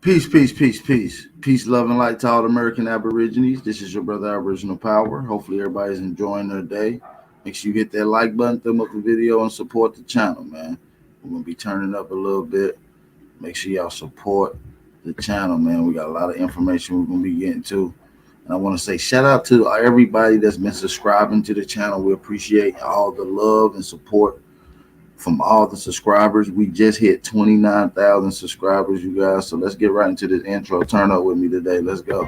Peace, peace, peace, peace. Peace, love, and light to all American Aborigines. This is your brother Aboriginal Power. Hopefully everybody's enjoying their day. Make sure you hit that like button, thumb up the video, and support the channel, man. We're going to be turning up a little bit. Make sure y'all support the channel, man. We got a lot of information we're going to be getting to. And I want to say shout out to everybody that's been subscribing to the channel. We appreciate all the love and support from all the subscribers. We just hit 29,000 subscribers, you guys. So let's get right into this intro. Turn up with me today. Let's go.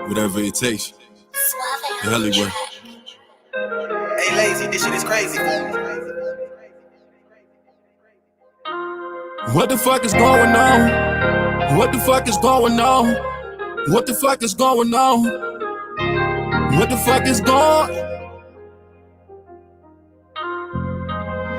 Whatever it takes. The Hollywood. Hey, lazy, this shit is crazy. What the fuck is going on? What the fuck is going on? What the fuck is going on? What the fuck is going?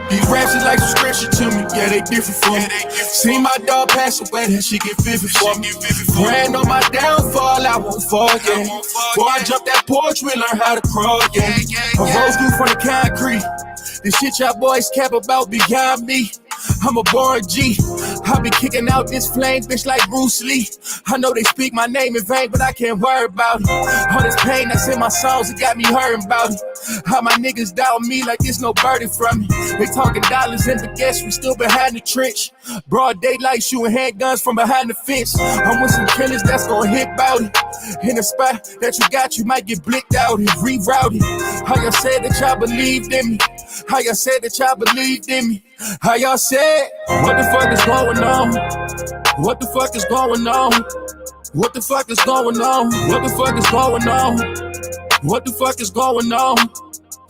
These raps is like subscription to me, yeah, they different for me. See my dog pass away, that shit get vivid for me. Praying on my downfall, I won't fall, yeah. Before I jump that porch, we learn how to crawl, yeah. I rose grew from the concrete. The shit y'all boys cap about beyond me. I'm a born G. I be kicking out this flame, bitch, like Bruce Lee. I know they speak my name in vain, but I can't worry about it. All this pain that's in my songs, it got me hurting about it. How my niggas doubt me like there's no burden from me. They talking dollars and baguettes, we still behind the trench. Broad daylight shooting handguns from behind the fence. I'm with some killers that's gonna hit bout it. In a spot that you got, you might get blicked out and rerouted. How y'all said that y'all believed in me. How y'all said that y'all believed in me. How y'all said, what the fuck is going on? What the fuck is going on? What the fuck is going on? What the fuck is going on? What the fuck is going on?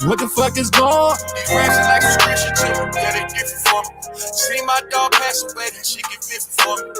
What the fuck is going on? These raps is like subscription to me, yeah, they different for me. See my dog pass away, that shit get vivid for me.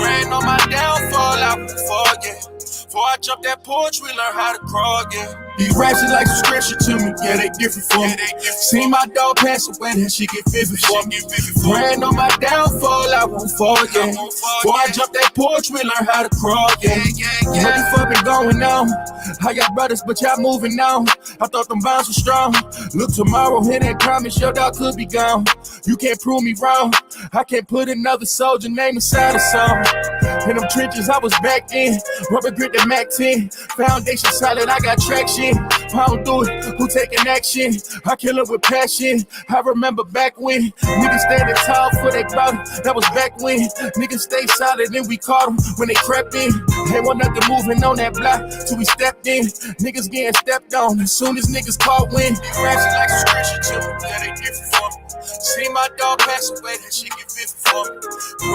Praying on my downfall, I won't fall, yeah. Before I jump that porch, we learn how to crawl, yeah. These raps is like subscription to me, yeah, they different for me. See my dog pass away, that shit get vivid for me. Praying on my downfall, I won't fall, yeah. Before I jump that porch, we learn how to crawl, yeah. What the fuck been going on? How y'all brothers, but y'all moving on. I thought them bonds were strong. Look, tomorrow, hit that promise, your dog could be gone. You can't prove me wrong. I can't put another soldier name inside a song. In them trenches, I was back in. Rubber grip the Mac 10. Foundation solid, I got traction. If I don't do it, who taking action? I kill it with passion. I remember back when niggas standing tall for they bottom. That was back when niggas stay solid and we caught them when they crept in. They want nothing moving on that block till we stepped in. Niggas getting stepped on as soon as niggas caught wind. These raps is like subscription to me, yeah, they different for me. See my dog pass away, that shit get vivid for me.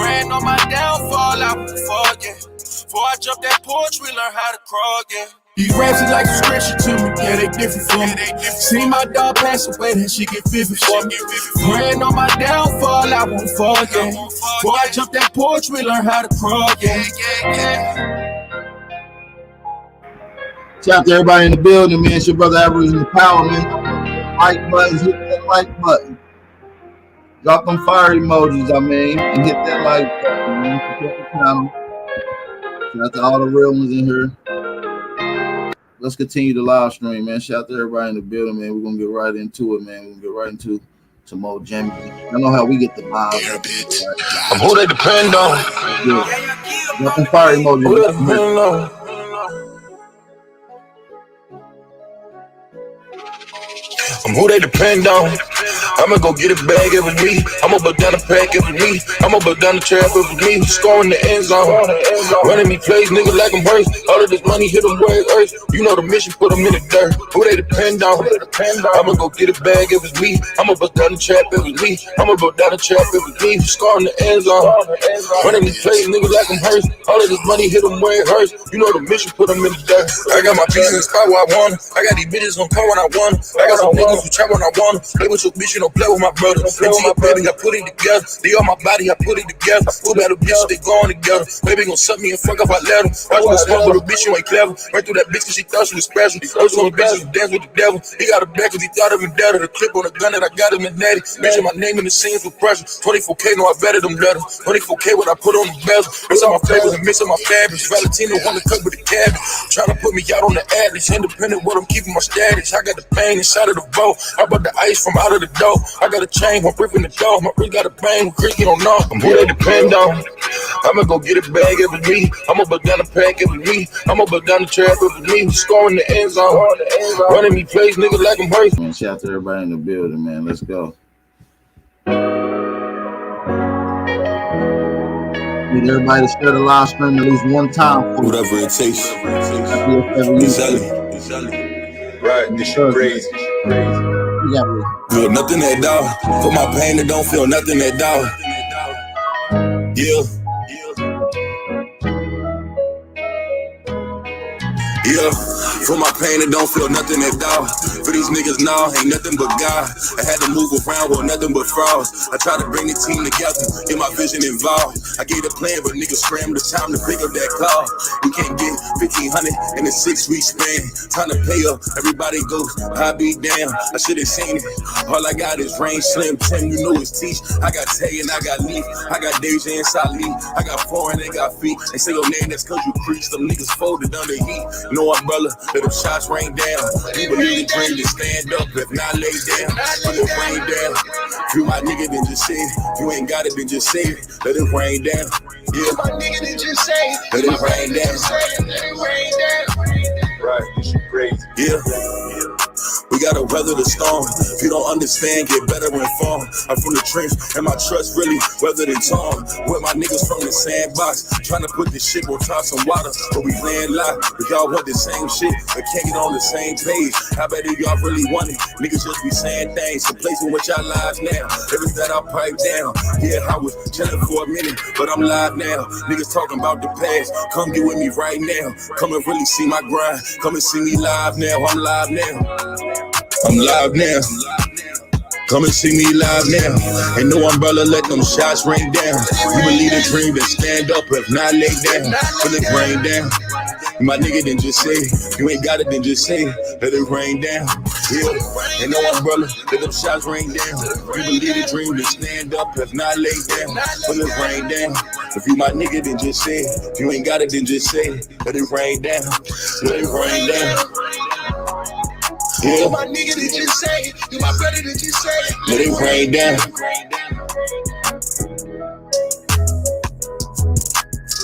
Praying on my downfall, I won't fall, yeah. Before I jump that porch, we learn how to crawl, yeah. These raps is like subscription to me, yeah, they different for me. See my dog pass away, that shit get vivid for me. Praying on my downfall, I won't fall, yeah. Before I jump that porch, we learn how to crawl, yeah. Shout out to everybody in the building, man. It's your brother Aboriginal Power, man. Like buttons, hit that like button. Drop them fire emojis, and hit that like button, man. Support the channel. Shout out to all the real ones in here. Let's continue the live stream, man. Shout out to everybody in the building, man. We're gonna get right into it, man. We're gonna get right into some more Jimmy. I know how we get the vibe. I'm who they depend on. Yeah. Drop them fire emojis. Who they depend on. I'm who they depend on. I'ma go get a bag every week. I'ma put down a pack every week. I'ma put down the trap every week. Scoring the end zone. Running me plays, nigga, like I'm worth. All of this money hit them where it hurts. You know the mission, put them in the dirt. Who they depend on? I'ma go get a bag every week. I'ma put down the trap every week. I'ma put down the trap every week. Scoring the end zone. Running me plays, nigga, like I'm hurt. All of this money hit them where it hurts. You know the mission, put them in the dirt. I got my pieces in the spot where I want 'em. I got these bitches on call when I want 'em. I got some niggas who trap when I want 'em. Play with your bitch, you know don't play with my brother. Into your baby, I put it together. They on my body, I put it together. Two better bitches, they going together. Baby gon' suck me and fuck up, I let him. Watch me smoke with a bitch, you ain't clever. Ran through that bitch cause she thought she was special. Those on bitches who dance with the devil. He got a back cause he thought of him dead. The clip on the gun that I got him in natty. Mention my name in the scenes with pressure. 24K, no, I better them letters. 24K, what I put on the bezel. Mix up my flavors and mix up my fabrics. Valentino wanna cook with the cabbage. Tryna put me out on the atlas. Independent, what I'm keeping my status. I got the pain inside of the boat. I bought the ice from out of the dough. I got a chain, I'm ripping the dough. My wrist got a bang, creaky don't know. I'm who they depend on. I'ma go get a bag every me. I'ma bust down the pack every me. I'ma bust down the trap every me. Scoring the end zone. Running me plays, nigga, like I'm hurt. Man, shout out to everybody in the building, man. Let's go. Need everybody to share the live stream at least one time. Whatever it takes. Right, this shit crazy. Feel nothing at all. For my pain, it don't feel nothing at all. Yeah. Yeah, for my pain, it don't feel nothing at all. For these niggas now, ain't nothing but God. I had to move around with nothing but frauds. I tried to bring the team together, get my vision involved. I gave a plan, but niggas scrambled the time to pick up that call. You can't get 1,500 in a 6-week span. Time to pay up, everybody goes, I be damn. I should've seen it. All I got is Rain, Slim, Tim, you know it's Teach. I got Tay and I got Leaf. I got Deja and Salih. I got Four and they got Feet. They say your name, that's cause you preach. Them niggas folded under heat. No umbrella, let them shots rain down. You believe the dream to stand up, if not lay down. Let it rain down. If you my nigga, then just say it. If you ain't got it, then just say it. Let it rain down. Yeah, my nigga, then just say it. Let it rain down. Let it rain down. Right, this shit crazy. Yeah. We gotta weather the storm. If you don't understand, get better informed. I'm from the trench, and my trust really weathered and torn. With my niggas from the sandbox, trying to put this shit on top some water, but we land locked. We all want the same shit, but can't get on the same page. How bad do y'all really want it? Niggas just be saying things, replacing with y'all lives now. Every that I pipe down. Yeah, I was chilling for a minute, but I'm live now. Niggas talking about the past, come get with me right now. Come and really see my grind. Come and see me live now. I'm live now. I'm live now. Come and see me live now. Ain't no umbrella, let them shots rain down. You believe the dream, then stand up, if not lay down. Feel it rain down. My nigga, then just say it. You ain't got it, then just say it. Let it rain down. Yeah. Ain't no umbrella, let them shots rain down. You believe the dream, then stand up, if not lay down. Feel it rain down. If you my nigga, then just say it. If you ain't got it, then just say it. Let it rain down. Let it rain down. Yeah. You my nigga, did you say it? You my brother, did you say it? Let it rain down.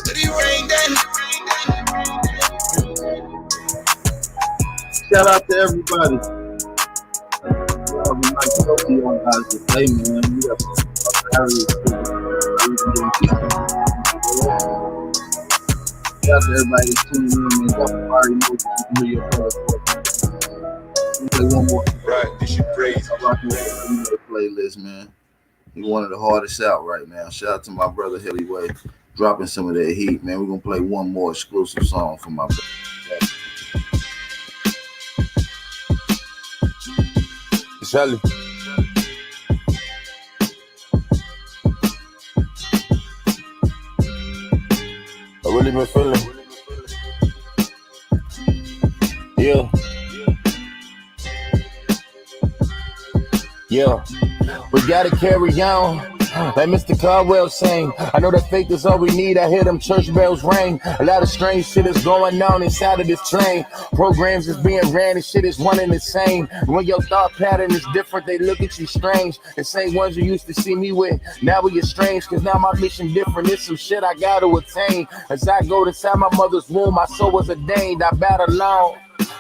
Let it rain down. Shout out to everybody. We might talk to you on guys today, man. We got shout out to everybody that's tuning in, man. Got already know you can hear your brother. Play one more. Right, this shit crazy. I'm rocking with the playlist, man. He's one of the hardest out right now. Shout out to my brother Heavyweight, dropping some of that heat, man. We're gonna play one more exclusive song from my brother. Shelly. I really been feeling. Yeah. Yeah, we gotta carry on, like Mr. Caldwell saying. I know that faith is all we need. I hear them church bells ring. A lot of strange shit is going on inside of this train. Programs is being ran and shit is one and the same. When your thought pattern is different, they look at you strange. The same ones you used to see me with, now we get strange. Cause now my mission different. It's some shit I gotta attain. As I go inside my mother's womb, my soul was ordained. I battle on.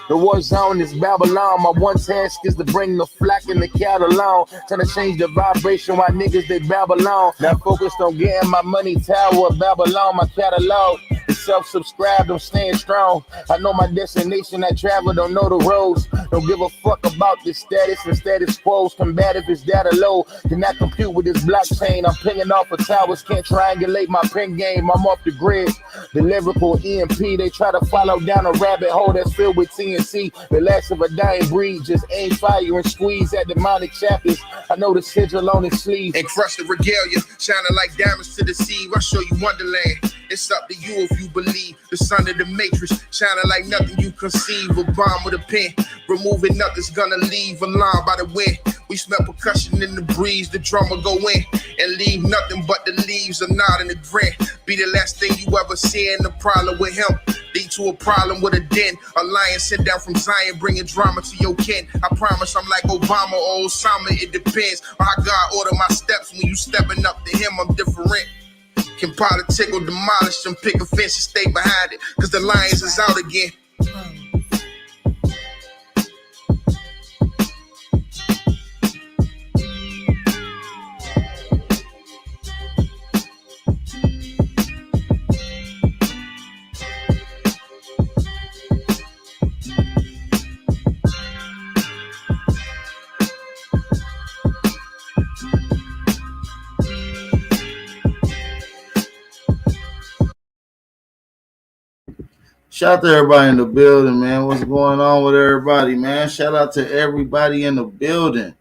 The war zone is Babylon. My one task is to bring the flock and the cattle along. Trying to change the vibration while niggas they Babylon. Now focused on getting my money tower of Babylon. My catalog is self-subscribed, I'm staying strong. I know my destination, I travel, don't know the roads. Don't give a fuck about the status and status quos. Combative is data low, cannot compute with this blockchain. I'm pinging off of towers, can't triangulate my pen game. I'm off the grid, the lyrical EMP. They try to follow down a rabbit hole that's filled with TNC. The last of a dying breed, just aim fire and squeeze at demonic chapters. I know the sigil on his sleeve. And crush the regalia, shining like diamonds to the sea. I show you Wonderland. It's up to you if you believe. The son of the matrix, shining like nothing you conceive. A bomb with a pen, removing nothing's gonna leave a line by the wind. We smell percussion in the breeze, the drummer go in and leave nothing but the leaves are not in the grin. Be the last thing you ever see, and the problem with him lead to a problem with a den. A lion sent down from Zion, bringing drama to your kin. I promise I'm like Obama or Osama, it depends on how God order my steps. When you stepping up to him, I'm different. Can politic or demolish them, pick a fence and stay behind it, cause the lions is out again. Shout out to everybody in the building, man. What's going on with everybody, man? Shout out to everybody in the building.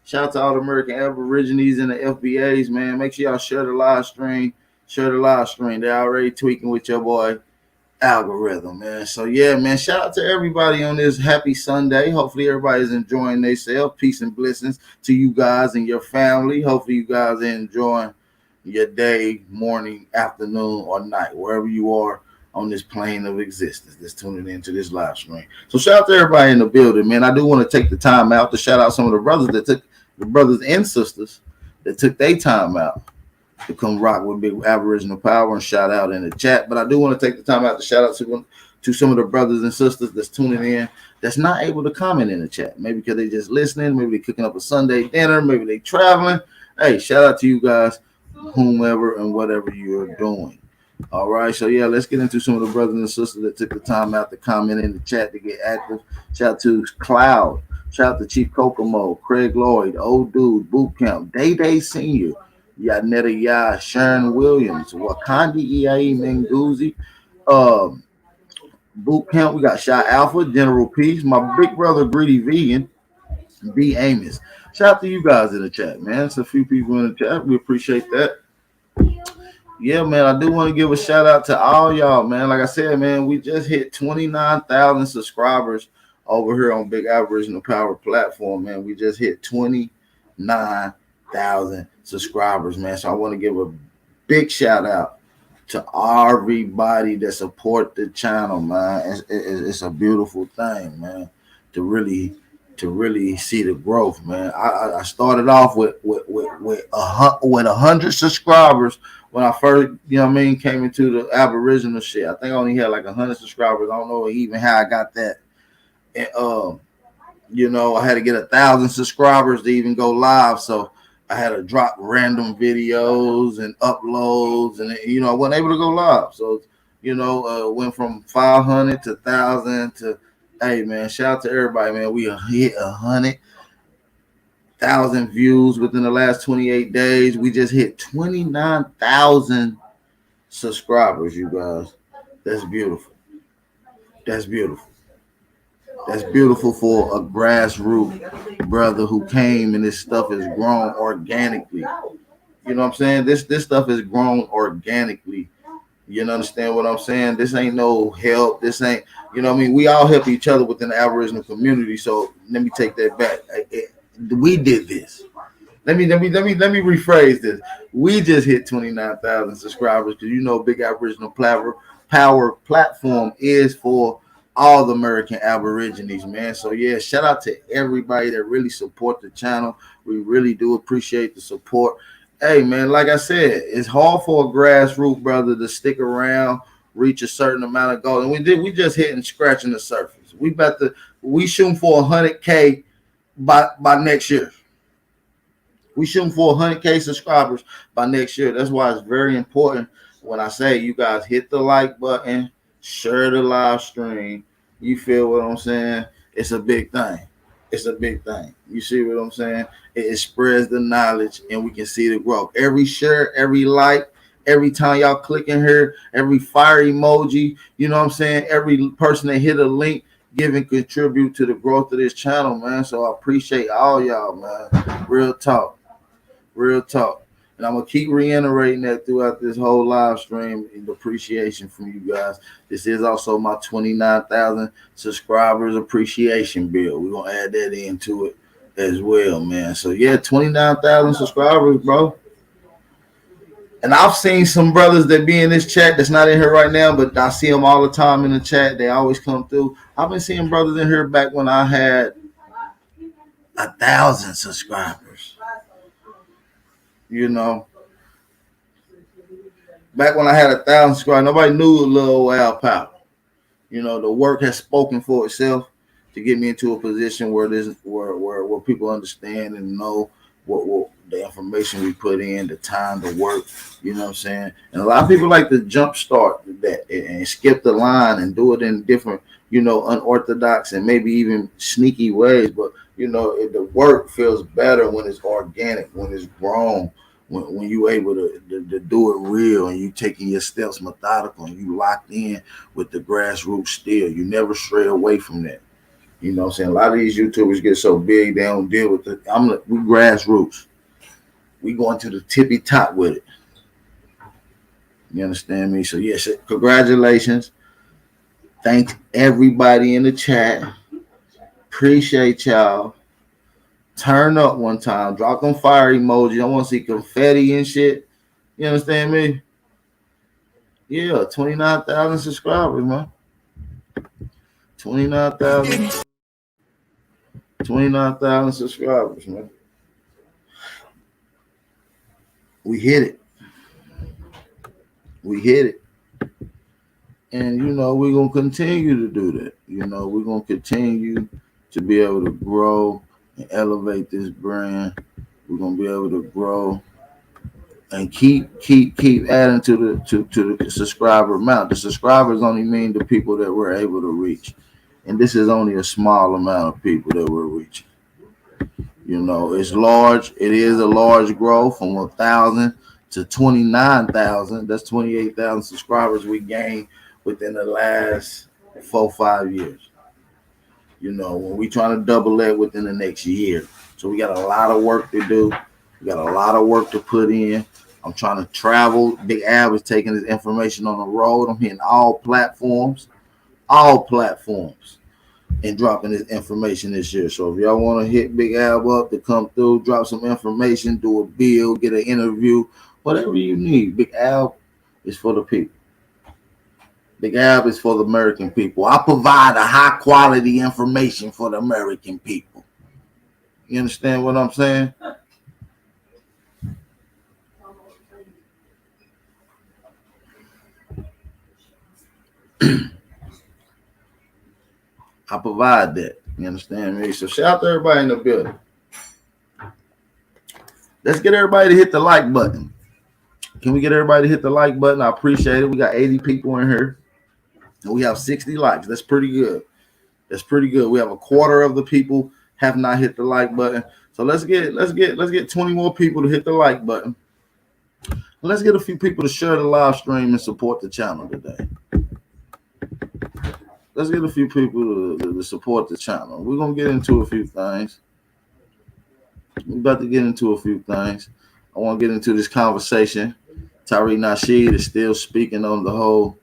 Shout out to all the American Aborigines and the FBAs, man. Make sure y'all share the live stream. Share the live stream. They're already tweaking with your boy algorithm, man. So yeah, man. Shout out to everybody on this happy Sunday. Hopefully everybody's enjoying themselves. Peace and blessings to you guys and your family. Hopefully you guys are enjoying your day, morning, afternoon, or night, wherever you are on this plane of existence that's tuning into this live stream. So shout out to everybody in the building, man. I do want to take the time out to shout out some of the brothers and sisters that took their time out to come rock with Big Aboriginal Power and shout out in the chat. But I do want to take the time out to shout out to some of the brothers and sisters that's tuning in that's not able to comment in the chat. Maybe because they just listening, maybe they cooking up a Sunday dinner, maybe they traveling. Hey, shout out to you guys, whomever and whatever you're doing. All right, so yeah, let's get into some of the brothers and sisters that took the time out to comment in the chat to get active. Shout out to Cloud, shout out to Chief Kokomo, Craig Lloyd, Old Dude, Boot Camp, Day Senior, Yanetta Ya, Sharon Williams, Wakandi EAE Menguzi, Boot Camp. We got Shy Alpha, General Peace, my big brother Greedy Vegan, B Amos. Shout out to you guys in the chat, man. It's a few people in the chat. We appreciate that. Yeah, man, I do want to give a shout out to all y'all, man. Like I said, man, we just hit 29,000 subscribers over here on Big Aboriginal Power platform, man. We just hit 29,000 subscribers, man. So I want to give a big shout out to everybody that support the channel, man. It's a beautiful thing, man, to really see the growth, man. I started off with 100 subscribers when I first, came into the Aboriginal shit. I think I only had like 100 subscribers. I don't know even how I got that. And, I had to get 1,000 subscribers to even go live. So I had to drop random videos and uploads, and I wasn't able to go live. So, went from 500 to 1,000 to, hey man, shout out to everybody, man. We hit 100,000 views within the last 28 days. We just hit 29,000 subscribers, you guys. That's beautiful. That's beautiful. That's beautiful for a grassroots brother who came, and this stuff has grown organically. You know what I'm saying? This stuff has grown organically. You understand what I'm saying? This ain't no help. This ain't, we all help each other within the Aboriginal community. So let me take that back. We did this. Let me rephrase this. We just hit 29,000 subscribers because Big Aboriginal Power platform is for all the American Aborigines, man. So yeah, shout out to everybody that really support the channel. We really do appreciate the support. Hey man, like I said, it's hard for a grassroots brother to stick around, reach a certain amount of goals, and we just hitting scratching the surface. We shooting for 100K by next year. We shooting for 100K subscribers by next year. That's why it's very important when I say you guys hit the like button, share the live stream, you feel what I'm saying? It's a big thing. It's a big thing. You see what I'm saying? It spreads the knowledge and we can see the growth. Every share, every like, every time y'all click in here, every fire emoji, you know what I'm saying? Every person that hit a link, give and contribute to the growth of this channel, man. So I appreciate all y'all, man. Real talk. Real talk. And I'm going to keep reiterating that throughout this whole live stream and appreciation from you guys. This is also my 29,000 subscribers appreciation bill. We're going to add that into it as well, man. So, yeah, 29,000 subscribers, bro. And I've seen some brothers that be in this chat that's not in here right now, but I see them all the time in the chat. They always come through. I've been seeing brothers in here back when I had 1,000 subscribers. You know, back when I had 1,000 subscribers, nobody knew Lil Al Power. You know, the work has spoken for itself to get me into a position where where people understand and know what the information we put in, the time, the work. You know what I'm saying? And a lot of people like to jumpstart that and skip the line and do it in different, you know, unorthodox and maybe even sneaky ways. But you know, the work feels better when it's organic, when it's grown, when you able to do it real and you taking your steps methodical and you locked in with the grassroots still. You never stray away from that. You know what I'm saying? A lot of these YouTubers get so big, they don't deal with it. We grassroots. We going to the tippy top with it. You understand me? So yes, congratulations. Thanks everybody in the chat. Appreciate y'all. Turn up one time. Drop them fire emojis. I want to see confetti and shit. You understand me? Yeah, 29,000 subscribers, man. 29,000 subscribers, man. We hit it. We hit it. And, you know, we're going to continue to do that. You know, we're going to continue to be able to grow and elevate this brand. We're going to be able to grow and keep adding to the subscriber amount. The subscribers only mean the people that we're able to reach. And this is only a small amount of people that we're reaching. You know, it's large. It is a large growth from 1,000 to 29,000. That's 28,000 subscribers we gained within the last 4-5 years. You know, when we trying to double that within the next year. So we got a lot of work to do. We got a lot of work to put in. I'm trying to travel. Big Ab is taking this information on the road. I'm hitting all platforms, and dropping this information this year. So if y'all want to hit Big Ab up to come through, drop some information, do a bill, get an interview, whatever you need. Big Ab is for the people. Big Ab is for the American people. I provide a high quality information for the American people. You understand what I'm saying? I provide that. You understand me? So shout out to everybody in the building. Let's get everybody to hit the like button. Can we get everybody to hit the like button? I appreciate it. We got 80 people in here. And we have 60 likes. That's pretty good. That's pretty good. We have a quarter of the people have not hit the like button. So let's get 20 more people to hit the like button. Let's get a few people to share the live stream and support the channel today. Let's get a few people to support the channel. We're going to get into a few things. We're about to get into a few things. I want to get into this conversation. TARIQ NASHEED is still speaking on the whole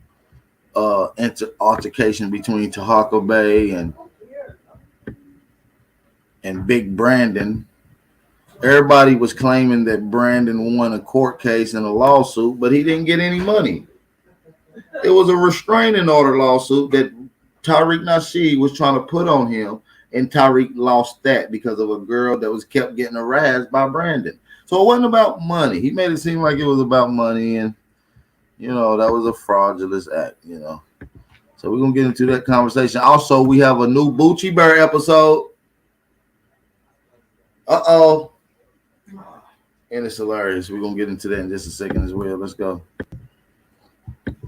altercation between TAHARKA BEY and Big Brandon. Everybody was claiming that Brandon won a court case and a lawsuit, but he didn't get any money. It was a restraining order lawsuit that TARIQ NASHEED was trying to put on him, and TARIQ lost that because of a girl that was kept getting harassed by Brandon. So it wasn't about money. He made it seem like it was about money, and you know, that was a fraudulent act, you know. So we're going to get into that conversation. Also, we have a new Boochie Bear episode. Uh-oh. And it's hilarious. We're going to get into that in just a second as well. Let's go.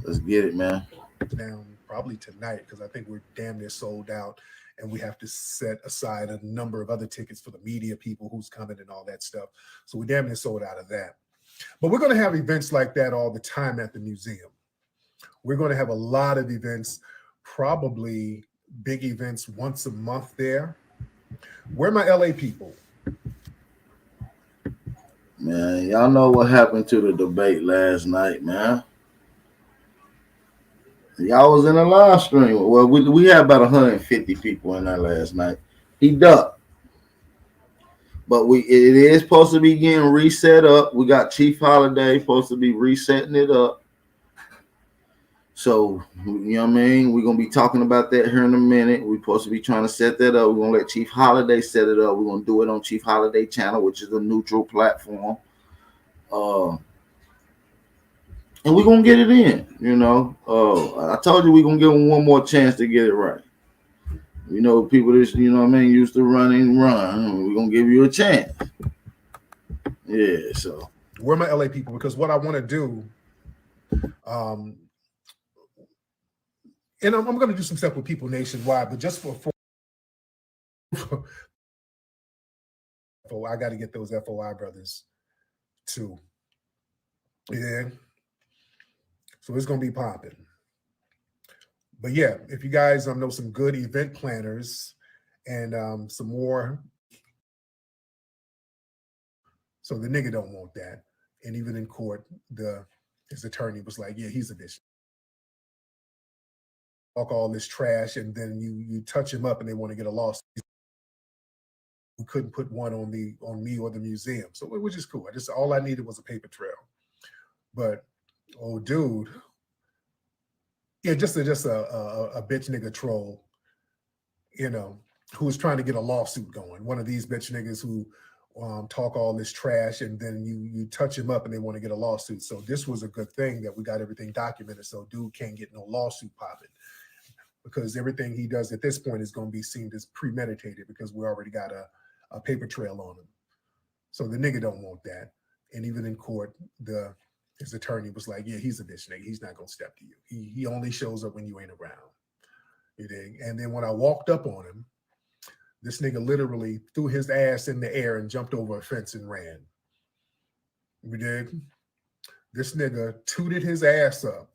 Let's get it, man. Down probably tonight because I think we're damn near sold out, and we have to set aside a number of other tickets for the media people who's coming and all that stuff. So we're damn near sold out of that. But we're going to have events like that all the time at the museum. We're going to have a lot of events, probably big events once a month there. Where are my LA people? Man, y'all know what happened to the debate last night, man. Y'all was in a live stream. Well, we had about 150 people in there last night. He ducked. But it is supposed to be getting reset up. We got Chief Holiday supposed to be resetting it up. So, you know what I mean? We're going to be talking about that here in a minute. We're supposed to be trying to set that up. We're going to let Chief Holiday set it up. We're going to do it on Chief Holiday channel, which is a neutral platform. And we're going to get it in, you know. I told you we're going to give them one more chance to get it right. You know, people that, you know what I mean, used to run. We're going to give you a chance. Yeah, so. Where are my LA people? Because what I want to do, and I'm going to do some stuff with people nationwide, but just for I got to get those FOI brothers too. Yeah. So it's going to be popping. But yeah, if you guys know some good event planners and some more. So the nigga don't want that. And even in court, his attorney was like, yeah, he's a bitch. Talk all this trash, and then you touch him up and they want to get a lawsuit. We couldn't put one on me or the museum. So which is cool. All I needed was a paper trail. But oh dude. Yeah, just a bitch nigga troll, you know, who was trying to get a lawsuit going. One of these bitch niggas who talk all this trash, and then you touch him up and they want to get a lawsuit. So this was a good thing that we got everything documented, so dude can't get no lawsuit popping, because everything he does at this point is going to be seen as premeditated because we already got a paper trail on him. So the nigga don't want that. And even in court, his attorney was like, yeah, he's a bitch nigga. He's not going to step to you. He only shows up when you ain't around. You dig? And then when I walked up on him, this nigga literally threw his ass in the air and jumped over a fence and ran. You dig? This nigga tooted his ass up,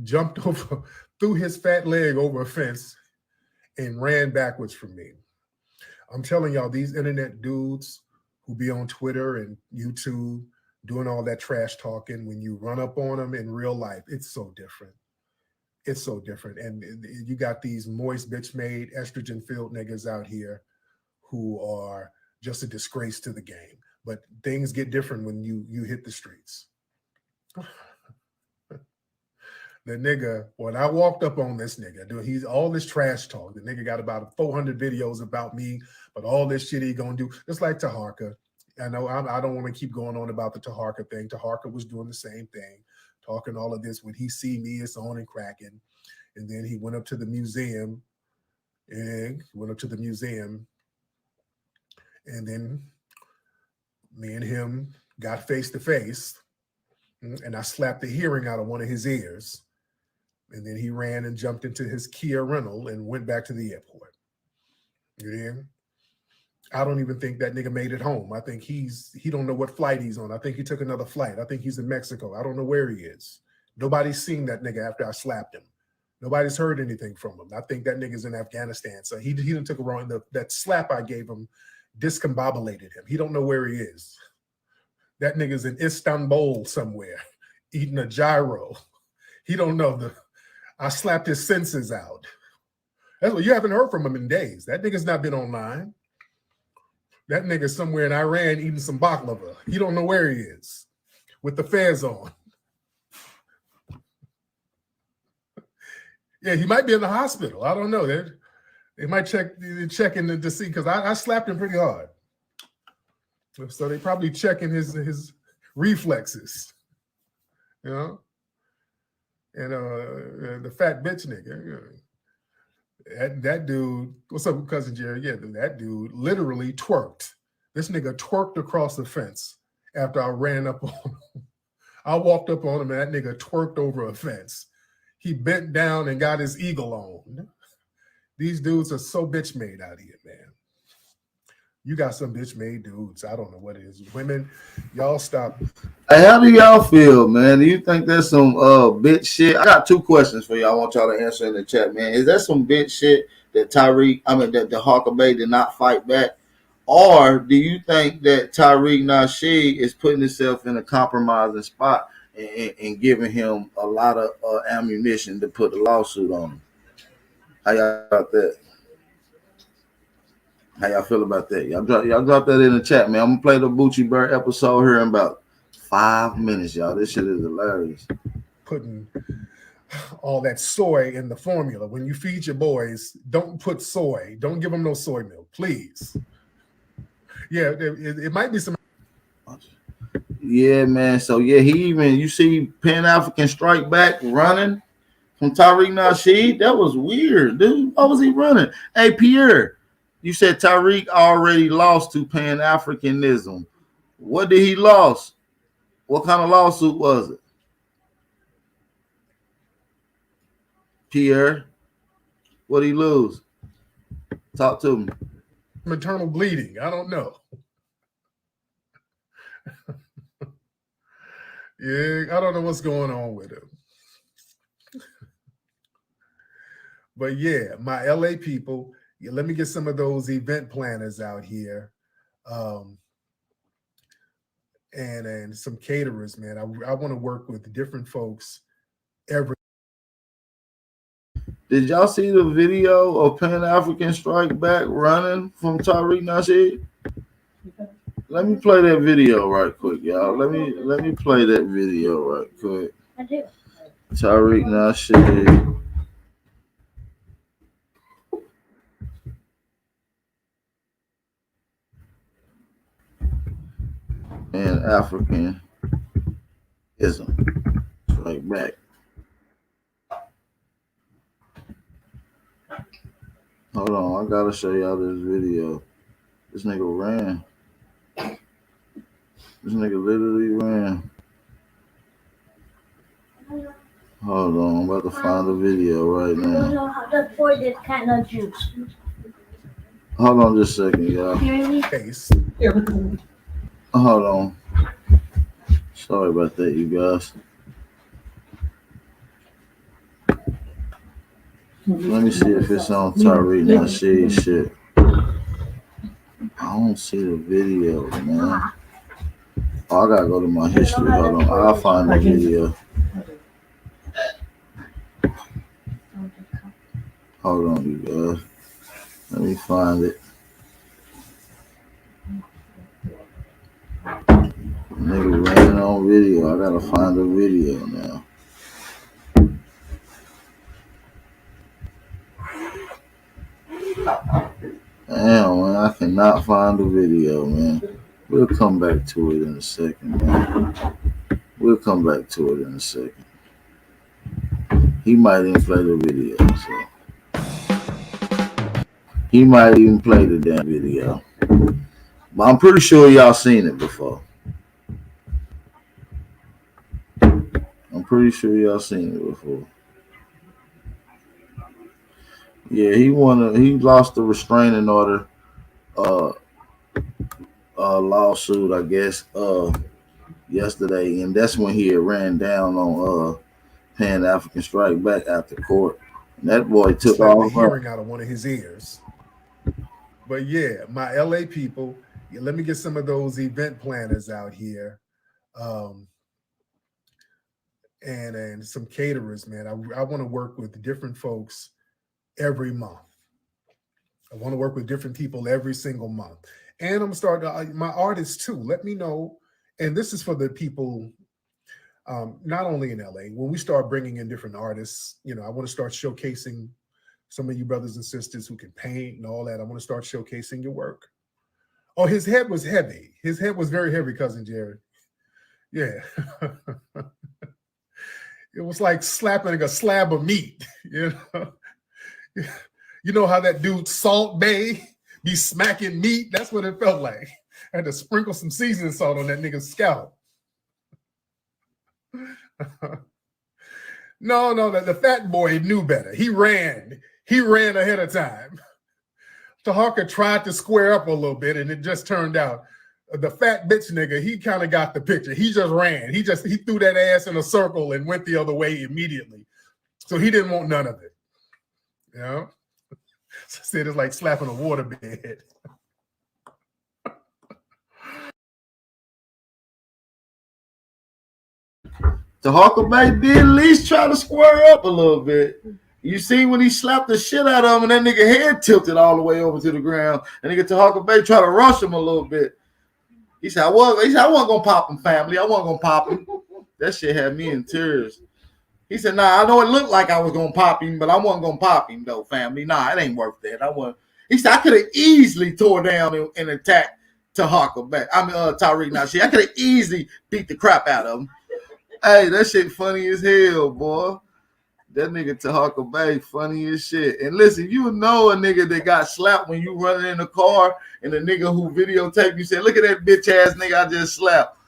jumped over, threw his fat leg over a fence and ran backwards from me. I'm telling y'all, these internet dudes who be on Twitter and YouTube doing all that trash talking, when you run up on them in real life, it's so different. It's so different. And you got these moist bitch-made, estrogen-filled niggas out here who are just a disgrace to the game. But things get different when you hit the streets. The nigga, when I walked up on this nigga, dude, he's all this trash talk. The nigga got about 400 videos about me, but all this shit he gonna do, just like TAHARKA. I know I don't want to keep going on about the TAHARKA thing. TAHARKA was doing the same thing, talking all of this. When he see me, it's on and cracking. And then he went up to the museum, and then me and him got face to face, and I slapped the hearing out of one of his ears. And then he ran and jumped into his Kia rental and went back to the airport. You hear? I don't even think that nigga made it home. I think he don't know what flight he's on. I think he took another flight. I think he's in Mexico. I don't know where he is. Nobody's seen that nigga after I slapped him. Nobody's heard anything from him. I think that nigga's in Afghanistan. So he didn't took a wrong. That slap I gave him discombobulated him. He don't know where he is. That nigga's in Istanbul somewhere, eating a gyro. He don't know I slapped his senses out. That's what you haven't heard from him in days. That nigga's not been online. That nigga's somewhere in Iran eating some baklava. He don't know where he is with the fez on. Yeah, he might be in the hospital. I don't know. They might check in to see, because I slapped him pretty hard. So they probably checking his reflexes, you know? And the fat bitch nigga, that dude, what's up, cousin Jerry? Yeah, that dude literally twerked. This nigga twerked across the fence after I ran up on him. I walked up on him and that nigga twerked over a fence. He bent down and got his eagle on. These dudes are so bitch made out here, man. You got some bitch made dudes. I don't know what it is. Women, y'all stop. Hey, how do y'all feel, man? Do you think there's some bitch shit? I got 2 questions for y'all. I want y'all to answer in the chat, man. Is that some bitch shit that that TAHARKA BEY did not fight back? Or do you think that TARIQ NASHEED is putting himself in a compromising spot and giving him a lot of ammunition to put the lawsuit on him? How y'all about that? How y'all feel about that? Y'all drop that in the chat, man. I'm gonna play the Boochie Bird episode here in about 5 minutes, y'all. This shit is hilarious. Putting all that soy in the formula. When you feed your boys, don't put soy. Don't give them no soy milk, please. Yeah, it might be some. Yeah, man. So yeah, you see Pan-African Strike Back running from TARIQ NASHEED. That was weird, dude. Why was he running? Hey, Pierre, you said TARIQ already lost to Pan-Africanism. What did he lose? What kind of lawsuit was it? Pierre, what did he lose? Talk to me. Maternal bleeding. I don't know. Yeah, I don't know what's going on with him. But yeah, my LA people, let me get some of those event planners out here. And some caterers, man. I want to work with different folks every. Did y'all see the video of Pan-African Strike Back running from TARIQ NASHEED? Let me play that video right quick, y'all. Let me play that video right quick. I do. TARIQ NASHEED. And Africanism. Strike Back. Hold on, I gotta show y'all this video. This nigga ran. This nigga literally ran. Hold on, I'm about to find the video right now. I don't know how to pour this kind of juice. Hold on just a second, y'all. Case. Hold on. Sorry about that, you guys. Let me see if it's on TARIQ NASHEED shit. I don't see the video, man. Oh, I gotta go to my history. Hold on. I'll find the video. Hold on, you guys. Let me find it. Nigga ran on video. I gotta find the video now. Damn, man, I cannot find the video, man. We'll come back to it in a second, man. We'll come back to it in a second. He might even play the video, so. He might even play the damn video. But I'm pretty sure y'all seen it before. I'm pretty sure y'all seen it before. Yeah, he lost the restraining order lawsuit, I guess, yesterday, and that's when he had ran down on Pan-African Strike Back after court. And that boy took all the hearing out of one of his ears. But yeah, my LA people, let me get some of those event planners out here. And some caterers, man. I want to work with different folks every month. I want to work with different people every single month. And I'm starting my artists too. Let me know. And this is for the people, not only in LA. When we start bringing in different artists, I want to start showcasing some of you brothers and sisters who can paint and all that. I want to start showcasing your work. Oh, his head was heavy. His head was very heavy, Cousin Jared. Yeah. It was like slapping a slab of meat, You know how that dude Salt Bay be smacking meat? That's what it felt like. I had to sprinkle some seasoning salt on that nigga's scalp. No, the fat boy knew better. He ran ahead of time. TAHARKA tried to square up a little bit, and it just turned out the fat bitch nigga, he kind of got the picture. He just ran. He threw that ass in a circle and went the other way immediately. So he didn't want none of it. You know? So said it's like slapping a waterbed. TAHARKA Bay did at least try to square up a little bit. You see when he slapped the shit out of him and that nigga head tilted all the way over to the ground. And nigga TAHARKA Bay tried to rush him a little bit. He said, I wasn't gonna pop him, family. I wasn't gonna pop him. That shit had me in tears. He said, nah, I know it looked like I was gonna pop him, but I wasn't gonna pop him though, family. Nah, it ain't worth that. He said, I could have easily tore down and attacked TAHARKA Bay. TARIQ NASHEED. I could have easily beat the crap out of him. Hey, that shit funny as hell, boy. That nigga TAHARKA Bay funny as shit. And listen, you know a nigga that got slapped when you running in the car, and the nigga who videotaped you said, look at that bitch ass nigga I just slapped.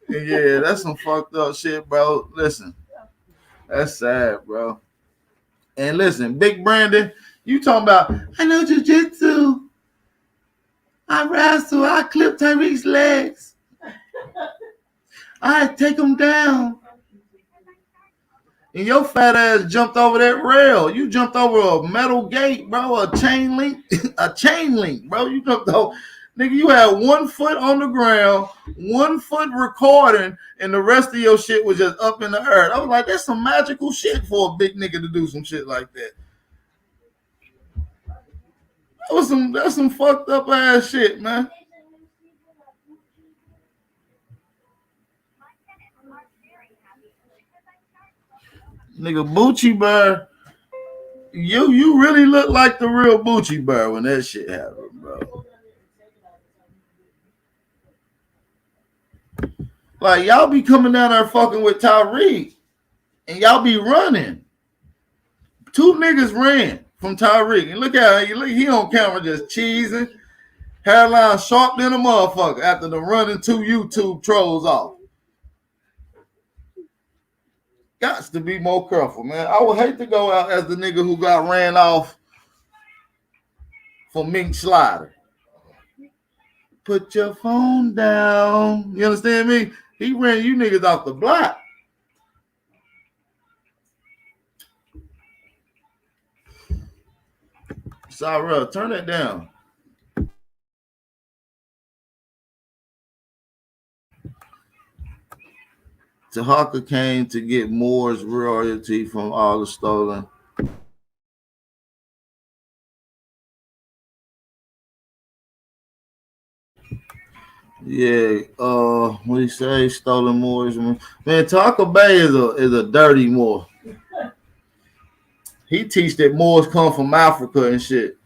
And yeah, that's some fucked up shit, bro. Listen, that's sad, bro. And listen, Big Brandon, you talking about, I know jiu-jitsu. I wrestle, I clip TARIQ's legs. I take him down. And your fat ass jumped over that rail. You jumped over a metal gate, bro, a chain link, bro. You jumped over. Nigga, you had 1 foot on the ground, 1 foot recording, and the rest of your shit was just up in the earth. I was like, that's some magical shit for a big nigga to do some shit like that. That's some fucked up ass shit, man. Nigga, Boochie Bear, you really look like the real Boochie Bear when that shit happened, bro. Like, y'all be coming down there fucking with TARIQ, and y'all be running. 2 niggas ran from TARIQ, and look at him, he on camera just cheesing, hairline sharp than a motherfucker after the running 2 YouTube trolls off. Got to be more careful, man. I would hate to go out as the nigga who got ran off for Mink Slider. Put your phone down. You understand me? He ran you niggas off the block. Sorry, turn that down. TAHARKA came to get Moore's royalty from all the stolen. Yeah, what do you say? Stolen Moors. Man, TAHARKA Bay is a dirty Moor. He teach that Moors come from Africa and shit.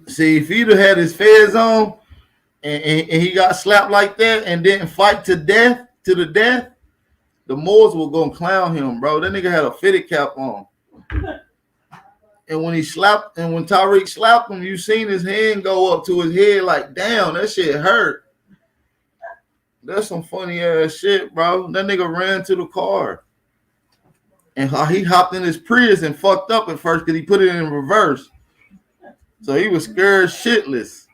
See, if he'd have had his fez on and he got slapped like that and didn't fight to the death, the Moors were gonna clown him, bro. That nigga had a fitted cap on. And when TARIQ slapped him, you seen his hand go up to his head like, damn, that shit hurt. That's some funny ass shit, bro. That nigga ran to the car. And he hopped in his Prius and fucked up at first because he put it in reverse. So he was scared shitless.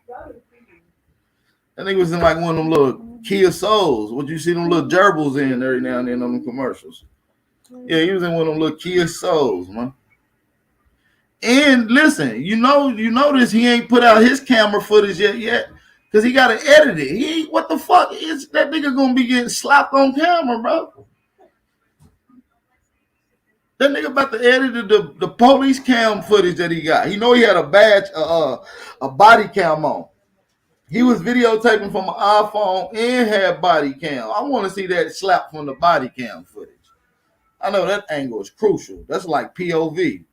That nigga was in like one of them little Kia Souls. Would you see them little gerbils in every now and then on them commercials? Yeah, he was in one of them little Kia Souls, man. And listen, you notice he ain't put out his camera footage yet because he got to edit it. What the fuck is that nigga gonna be getting slapped on camera, bro? That nigga about to edit the police cam footage that he got. He know he had a badge, a body cam on. He was videotaping from an iPhone and had body cam. I want to see that slap from the body cam footage. I know that angle is crucial. That's like POV.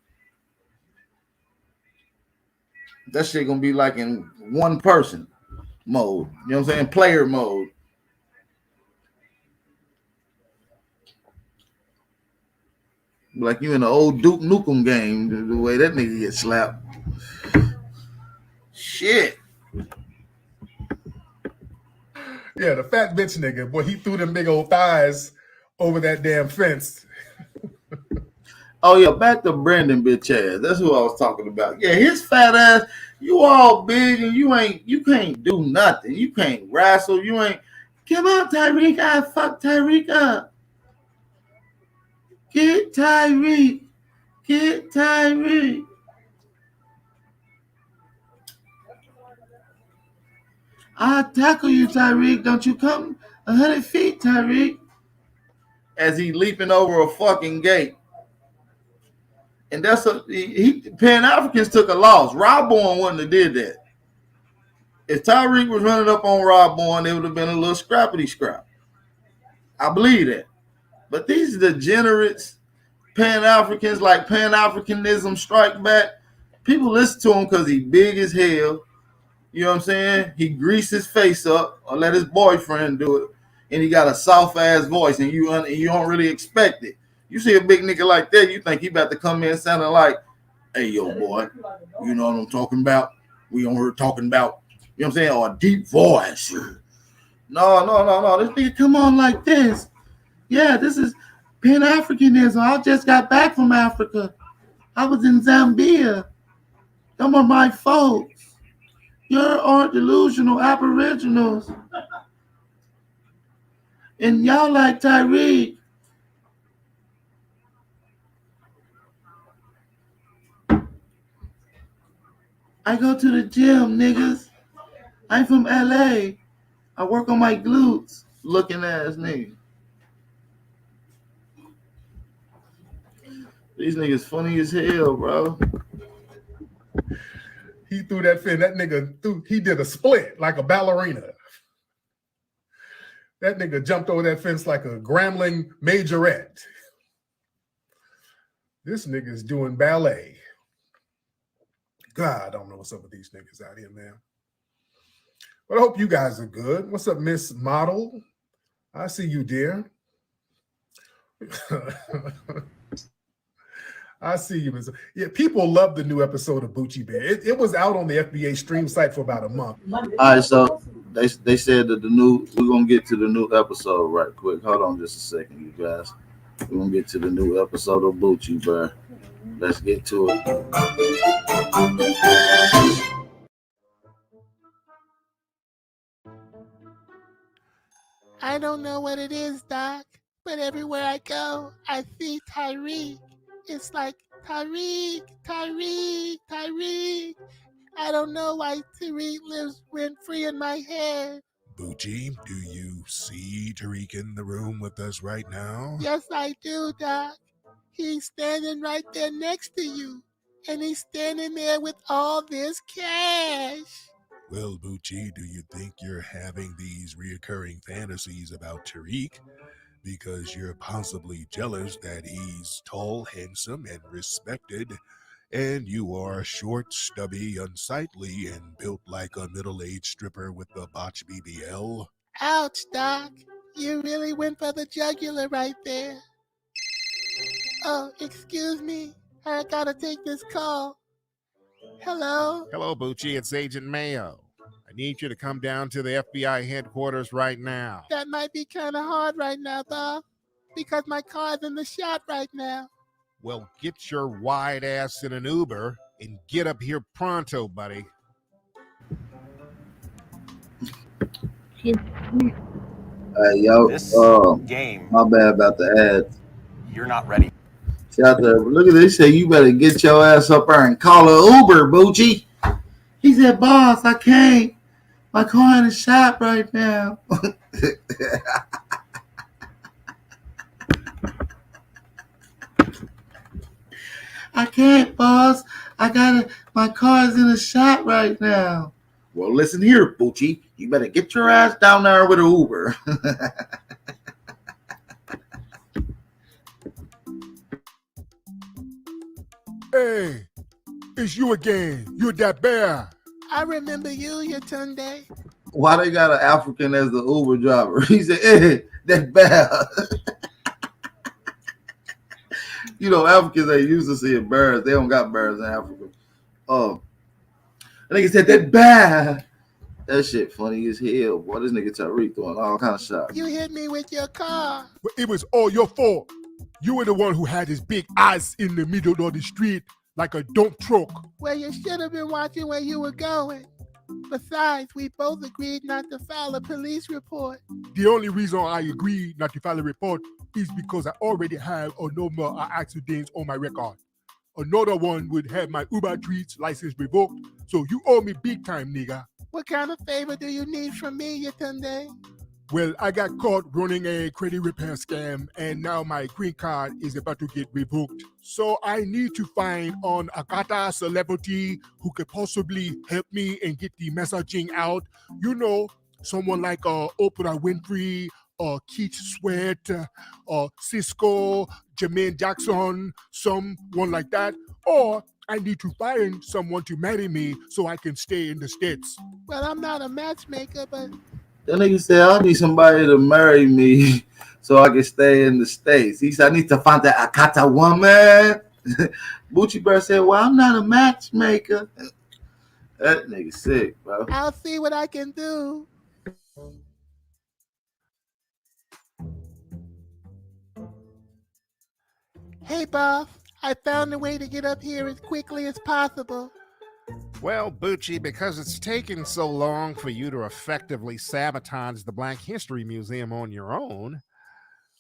That shit gonna be like in one person mode. You know what I'm saying? Player mode. Like you in the old Duke Nukem game, the way that nigga get slapped. Shit. Yeah, the fat bitch nigga. Boy, he threw them big old thighs over that damn fence. Oh yeah, back to Brandon bitch ass. That's who I was talking about. Yeah, his fat ass. You all big and you can't do nothing. You can't wrestle. You ain't. Come on, TARIQ. I fuck TARIQ up. Get TARIQ. Get TARIQ. I'll tackle you, TARIQ. Don't you come 100 feet, TARIQ. As he leaping over a fucking gate. And that's Pan Africans took a loss. Rob Bourne wouldn't have did that. If TARIQ was running up on Rob Bourne, it would have been a little scrappity scrap. I believe that. But these degenerates, Pan Africans, like Pan Africanism strike back, people listen to him because he big as hell. You know what I'm saying? He greased his face up or let his boyfriend do it. And he got a soft ass voice and you don't really expect it. You see a big nigga like that, you think he about to come in sounding like, hey, yo, boy, you know what I'm talking about? We on here talking about, you know what I'm saying? Or a deep voice. No. This nigga come on like this. Yeah, this is Pan-Africanism. I just got back from Africa. I was in Zambia. Them are my folks. You aren't delusional aboriginals. And y'all like TARIQ. I go to the gym, niggas. I'm from LA. I work on my glutes. Looking ass nigga. These niggas funny as hell, bro. He threw that fin. That nigga he did a split like a ballerina. That nigga jumped over that fence like a Grambling majorette. This nigga's doing ballet. God, I don't know what's up with these niggas out here, man. But I hope you guys are good. What's up, Miss Model? I see you, dear. I see you, Miss. Yeah, people love the new episode of Boochie Bear. It was out on the FBA stream site for about a month. All right, so they said that we're gonna get to the new episode right quick. Hold on just a second, you guys. We're gonna get to the new episode of Boochie Bear. Let's get to it. I don't know what it is, Doc, but everywhere I go, I see TARIQ. It's like TARIQ, TARIQ, TARIQ. I don't know why TARIQ lives rent-free in my head. Boochie, do you see TARIQ in the room with us right now? Yes, I do, Doc. He's standing right there next to you, and he's standing there with all this cash. Well, Boochie, do you think you're having these reoccurring fantasies about TARIQ because you're possibly jealous that he's tall, handsome, and respected, and you are short, stubby, unsightly, and built like a middle-aged stripper with a botch BBL? Ouch, Doc. You really went for the jugular right there. Oh, excuse me. I gotta take this call. Hello? Hello, Boochie. It's Agent Mayo. I need you to come down to the FBI headquarters right now. That might be kind of hard right now, Bob, because my car's in the shop right now. Well, get your wide ass in an Uber and get up here pronto, buddy. Hey, yo, This game, my bad about the ads. you're not ready. Shout out there. Look at this. Say you better get your ass up there and call an Uber, Boochie. He said, boss, I can't. My car in the shop right now. I can't, boss. My car's in the shop right now. Well, listen here, Boochie. You better get your ass down there with an Uber. Hey, it's you again. You're that bear. I remember you, Yatunde. Why they got an African as the Uber driver? He said, hey, that's bad. You know, Africans ain't used to seeing bears. They don't got bears in Africa. I think he said that bad. That shit funny as hell. Boy, this nigga TARIQ doing all kind of shots. You hit me with your car. But it was all your fault. You were the one who had his big eyes in the middle of the street like a dump truck. Well, you should have been watching where you were going. Besides, we both agreed not to file a police report. The only reason I agreed not to file a report is because I already have a number of accidents on my record. Another one would have my Uber Treats license revoked, so you owe me big time, nigga. What kind of favor do you need from me, Yatunde? Well, I got caught running a credit repair scam, and now my green card is about to get revoked. So I need to find an Akata celebrity who could possibly help me and get the messaging out. You know, someone like Oprah Winfrey, Keith Sweat, Cisco, Jermaine Jackson, someone like that. Or I need to find someone to marry me so I can stay in the States. Well, I'm not a matchmaker, but That nigga said, I need somebody to marry me so I can stay in the States. He said, I need to find that Akata woman. Boochie Bird said, well, I'm not a matchmaker. That nigga sick, bro. I'll see what I can do. Hey, boss. I found a way to get up here as quickly as possible. Well, Boochie, because it's taken so long for you to effectively sabotage the Black History Museum on your own,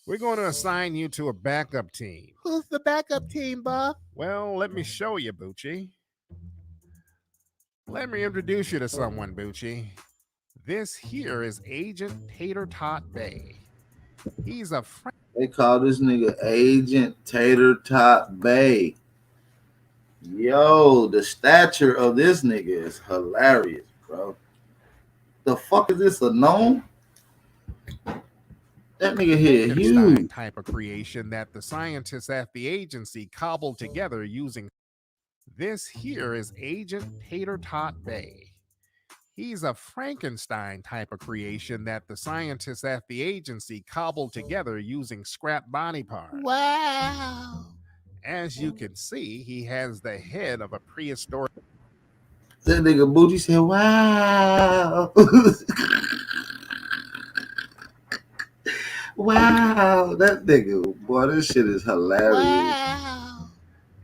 we're going to assign you to a backup team. Who's the backup team, boss? Well, let me show you, Boochie. Let me introduce you to someone, Boochie. This here is Agent Tater Tot Bay. He's a They call this nigga Agent Tater Tot Bay. Yo, the stature of this nigga is hilarious, bro. The fuck is this, a gnome? That nigga here huge. Type of creation that the scientists at the agency cobbled together using. This here is Agent Tater Tot Bay. He's a Frankenstein type of creation that the scientists at the agency cobbled together using scrap body parts. Wow. As you can see, he has the head of a prehistoric. That nigga Booty said, wow. Wow. That nigga, boy, this shit is hilarious. Wow.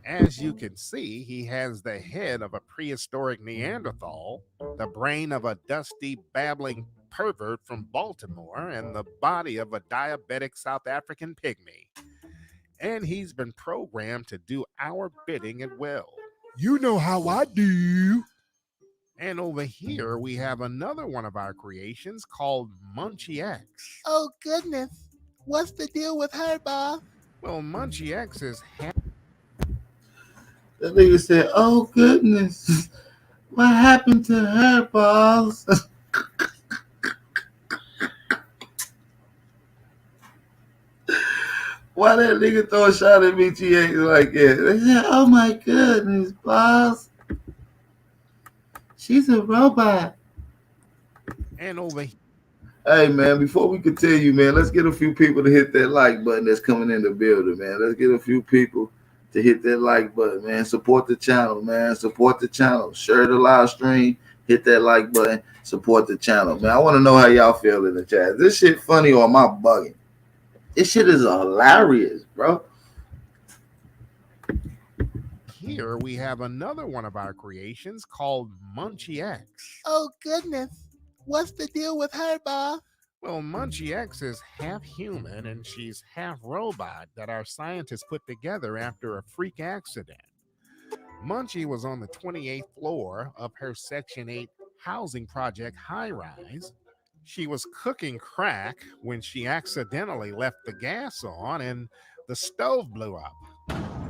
As you can see, he has the head of a prehistoric Neanderthal, the brain of a dusty, babbling pervert from Baltimore, and the body of a diabetic South African pygmy. And he's been programmed to do our bidding at will. You know how I do. And over here, we have another one of our creations called Munchie X. Oh, goodness. What's the deal with her, boss? Well, Munchie X is That nigga said, oh, goodness. What happened to her, boss? Why that nigga throw a shot at me, TH, like that? They said, oh, my goodness, boss. She's a robot. And over here. Hey, man, before we continue, man, let's get a few people to hit that like button that's coming in the building, man. Let's get a few people to hit that like button, man. Support the channel, man. Support the channel. Share the live stream. Hit that like button. Support the channel, man. I want to know how y'all feel in the chat. Is this shit funny or am I bugging? This shit is hilarious, bro. Here we have another one of our creations called Munchie X. Oh, goodness. What's the deal with her, boss? Well, Munchie X is half human and she's half robot that our scientists put together after a freak accident. Munchie was on the 28th floor of her Section 8 housing project high-rise. She was cooking crack when she accidentally left the gas on and the stove blew up.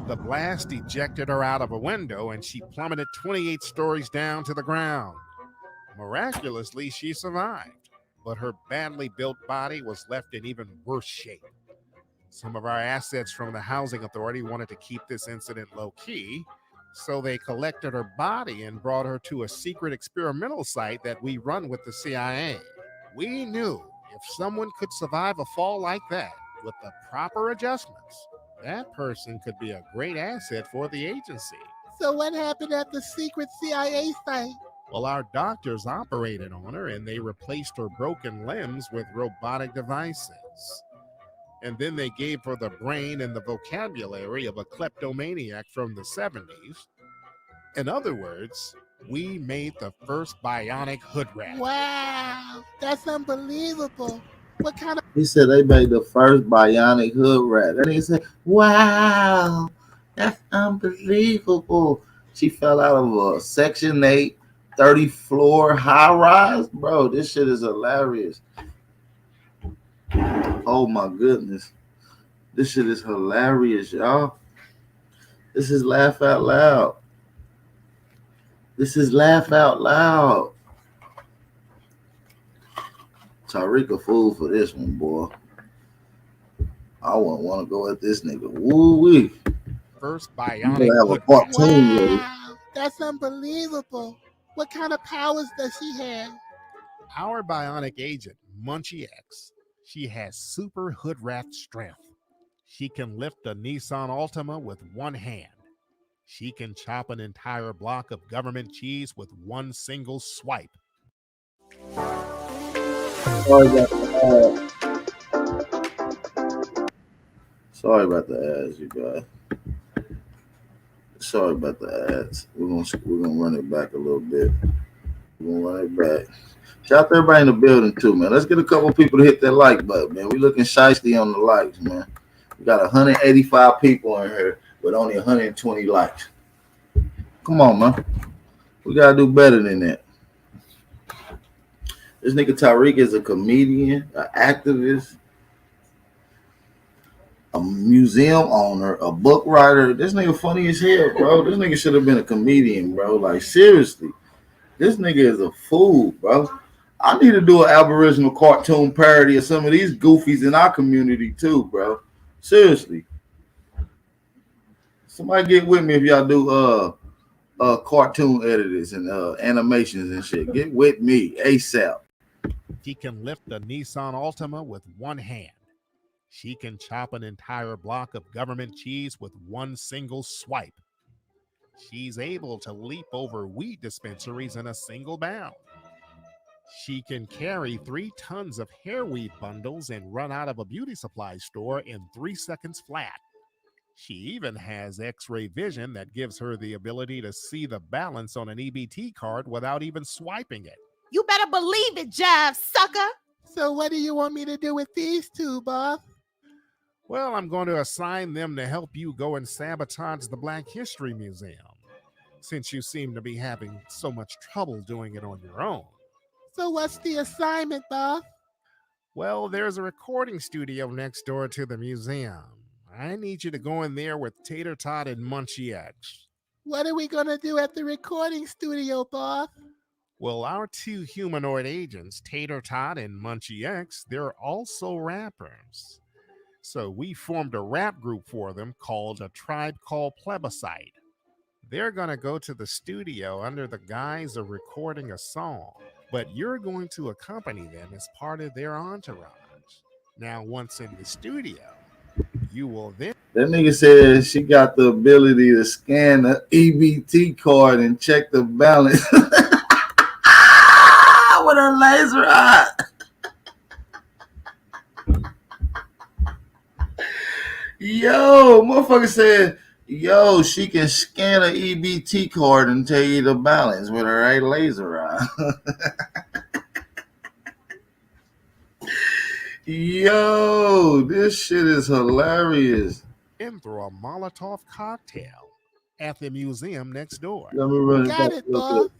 The blast ejected her out of a window and she plummeted 28 stories down to the ground. Miraculously, she survived, but her badly built body was left in even worse shape. Some of our assets from the housing authority wanted to keep this incident low-key, so they collected her body and brought her to a secret experimental site that we run with the CIA. We knew if someone could survive a fall like that with the proper adjustments, that person could be a great asset for the agency. So what happened at the secret CIA site? Well, our doctors operated on her and they replaced her broken limbs with robotic devices. And then they gave her the brain and the vocabulary of a kleptomaniac from the 70s. In other words, we made the first bionic hood rat. Wow, that's unbelievable. What kind of... He said they made the first bionic hood rat. And he said, wow, that's unbelievable. She fell out of a Section 8, 30th floor high rise. Bro, this shit is hilarious. Oh my goodness. This shit is hilarious, y'all. This is laugh out loud. This is laugh out loud. TARIQ a fool for this one, boy. I wouldn't want to go at this nigga. Woo-wee. First You bionic have a hood rat. cartoon with it. Wow, that's unbelievable. What kind of powers does she have? Our bionic agent, Munchie X, she has super hood rat strength. She can lift a Nissan Altima with one hand. She can chop an entire block of government cheese with one single swipe. Sorry about the ads, you guys. Sorry about the ads. We're gonna run it back a little bit. We're gonna run it back. Shout out to everybody in the building too, man. Let's get a couple people to hit that like button, man. We looking shiesty on the likes, man. We got 185 people in here with only 120 likes. Come on, man. We gotta do better than that. This nigga TARIQ is a comedian, an activist, a museum owner, a book writer. This nigga funny as hell, bro. This nigga should have been a comedian, bro. Like, seriously. This nigga is a fool, bro. I need to do an Aboriginal cartoon parody of some of these goofies in our community too, bro. Seriously. Somebody get with me if y'all do cartoon editors and animations and shit. Get with me ASAP. She can lift a Nissan Altima with one hand. She can chop an entire block of government cheese with one single swipe. She's able to leap over weed dispensaries in a single bound. She can carry 3 tons of hair weed bundles and run out of a beauty supply store in 3 seconds flat. She even has X-ray vision that gives her the ability to see the balance on an EBT card without even swiping it. You better believe it, jive sucker. So what do you want me to do with these two, Bob? Well, I'm going to assign them to help you go and sabotage the Black History Museum, since you seem to be having so much trouble doing it on your own. So what's the assignment, Bob? Well, there's a recording studio next door to the museum. I need you to go in there with Tater Tot and Munchie X. What are we going to do at the recording studio, Bob? Well, our 2 humanoid agents, Tater Tot and Munchie X, they're also rappers. So we formed a rap group for them called A Tribe Called Plebiscite. They're going to go to the studio under the guise of recording a song, but you're going to accompany them as part of their entourage. Now, once in the studio, you will then... That nigga said she got the ability to scan the EBT card and check the balance with her laser eye. Yo, motherfucker said, yo, she can scan an EBT card and tell you the balance with her laser eye. Yo, this shit is hilarious. in through a Molotov cocktail at the museum next door. Let me run it Got back it, real Bob.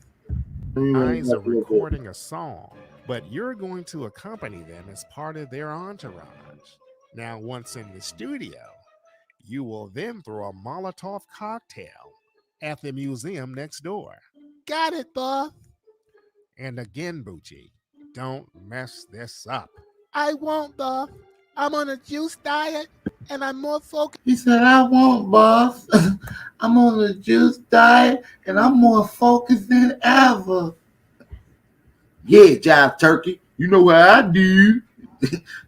quick. Guys are recording a song, but you're going to accompany them as part of their entourage. Now, once in the studio, you will then throw a Molotov cocktail at the museum next door. Got it, Bob. And again, Boochie, don't mess this up. I won't, Bob. I'm on a juice diet, and I'm more focused. He said, I won't, boss. I'm on a juice diet, and I'm more focused than ever. Yeah, Jive Turkey. You know what I do.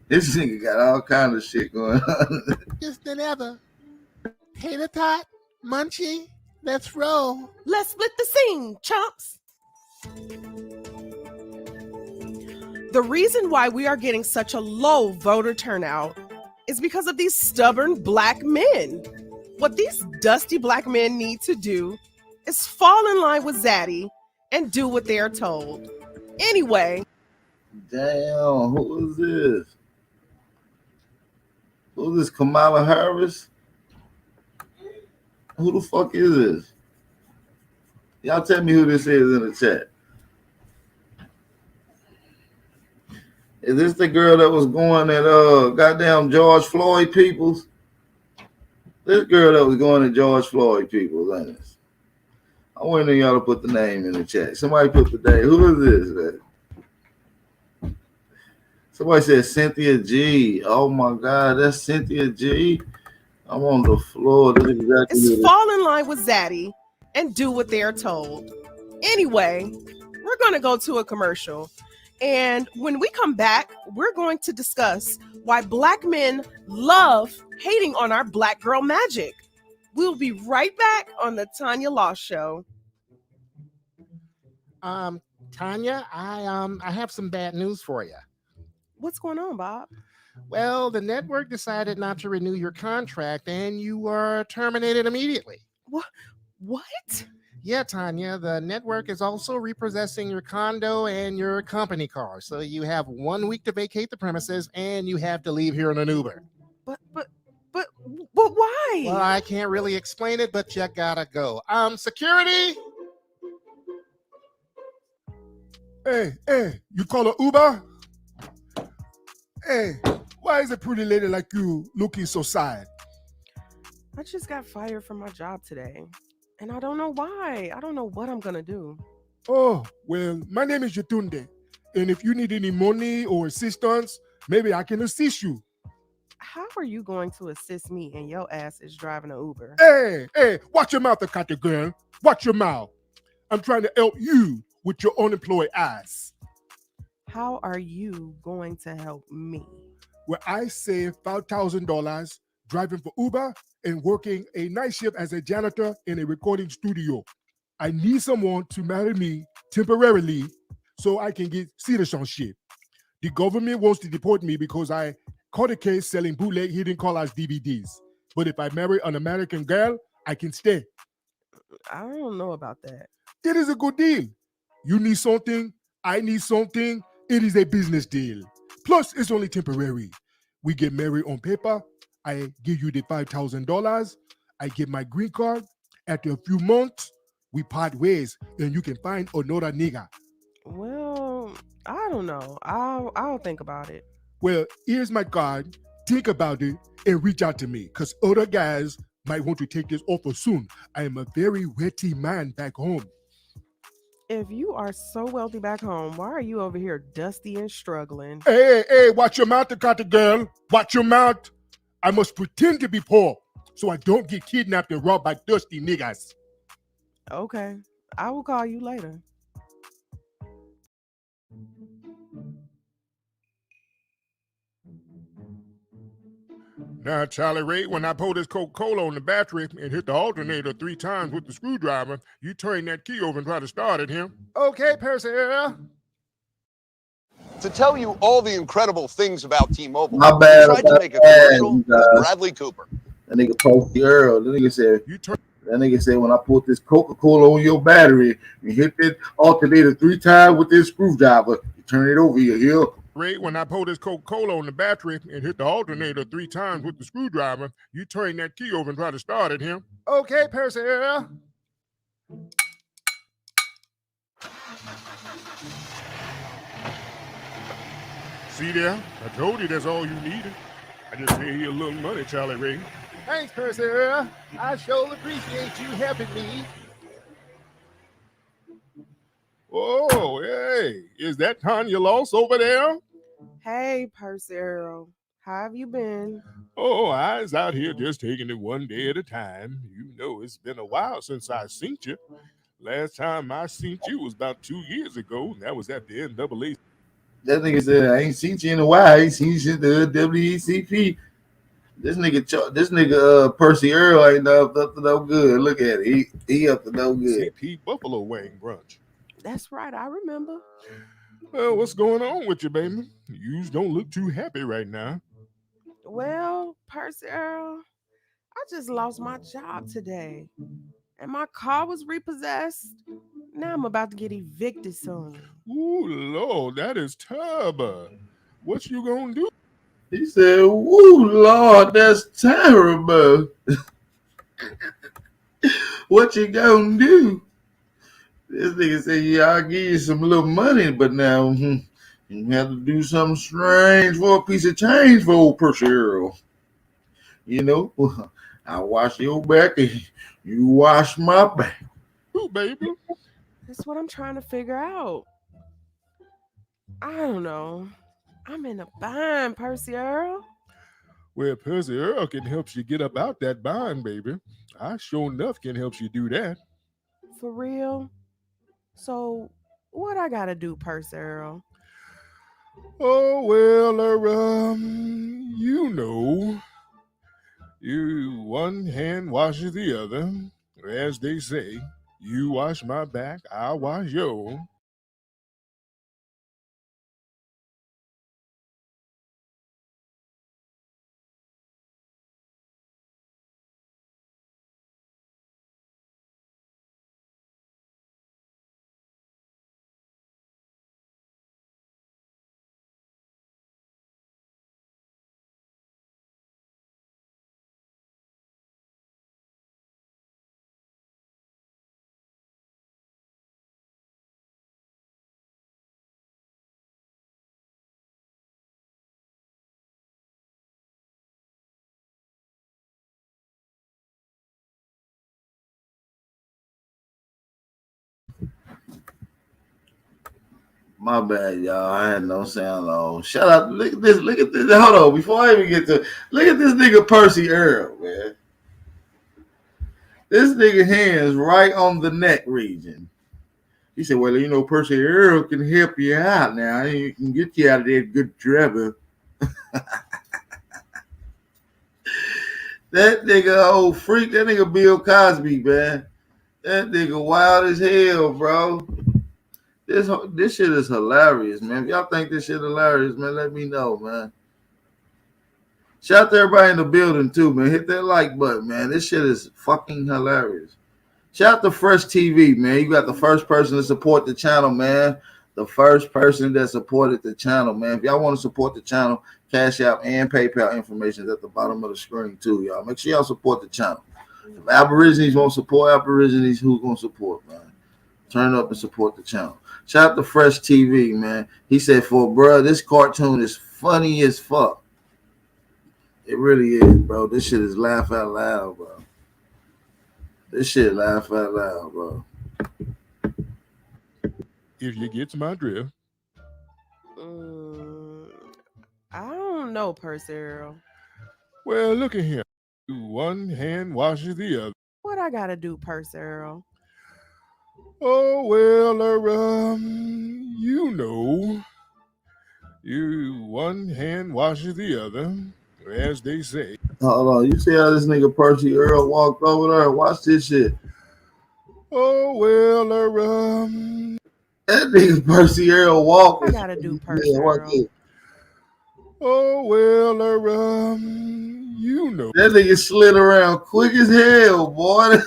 This nigga got all kind of shit going on. Just than ever. Tater Tot, Munchie, let's roll. Let's split the scene, chumps. The reason why we are getting such a low voter turnout is because of these stubborn black men. What these dusty black men need to do is fall in line with Zaddy and do what they are told. Anyway. Damn, who is this? Who is this, Kamala Harris? Who the fuck is this? Y'all tell me who this is in the chat. Is this the girl that was going at goddamn George Floyd Peoples? This girl that was going at George Floyd Peoples, ain't it? I want y'all to put the name in the chat. Somebody put the name. Who is this, man? Somebody said Cynthia G. Oh my God, that's Cynthia G. I'm on the floor. That's exactly it's fall in line with Zaddy and do what they are told. Anyway, we're going to go to a commercial. And when we come back, we're going to discuss why black men love hating on our black girl magic. We'll be right back on the Tanya Law Show. Tanya, I have some bad news for you. What's going on, Bob? Well, the network decided not to renew your contract and you were terminated immediately. What? Yeah, Tanya, the network is also repossessing your condo and your company car. So you have 1 week to vacate the premises and you have to leave here in an Uber. But why? Well, I can't really explain it, but you gotta go. Security? Hey, you call an Uber? Hey, why is a pretty lady like you looking so sad? I just got fired from my job today. And I don't know why. I don't know what I'm going to do. Oh, well, my name is Yatunde. And if you need any money or assistance, maybe I can assist you. How are you going to assist me and your ass is driving an Uber? Hey, watch your mouth, Akata girl. Watch your mouth. I'm trying to help you with your unemployed ass. How are you going to help me? Well, I saved $5,000 driving for Uber and working a night shift as a janitor in a recording studio. I need someone to marry me temporarily so I can get citizenship. The government wants to deport me because I caught a case selling bootleg hidden colors DVDs. But if I marry an American girl, I can stay. I don't know about that. It is a good deal. You need something, I need something. It is a business deal. Plus, it's only temporary. We get married on paper. I give you the $5,000. I get my green card. After a few months, we part ways, and you can find another nigga. Well, I don't know. I'll think about it. Well, here's my card. Think about it and reach out to me, because other guys might want to take this offer soon. I am a very wealthy man back home. If you are so wealthy back home, why are you over here dusty and struggling? Hey, watch your mouth, Takata girl. Watch your mouth. I must pretend to be poor so I don't get kidnapped and robbed by dusty niggas. Okay, I will call you later. Now, Charlie Ray, when I pour this Coca-Cola on the battery and hit the alternator 3 times with the screwdriver, you turn that key over and try to start it, him. Okay, Percy. To tell you all the incredible things about T-Mobile, My bad. we tried to make a commercial with Bradley Cooper. That nigga Posty Earl. That nigga said when I put this Coca-Cola on your battery, you hit that alternator 3 times with this screwdriver, you turn it over, you hear? Ray, when I pour this Coca-Cola on the battery and hit the alternator 3 times with the screwdriver, you turn that key over and try to start it, him. Okay, Percy. See there? I told you that's all you needed. I just paid you a little money, Charlie Ray. Thanks, Percy. I sure appreciate you helping me. Oh, hey, is that Tanya Loss over there? Hey, Percy Earl. How have you been? Oh, I was out here just taking it one day at a time. You know, it's been a while since I seen you. Last time I seen you was about 2 years ago. That was at the NAA. That nigga said, I ain't seen you in a while. I ain't seen you at the WECP. This nigga Percy Earl ain't up to no good. Look at it. He up to no good. CP Buffalo Wing brunch. That's right. I remember. Well, what's going on with you, baby? You don't look too happy right now. Well, Percy Earl, I just lost my job today, and my car was repossessed. Now I'm about to get evicted soon. Ooh, Lord, that is terrible. What you gonna do? He said, "Woo, Lord, that's terrible. What you gonna do?" This nigga said, "Yeah, I'll give you some little money, but now you have to do something strange for a piece of change for old Percy Earl. You know, I wash your back and you wash my back." Ooh, baby. That's what I'm trying to figure out. I don't know. I'm in a bind, Percy Earl. Well, Percy Earl can help you get up out that bind, baby. I sure enough can help you do that. For real? So, what I gotta do, Percy Earl? Oh, well, you know. You one hand washes the other. As they say, you wash my back, I wash yours. My bad, y'all. I had no sound on. Shout out. Look at this. Look at this. Hold on. Before I even get to, look at this nigga Percy Earl, man. This nigga hands right on the neck region. He said, "Well, you know, Percy Earl can help you out now. He can get you out of that good trouble." That nigga old freak. That nigga Bill Cosby, man. That nigga wild as hell, bro. This shit is hilarious, man. If y'all think this shit hilarious, man, let me know, man. Shout out to everybody in the building too, man. Hit that like button, man. This shit is fucking hilarious. Shout out to Fresh TV, man. You got the first person to support the channel, man. The first person that supported the channel, man. If y'all want to support the channel, Cash App and PayPal information is at the bottom of the screen too, y'all. Make sure y'all support the channel. If Aborigines won't support Aborigines, who's gonna support, man? Turn up and support the channel. Shout out to Fresh TV, man. He said, "For bruh, this cartoon is funny as fuck." It really is, bro. This shit is laugh out loud, bro. This shit laugh out loud, bro. If you get my drift. I don't know, Percy Earl. Well, look at him. One hand washes the other. What I gotta do, Percy Earl? Oh, well, you know. You one hand washes the other, as they say. Hold on. You see how this nigga Percy Earl walked over there? Watch this shit. Oh, well, that nigga Percy Earl walked. What I gotta do, Percy Earl? Oh, well, you know. That nigga slid around quick as hell, boy.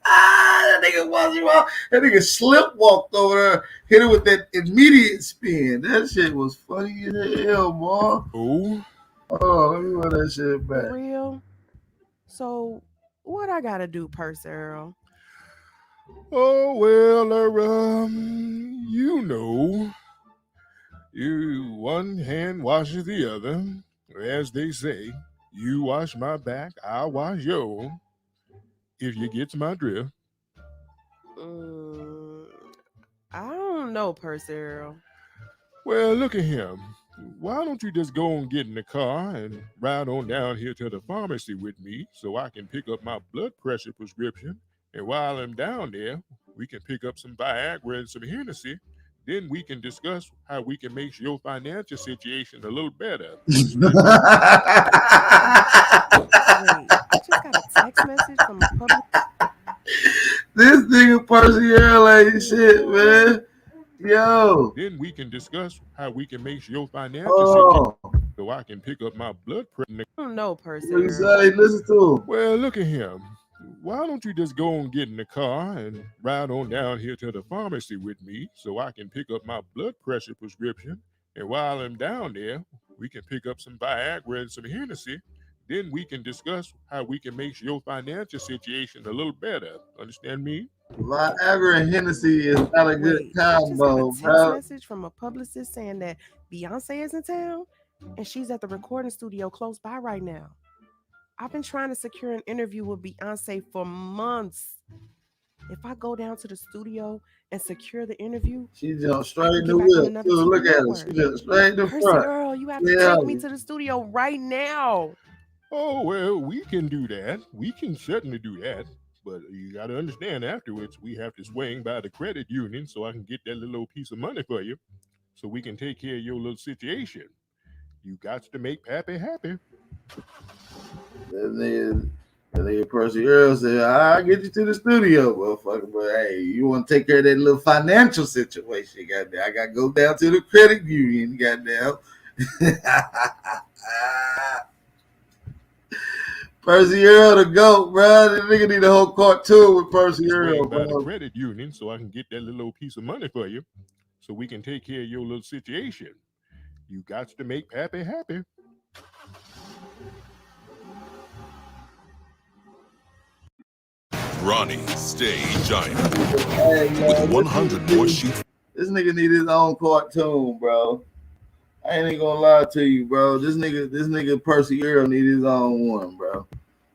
That nigga wasn't wrong. That nigga slip walked over there, hit it with that immediate spin. That shit was funny as hell, boy. Oh. Oh, let me run that shit back. For real? So, what I gotta do, Percy Earl? Oh, well, you know. You one hand washes the other, as they say. You wash my back, I wash yours. If you get my drift. I don't know, Percy Earl. Well, look at him. Why don't you just go and get in the car and ride on down here to the pharmacy with me so I can pick up my blood pressure prescription? And while I'm down there, we can pick up some Viagra and some Hennessy. Then we can discuss how we can make your financial situation a little better. Wait, I just got a text message from a public. This nigga Percy Earl ain't shit, man. Yo. Then we can discuss how we can make your financial Oh. situation so I can pick up my blood pressure. No, Percy. What you say? Listen to him. Well, look at him. Why don't you just go and get in the car and ride on down here to the pharmacy with me so I can pick up my blood pressure prescription? And while I'm down there, we can pick up some Viagra and some Hennessy. Then we can discuss how we can make your financial situation a little better. Understand me? Viagra and Hennessy is not a good combo, I just got a text bro. message from a publicist saying that Beyonce is in town and she's at the recording studio close by right now. I've been trying to secure an interview with Beyonce for months. If I go down to the studio and secure the interview, she jumped straight in the whip. Look at her. She jumped straight in the Percy front. Earl, you have to take me to the studio right now. Oh, well, we can do that. We can certainly do that. But you got to understand, afterwards, we have to swing by the credit union so I can get that little piece of money for you so we can take care of your little situation. You got to make Pappy happy. That nigga Percy Earl said, I'll get you to the studio, motherfucker. But hey, you want to take care of that little financial situation, goddamn. I got to go down to the credit union, goddamn. Percy Earl the GOAT, bro. This nigga need a whole cartoon with Percy Earl, by the bro. credit union so I can get that little piece of money for you so we can take care of your little situation. You got to make Pappy happy. Ronnie, stay giant. With 100 more sheets. This nigga need his own cartoon, bro. I ain't gonna lie to you, bro. This nigga Percy Earl need his own one, bro.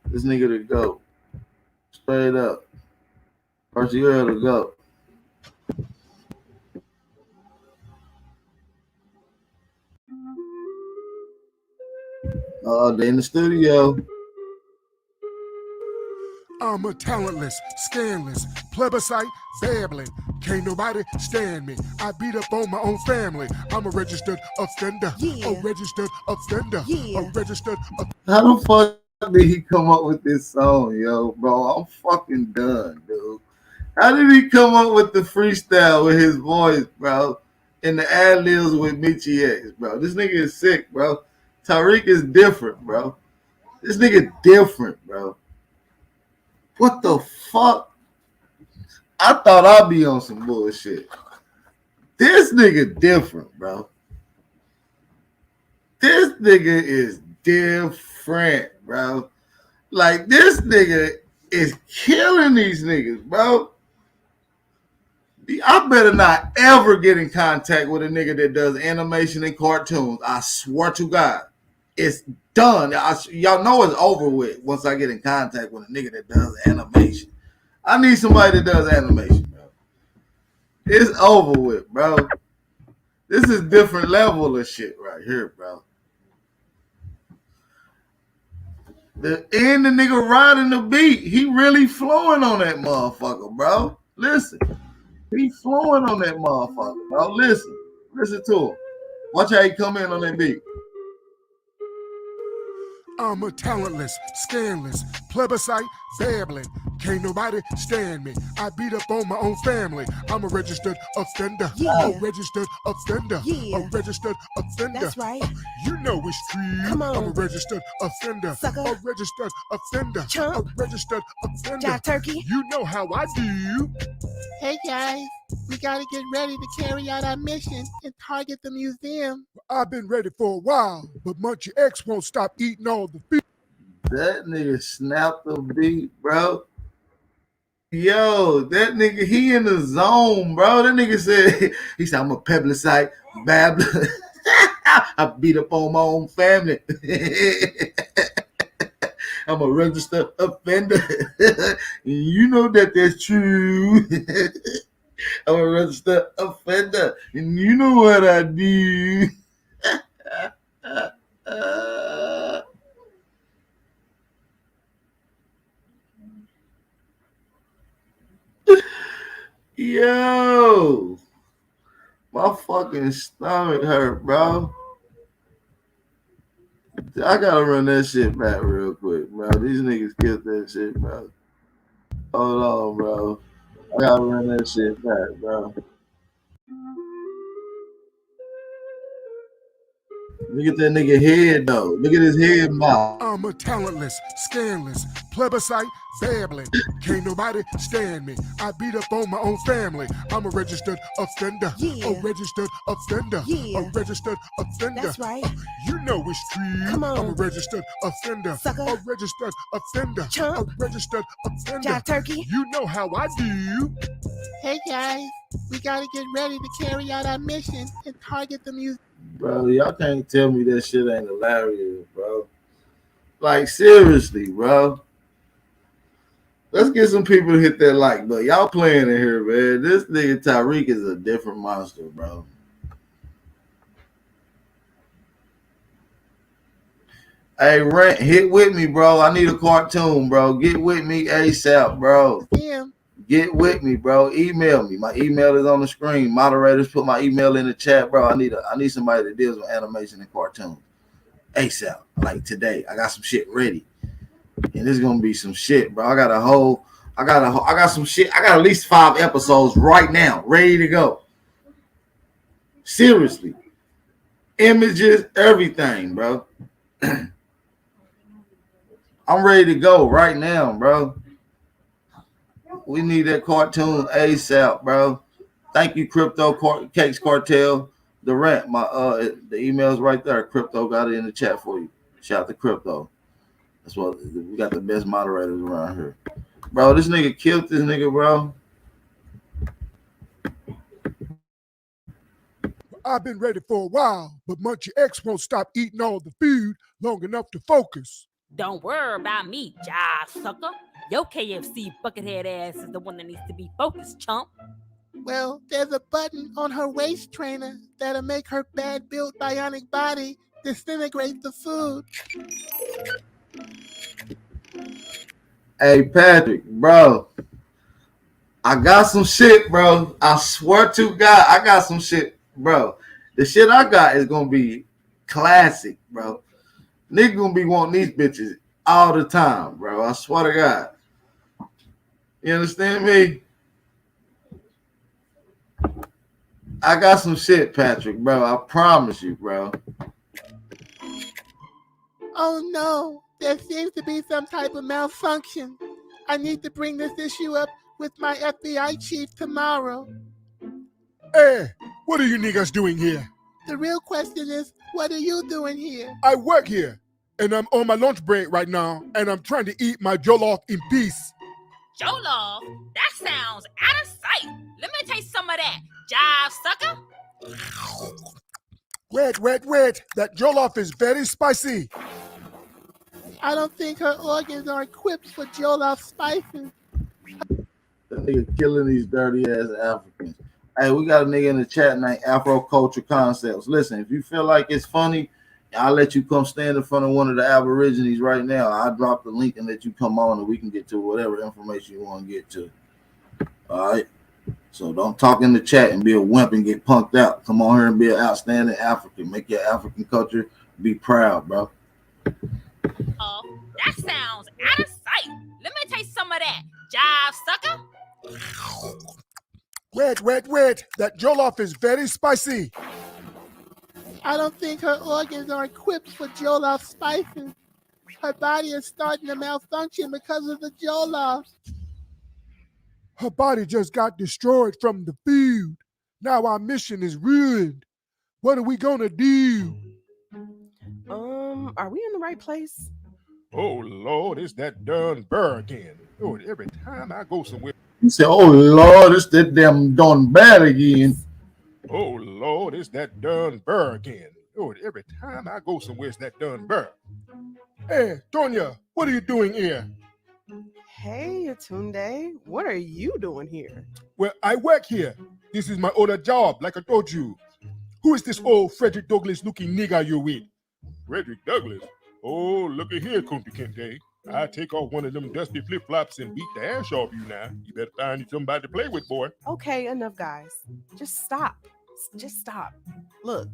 This nigga the GOAT. Straight up. Percy Earl the GOAT. Oh, they in the studio. I'm a talentless, scandalous, plebiscite, babbling. Can't nobody stand me. I beat up on my own family. I'm a registered offender. A registered offender. A registered offender. How the fuck did he come up with this song, yo, bro? I'm fucking done, dude. How did he come up with the freestyle with his voice, bro? And the ad-libs with Michi X, bro? This nigga is sick, bro. TARIQ is different, bro. This nigga different, bro. What the fuck? I thought I'd be on some bullshit. This nigga different, bro. This nigga is different, bro. Like, this nigga is killing these niggas, bro. I better not ever get in contact with a nigga that does animation and cartoons. I swear to God. It's done. Y'all know it's over with once I get in contact with a nigga that does animation. I need somebody that does animation, bro. It's over with, bro. This is different level of shit right here, bro. The nigga riding the beat, he really flowing on that motherfucker, bro. Listen, he flowing on that motherfucker, bro. Listen to him. Watch how he come in on that beat. I'm a talentless, scandalous, plebiscite, babbling. Can't nobody stand me. I beat up on my own family. I'm a registered offender. A registered offender. A registered offender. That's right. You know it's true. Come on. I'm a registered offender. Sucker. A registered offender. Chump. A registered offender. Jive turkey. You know how I do. Hey guys, we gotta get ready to carry out our mission and target the museum. I've been ready for a while, but Munchie X won't stop eating all the food. That nigga snapped the beat, bro. Yo, that nigga, he in the zone, bro. That nigga said, he said, I'm a plebiscite, babbler. I beat up on my own family. I'm a registered offender. You know that that's true. I'm a registered offender. And you know what I do. Yo, my fucking stomach hurt, bro. I gotta run that shit back real quick, bro. These niggas killed that shit, bro. Hold on, bro. I gotta run that shit back, bro. Look at that nigga head though. Look at his head mouth. I'm a talentless, scandalous, plebiscite, babbling. Can't nobody stand me. I beat up on my own family. I'm a registered offender. Yeah. A registered offender. Yeah. A registered offender. That's right. You know it's true. Come on. I'm a registered offender. Sucker. A registered offender. Chump. A registered offender. Jive turkey. You know how I do. Hey guys, we gotta get ready to carry out our mission and target the museum. Bro, y'all can't tell me that shit ain't hilarious, bro. Like, seriously, bro. Let's get some people to hit that like button. Y'all playing in here, man. This nigga TARIQ is a different monster, bro. Hey, Rent, hit with me, bro. I need a cartoon, bro. Get with me ASAP, bro. Yeah. Get with me, bro. Email me. My email is on the screen. Moderators, put my email in the chat, bro. I need somebody that deals with animation and cartoons. ASAP. Like today. I got some shit ready. And this is gonna be some shit, bro. I got some shit. I got at least 5 episodes right now, ready to go. Seriously. Images, everything, bro. I'm ready to go right now, bro. We need that cartoon ASAP, bro. Thank you, Crypto Cakes Cartel. The rent, the email's right there. Crypto got it in the chat for you. Shout out to Crypto. That's what we got, the best moderators around here, bro. This nigga killed this nigga, bro. I've been ready for a while, but Munchie X won't stop eating all the food long enough to focus. Don't worry about me, jive sucker. Your KFC buckethead ass is the one that needs to be focused, chump. Well, there's a button on her waist trainer that'll make her bad-built bionic body disintegrate the food. Hey, Patrick, bro. I got some shit, bro. I swear to God, I got some shit, bro. The shit I got is gonna be classic, bro. Nigga gonna be wanting these bitches all the time, bro. I swear to God. You understand me? I got some shit, Patrick, bro. I promise you, bro. Oh no, there seems to be some type of malfunction. I need to bring this issue up with my FBI chief tomorrow. Hey, what are you niggas doing here? The real question is, what are you doing here? I work here, and I'm on my lunch break right now, and I'm trying to eat my jollof in peace. Jollof? That sounds out of sight. Let me taste some of that, jive sucker. Wait. That jollof is very spicy. I don't think her organs are equipped for jollof spices. That nigga killing these dirty ass Africans. Hey, we got a nigga in the chat named Afro Culture Concepts. Listen, if you feel like it's funny, I'll let you come stand in front of one of the Aborigines right now. I'll drop the link and let you come on and we can get to whatever information you want to get to. All right? So don't talk in the chat and be a wimp and get punked out. Come on here and be an outstanding African. Make your African culture be proud, bro. That sounds out of sight. Let me taste some of that, jive sucker. Wait. That jollof is very spicy. I don't think her organs are equipped for jollof spices. Her body is starting to malfunction because of the jollof. Her body just got destroyed from the food. Now our mission is ruined. What are we gonna do? Are we in the right place? Oh Lord, it's that darn bird again. Oh, every time I go somewhere. You say, oh Lord, it's that damn done bad again. Oh Lord, it's that darn bird again. Oh, every time I go somewhere, it's that darn bird. Hey, Tonya, what are you doing here? Hey, Atunde, what are you doing here? Well, I work here. This is my other job, like I told you. Who is this old Frederick Douglass looking nigger you're with? Frederick Douglass? Oh, looky here, Kunti Kente. I take off one of them dusty flip-flops and beat the ass off you now. You better find you somebody to play with, boy. Okay, enough, guys. Just stop. Look,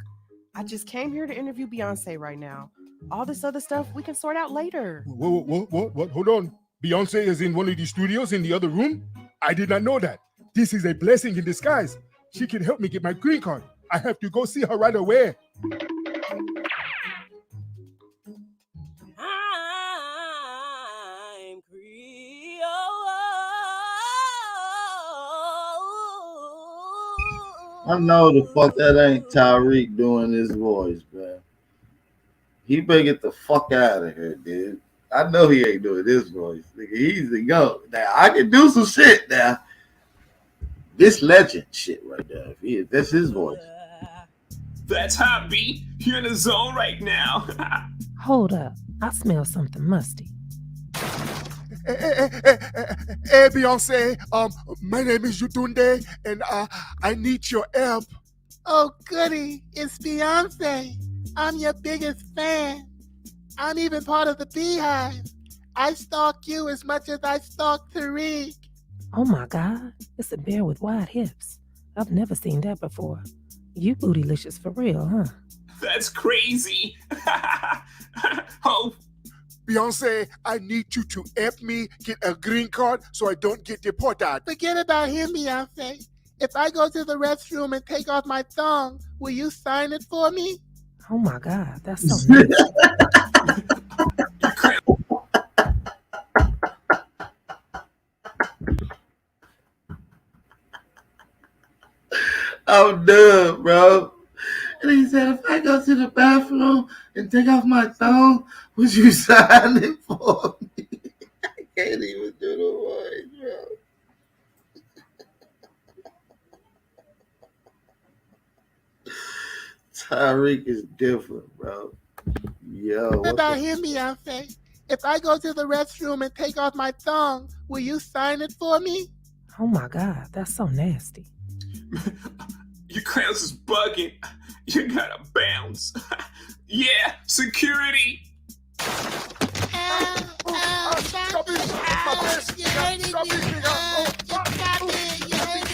I just came here to interview Beyonce right now. All this other stuff we can sort out later. What? Hold on. Beyonce is in one of the studios in the other room? I did not know that. This is a blessing in disguise. She can help me get my green card. I have to go see her right away. I know the fuck that ain't TARIQ doing his voice, man. He better get the fuck out of here, dude. I know he ain't doing this voice. Nigga, he's the GOAT. Now, I can do some shit now. This legend shit right there. If that's his voice. That's hot, B. You're in the zone right now. Hold up. I smell something musty. Hey, Beyonce, my name is Yutunde, and I need your help. Oh, goody. It's Beyonce. I'm your biggest fan. I'm even part of the Beehive. I stalk you as much as I stalk TARIQ. Oh my God, it's a bear with wide hips. I've never seen that before. You bootylicious for real, huh? That's crazy. Oh. Beyonce, I need you to help me get a green card so I don't get deported. Forget about him, Beyonce. If I go to the restroom and take off my thong, will you sign it for me? Oh my God, that's so nice. I'm done, bro. And he said, if I go to the bathroom and take off my thong, would you sign it for me? I can't even do the voice, bro. TARIQ is different, bro. Yo. What about him, Beyonce? If I go to the restroom and take off my thong, will you sign it for me? Oh my God, that's so nasty. Your crowns is bugging. You gotta bounce. Yeah, security. Stop it! You're hurting me! Stop it! You're hurting me!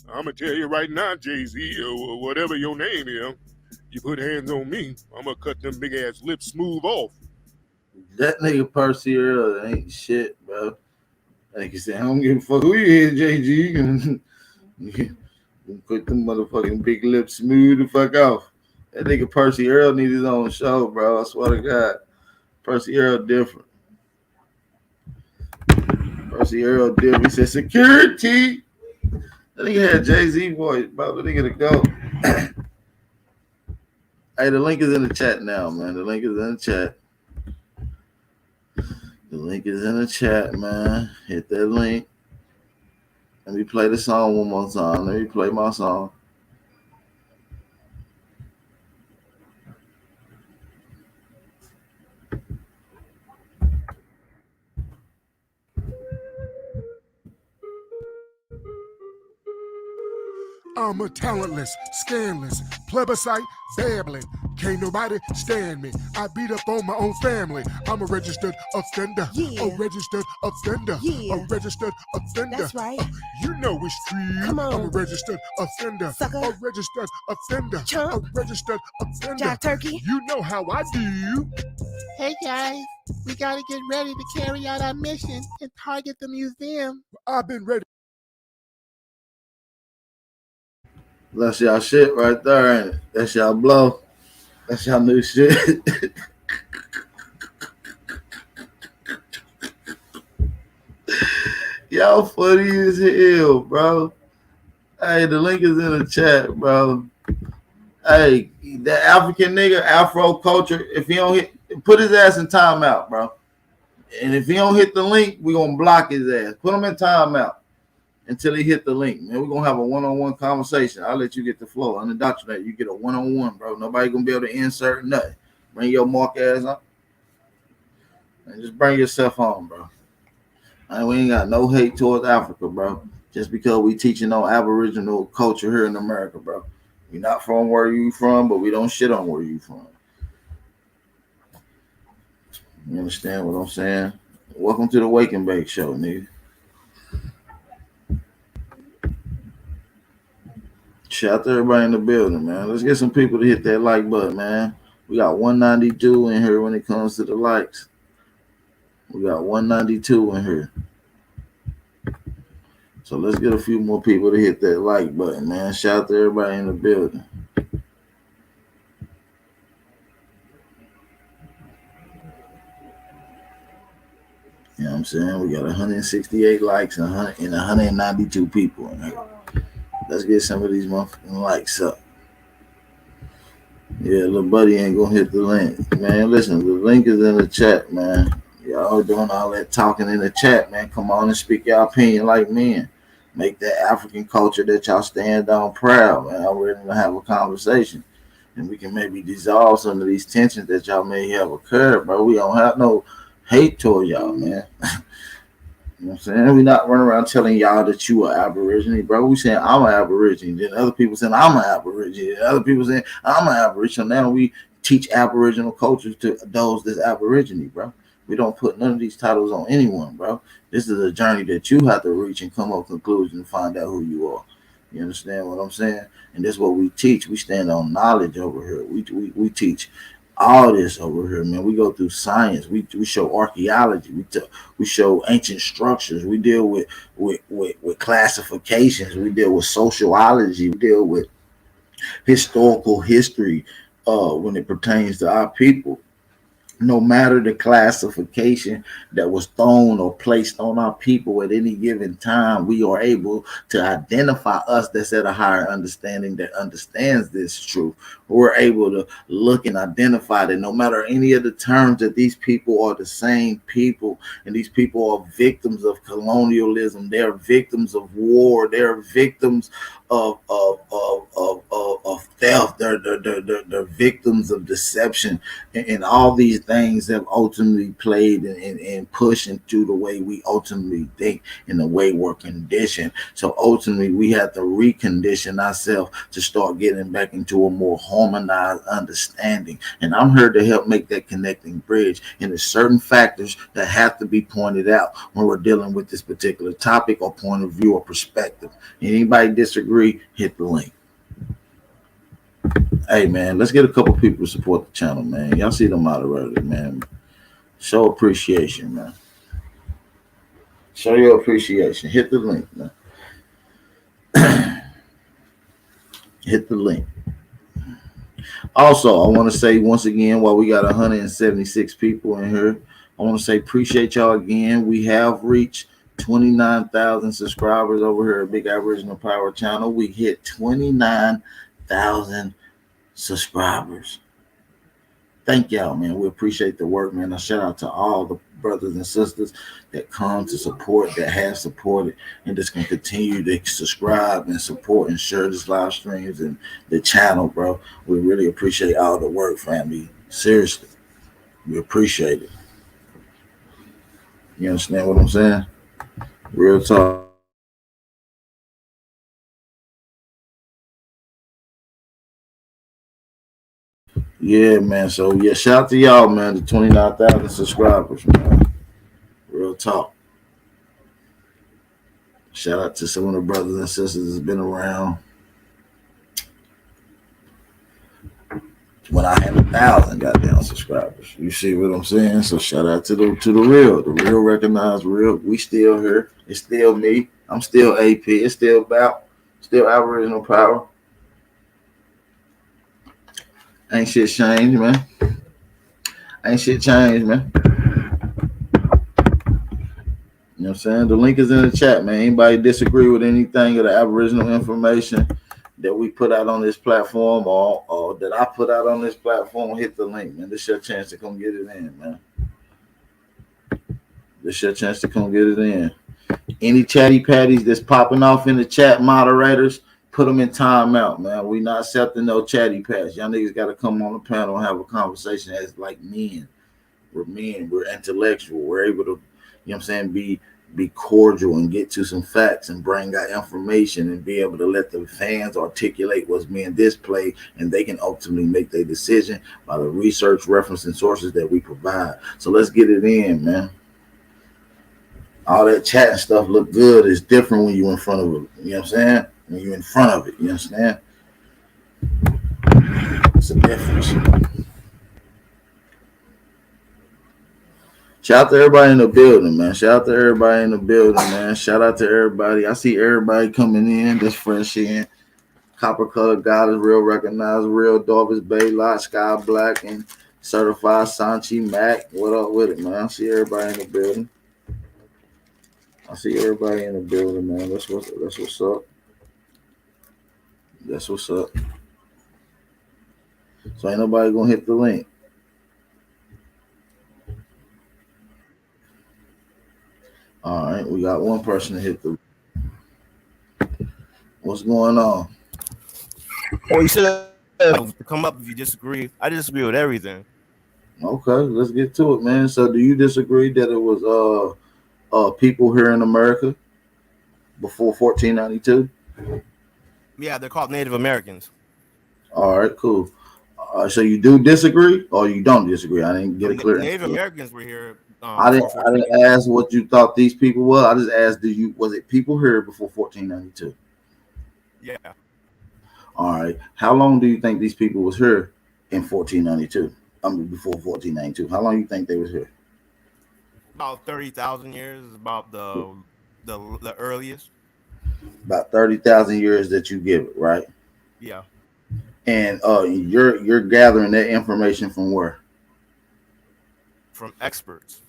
I'm going to tell you right now, Jay-Z, or whatever your name is, you put hands on me, I'm going to cut them big-ass lips smooth off. That nigga Percy Earl ain't shit, bro. Like you said, I don't give a fuck who you is, JG. You put them motherfucking big lips smooth the fuck off. That nigga Percy Earl need his own show, bro. I swear to God. Percy Earl different. Percy Earl different. He said, security. That nigga had Jay-Z voice, bro. That nigga to go. Hey, the link is in the chat now, man. The link is in the chat. The link is in the chat, man. Hit that link. Let me play the song one more time. Let me play my song. I'm a talentless, scandalous, plebiscite, babbling. Can't nobody stand me. I beat up on my own family. I'm a registered offender. Yeah. A registered offender. Yeah. A registered offender. That's right. You know it's true. Come on. I'm a registered offender. Sucker. A registered offender. Chump. A registered offender. Jive turkey. You know how I do. Hey guys, we gotta get ready to carry out our mission and target the museum. I've been ready. That's y'all shit right there, ain't it? That's y'all blow. That's y'all new shit. Y'all funny as hell, bro. Hey, the link is in the chat, bro. Hey, that African nigga, Afro culture, if he don't hit, put his ass in timeout, bro. And if he don't hit the link, we gonna block his ass. Put him in timeout until he hit the link. Man, we're gonna have a one-on-one conversation. I'll let you get the flow. Unindoctrinated. You get a one-on-one, bro. Nobody gonna be able to insert nothing. Bring your mark ass up. And just bring yourself home, bro. We ain't got no hate towards Africa, bro. Just because we teaching on Aboriginal culture here in America, bro. We're not from where you from, but we don't shit on where you from. You understand what I'm saying? Welcome to the Wake and Bake Show, nigga. Shout out to everybody in the building, man. Let's get some people to hit that like button, man. We got 192 in here when it comes to the likes. We got 192 in here. So let's get a few more people to hit that like button, man. Shout out to everybody in the building. You know what I'm saying? We got 168 likes and 192 people in here. Let's get some of these motherfucking likes up. Yeah, little buddy ain't gonna hit the link. Man, listen, the link is in the chat, man. Y'all doing all that talking in the chat, man. Come on and speak your opinion like men. Make that African culture that y'all stand on proud, man. I'm ready to have a conversation. And we can maybe dissolve some of these tensions that y'all may have occurred, bro. We don't have no hate toward y'all, man. You know what I'm saying? We're not running around telling y'all that you are Aborigine, bro. We saying I'm an Aborigine. Then other people saying I'm an Aborigine. Other people saying I'm an Aboriginal. Now we teach Aboriginal cultures to those that's Aborigine, bro. We don't put none of these titles on anyone, bro. This is a journey that you have to reach and come up with conclusions and find out who you are. You understand what I'm saying? And that's what we teach. We stand on knowledge over here. We teach all this over here, man. We go through science. We show archaeology. We show ancient structures. We deal with classifications. We deal with sociology. We deal with historical history when it pertains to our people. No matter the classification that was thrown or placed on our people at any given time, we are able to identify us that's at a higher understanding that understands this truth. We're able to look and identify that no matter any of the terms that these people are the same people, and these people are victims of colonialism, they're victims of war, they're victims of theft, they're victims of deception, and all these things have ultimately played and pushed into the way we ultimately think and the way we're conditioned. So ultimately we have to recondition ourselves to start getting back into a more harmonized understanding. And I'm here to help make that connecting bridge. And there's certain factors that have to be pointed out when we're dealing with this particular topic or point of view or perspective. Anybody disagree, hit the link. Hey man, let's get a couple people to support the channel, man. Y'all see the moderators, man. Show appreciation, man. Show your appreciation. Hit the link, man. Hit the link. Also, I want to say once again, while we got 176 people in here, I want to say appreciate y'all again. We have reached 29,000 subscribers over here at Big Aboriginal Power Channel. We hit 29,000 subscribers. Thank y'all, man. We appreciate the work, man. A shout out to all the brothers and sisters that come to support, that have supported, and just gonna continue to subscribe and support and share this live streams and the channel, bro. We really appreciate all the work, family. Seriously, we appreciate it. You understand what I'm saying? Real talk. Yeah, man. So yeah, shout out to y'all, man. The 29,000 subscribers, man. Real talk. Shout out to some of the brothers and sisters that's been around when I had 1,000 goddamn subscribers. You see what I'm saying? So shout out to the real recognized real. We still here. It's still me. I'm still AP. It's still about still Aboriginal Power. Ain't shit changed, man. Ain't shit changed, man. You know what I'm saying? The link is in the chat, man. Anybody disagree with anything of the Aboriginal information that we put out on this platform or that I put out on this platform, hit the link, man. This is your chance to come get it in, man. This is your chance to come get it in. Any chatty patties that's popping off in the chat, moderators, put them in timeout, man. We not accepting no chatty patties. Y'all niggas got to come on the panel and have a conversation as like men. We're men. We're intellectual. We're able to, you know what I'm saying, be cordial and get to some facts and bring out information and be able to let the fans articulate what's being displayed, and they can ultimately make their decision by the research, reference, and sources that we provide. So let's get it in, man. All that chat and stuff look good. It's different when you're in front of it. You know what I'm saying? When you're in front of it, you understand? It's a difference. Shout out to everybody in the building, man. Shout out to everybody in the building, man. Shout out to everybody. I see everybody coming in, just fresh in. Copper Color God is real recognized, real Dorvis Bay Lot, Sky Black, and certified Sanchi Mac. What up with it, man? I see everybody in the building. I see everybody in the building, man. That's what's up. That's what's up. So ain't nobody gonna hit the link. All right, we got one person to hit the. What's going on? Well, you should have to come up if you disagree. I disagree with everything. Okay, let's get to it, man. So, do you disagree that it was people here in America before 1492? Yeah, they're called Native Americans. All right, cool. So you do disagree, or you don't disagree? I didn't get a clear. Native Americans were here. I didn't ask what you thought these people were. I just asked, was it people here before 1492? Yeah. All right. How long do you think these people was here in 1492? I mean, before 1492. How long do you think they was here? About 30,000 years is about the earliest. About 30,000 years that you give it, right? Yeah. And you're gathering that information from where? From experts.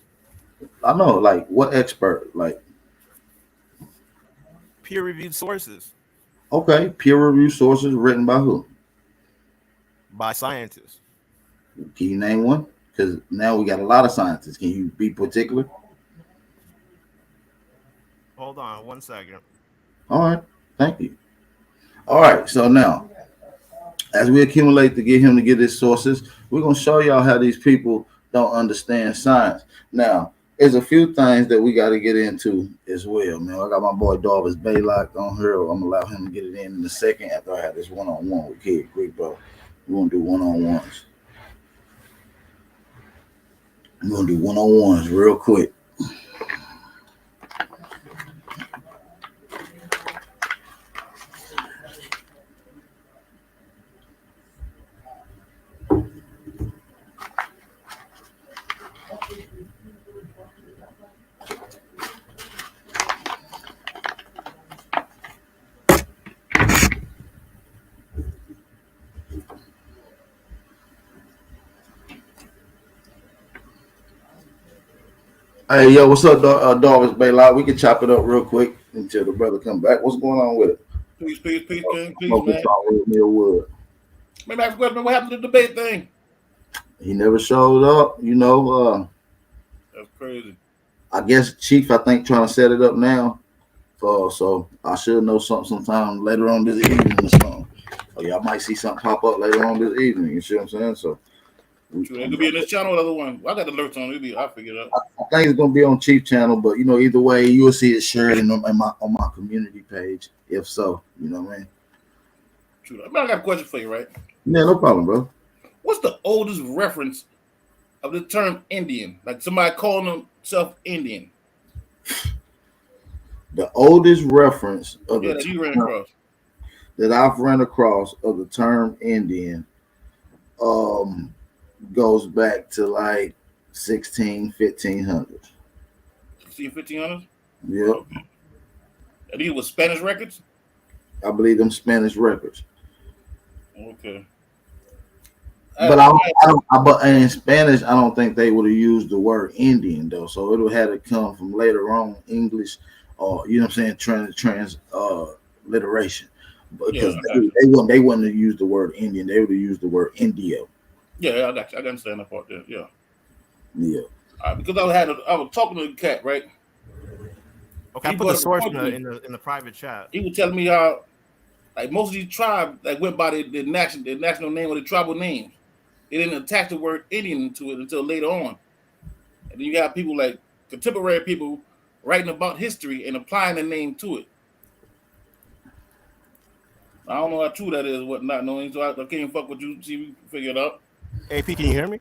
I know, like what expert? Like peer-reviewed sources. Okay, peer-reviewed sources written by who? By scientists. Can you name one? Because now we got a lot of scientists. Can you be particular? Hold on 1 second. All right, thank you. All right, so now, as we accumulate to get him to get his sources, we're going to show y'all how these people don't understand science. Now, there's a few things that we got to get into as well, man. I got my boy Darvis Baylock on here. I'm going to allow him to get it in a second after I have this one-on-one with Kid Greek, bro. We're going to do one-on-ones. We're going to do one-on-ones real quick. Hey, yo, what's up, Darvis Baylock? We can chop it up real quick until the brother come back. What's going on with it? Peace, man. Maybe I forgot what happened to the debate thing. He never showed up, you know. That's crazy. I guess Chief, I think, trying to set it up now. So I should know something sometime later on this evening or something. Oh, yeah, I might see something pop up later on this evening. You see what I'm saying? So it could be in this channel or the other one. I got the alerts on. I'll figure it out. I think it's gonna be on Chief channel, but you know, either way, you will see it shared on my community page. If so, you know what I mean. True. I got a question for you, right? Yeah, no problem, bro. What's the oldest reference of the term Indian? Like somebody calling themselves Indian. The oldest reference of that you ran across. That I've run across of the term Indian goes back to like 1500. 1500? Yep. And these were Spanish records? I believe them Spanish records. Okay. But in Spanish, I don't think they would have used the word Indian though. So it would have had to come from later on English, or you know what I'm saying, transliteration. Because they wouldn't have used the word Indian. They would have used the word Indio. Yeah, I got you. I understand that part there. Yeah. Yeah. Because I was talking to the cat, right? Okay, I put the source in the private chat. He was telling me how, like most of these tribes, like went by the national name or the tribal names. They didn't attach the word Indian to it until later on. And then you got people like contemporary people writing about history and applying the name to it. I don't know how true that is, what not knowing, so I can't fuck with you. See if we can figure it out. AP, can you hear me?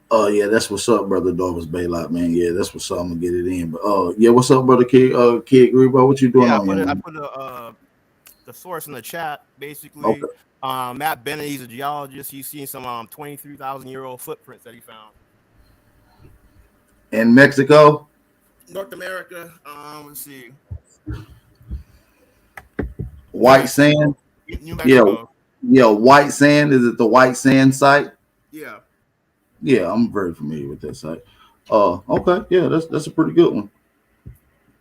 Oh yeah, that's what's up, brother Darvis Baylock, man. Yeah, that's what's up. I'm gonna get it in. But yeah, what's up, brother Kid Grebo? What you doing? Yeah, I put the source in the chat. Basically, okay. Matt Bennett, he's a geologist. He's seen some 23,000-year-old footprints that he found in Mexico, North America. Let's see. White sand. New Mexico. Yeah, white sand. Is it the white sand site? Yeah. Yeah, I'm very familiar with that site. Okay, yeah, that's a pretty good one.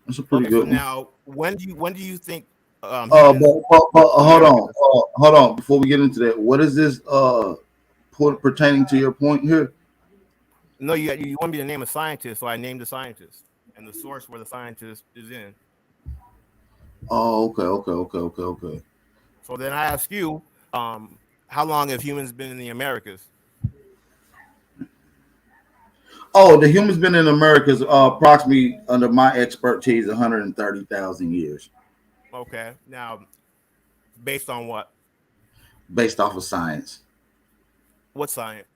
That's a pretty Okay, good so one. now when do you think But humans hold on, Americans? hold on. Before we get into that, what is this pertaining to your point here? No, you want me to name a scientist, so I named the scientist and the source where the scientist is in. Oh, okay. So then I ask you, how long have humans been in the Americas? Oh, the humans been in America approximately, under my expertise, 130,000 years, Okay, now based on what? based off of science. What science?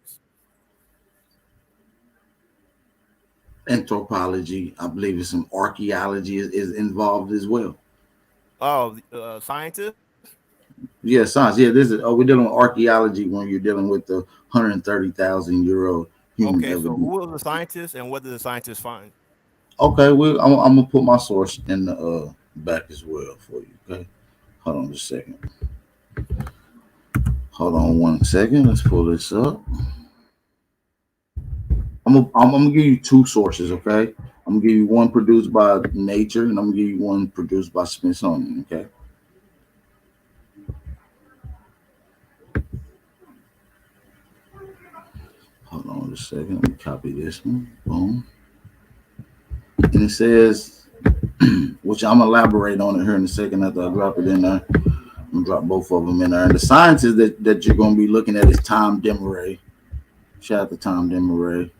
Anthropology, I believe, is some archaeology is involved as well. Oh, scientists. Yeah, science. Yeah, this is. Oh, we're dealing with archaeology when you're dealing with the 130,000-year-old human Okay, so evidence. who are the scientists and what did the scientists find? Okay, I'm gonna put my source in the back as well for you. Okay, hold on just a second. Hold on 1 second. Let's pull this up. I'm gonna give you two sources. Okay, I'm gonna give you one produced by Nature, and I'm gonna give you one produced by Smithsonian. Okay. Hold on just a second. Let me copy this one. Boom. And it says, which I'm gonna elaborate on it here in a second after I drop it in there. I'm gonna drop both of them in there. And the sciences that you're gonna be looking at is Tom Demeray. Shout out to Tom Demeray.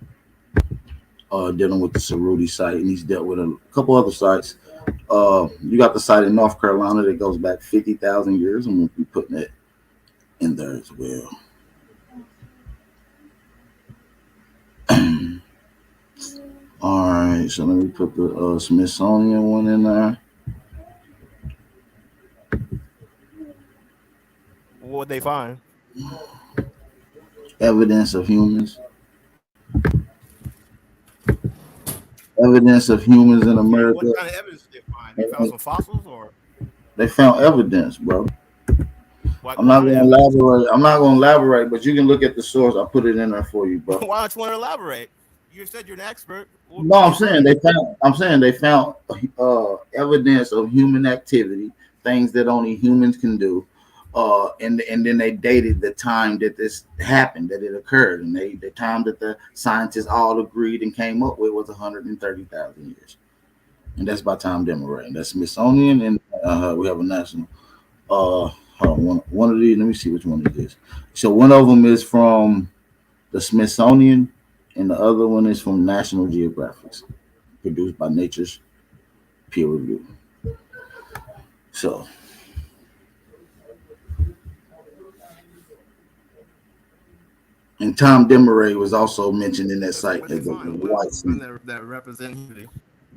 Dealing with the Cerruti site, and he's dealt with a couple other sites. You got the site in North Carolina that goes back 50,000 years. I'm gonna be putting it in there as well. All right, so let me put the Smithsonian one in there. What they find? Evidence of humans. Evidence of humans in America. What kind of evidence did they find? They found some fossils, or they found evidence, bro. What I'm not kind gonna of evidence? elaborate. I'm not gonna elaborate, but you can look at the source. I put it in there for you, bro. Why don't you want to elaborate? You said you're an expert. No, I'm saying they found evidence of human activity, things that only humans can do, and then they dated the time that this happened, that it occurred, and the time that the scientists all agreed and came up with was 130,000 years, and that's by Tom Demeray. And that's Smithsonian, and we have a national. Hold on, one of these. Let me see which one it is. So one of them is from the Smithsonian, and the other one is from National Geographic, produced by Nature's peer review. So, and Tom Demeray was also mentioned in that site as the white that represent humanity.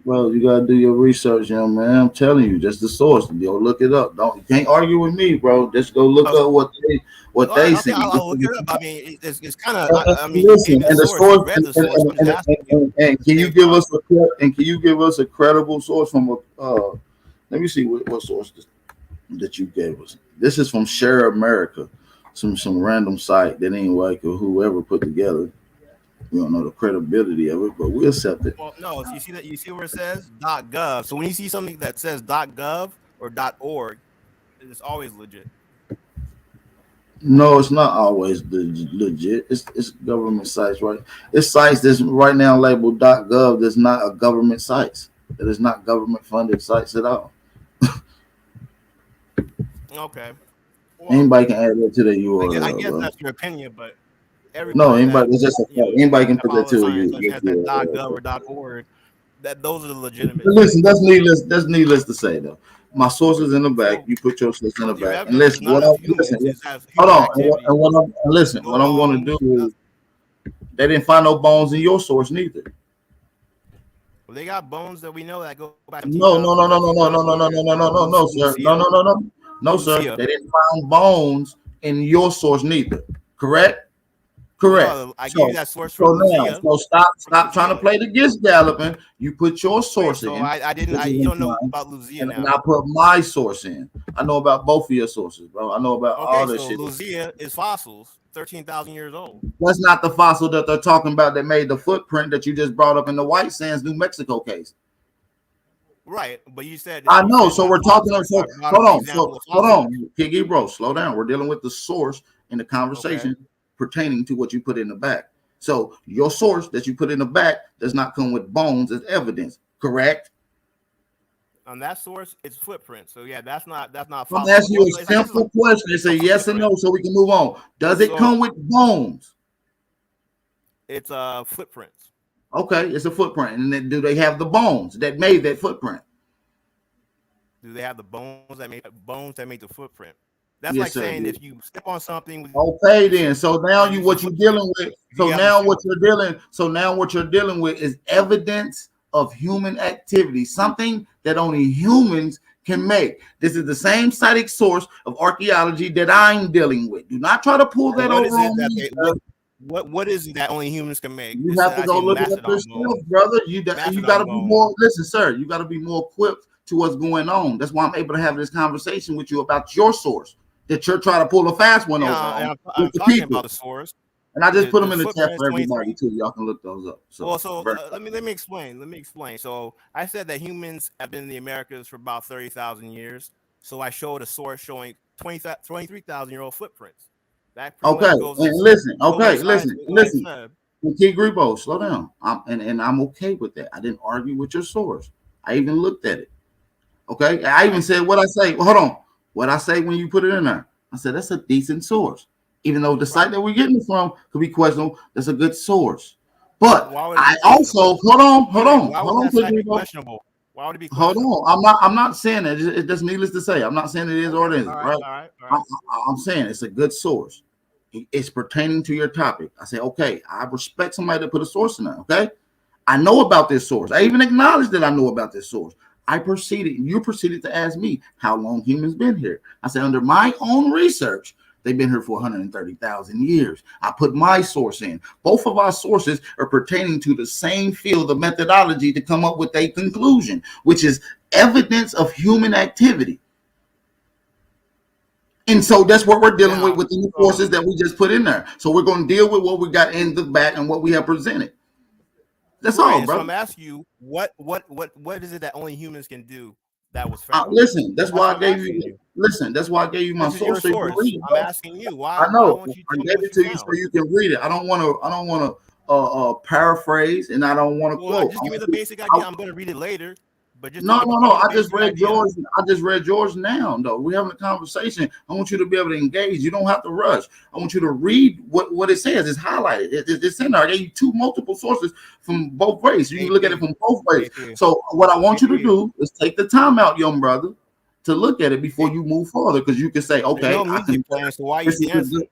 Well, you gotta do your research, young man. I'm telling you, just the source. Go look it up. You can't argue with me, bro. Just go look up what they say. I'll look it up. I mean, it's kind of. I mean, listen, and the source, and can you give us a credible source from a? Let me see what source that you gave us. This is from Share America, some random site that ain't like whoever put together. We don't know the credibility of it, but we accept it. Well, no, you see that, you see where it says .gov. So when you see something that says .gov or .org, it's always legit. No, it's not always legit. It's government sites, right? It's sites that's right now labeled .gov. That's not a government sites. That is not government funded sites at all. Okay. Well, anybody can add that to the URL. I guess that's your opinion, but no, anybody. It's just anybody can put that to you. .gov or .org. Those are the legitimate. Listen, that's needless. That's needless to say, though. My sources in the back. You put your source in the back. And listen, hold on. Listen, what I'm going to do is they didn't find no bones in your source neither. Well, they got bones that we know that go back. No, sir. No, sir. They didn't find bones in your source neither. Correct. No, I give you that source from Lucia. So stop trying to play the guess galloping. You put your source in. I didn't. You don't know about Lucia now. And I put my source in. I know about both of your sources, bro. I know about all this shit. Lucia is fossils, 13,000 years old. That's not the fossil that they're talking about that made the footprint that you just brought up in the White Sands, New Mexico case. Right, but you said I you know. said So not we're phosphorus. talking. So I So brought up hold the on. example So of hold phosphorus. on, Piggy, bro. Slow down. We're dealing with the source in the conversation pertaining to what you put in the back. So your source that you put in the back does not come with bones as evidence, correct? On that source, it's footprint. So yeah, that's not I'm phosphorus. asking you a simple question. It's a yes or no, so we can move on. Does it come with bones? It's footprints. Okay, it's a footprint. And then do they have the bones that made that footprint? Do they have the bones that make the footprint? That's Yes, like sir. saying if you step on something. Okay, then. So now and you it's a what you're footprint, dealing with. you So have the now what shoe. you're dealing. So now what you're dealing with is evidence of human activity, something that only humans can make. This is the same cited source of archaeology that I'm dealing with. Do not try to pull that What over is it on that me, they sir. what is it that only humans can make? You It have said to I go see look it up mastodon yourself, bones. brother. You got Mastodon to be bones. more. Listen, sir. You got to be more equipped to what's going on. That's why I'm able to have this conversation with you about your source that you're trying to pull a fast one over Yeah, on and I'm with the talking people. about the source. And I just put them The in the chat footprint is for everybody 23. too. Y'all can look those up. So, Well, so let me explain. Let me explain. So I said that humans have been in the Americas for about 30,000 years. So I showed a source showing 23,000-year-old footprints. That pretty okay, much goes and listen. Okay, coincides listen. with what I Listen. said. Key Grebo, slow down. And I'm okay with that. I didn't argue with your source. I even looked at it. Okay, I even said what I say. Well, hold on. What I say when you put it in there, I said that's a decent source. Even though the site that we're getting it from could be questionable, that's a good source. But Why would it be I questionable? also hold on, Why would hold on, that site be Grebo. questionable? Why would it be Hold questionable? on. I'm not saying that. It's just needless to say. I'm not saying it is or it isn't, right? All right. I'm saying it's a good source. It's pertaining to your topic. I say, okay, I respect somebody that put a source in there. Okay. I know about this source. I even acknowledge that I know about this source. You proceeded to ask me how long humans been here. I said, under my own research, they've been here for 130,000 years. I put my source in. Both of our sources are pertaining to the same field of methodology to come up with a conclusion, which is evidence of human activity. And so that's what we're dealing with the forces that we just put in there. So we're going to deal with what we got in the back and what we have presented. That's all, And bro. so I'm asking you, what is it that only humans can do that was found? Listen, that's why I what gave I'm you. you. Listen, that's why I gave you my This is your source so you can source. read it. I'm asking you I why know. won't you I tell me gave what it you to you so found? you can read it. I don't want to paraphrase, and I don't want to Well, quote. just give me the basic idea. I'm going to read it later, but just No. give me I the just basic read idea. yours. I just read yours now. Though we're having a conversation. I want you to be able to engage. You don't have to rush. I want you to read what it says. It's highlighted. It's in there. I gave you two multiple sources from both ways. You can look at it from both ways. So what I want you to do is take the time out, young brother, to look at it before you move further, because you can say, There's okay, no I can. music playing, so why are you This is a dancing? good.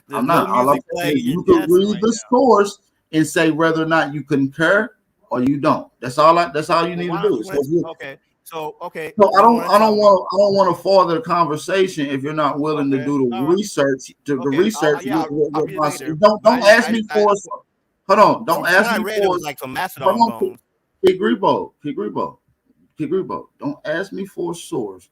There's I'm no not. All I'm music saying playing. is You're you can dancing read right the source and say whether or not you concur or you don't. That's all you need to Why don't do. you want to? Okay. So I you don't want to tell me? want to further the conversation if you're not willing to do the All right. research I'll read it my, later. don't ask me for hold on, don't From what ask I me read, it for was like some hold mastodon on, bones. Grebo, don't ask me for a source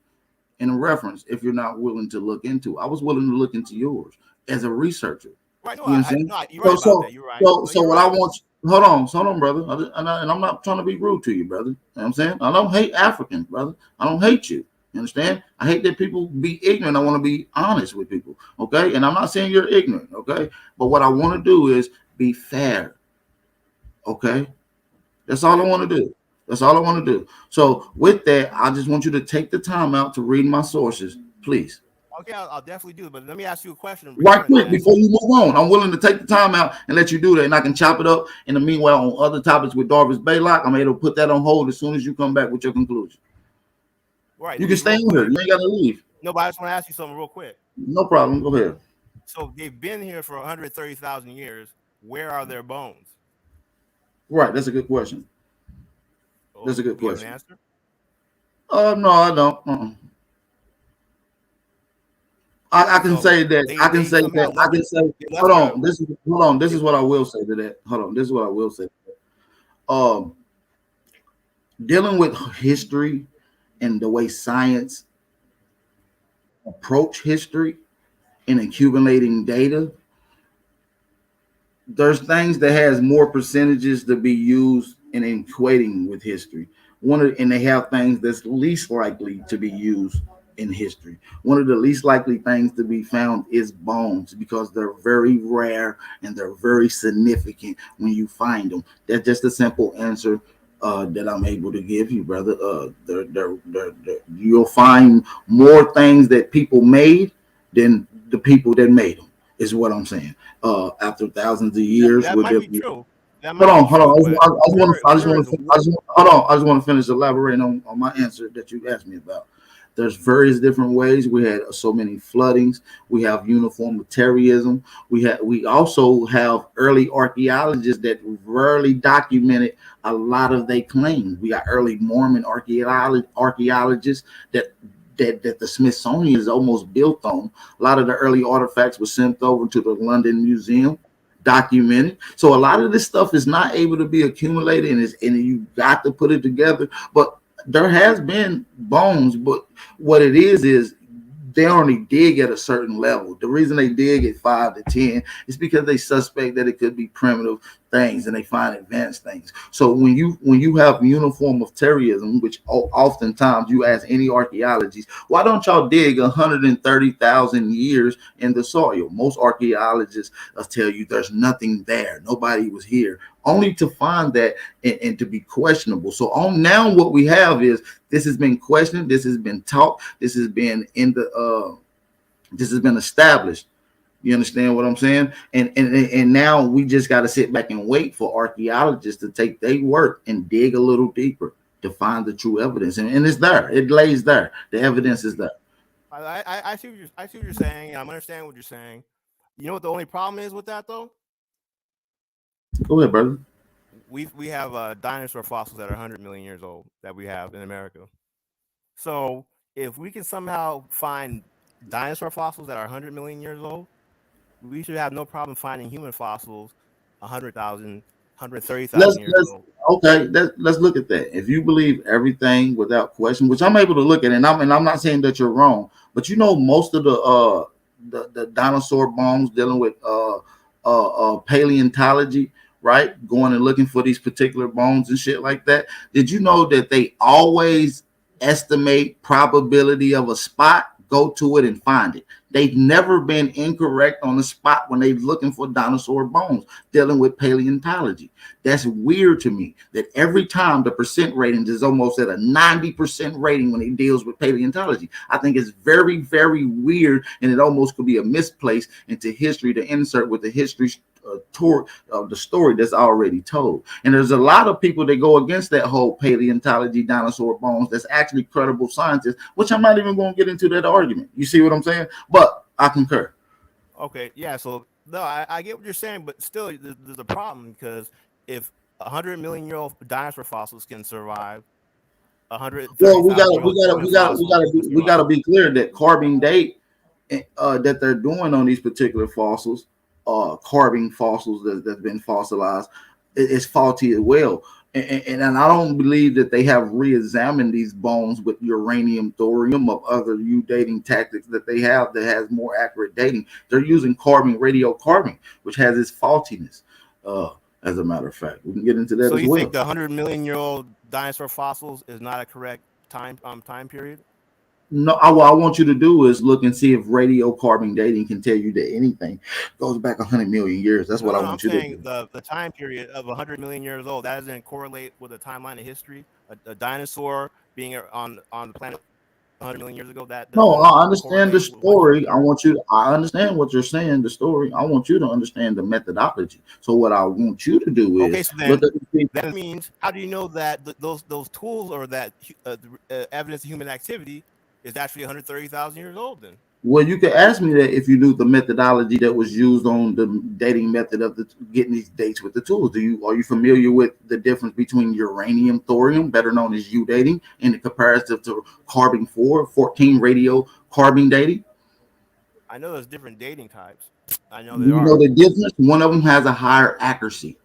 and a reference if you're not willing to look into. I was willing to look into yours as a researcher. Right? No, You understand? you're right about that. You're right. So what I want hold on, brother. And I'm not trying to be rude to you, brother. You know what I'm saying? I don't hate Africans, brother. I don't hate you. You understand? I hate that people be ignorant. I want to be honest with people. Okay. And I'm not saying you're ignorant. Okay. But what I want to do is be fair. Okay. That's all I want to do. That's all I want to do. So with that, I just want you to take the time out to read my sources, please. Okay, I'll definitely do. But let me ask you a question. Right quick before you move on. I'm willing to take the time out and let you do that, and I can chop it up. In the meanwhile, on other topics with Darvis Baylock, I'm able to put that on hold as soon as you come back with your conclusion. Right. You can stay in here. You ain't got to leave. No, but I just want to ask you something real quick. No problem. Go ahead. So they've been here for 130,000 years. Where are their bones? Right. That's a good question. That's a good Do you have question. an answer? No, I don't. I can say that. I can say that. I can say. Hold on. This is what I will say to that. Hold on. This is what I will say. Dealing with history and the way science approach history and accumulating data, there's things that has more percentages to be used in equating with history. and they have things that's least likely to be used in history. One of the least likely things to be found is bones, because they're very rare and they're very significant when you find them. That's just a simple answer that I'm able to give you, brother. You'll find more things that people made than the people that made them, is what I'm saying. After thousands of years, That might be true. That Hold might on, be hold true, on. I just where want is to, hold on. I just want to finish elaborating on my answer that you asked me about. There's various different ways. We had so many floodings. We have uniformitarianism. We also have early archaeologists that rarely documented a lot of their claims. We got early Mormon archaeologists that the Smithsonian is almost built on. A lot of the early artifacts were sent over to the London Museum, documented. So a lot of this stuff is not able to be accumulated, and you got to put it together. But there has been bones, but what it is they only dig at a certain level. The reason they dig at 5 to 10 is because they suspect that it could be primitive things, and they find advanced things. So when you have uniformitarianism, which oftentimes you ask any archaeologists, why don't y'all dig 130,000 years in the soil? Most archaeologists will tell you there's nothing there. Nobody was here, only to find that and to be questionable. So on now what we have is this has been questioned, this has been taught, this has been this has been established. You understand what I'm saying? And now we just got to sit back and wait for archaeologists to take their work and dig a little deeper to find the true evidence. And it's there. It lays there. The evidence is there. I see what you're saying. I'm understanding what you're saying. You know what the only problem is with that though? Go ahead, brother. We have dinosaur fossils that are 100 million years old that we have in America. So if we can somehow find dinosaur fossils that are 100 million years old, we should have no problem finding human fossils 100,000, 130,000 years old. Okay, let's look at that. If you believe everything without question, which I'm able to look at, and I'm not saying that you're wrong, but you know most of the dinosaur bones dealing with paleontology, right? Going and looking for these particular bones and shit like that. Did you know that they always estimate probability of a spot, go to it and find it? They've never been incorrect on the spot when they're looking for dinosaur bones dealing with paleontology. That's weird to me that every time the percent rating is almost at a 90% rating when it deals with paleontology. I think it's very, very weird, and it almost could be a misplace into history to insert with the history tour of the story that's already told. And there's a lot of people that go against that whole paleontology, dinosaur bones, that's actually credible scientists, which I'm not even going to get into that argument. You see what I'm saying? But I concur. Okay, yeah, so no, I get what you're saying, but still there's a problem, because if 100 million year old dinosaur fossils can survive, 130,000 well, we gotta be clear that carbon date that they're doing on these particular fossils, carbon fossils that's been fossilized, is faulty as well. And I don't believe that they have re-examined these bones with uranium, thorium, or other dating tactics that they have that has more accurate dating. They're using carbon, radiocarbon, which has its faultiness. As a matter of fact, we can get into that. So as you well. think the 100 million year old dinosaur fossils is not a correct time period? No, what I want you to do is look and see if radiocarbon dating can tell you that anything goes back 100 million years. That's what I want you to do. The time period of 100 million years old, that doesn't correlate with the timeline of history. A dinosaur being on the planet 100 million years ago. No, I understand the story. I understand what you're saying, the story. I want you to understand the methodology. So what I want you to do is so then, that means, how do you know that those tools or that evidence of human activity is actually 130,000 years old then? Well, you could ask me that if you knew the methodology that was used on the dating method of getting these dates with the tools. Are you familiar with the difference between uranium, thorium, better known as U dating, and the comparative to carbon 14 radiocarbon dating? I know there's different dating types. I know You know the difference. One of them has a higher accuracy.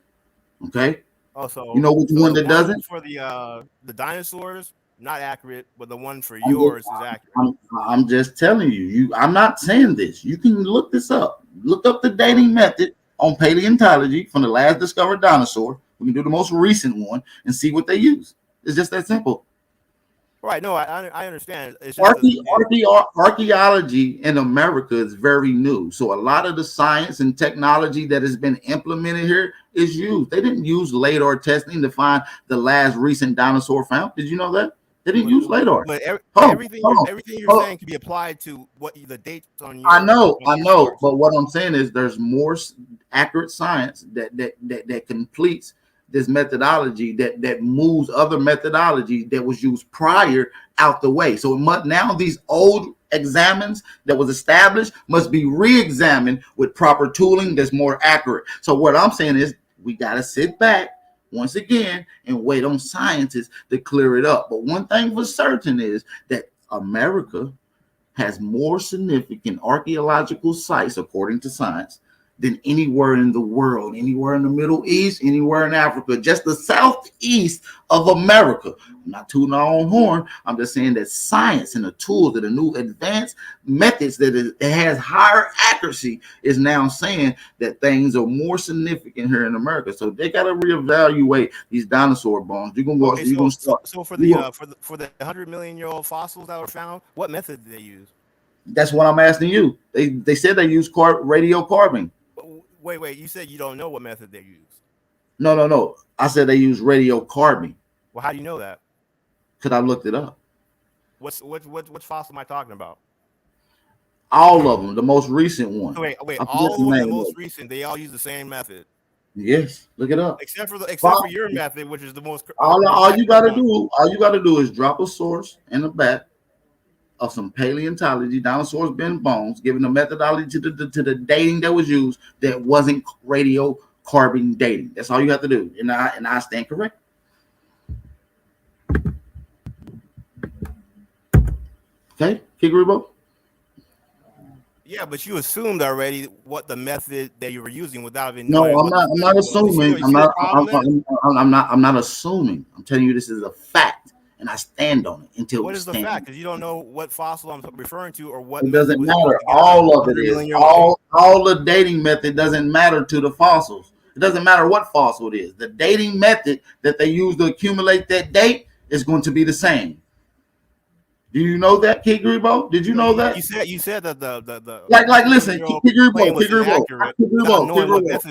Okay. Also, you know which one that doesn't? For the dinosaurs, not accurate, but the one for yours is accurate. I'm just telling you. I'm not saying this. You can look this up. Look up the dating method on paleontology from the last discovered dinosaur. We can do the most recent one and see what they use. It's just that simple. Right. No, I understand. It's just Archaeology in America is very new. So a lot of the science and technology that has been implemented here is used. They didn't use LADAR testing to find the last recent dinosaur found. Did you know that? They didn't use LADAR. But Everything you're saying can be applied to what the dates on your. I know. But what I'm saying is there's more accurate science that completes this methodology that moves other methodology that was used prior out the way. So now these old examines that was established must be re-examined with proper tooling that's more accurate. So what I'm saying is we got to sit back once again and wait on scientists to clear it up. But one thing for certain is that America has more significant archaeological sites, according to science, than anywhere in the world, anywhere in the Middle East, anywhere in Africa, just the southeast of America. I'm not tooting our own horn. I'm just saying that science and the tools and the new advanced methods that has higher accuracy is now saying that things are more significant here in America. So they got to reevaluate these dinosaur bones. You're gonna go. Okay, you're gonna start. So for the 100-million-year-old fossils that were found, what method did they use? That's what I'm asking you. They said they used radiocarbon. Wait. You said you don't know what method they use. No. I said they use radiocarbon. Well, how do you know that? Because I looked it up. Which fossil am I talking about? All of them. The most recent one. Wait. All of them, the most recent. They all use the same method. Yes, look it up. Except for your method, which is the most. All you gotta do is drop a source in the back of some paleontology, dinosaurs been bones, giving the methodology to the dating that was used that wasn't radiocarbon dating. That's all you have to do, and I stand correct. Okay, Kigribo? Yeah, but you assumed already what the method that you were using without even. No, I'm not assuming. I'm not assuming. I'm telling you this is a fact. And I stand on it until. What is the fact? Because you don't know what fossil I'm referring to or what. It doesn't matter. All of it is. All the dating method doesn't matter to the fossils. It doesn't matter what fossil it is. The dating method that they use to accumulate that date is going to be the same. Do you know that, Kid Grebo? Did you know that? You said that the like listen, Kid Grebo.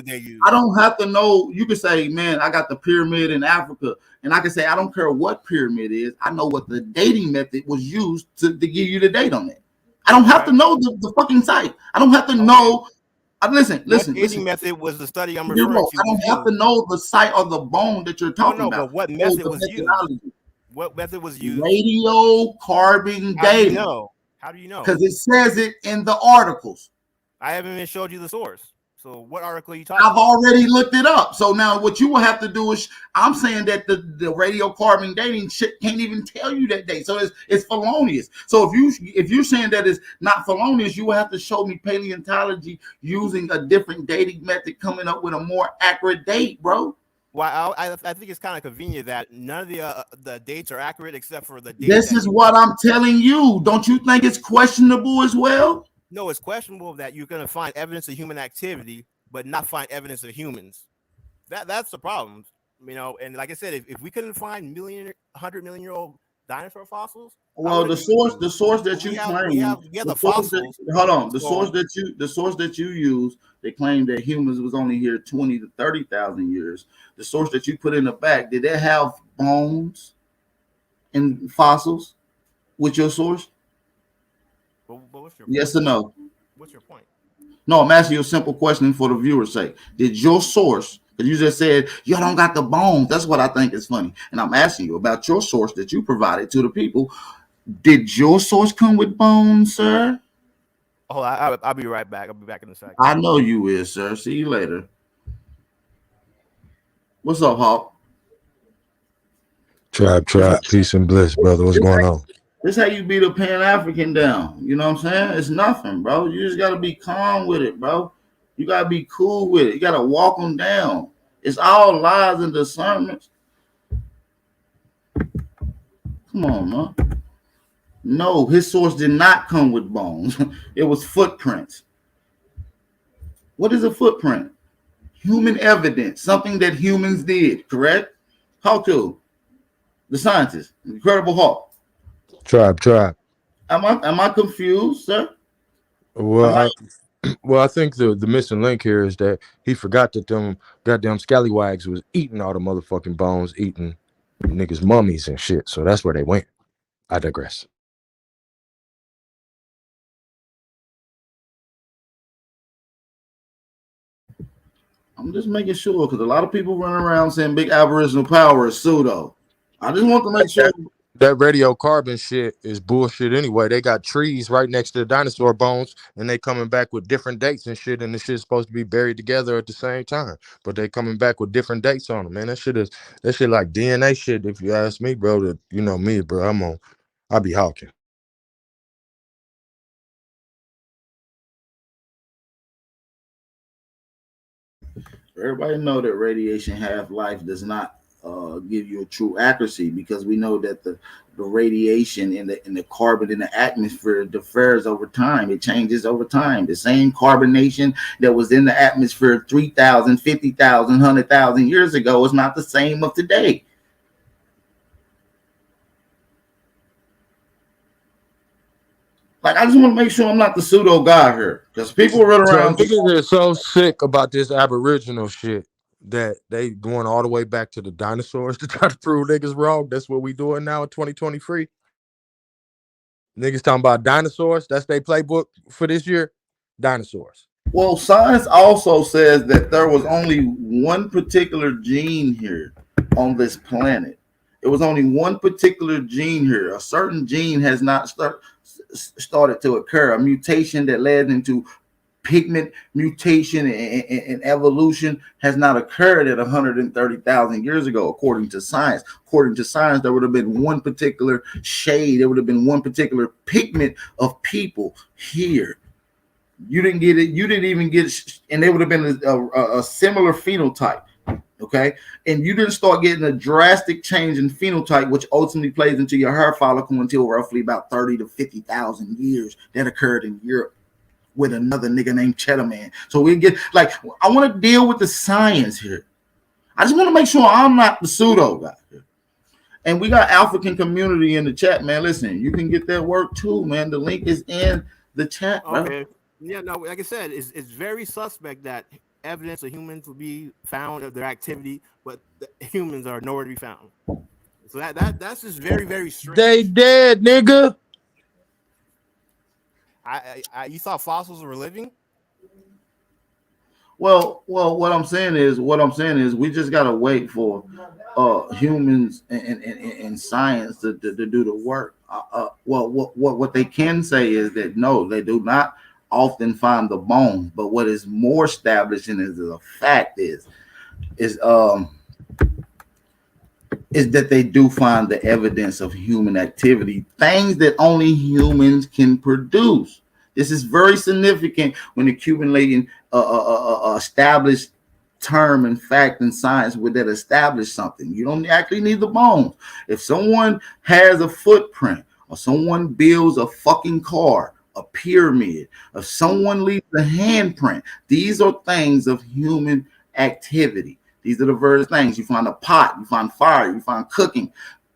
Use. I don't have to know. You can say, man, I got the pyramid in Africa, and I can say I don't care what pyramid is. I know what the dating method was used to give you the date on it. I don't have to know the fucking site. I don't have to know. Listen. Dating method was the study I'm referring to. I don't have to know the site or the bone that you're talking about. But what method was used? What method was used? Radiocarbon dating. How do you know? Because it says it in the articles. I haven't even showed you the source. So what article are you talking about? I've already looked it up. So now what you will have to do is, I'm saying that the radiocarbon dating shit can't even tell you that date. So it's felonious. So if you're saying that it's not felonious, you will have to show me paleontology using a different dating method coming up with a more accurate date, bro. Well, I think it's kind of convenient that none of the dates are accurate except for the date. This is what I'm telling you. Don't you think it's questionable as well? No, it's questionable that you're going to find evidence of human activity, but not find evidence of humans. That's the problem, And like I said, if we couldn't find 100-million-year-old dinosaur fossils, well, the source that you claim, we have the fossils. Hold on, the source that you use, they claim that humans was only here 20 to 30,000 years. The source that you put in the back, did they have bones and fossils with your source? But what's your yes or no? What's your point? No, I'm asking you a simple question for the viewer's sake. Did your source, because you just said you don't got the bones, that's what I think is funny. And I'm asking you about your source that you provided to the people. Did your source come with bones, sir? Oh, I'll be right back. I'll be back in a second. I know you will, sir. See you later. What's up, Hawk? Tribe, peace and bliss, brother. What's going on? This how you beat a Pan-African down. You know what I'm saying? It's nothing, bro. You just got to be calm with it, bro. You got to be cool with it. You got to walk them down. It's all lies and discernments. Come on, man. No, his source did not come with bones. It was footprints. What is a footprint? Human evidence, something that humans did, correct? How to? The scientist, Incredible Hulk. Tribe. Am I confused, sir? Well, I think the missing link here is that he forgot that them goddamn scallywags was eating all the motherfucking bones, eating niggas' mummies and shit. So that's where they went. I digress. I'm just making sure because a lot of people running around saying big aboriginal power is pseudo. I just want to make sure that radiocarbon shit is bullshit anyway. They got trees right next to the dinosaur bones, and they coming back with different dates and shit, and the shit's supposed to be buried together at the same time, but they coming back with different dates on them, man. That shit like DNA shit. If you ask me, bro, that you know me, bro, I'll be hawking. Everybody know that radiation half-life does not give you a true accuracy, because we know that the radiation in the carbon in the atmosphere differs over time. It changes over time. The same carbonation that was in the atmosphere 3,000, 50,000, 100,000 years ago is not the same of today. Like, I just want to make sure I'm not the pseudo guy here, because people run around. So niggas are so sick about this Aboriginal shit that they going all the way back to the dinosaurs to try to prove niggas wrong. That's what we doing now in 2023. Niggas talking about dinosaurs. That's their playbook for this year. Dinosaurs. Well, science also says that there was only one particular gene here on this planet. It was only one particular gene here. A certain gene has not started to occur. A mutation that led into pigment mutation and evolution has not occurred at 130,000 years ago, according to science. According to science, there would have been one particular shade. There would have been one particular pigment of people here. You didn't get it. You didn't even get it, and they would have been a similar phenotype. Okay, and you didn't start getting a drastic change in phenotype, which ultimately plays into your hair follicle until roughly about 30 to 50,000 years. That occurred in Europe with another nigga named Cheddar Man. So we get, like, I want to deal with the science here. I just want to make sure I'm not the pseudo guy here. And we got African community in the chat, man. Listen, you can get that work too, man. The link is in the chat. Okay. Bro. Yeah, no, like I said, it's very suspect that evidence of humans will be found of their activity, but the humans are nowhere to be found. So that's just very, very strange. They dead, nigga. You thought fossils were living? Well, what I'm saying is we just gotta wait for humans and science to do the work. Well, what they can say is that no, they do not often find the bones, but what is more establishing as a fact is that they do find the evidence of human activity, things that only humans can produce. This is very significant when accumulating established term and fact and science would that establish something. You don't actually need the bones. If someone has a footprint, or someone builds a fucking car, a pyramid, if someone leaves a handprint, these are things of human activity. These are the various things. You find a pot, you find fire, you find cooking.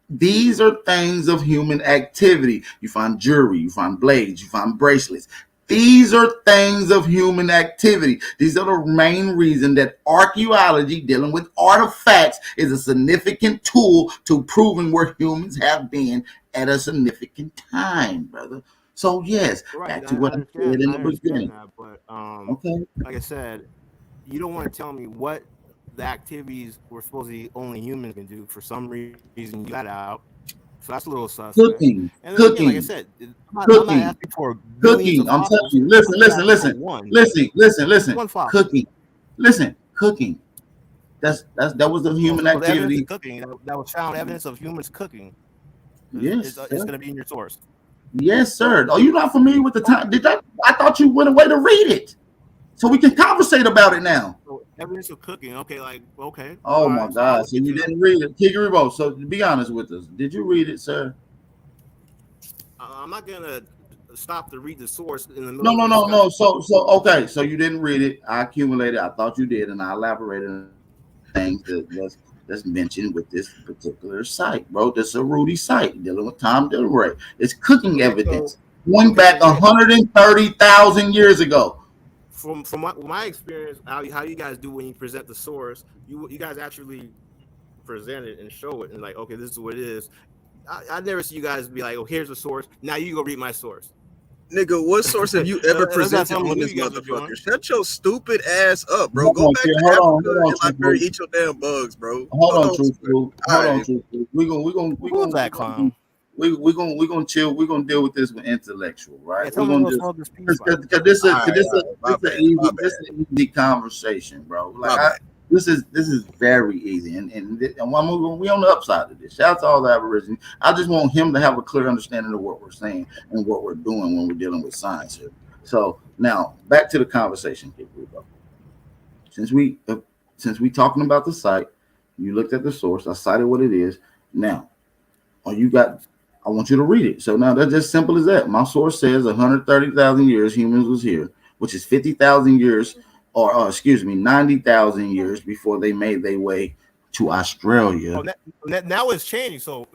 These are things of human activity. You find jewelry, you find blades, you find bracelets. These are things of human activity. These are the main reason that archaeology, dealing with artifacts, is a significant tool to proving where humans have been at a significant time, brother. So yes, right, back to what I said in the beginning. But okay, like I said, you don't want to tell me what the activities were supposedly only humans can do. For some reason, you got out. So that's a little suspect. Cooking. And then again, like I said, I'm not asking for cooking. I'm telling you. Listen. One cooking. Listen, cooking. That was a human activity. Cooking. That was found evidence of humans cooking. Yes, it's going to be in your source. Yes, sir. Are you not familiar with the time? I thought you went away to read it, so we can conversate about it now. So, evidence of cooking. Okay. Oh my God! So you didn't read it, Kigaribo. So be honest with us. Did you read it, sir? I'm not gonna stop to read the source in the middle. No. So okay. So you didn't read it. I accumulated. I thought you did, and I elaborated on things that that's mentioned with this particular site, bro. That's a Rudy site dealing with Tom Delray. It's cooking evidence going back 130,000 years ago. From my experience, how you guys do when you present the source, you guys actually present it and show it and like, okay, this is what it is. I never see you guys be like, oh, here's the source. Now you go read my source. Nigga, what source have you ever presented on this motherfucker? Shut your stupid ass up, bro. Go back to Africa and Liberia, eat your damn bugs, bro. Hold on, truthful. Hold on, truthful. We gonna chill. We're gonna deal with this with intellectual, right? We're gonna just because this is an easy conversation, bro. Like this is very easy, and we on the upside of this. Shout out to all the Aborigines. I just want him to have a clear understanding of what we're saying and what we're doing when we're dealing with science here. So now back to the conversation, Rubo. Since we talking about the site, you looked at the source. I cited what it is. Now, I want you to read it. So now that's just simple as that. My source says 130,000 years humans was here, which is 50,000 years, or 90,000 years before they made their way to Australia. Now it's changing. So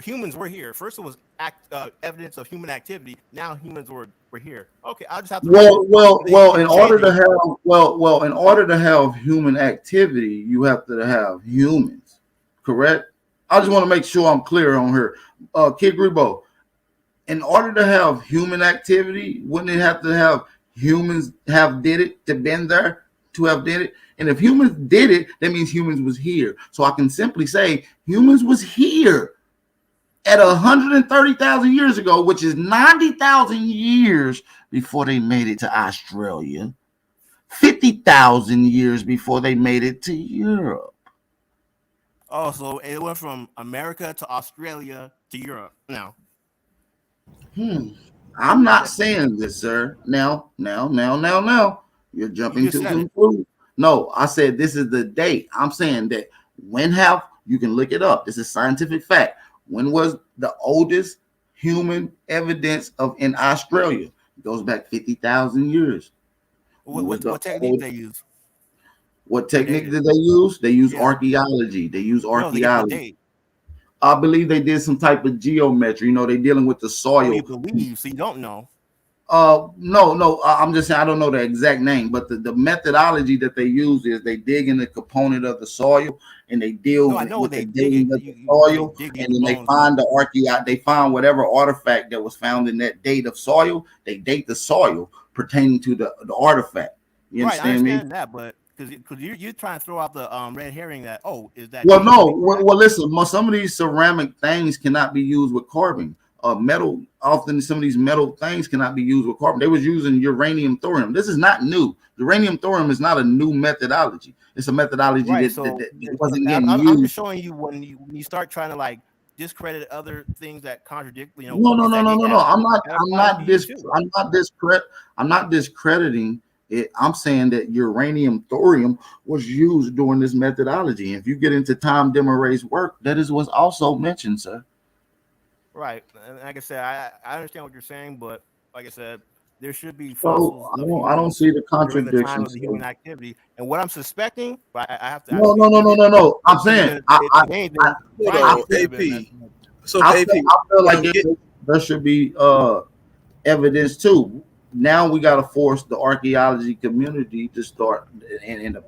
humans were here. First it was evidence of human activity. Now humans were here. Okay, I'll just have to. In order to have human activity, you have to have humans, correct? I just want to make sure I'm clear on her. Kid Grebo, in order to have human activity, wouldn't it have to have humans have did it to been there to have did it? And if humans did it, that means humans was here. So I can simply say humans was here at 130,000 years ago, which is 90,000 years before they made it to Australia, 50,000 years before they made it to Europe. Oh, so it went from America to Australia to Europe now. I'm not saying this, sir. Now. You're jumping to conclusion. No, I said this is the date. I'm saying that you can look it up. This is scientific fact. When was the oldest human evidence in Australia? It goes back 50,000 years. What technique they use? What technique did they use? They use archaeology. They use archaeology. I believe they did some type of geometry. They're dealing with the soil. You believe, so you don't know. No. I'm just saying I don't know the exact name, but the methodology that they use is they dig in the component of the soil and they deal with the digging of the soil, and then they find they find whatever artifact that was found in that date of soil. They date the soil pertaining to the artifact. You understand me? That, but because you're trying to throw out the red herring that is that. Well, no. Well, listen. Some of these ceramic things cannot be used with carbon. Metal, often some of these metal things cannot be used with carbon. They was using uranium thorium. This is not new. Uranium thorium is not a new methodology. It's a methodology that wasn't getting used. I'm just showing you when you start trying to discredit other things that contradict. No. I'm not discrediting it. I'm saying that uranium thorium was used during this methodology. And if you get into Tom Demaray's work, that is what's also mentioned, sir. Right, and like I said, I understand what you're saying, but like I said, there should be fossils. I don't see the contradiction. The time of the human activity, and what I'm suspecting, I have to. No. I'm saying AP. So I feel like there should be evidence too. Now we got to force the archaeology community to start in the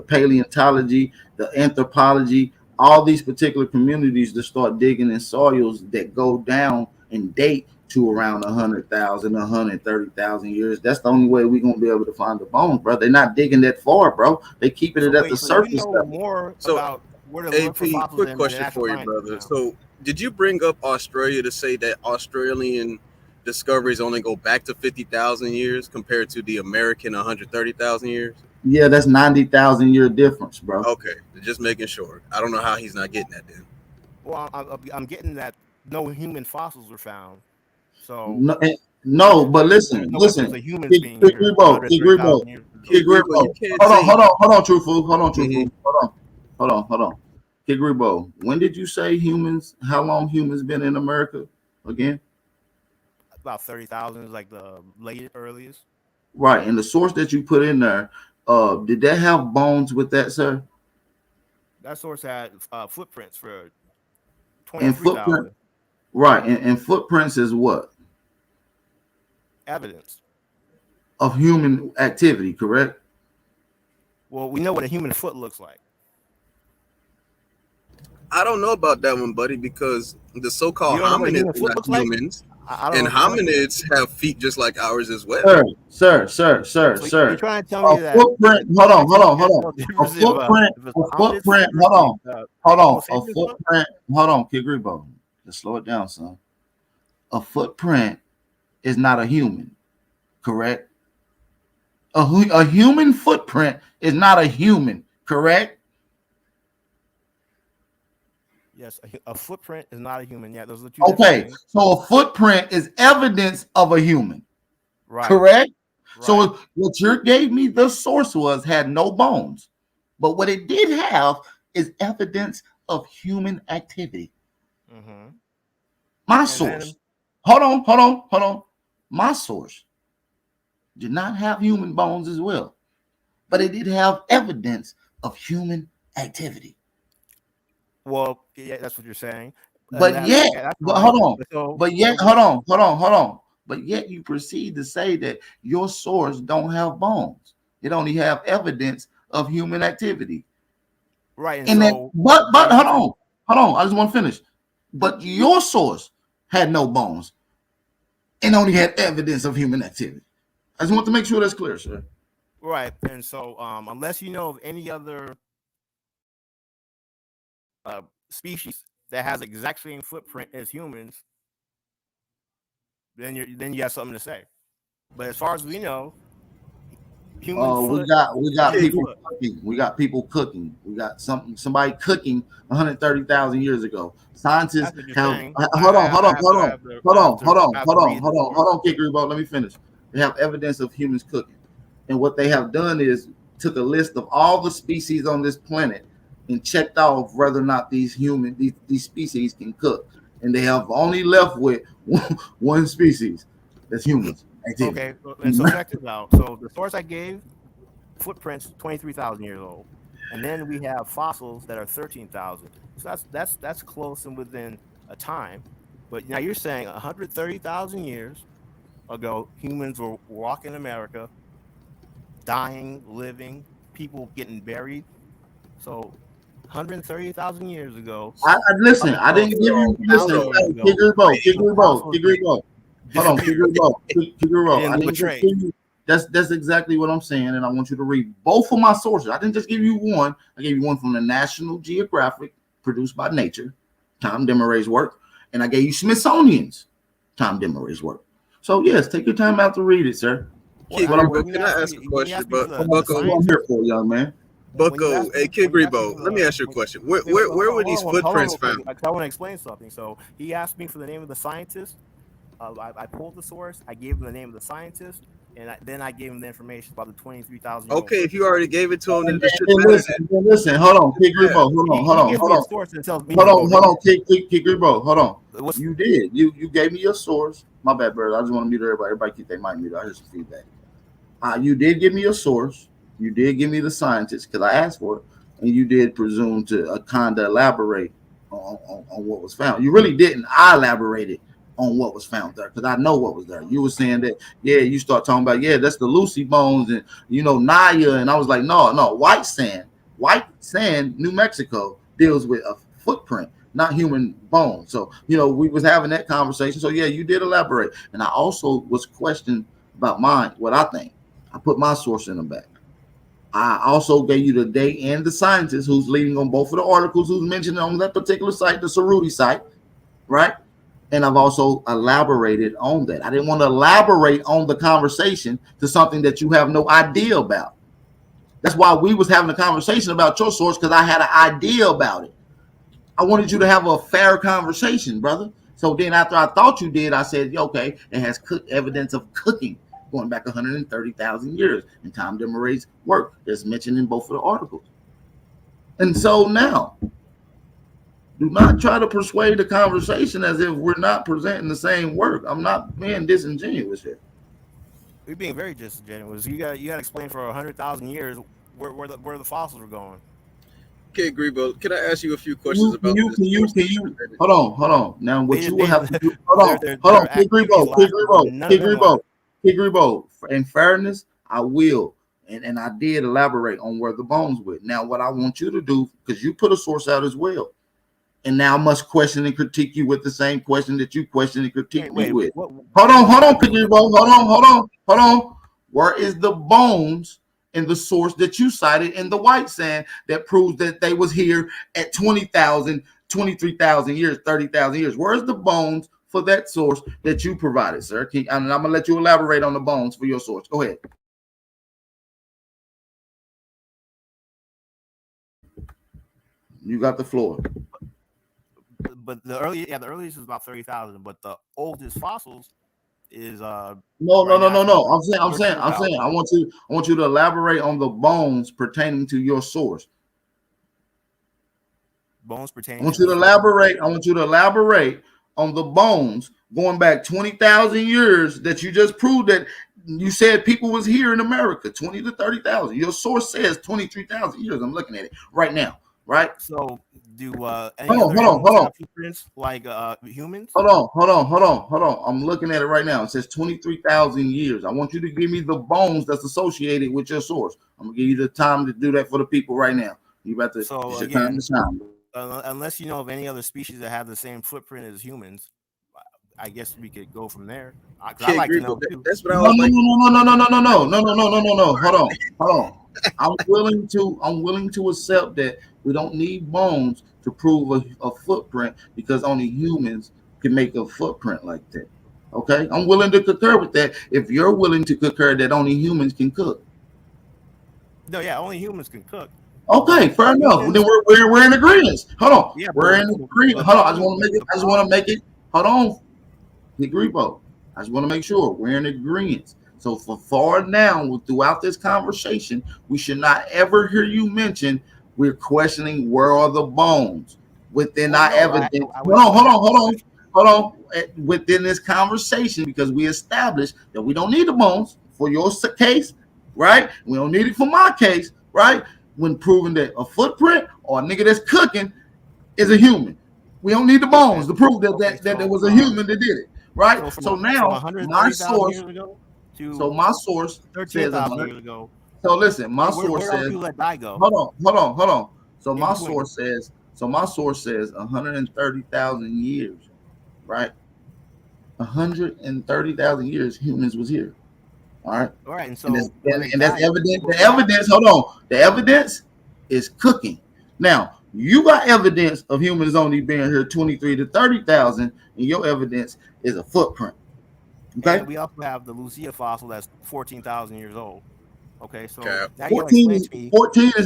paleontology, the anthropology. All these particular communities to start digging in soils that go down and date to around 100,000, 130,000 years. That's the only way we're going to be able to find the bones, bro. They're not digging that far, bro. They keeping it at the surface level. More about where to look for fossils. Quick question for you, brother. So did you bring up Australia to say that Australian discoveries only go back to 50,000 years compared to the American 130,000 years? Yeah, that's 90,000 year difference, bro. Okay, just making sure. I don't know how he's not getting that then. Well, I'm getting that no human fossils were found. So no, but listen. Kid Grebo. Hold on, truthful. Hold on. Kid Grebo, when did you say humans? How long humans been in America again? About 30,000 is like the earliest. Right, and the source that you put in there. Did that have bones with that, sir? That source had footprints for And footprint, 23,000 right? And footprints is what evidence. of human activity, correct? Well, we know what a human foot looks like. I don't know about that one, buddy, because the so-called You don't know what a hominids human are foot not looks like? humans, I don't and know what you're hominids have feet just like ours as well. Sir. So you're trying to tell me A that footprint. Hold on, hold on, hold on. difference A if, footprint. if it's A a hominid footprint. foot Hold on, versus hold on. Homo A sapiens foot? footprint. Hold on, Kid Grebo. Just slow it down, son. A footprint is not a human, correct? A human footprint is not a human, correct? Yes, a footprint is not a human. Yeah, those are two different Okay, things. so a footprint is evidence of a human, Right. correct? Right. So what you gave me, the source had no bones, but what it did have is evidence of human activity. Mm-hmm. My source, hold on. My source did not have human bones as well, but it did have evidence of human activity. Well, yeah, that's what you're saying. But yet, but hold on. But yet, hold on. But yet you proceed to say that your source don't have bones. It only have evidence of human activity. Right. And then, but hold on. I just want to finish. But your source had no bones and only had evidence of human activity. I just want to make sure that's clear, sir. Right. And so, unless you know of any other species that has the exact same footprint as humans, then you have something to say. But as far as we know, human foot. We got people cooking. We got people cooking. We got somebody cooking 130,000 years ago. Scientists have hold on, Kid Grebo. Let me finish. They have evidence of humans cooking. And what they have done is took a list of all the species on this planet and checked off whether or not these species can cook. And they have only left with one species. That's humans. Okay, and so check this out. So the source I gave, footprints 23,000 years old, and then we have fossils that are 13,000. So that's close and within a time. But now you're saying 130,000 years ago, humans were walking America, dying, living, people getting buried. So 130,000 years ago. Listen, I didn't give you Kid Grebo. Hold on, Kid Grebo. I didn't just give you. That's exactly what I'm saying, and I want you to read both of my sources. I didn't just give you one. I gave you one from the National Geographic, produced by Nature, Tom Demaray's work, and I gave you Smithsonian's Tom Demaray's work. So yes, take your time out to read it, sir. Can I ask a question? But Bucko, I'm here for, young man. Bucko, hey, Kid Grebo, let me ask you a question. Where were these footprints found? I want to explain something. So he asked me for the name of the scientist. I pulled the source. I gave him the name of the scientist, and then I gave him the information about the 23,000. Okay, if you already gave it to him, then listen. Hold on, Kid Grebo. Hold on, Kid Grebo. Hold on. You did. You gave me your source. My bad, brother. I just want to mute everybody. Everybody keep their mic muted. I heard some feedback. You did give me your source. You did give me the scientist because I asked for it, and you did presume to kind of elaborate on what was found. You really didn't. I elaborated on what was found there because I know what was there. You were saying that, you start talking about, that's the Lucy bones and Naya, and I was like, no, white sand, New Mexico deals with a footprint, not human bones. So we was having that conversation. So you did elaborate, and I also was questioned about what I think. I put my source in the back. I also gave you the date and the scientist who's leading on both of the articles, who's mentioned on that particular site, the Cerruti site, right? And I've also elaborated on that. I didn't want to elaborate on the conversation to something that you have no idea about. That's why we was having a conversation about your source, because I had an idea about it. I wanted you to have a fair conversation, brother. So then after I thought you did, I said, okay, it has evidence of cooking going back 130,000 years in Tom Demaray's work that's mentioned in both of the articles. And so now, do not try to persuade the conversation as if we're not presenting the same work. I'm not being disingenuous here. You're being very disingenuous. You got to explain for 100,000 years where the fossils were going. Okay, Grebo, can I ask you a few questions about this? Hold on. Now, what you will have to do, hold their on, Kid activities last none of them are. Grebo. In fairness, I will. And I did elaborate on where the bones went. Now, what I want you to do, because you put a source out as well, and now I must question and critique you with the same question that you question and critique me with. Hold on, Kid Grebo. Hold on. Where is the bones in the source that you cited in the white sand that proves that they was here at 20,000, 23,000 years, 30,000 years? Where's the bones for that source that you provided, sir? And I'm going to let you elaborate on the bones for your source. Go ahead. You got the floor. But the earliest is about 30,000, but the oldest fossils is No. I'm saying. I want you to elaborate on the bones pertaining to your source. Bones pertaining. I want you to elaborate on the bones going back 20,000 years that you just proved that you said people was here in America, 20 to 30,000. Your source says 23,000 years. I'm looking at it right now, right? So do any hold other on. have footprints like humans? Hold on. I'm looking at it right now. It says 23,000 years. I want you to give me the bones that's associated with your source. I'm gonna give you the time to do that for the people right now. You about to So again, unless you know of any other species that have the same footprint as humans, I guess we could go from there. I like to know too. That's what I was like. No. Hold on. I'm willing to accept that we don't need bones to prove a footprint because only humans can make a footprint like that. Okay, I'm willing to concur with that. If you're willing to concur that only humans can cook. No, yeah, only humans can cook. Okay, fair enough. Then we're in agreement. Hold on, we're in agreement. Hold on, I just want to make it. Hold on, Grebo. I just want to make sure we're in agreement. So for far now, throughout this conversation, we should not ever hear you mention we're questioning where are the bones within our evidence. Hold on. Within this conversation, because we established that we don't need the bones for your case, right? We don't need it for my case, right? When proving that a footprint or a nigga that's cooking is a human. We don't need the bones to prove that there was a human that did it, right? So now my source. So my source says 100. Years ago. So listen, my source where says. Let die go? Hold on. So my source says. 130,000 years, right? 130,000 years humans was here. All right. All right. And so that's evidence. The evidence. Hold on. The evidence is cooking. Now you got evidence of humans only being here 23 to 30,000, and your evidence is a footprint. Okay. And we also have the Lucia fossil that's 14,000 years old. Okay, so 14 is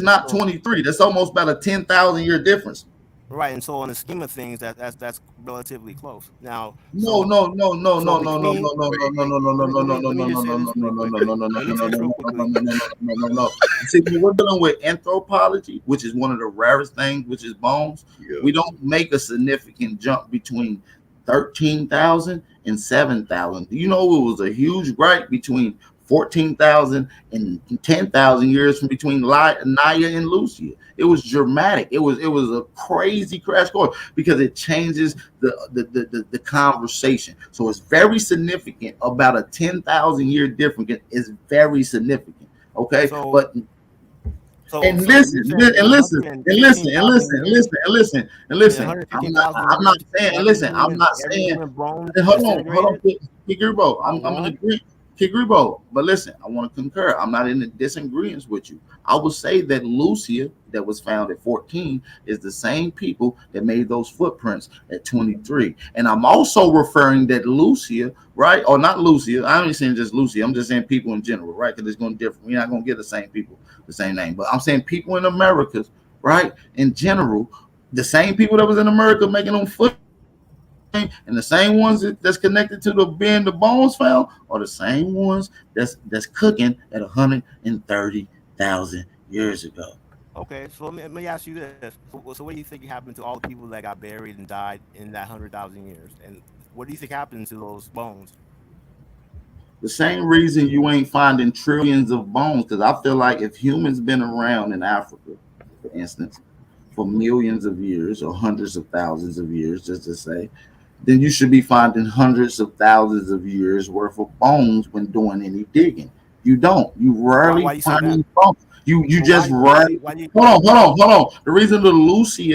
not 23. That's almost about a 10,000 year difference. Right, and so in the scheme of things, that's relatively close. Now, no. See, we're dealing with anthropology, which is one of the rarest things, which is bones. We don't make a significant jump between 13,000 and 7,000. You know, it was a huge gripe between 14,000 and 10,000 years from between Naya and Lucia. It was dramatic. It was a crazy crash course because it changes the conversation. So it's very significant. About a 10,000 year difference is very significant. Okay, listen. I'm not saying. Listen, I'm not saying. Hold on, Grebo. I'm gonna agree. Grebo, but listen, I want to concur. I'm not in disagreement with you. I would say that Lucia, that was found at 14, is the same people that made those footprints at 23. And I'm also referring that Lucia, right, or not Lucia. I ain't saying just Lucia. I'm just saying people in general, right? Because it's going to differ. We're not going to get the same people, the same name. But I'm saying people in Americas, right, in general, the same people that was in America making them footprints. And the same ones that's connected to being the bones found are the same ones that's cooking at 130,000 years ago. Okay, so let me ask you this: so what do you think happened to all the people that got buried and died in that 100,000 years? And what do you think happened to those bones? The same reason you ain't finding trillions of bones, because I feel like if humans been around in Africa, for instance, for millions of years or hundreds of thousands of years, just to say, then you should be finding hundreds of thousands of years worth of bones when doing any digging. You don't. You rarely Why you say find that? these bones. You Well, just rarely. why you? Hold on. The reason Lucy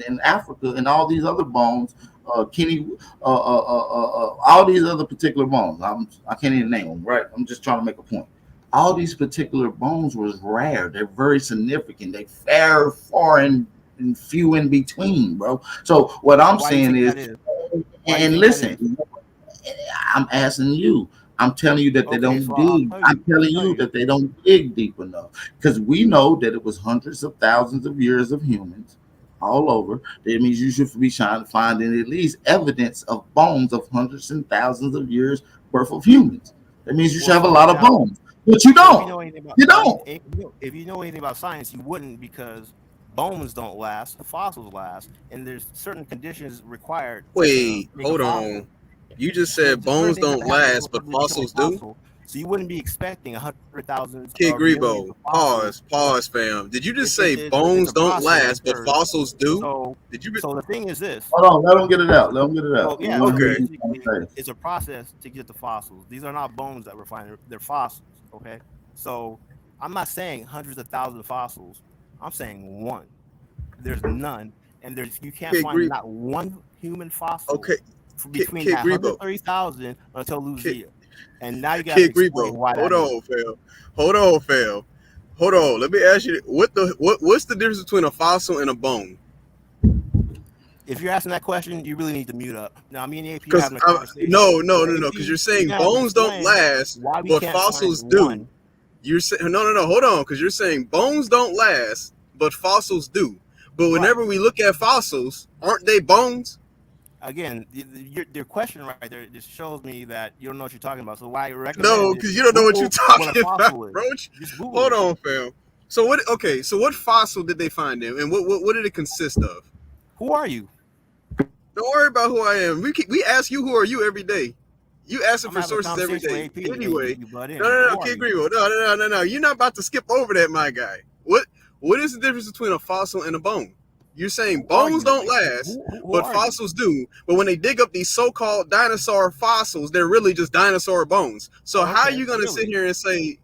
in Africa and all these other bones, Kenny, all these other particular bones, I can't even name them. Right? I'm just trying to make a point. All these particular bones was rare. They're very significant. They far and few in between, bro. So what I'm Why do you saying think is, that is? Why do you and think that is? listen, I'm asking you. I'm telling you that they Okay, don't so I'll dig. tell I'm you. telling you that they don't dig deep enough because we know that it was hundreds of thousands of years of humans all over. That means you should be trying to find at least evidence of bones of hundreds and thousands of years worth of humans. That means you should Well, have a so lot of now, bones, but you so if you don't. know anything about You don't. if you know anything about science, you wouldn't, because bones don't last, fossils last, and there's certain conditions required to Wait, make a hold fossil. on. You just There's said certain bones things that don't have to happen last, for but it to become a fossils do? fossil. So you wouldn't be expecting 100,000 Kid or millions Grebo, of fossils. pause, fam. Did you just say It's bones a don't process that last, but occurs. fossils do? So Did you? so the thing is this. Hold on. Let them get it out. Let them get it So out. We yeah, want so to hear Okay. what you're basically, trying to say. it's a process to get the fossils. These are not bones that we're finding; they're fossils. Okay, so I'm not saying hundreds of thousands of fossils. I'm saying one. There's none, and you can't Kid find Grebo. not one human fossil Okay. between Kid that Grebo. 130,000 until Kid, Lucia, and now you got to Kid explain Grebo. why Hold that is. on, fam. Hold on, fam. Hold on. Let me ask you what's the difference between a fossil and a bone? If you're asking that question, you really need to mute up. Now, me and AP are Because having a conversation. no, So because you're AP, you're saying gonna have to bones don't explain last, why we but can't find fossils do. one. You're saying no. Hold on, because you're saying bones don't last, but fossils do. But Right. whenever we look at fossils, aren't they bones? Again, your question right there just shows me that you don't know what you're talking about. So why I No, recommend is because you don't know what you're Google what a talking about, fossil is. Roach. Just Google Hold it. on, fam. So what? Okay, so what fossil did they find them, and what did it consist of? Who are you? Don't worry about who I am. We ask you who are you every day. You asking I'm for having a sources every conversation with day. AP and Anyway, you butt in. no, Who are Kid you? Grebo. No. You're not about to skip over that, my guy. What is the difference between a fossil and a bone? You're saying Who are bones you? don't last, Who but are you? fossils do. But when they dig up these so-called dinosaur fossils, they're really just dinosaur bones. So Oh, how are okay, you gonna sit really? here and say,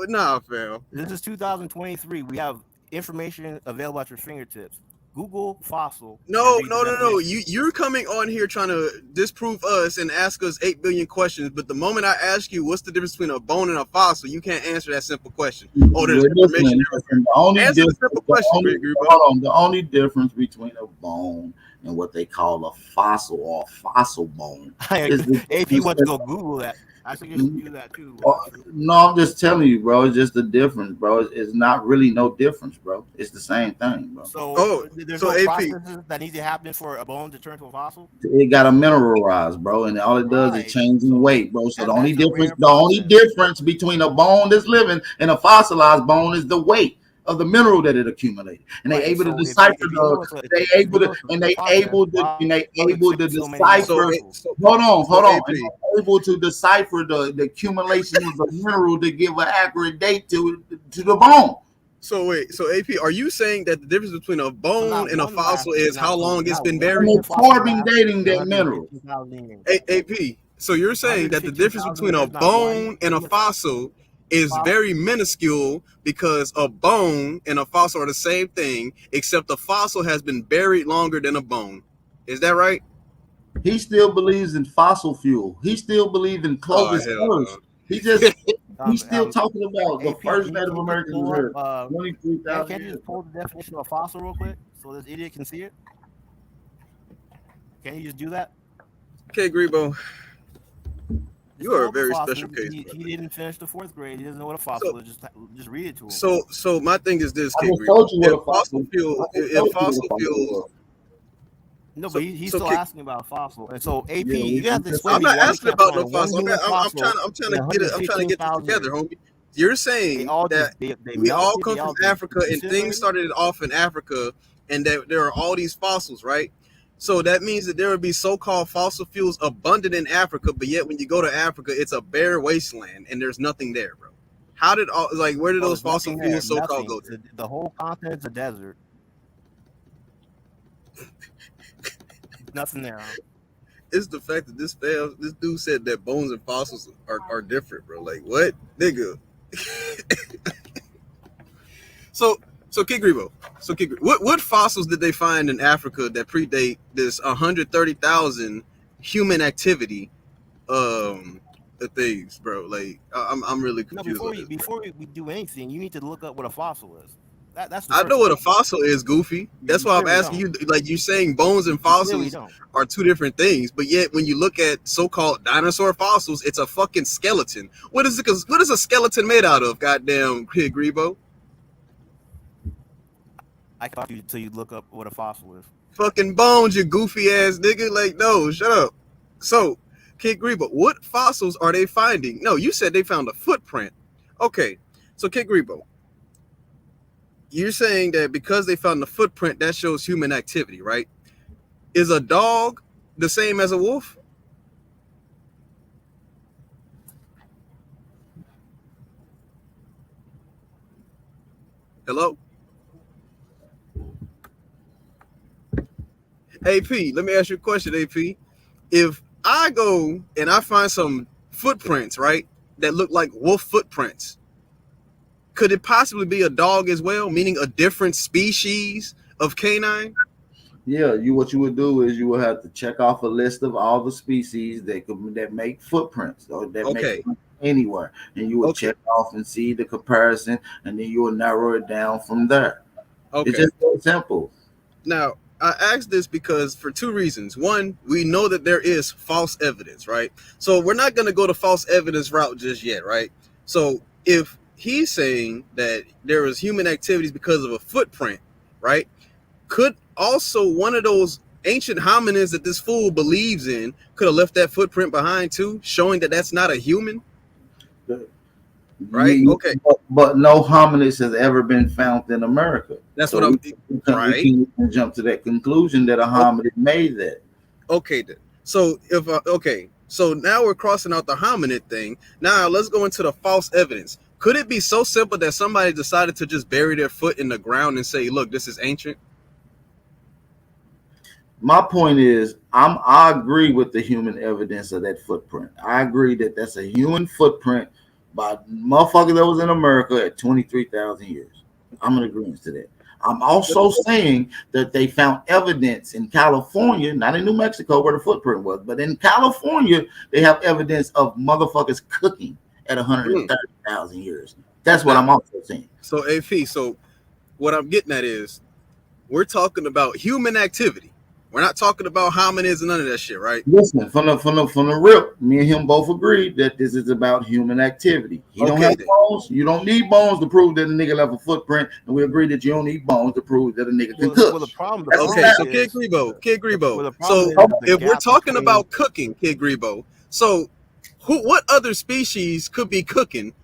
nah, fam? This is 2023. We have information available at your fingertips. Google fossil and No. read the definition. You're coming on here trying to disprove us and ask us 8 billion questions. But the moment I ask you what's the difference between a bone and a fossil, you can't answer that simple question. Oh, there's information everywhere. Answer the simple question, Big Grebo. Hold on. The only difference between a bone and what they call a fossil or a fossil bone is the AP difference went to that go Google that. I suggest you do that too, actually. no, I'm just telling you, bro. It's just the difference, bro. It's not really no difference, bro. It's the same thing, bro. So there's no AP, processes that need to happen for a bone to turn to a fossil. It got to mineralize, bro, and all it does is Right. change in weight, bro. So That's a rare the only process. difference between a bone that's living and a fossilized bone is the weight of the mineral that it accumulated, and they Right. able to So decipher if you know it's a they if you able know to, it's and a they process, able to, why and they would it able to take so many years? decipher. So Hold on, AP. and they're able to decipher the accumulation of the mineral to give an accurate date to the bone. So wait, so AP, are you saying that the difference between a So bone not and a one fossil lasts. is how long it's Not been one And buried? human they're fossil carbon lasts dating that mineral. 115,000 years. AP, so you're saying that the difference 115,000 between a years, not one bone and a human fossil is fossil. very minuscule because a bone and a fossil are the same thing, except a fossil has been buried longer than a bone. Is that right? He still believes in fossil fuel. He still believes in Oh Clovis hell first. no. He's still talking about the AP, first can Native you just Americans was pull here up? 23,000 Can't you years. just pull the definition of fossil real quick so this idiot can see it? Can you just do that? Okay, Grebo, Just you are pull a up a very fossil. special case, He brother. didn't finish the 4th grade. He doesn't know what a fossil is. Just read it to him. So my thing is this, I Kid just Grebo. told you what a fossil. I just If told you what a fossil fossil fuels, was. No, but he's still Kid, asking about a fossil. And so AP, Yeah, you have to explain I'm to me not why we asking can't about no find one fossil. human I'm fossil trying in to get it. I'm trying to get this 115,000 together, years. homie. You're They saying all that they we all melted. come They from all Africa and things disintegrated. started off in Africa, and that there are all these fossils, right? So that means that there would be so-called fossil fuels abundant in Africa, but yet when you go to Africa, it's a bare wasteland and there's nothing there, bro. How did all where did Oh, those there's fossil nothing there. fuels so-called Nothing. go to? The whole continent's a desert. Nothing there. Huh? It's the fact that this dude said that bones and fossils are different, bro. Like what, nigga? So Kid Grebo, what fossils did they find in Africa that predate this 130,000 human activity things, bro? Like I'm really No, confused. before we do anything, you need to look up what a fossil is. That's the I first know what a thing. fossil is, Goofy. That's why I'm asking you. Like you're saying, bones and fossils are two different things, but yet when you look at so-called dinosaur fossils, it's a fucking skeleton. What is it? What is a skeleton made out of? Goddamn, Kid Grebo. I thought you till you look up what a fossil is. Fucking bones, you goofy ass nigga. Like, no, shut up. So, Kid Grebo, what fossils are they finding? No, you said they found a footprint. Okay, so Kid Grebo, you're saying that because they found the footprint, that shows human activity, right? Is a dog the same as a wolf? Hello? AP, let me ask you a question, AP. If I go and I find some footprints, right, that look like wolf footprints, could it possibly be a dog as well, meaning a different species of canine? Yeah, what you would do is you would have to check off a list of all the species that make footprints or that make anywhere, and you would check off and see the comparison, and then you will narrow it down from there. It's just so simple. Now, I asked this because for two reasons. One, we know that there is false evidence, right? So we're not going to go the false evidence route just yet, right? So if he's saying that there is human activities because of a footprint, right? Could also one of those ancient hominids that this fool believes in could have left that footprint behind too, showing that that's not a human? Right? Okay. But no hominids has ever been found in America. That's what I'm right. We can jump to that conclusion that a hominid made that. Okay, then. So if so now we're crossing out the hominid thing. Now let's go into the false evidence. Could it be so simple that somebody decided to just bury their foot in the ground and say, "Look, this is ancient"? My point is, I agree with the human evidence of that footprint. I agree that that's a human footprint by motherfucker that was in America at 23,000 years. I'm in agreement to that. I'm also saying that they found evidence in California, not in New Mexico where the footprint was, but in California, they have evidence of motherfuckers cooking at 130,000 years. That's what I'm also saying. So AP, so what I'm getting at is we're talking about human activity. We're not talking about hominids and none of that shit, right? Listen, from the rip, me and him both agreed that this is about human activity. He don't have bones. You don't need bones to prove that a nigga left a footprint, and we agree that you don't need bones to prove that a nigga can cook. Well, the problem. So Kid Grebo. So if we're talking about cooking, Kid Grebo, so what other species could be cooking?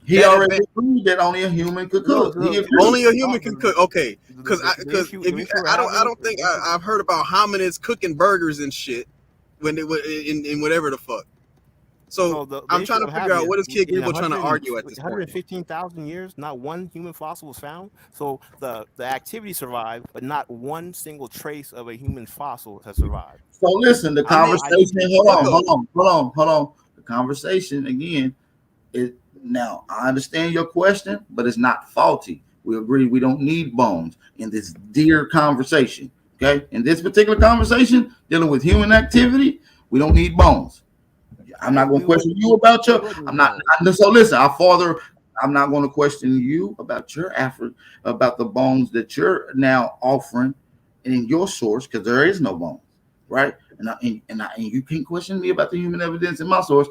He already agreed that only a human could cook. Only a human can cook. Okay, because I don't think I've heard about hominids cooking burgers and shit when they were in whatever the fuck. So I'm trying to figure out what is Kid Grebo trying to argue at this point. 115,000 years, not one human fossil was found. So the activity survived, but not one single trace of a human fossil has survived. So listen, the conversation. Hold on. The conversation again is. Now, I understand your question, but it's not faulty. We agree we don't need bones in this dear conversation, okay? In this particular conversation, dealing with human activity, we don't need bones. I'm not going to question you about your, so listen, I'm not going to question you about your about the bones that you're now offering in your source, because there is no bones, right? And you can't question me about the human evidence in my source,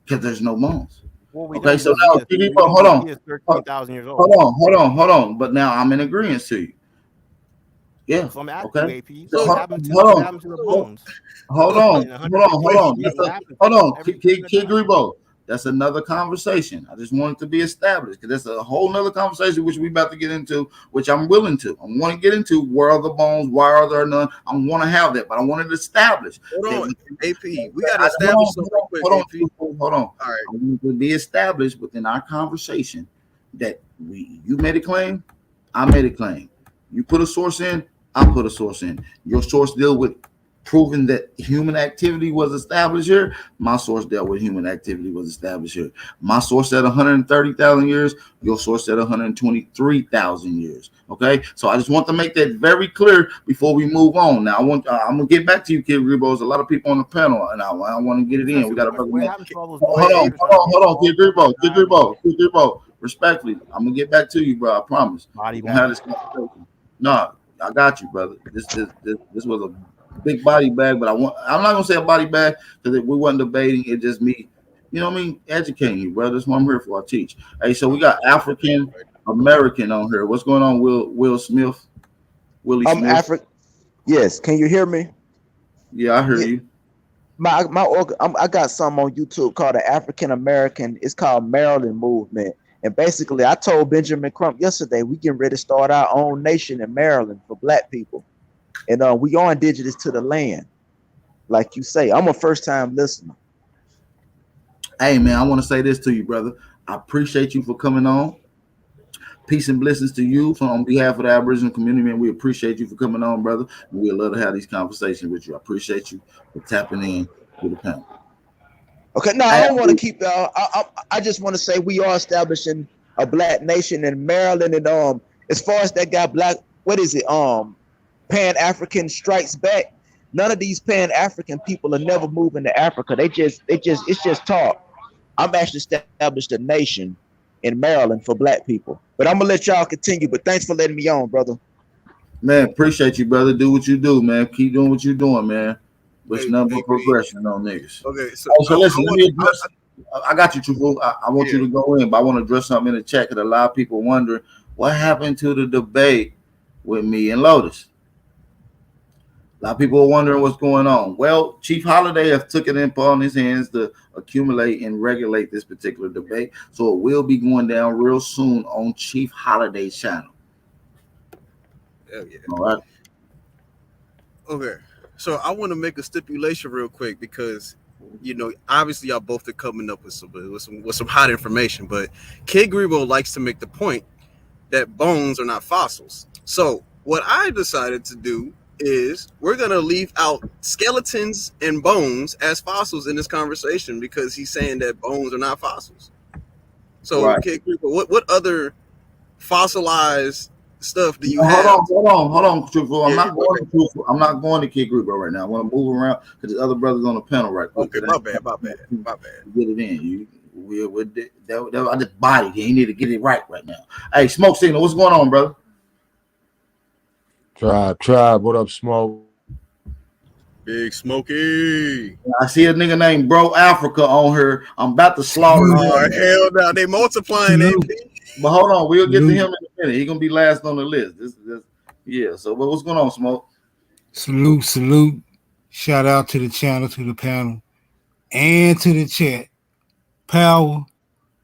because there's no bones. Okay, so now hold on. But now I'm in agreement to you. Yeah. So I'm asking okay. AP. So what happened to the bones? Hold on. Kid Grebo. That's another conversation. I just want it to be established because that's a whole nother conversation which we about to get into, which I'm willing to. I want to get into where are the bones, why are there none. I want to have that, but I want it established. Hold on, AP. We got to establish something quick. Hold on. All right. I want it to be established within our conversation that you made a claim, I made a claim. You put a source in, I put a source in. Your source deal with proving that human activity was established here. My source dealt with human activity was established here. My source said 130,000 years. Your source said 123,000 years. Okay, so I just want to make that very clear before we move on. Now I'm gonna get back to you, Kid Grebo. There's a lot of people on the panel, and I want to get it in. We got to hold on, Kid Grebo. Respectfully, I'm gonna get back to you, bro. I promise. We're gonna have this conversation. No, I got you, brother. This was a big body bag, but I'm not gonna say a body bag because we wasn't debating. It just me, you know what I mean, educating you, brother. That's what I'm here for. I teach. Hey, so we got African American on here. What's going on, Will Smith? Willie Smith. Yes, can you hear me? Yeah, I hear you. I got something on YouTube called the African American. It's called Maryland Movement. And basically, I told Benjamin Crump yesterday, we getting ready to start our own nation in Maryland for black people. And we are indigenous to the land. Like you say, I'm a first-time listener. Hey, man, I want to say this to you, brother. I appreciate you for coming on. Peace and blessings to you on behalf of the Aboriginal community, man. We appreciate you for coming on, brother. We'd love to have these conversations with you. I appreciate you for tapping in to the panel. Okay, no, I don't want to keep y'all. I just want to say we are establishing a black nation in Maryland, and as far as that guy Black, what is it? Pan-African Strikes Back. None of these Pan-African people are never moving to Africa. It's just talk. I'm actually established a nation in Maryland for black people. But I'm gonna let y'all continue. But thanks for letting me on, brother. Man, appreciate you, brother. Do what you do, man. Keep doing what you're doing, man. Wish nothing but progression on niggas. Okay, so listen, let me address. I got you, Truthful. I want you to go in, but I want to address something in the chat because a lot of people wonder what happened to the debate with me and Lotus. A lot of people are wondering what's going on. Well, Chief Holiday has took it upon his hands to accumulate and regulate this particular debate. So it will be going down real soon on Chief Holiday's channel. Hell yeah. All right. Okay. So I want to make a stipulation real quick because, you know, obviously y'all both are coming up with some hot information, but Kid Grebo likes to make the point that bones are not fossils. So what I decided to do is we're going to leave out skeletons and bones as fossils in this conversation because he's saying that bones are not fossils. So, right. Kid Grebo, what other fossilized stuff do you have? Hold on, Truthful. I'm not going to Kid Grebo right now. I want to move around because there's other brothers on the panel right quick. Okay, my bad. Get it in. I just bodied it. You need to get it right now. Hey, Smoke Signal, what's going on, brother? Tribe, what up, Smoke? Big Smokey. I see a nigga named Bro Africa on here. I'm about to slaughter him. Hell no, they multiplying AP. But hold on, we'll get to him in a minute. He's gonna be last on the list. Yeah. So, but what's going on, Smoke? Salute. Shout out to the channel, to the panel, and to the chat. Power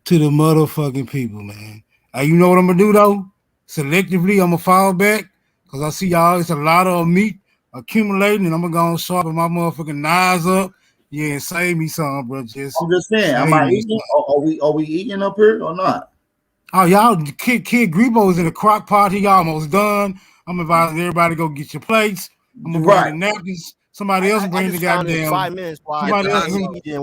to the motherfucking people, man. You know what I'm gonna do though? Selectively, I'm gonna fall back because I see y'all. It's a lot of meat accumulating, and I'm gonna go and sharpen my motherfucking knives up. Yeah, and save me some, bro. I'm just saying, am I eating? Are we eating up here or not? Oh, y'all, Kid Grebo is in the crock pot. He almost done. I'm advising everybody to go get your plates. I'm gonna bring the napkins. Somebody else bring the goddamn. 5 minutes. Somebody else. Hold on. Let's get it.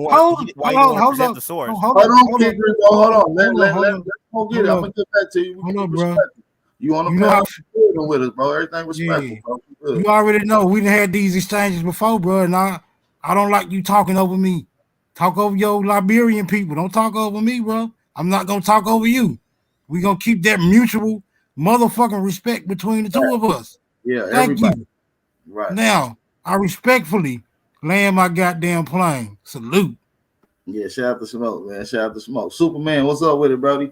I'm gonna get back to you. Hold on, bro. You on the panel with us, bro? Everything respectful, bro. You already know we done had these exchanges before, bro. And I don't like you talking over me. Talk over your Liberian people. Don't talk over me, bro. I'm not gonna talk over you. We gonna keep that mutual motherfucking respect between the two of us. Yeah, thank everybody. you. Right now, I respectfully land my goddamn plane. Salute. Yeah, shout out to Smoke, man. Shout out to Smoke. Superman, what's up with it, brody?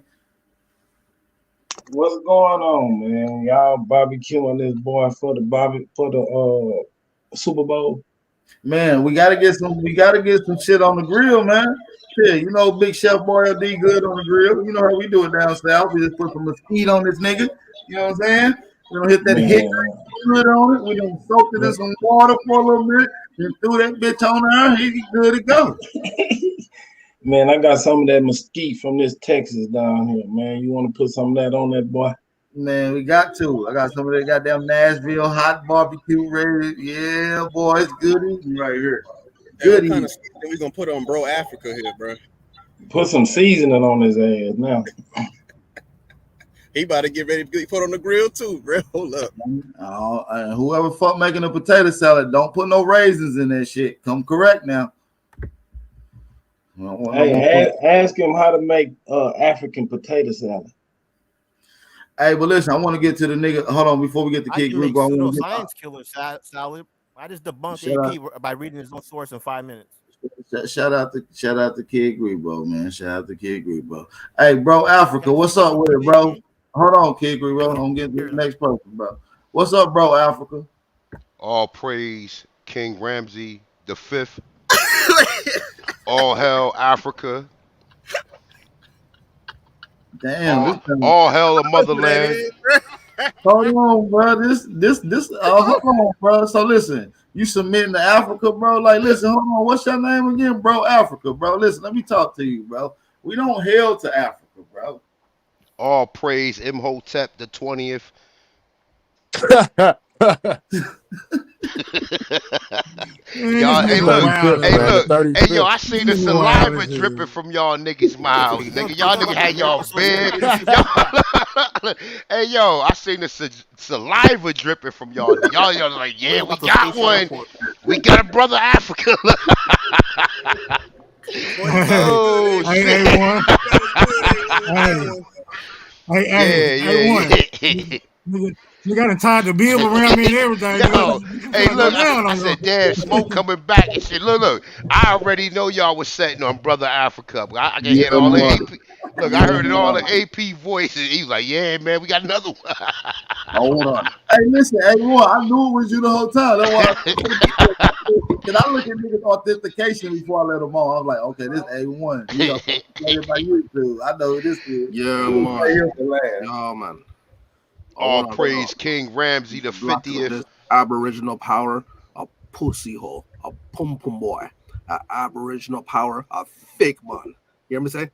What's going on, man? Y'all barbecuing this boy for the Super Bowl? Man, we gotta get some shit on the grill, man. Yeah, you know, Big Chef Boy D good on the grill. You know how we do it down south. We just put some mesquite on this nigga. You know what I'm saying? We don't hit that hickory good on it. We don't soak it in some water for a little bit, then threw that bitch on there. He good to go. Man, I got some of that mesquite from this Texas down here, man. You want to put some of that on that, boy? Man, we got to. I got some of that goddamn Nashville hot barbecue ready. Yeah, boy, it's good eating right here. Hey, what kind of seasoning we gonna put on Bro Africa here, bro? Put some seasoning on his ass now. He about to get ready to get put on the grill too, bro. Hold up. Whoever fuck making a potato salad, don't put no raisins in that shit. Come correct now. Hey, ask him how to make African potato salad. Hey, but listen, I want to get to the nigga. Hold on, before we get to Kid Group, I want to Science killer salad. I just debunked AP by reading his own source in 5 minutes. Shout out to Kid Grebo, man. Shout out to Kid Grebo. Hey, bro, Africa, what's up with it, bro? Hold on, Kid Grebo. I'm getting to the next person, bro. What's up, bro, Africa? All praise King Ramsey the Fifth. All hell Africa. Damn, all hell the motherland. Hold on, bro. Hold on, bro. So listen, you submitting to Africa, bro. Like, listen, hold on. What's your name again, bro? Africa, bro. Listen, let me talk to you, bro. We don't hail to Africa, bro. All praise Imhotep the 20th. Y'all, hey look, hey yo, I seen the saliva dripping from y'all niggas' mouths, nigga. Y'all niggas had y'all bed. Hey yo, I seen the saliva dripping from y'all. Y'all like, yeah, we got one. We got a brother Africa. Oh shit. Hey, you got to tie the bill around me and everything. Yo, hey, look, I said, damn, smoke coming back and shit. Look, I already know y'all was setting on Brother Africa. I can hear all the AP. Look, I heard it all the AP voices. He was like, yeah, man, we got another one. Hold on. Hey, listen, hey, boy, I knew it was you the whole time. That's why I look at niggas' authentication before I let them on. I was like, okay, this A1. He authenticated by YouTube. I know who this is. Yeah, man. Oh, man. All praise King Ramsey the 50th. Aboriginal power, a pussy hole, a pum pum boy, a Aboriginal power, a fake man. You hear me say?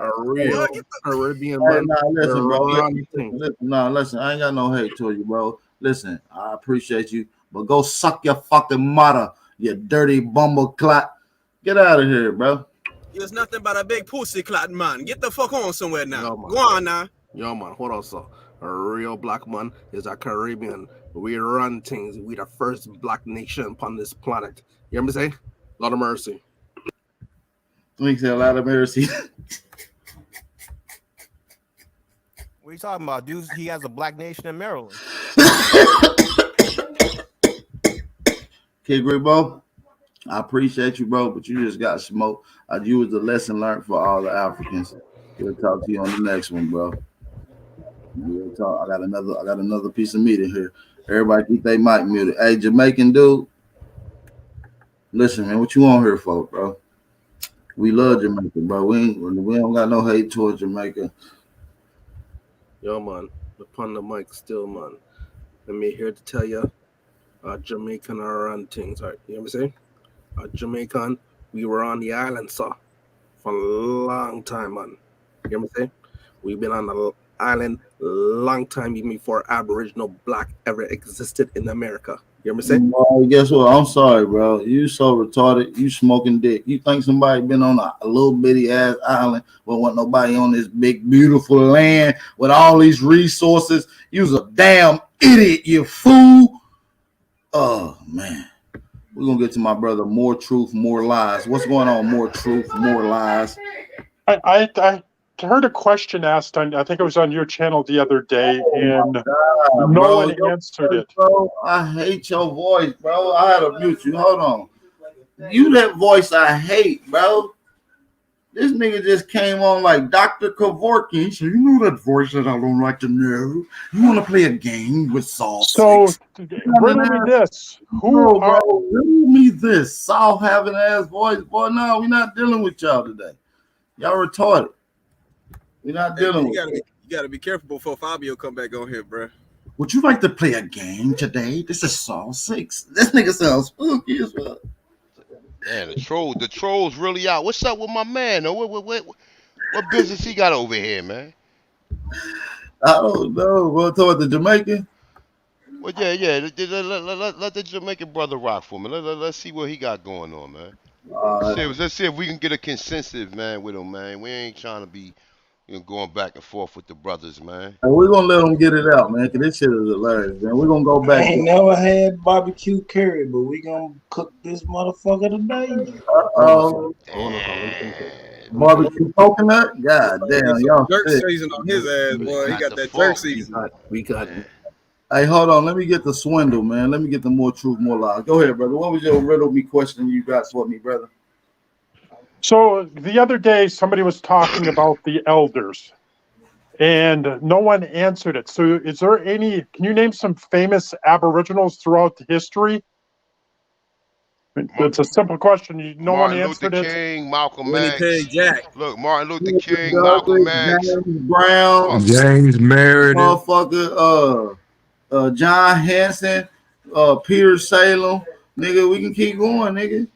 A real Caribbean man. Listen, bro. Listen, I ain't got no hate to you, bro. Listen, I appreciate you, but go suck your fucking mother, you dirty bumble clot. Get out of here, bro. There's nothing but a big pussy clot, man. Get the fuck on somewhere now. Go on now. Yo, man, hold on, so a real black man is a Caribbean. We run things. We the first black nation upon this planet. You hear me say? Lot of mercy. We say a lot of mercy. What are you talking about, dude? He has a black nation in Maryland. Kid Grebo, I appreciate you, bro, but you just got smoked. You was the lesson learned for all the Africans. We'll talk to you on the next one, bro. We'll talk. I got another piece of meat in here. Everybody keep their mic muted. Hey, Jamaican dude, listen, man, what you on here for, bro? We love Jamaica, bro. We don't got no hate towards Jamaica. Yo, man, upon the mic still, man. Let me here to tell you, Jamaican are run things, right? You hear me say? Jamaican, we were on the island, sir, for a long time, man. You hear me say? We've been on the island long time, even before Aboriginal black ever existed in America. You hear me say? Well, guess what? I'm sorry, bro. You so retarded. You smoking dick. You think somebody been on a little bitty ass island but wasn't nobody on this big beautiful land with all these resources? You's a damn idiot, you fool. Oh man. We're gonna get to my brother. More truth, more lies. What's going on? More truth, more lies. I heard a question asked on, I think it was on your channel the other day, and no one answered it. Bro, I hate your voice, bro. I had to mute you. Hold on. You that voice I hate, bro. This nigga just came on like Dr. Kevorkian. He said, "You know that voice that I don't like to know. You want to play a game with Saul So, 6? riddle me this. Who No, are bro, riddle me this. Saul having ass voice, boy. No, we're not dealing with y'all today. Y'all retarded. We're not dealing with You gotta be careful before Fabio come back on here, bro. Would you like to play a game today? This is Saul 6. This nigga sounds spooky as well. Man, the trolls really out. What's up with my man? Though? What business he got over here, man? I don't know. We'll talk about the Jamaican. Well, yeah. Let the Jamaican brother rock for me. Let's see what he got going on, man. Let's see if we can get a consensus, man, with him, man. We ain't trying to be going back and forth with the brothers, man. And we're gonna let them get it out, man, because this shit is hilarious, man. We're gonna go I back. ain't never had barbecue curry, but we gonna cook this motherfucker today. Barbecue coconut? God damn, y'all Jerk sick. season on his ass, boy. He got that jerk season. We got it. Hey, hold on. Let me get the swindle, man. Let me get the more truth, more lies. Go ahead, brother. What was your riddle me question you got for me, brother? So the other day, somebody was talking about the elders, and no one answered it. So, is there any? Can you name some famous Aboriginals throughout history? It's a simple question. No one Martin answered Luther it. King, Malcolm X. Winnipeg Jack. Look, Martin Luther King, Malcolm X. James Brown, James Meredith, motherfucker, John Hanson, Peter Salem, nigga. We can keep going, nigga.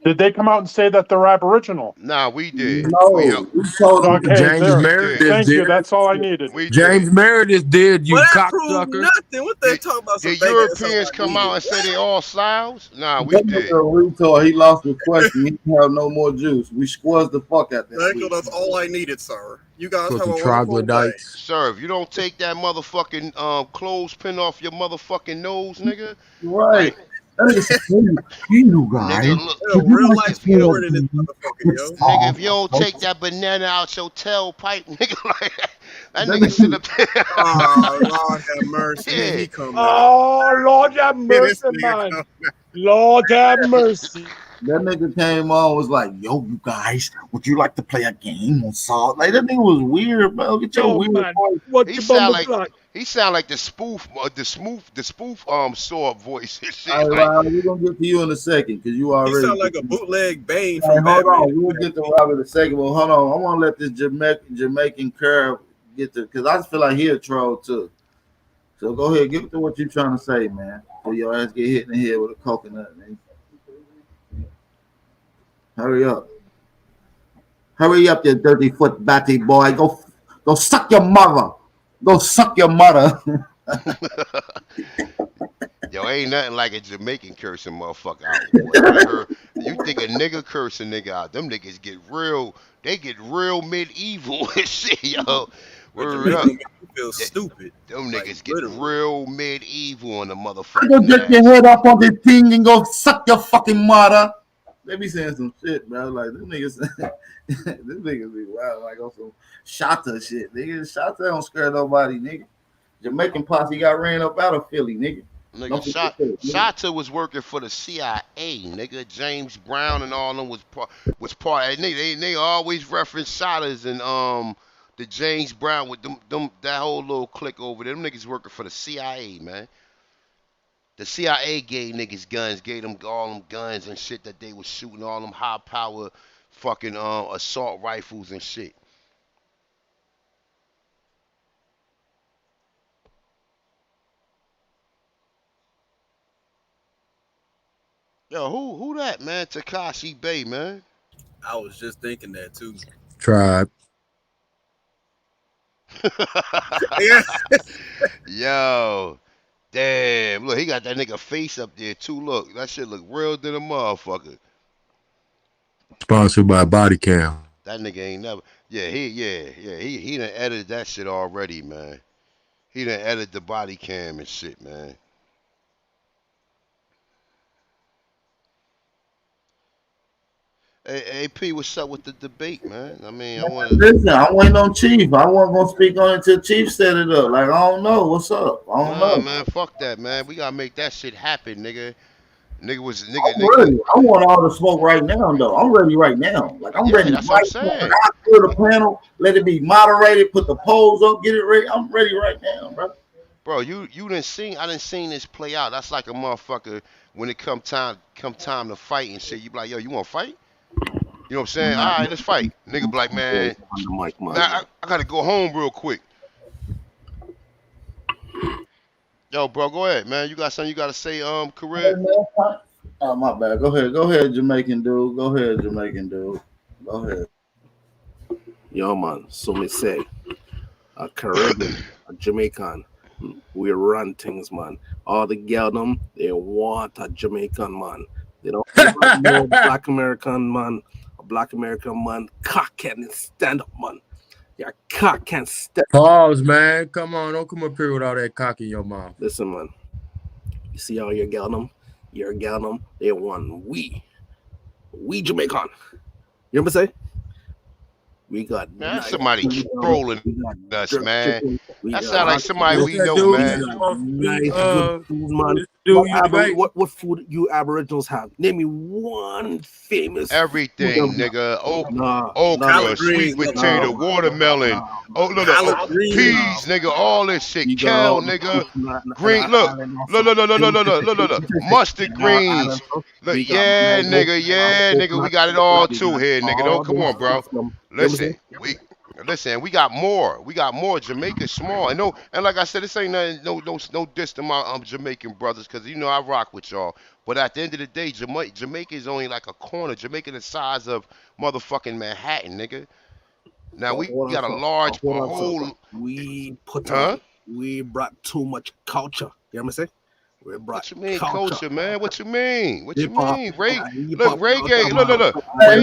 Did they come out and say that they're Aboriginal? Nah, we did. No, we told them. Okay, James there. Meredith Thank you. did. That's all I needed. James Meredith did, you Well, that proved cocksucker. nothing. What they talking about? Some Did fake ass Europeans stuff come out and say they all Sloughs? Nah, we That did. nigga a retard. He lost the question. He didn't have no more juice. We squeezed the fuck out that. That's all I needed, sir. You guys have a Fucking wonderful day. troglodytes. Sir, if you don't take that motherfucking clothespin off your motherfucking nose, nigga. Right. That nigga said, hey, you guys. Nigga, look. Yo, real life Edward in this motherfucker, yo. Nigga, if you don't take that banana out your tailpipe, nigga, like that nigga sit up there. Oh, Lord have mercy. Yeah. He come Oh, Lord have mercy, man. Lord have mercy. That nigga came on was like, yo, you guys, would you like to play a game on Salt? Like that nigga was weird, bro. Get your weird voice. What He you sound bumble like he sound like the spoof sword voice and shit. All Like, right, we're gonna get to you in a second because you already. He sound like a bootleg Bane Hey, from hold Batman. on, we'll get to Robert in a second. But hold on, I want to let this Jamaican curve get to because I just feel like he a troll too. So go ahead, give it to what you trying to say, man. Before your ass get hit in the head with a coconut, man. Hurry up. Hurry up, you dirty foot batty boy. Go suck your mother. Go suck your mother. yo, ain't nothing like a Jamaican cursing motherfucker out. Boy. You think a nigga curse a nigga out? Them niggas get real. They get real medieval and shit, yo. Word up. You feel stupid. Them Like, niggas get literally. real medieval on the Go motherfucking get your head up on the thing and go suck your fucking mother. They be saying some shit, bro. Like them niggas, them niggas be wild, like on some Shata shit. Nigga, Shata don't scare nobody, nigga. Jamaican posse got ran up out of Philly, nigga. Nigga, Shata was working for the CIA, nigga. James Brown and all them was part. Nigga, they always reference Shatas and the James Brown with them that whole little clique over there. Them niggas working for the CIA, man. The CIA gave niggas guns, gave them all them guns and shit that they was shooting, all them high power fucking assault rifles and shit. Yo, who that, man? Takashi Bay, man. I was just thinking that too. Tribe. Yo, damn. Look, he got that nigga face up there too. Look, that shit look real than a motherfucker. Sponsored by Body Cam. That nigga ain't never. Yeah, he done edited that shit already, man. He done edited the body cam and shit, man. Hey, P, what's up with the debate, man? I mean, I want to Listen, I'm waiting on Chief. I wasn't gonna speak on it until Chief set it up. Like I don't know what's up. I don't know. man, fuck that, man. We gotta make that shit happen, nigga. Nigga. ready. I want all the smoke right now, though. I'm ready right now. Like I'm ready. That's what I'm saying. I clear the panel, let it be moderated, put the polls up, get it ready. I'm ready right now, bro. Bro, you didn't seen. I didn't seen this play out. That's like a motherfucker when it come time to fight and shit. You be like, yo, you want to fight? You know what I'm saying? All right, let's fight. Nigga be like, man, I gotta go home real quick. Yo, bro, go ahead, man. You got something you gotta say, Kareem? Oh, my bad. Go ahead, Jamaican dude. Go ahead, Jamaican dude. Go ahead. Yo, man. So me say, a Caribbean, a Jamaican, we run things, man. All the girl them, they want a Jamaican man. They don't want no black American man. A black American man, cock can stand up, man. Your cock can't stand up. Pause, man. Come on, don't come up here with all that cock in your mouth. Listen, man. You see all your girl them? Your girl them, they want we Jamaican. You know what I'm saying? We got man, nice somebody trolling us, man. That sound like somebody we know, dude, man. Nice, good food, man. What food you Aboriginals have? Name me one famous everything, food. nigga. Okra, sweet potato, watermelon. Look, peas, nigga. All this shit. Kale, nigga. Green. Look. Mustard greens. Look, yeah, nigga. We got it all too here, nigga. Don't come on, bro. Listen, we got more. We got more. Jamaica's small, and like I said, this ain't nothing, no diss to my Jamaican brothers, because you know I rock with y'all. But at the end of the day, Jamaica is only like a corner. Jamaica the size of motherfucking Manhattan, nigga. Now we got a large whole. We brought too much culture. You know what I'm saying? What you mean culture, man? What you mean? What you Hip-hop. mean? Reggae. Look. Hey,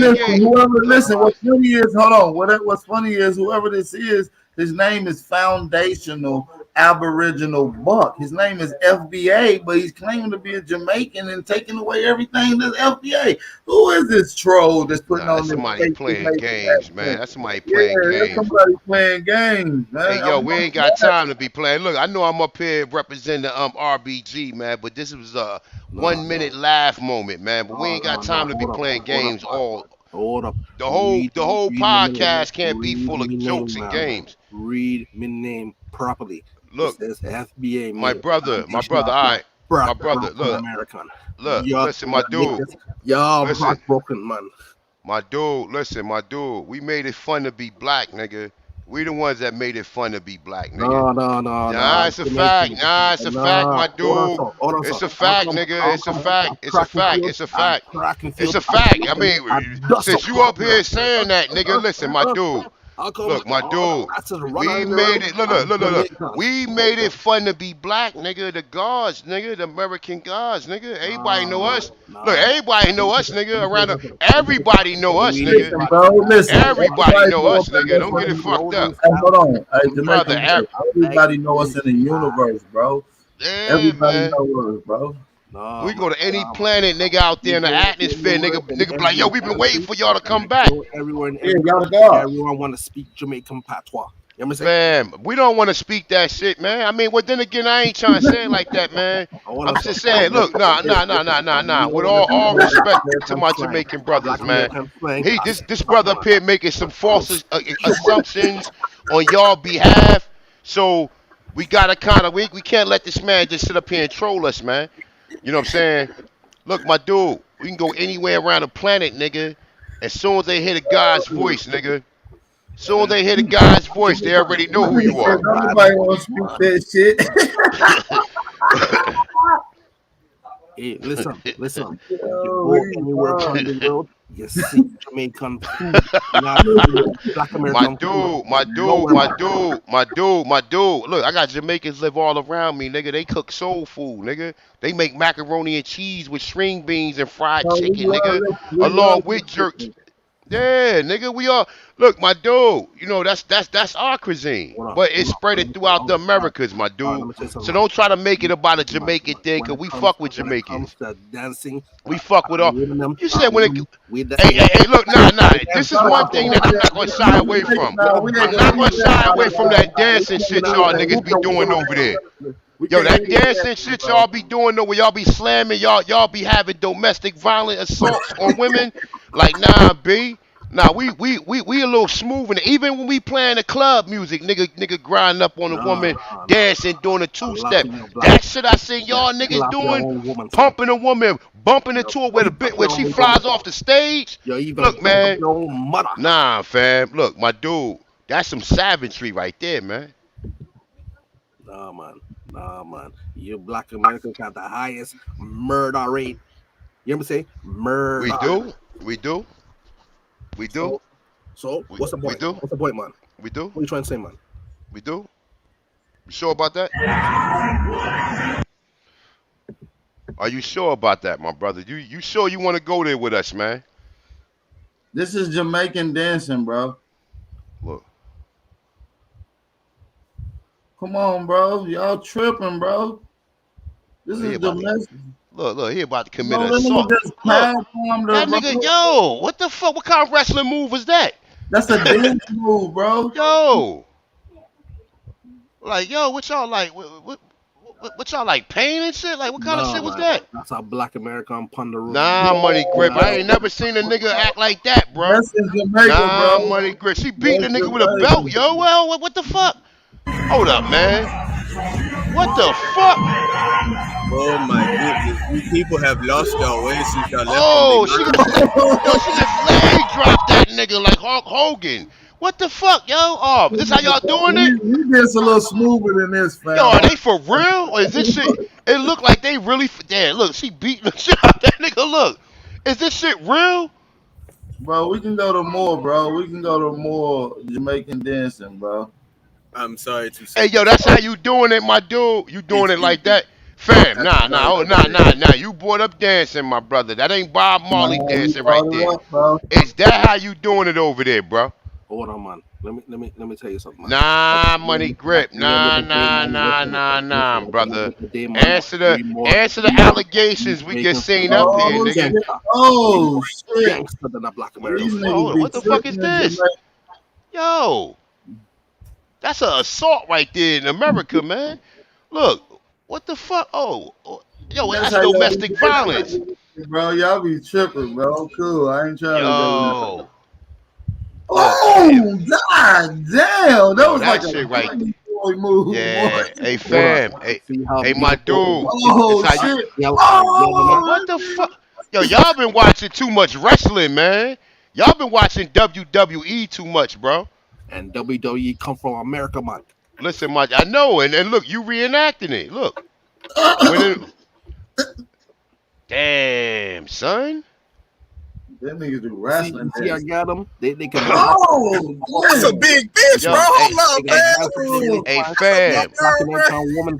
listen, what's funny is, hold on. What's funny is whoever this is, his name is Foundational Aboriginal Buck. His name is FBA, but he's claiming to be a Jamaican and taking away everything that's FBA. Who is this troll that's putting on this? Somebody playing games, man. That's somebody playing games. That's somebody playing games, man. Hey, yo, we ain't got time to be playing. Look, I know I'm up here representing the RBG, man, but this was a 1 minute laugh moment, man. But we ain't got time to be playing games all. Hold up. The whole podcast can't be full of jokes and games. Read my name properly. Look, it says FBA. My brother, all right. My brother, look. American. Look, listen, my dude. Y'all heartbroken, man. My dude, we made it fun to be black, nigga. We the ones that made it fun to be black, nigga. No. Nah, it's a fact. It's a fact, my dude. It's a fact, nigga. It's a fact. I mean, since you up here saying that, nigga, listen, my dude. Look, my dude, we made it. Look. We made it fun to be black, nigga. The gods, nigga, the American gods, nigga. Everybody know us. Look, everybody know us, nigga. Everybody know us, nigga. Everybody know us, nigga. Don't get it fucked up. Hold on, brother. Everybody know us in the universe, bro. Everybody know us, bro. We go to any planet, nigga, out there in the atmosphere, nigga be like, yo, we been waiting for y'all to come back. Everyone want to speak Jamaican patois. You know what I'm saying? Man, we don't want to speak that shit, man. I mean, well, then again, I ain't trying to say it like that, man. I'm just saying, look, nah. With all respect to my Jamaican brothers, man. This brother up here making some false assumptions on y'all behalf. So we gotta we can't let this man just sit up here and troll us, man. You know what I'm saying? Look, my dude, we can go anywhere around the planet, nigga. As soon as they hear the guy's voice, nigga. As soon as they hear the guy's voice, they already know who you are. Nobody want to speak that shit. Hey, listen. You go anywhere around the world, you see Jamaican food. Black American my dude. Look, I got Jamaicans live all around me, nigga. They cook soul food, nigga. They make macaroni and cheese with string beans and fried chicken, nigga, along with jerk. Yeah, nigga, we all look, my dude. You know that's our cuisine, but it's spread it throughout the Americas, my dude. So don't try to make it about a Jamaican thing, cause we fuck with Jamaicans. We fuck with all. You said when it. Hey, look, nah. This is one thing that I'm not gonna shy away from. I'm not gonna shy away from that dancing shit y'all niggas be doing over there. Yo, that dancing shit y'all be doing though, where y'all be slamming, y'all be having domestic violent assaults on women. Like, nah, B. Nah, we a little smooth, and even when we playing the club music, nigga grinding up on a woman, dancing, doing a two-step. That shit I seen y'all niggas doing, pumping a woman, bumping into her where she flies off the stage. Look, man. Nah, fam. Look, my dude, that's some savagery right there, man. Nah, man. You black Americans got the highest murder rate. You hear me say murder? We do. So what's the point? We do. What's the point, man? We do. What are you trying to say, man? We do. You sure about that? Are you sure about that, my brother? You sure you want to go there with us, man? This is Jamaican dancing, bro. Look. Come on, bro. Y'all tripping, bro. This is domestic. Look, he about to commit No, an assault. Look, that nigga, yo, what the fuck? What kind of wrestling move was that? That's a dance move, bro. Yo. Like, yo, what y'all like? What y'all like? Pain and shit? Like, what kind of shit was that? That's a black American ponderoo. Nah, Money Grip. I ain't never seen a nigga act like that, bro. That's in Jamaica, nah, bro. Money Grip. She beat the nigga with a belt, yo. Well, what the fuck? Hold up, man. What the fuck? Oh my goodness, you people have lost your way since y'all left. Oh, she just leg dropped that nigga like Hulk Hogan. What the fuck, yo? Oh, this how y'all doing it? You did a little smoother than this, fam. Yo, are they for real? Or is this shit? It look like they really. Damn, look, she beating the shit out that nigga. Look, is this shit real? Bro, we can go to more, bro. We can go to more Jamaican dancing, bro. I'm sorry to say. Hey, yo, that's how you doing it, my dude. You doing it like that? Fam, nah. You brought up dancing, my brother. That ain't Bob Marley dancing right there. Is that how you doing it over there, bro? Hold on, man. Let me tell you something. Man. Nah, Money Grip. Nah, brother. Answer the allegations we get seen up here, nigga. Oh shit! What the fuck is this? Yo, that's an assault right there in America, man. Look, what the fuck? Oh, yo, that's domestic violence. Bro, y'all be tripping, bro. Cool. I ain't trying to go. Oh, god damn! That was like shit a right. Move. Yeah. Hey, fam. Hey, my dude. Oh shit! What the fuck? Yo, y'all been watching too much wrestling, man. Y'all been watching WWE too much, bro. And WWE come from America, man. Listen, I know, and look, you reenacting it. Look. Damn, son. Them niggas do wrestling. See, I got them. They can. That's a big bitch, bro. Hold up, man. Hey, fam.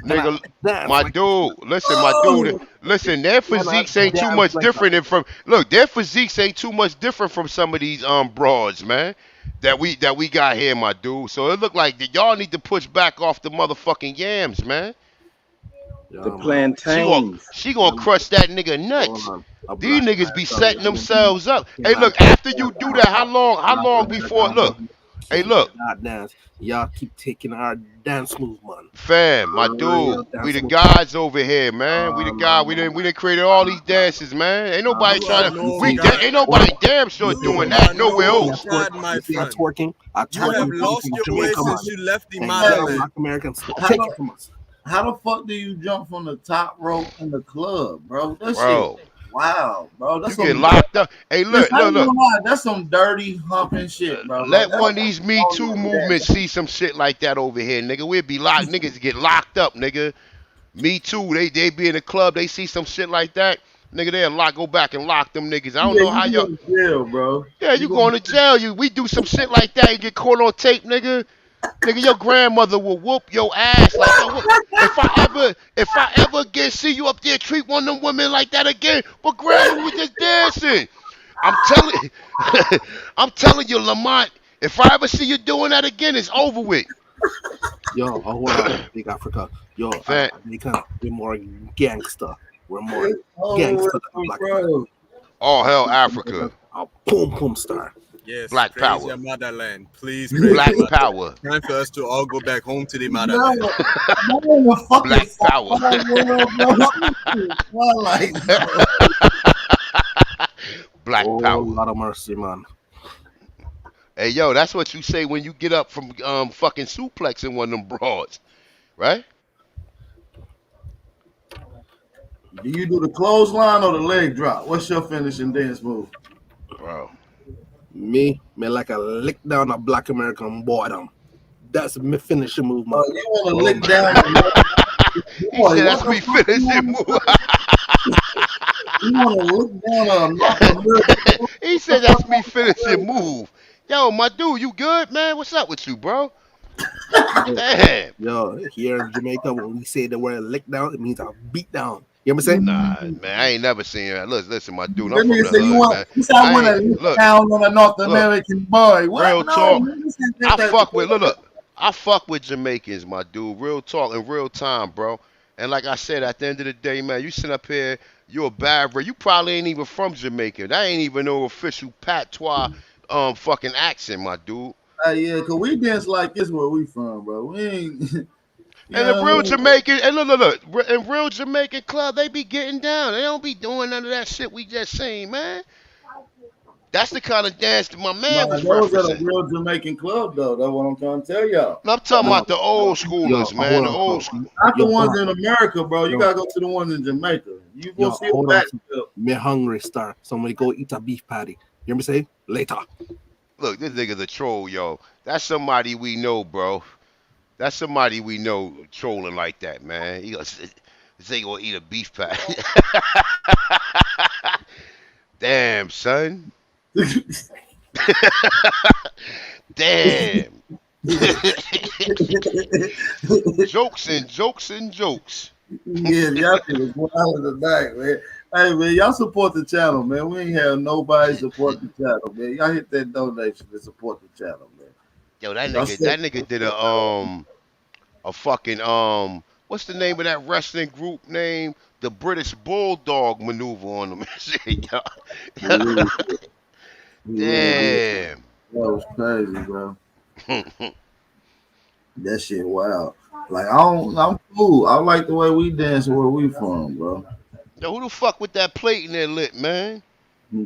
Nigga, my dude. Listen, their physiques ain't too much different from. Look, their physiques ain't too much different from some of these broads, man. That we got here, my dude. So it look like y'all need to push back off the motherfucking yams, man. The plantains. She gonna crush that nigga nuts. These niggas be setting themselves up. Hey, look, after you do that, how long before? Look, hey, look. Y'all keep taking our dance move, man. Fam, my dude, we the guys over here, man. We the guy. We didn't create all these dances, man. Ain't nobody trying to. Ain't nobody damn sure doing that nowhere else. Twerking. You have lost your way since you left the motherland. Americans. How the fuck do you jump from the top rope in the club, bro? That shit. Wow, bro. That's you get locked up. Hey, look. That's some dirty humping shit, bro. Let one of these Me Too movements see some shit like that over here, nigga. We'll be locked. Niggas get locked up, nigga. Me Too. They be in the club. They see some shit like that. Nigga, they'll go back and lock them niggas. I don't know how y'all. Jail, bro. Yeah, you going to jail. We do some shit like that. You get caught on tape, nigga. Nigga, your grandmother will whoop your ass. Like, if I ever again see you up there treat one of them women like that again, but grandma was just dancing. I'm telling you, Lamont, if I ever see you doing that again, it's over with. Yo, hold on, Big Africa. Yo, we're more gangster. We're more gangster than black. Oh hell, Africa. Boom star. Yes, Black praise power. your motherland. Please praise Black your motherland. power. Time for us to all go back home to the motherland. Black power. Black Oh, power. Lord of mercy, man. Hey, yo, that's what you say when you get up from fucking suplexing one of them broads, right? Do you do the clothesline or the leg drop? What's your finishing dance move? Bro. Me like a lick down a black American boredom. That's me finishing move, man. You want to lick down? He said that's me finishing move. You want to look down He said that's me finishing move. Yo, my dude, you good, man? What's up with you, bro? Damn. Yo, here in Jamaica, when we say the word lick down, it means a beat down. You know what I'm saying? Nah, man, I ain't never seen that. Listen, my dude, That I'm from nigga the say you hood, want. man. You say I want to ain't- look down on a North American boy. What? Real No, talk. man, this ain't I that- fuck with look. I fuck with Jamaicans, my dude. Real talk in real time, bro. And like I said, at the end of the day, man, you sit up here, you a bad bro. You probably ain't even from Jamaica. That ain't even no official patois fucking accent, my dude. Yeah, cause we dance like this where we from, bro. We ain't. And the real Jamaican, and look, in real Jamaican club, they be getting down. They don't be doing none of that shit we just seen, man. That's the kind of dance that my man was That was at a referencing. real Jamaican club, though. That's what I'm trying to tell y'all. I'm talking about the old schoolers, man. The old school. Not the ones in America, bro. You gotta go to the ones in Jamaica. You go see a hold back on. Me hungry, star. Somebody go eat a beef patty. You hear me say? Later. Look, this nigga's a troll, yo. That's somebody we know, bro. That's somebody we know trolling like that, man. He goes, they gonna eat a beef patty. Damn, son. Damn. Jokes and jokes and jokes. Yeah, y'all niggas wild tonight, man. Hey, man, y'all support the channel, man. We ain't have nobody support the channel, man. Y'all hit that donation to support the channel, man. Yo, that nigga did a fucking what's the name of that wrestling group name? The British Bulldog maneuver on them. Shit, yo. Damn. That was crazy, bro. That shit wild. Like I'm cool. I like the way we dance where we from, bro. Yo, who the fuck with that plate in their lip, man? Yeah,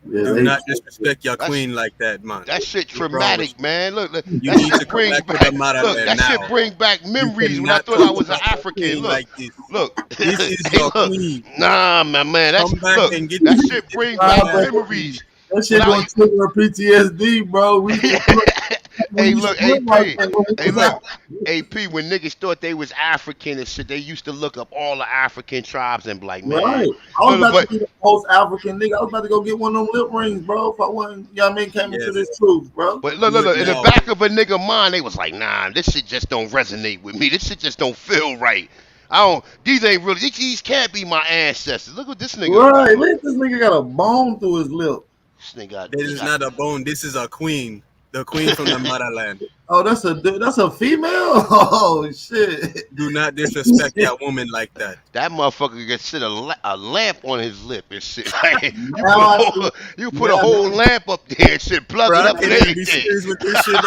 Do not disrespect your queen like that, man. That shit traumatic, man. Look, You that need shit to come brings back to back. the motherland Look, that now. shit bring back memories when I cannot thought I talk was an about your African. queen Look, like this. look. This is Hey, your look. queen. Nah, man. That's Come back look. and get That this shit shit brings right back now. memories. That shit gonna trigger PTSD, bro. We Hey, look, AP. like Hey, look. AP, when niggas thought they was African and shit, they used to look up all the African tribes and be like, man. Right. I was Look, about to be the most African nigga. I was about to go get one of them lip rings, bro. If I wasn't, you know what I mean, came into this truth, bro. But look, in the back of a nigga mind, they was like, nah, this shit just don't resonate with me. This shit just don't feel right. These ain't really, these can't be my ancestors. Look what this nigga. Right, look, this nigga got a bone through his lip. This nigga This is not a bone. This is a queen. The queen from the motherland. Oh, that's a female? Oh, shit. Do not disrespect that woman like that. That motherfucker could sit a lamp on his lip and shit. You put Yeah, a whole lamp up there and shit, plug Bro, it I up and can't even be everything. serious with this shit.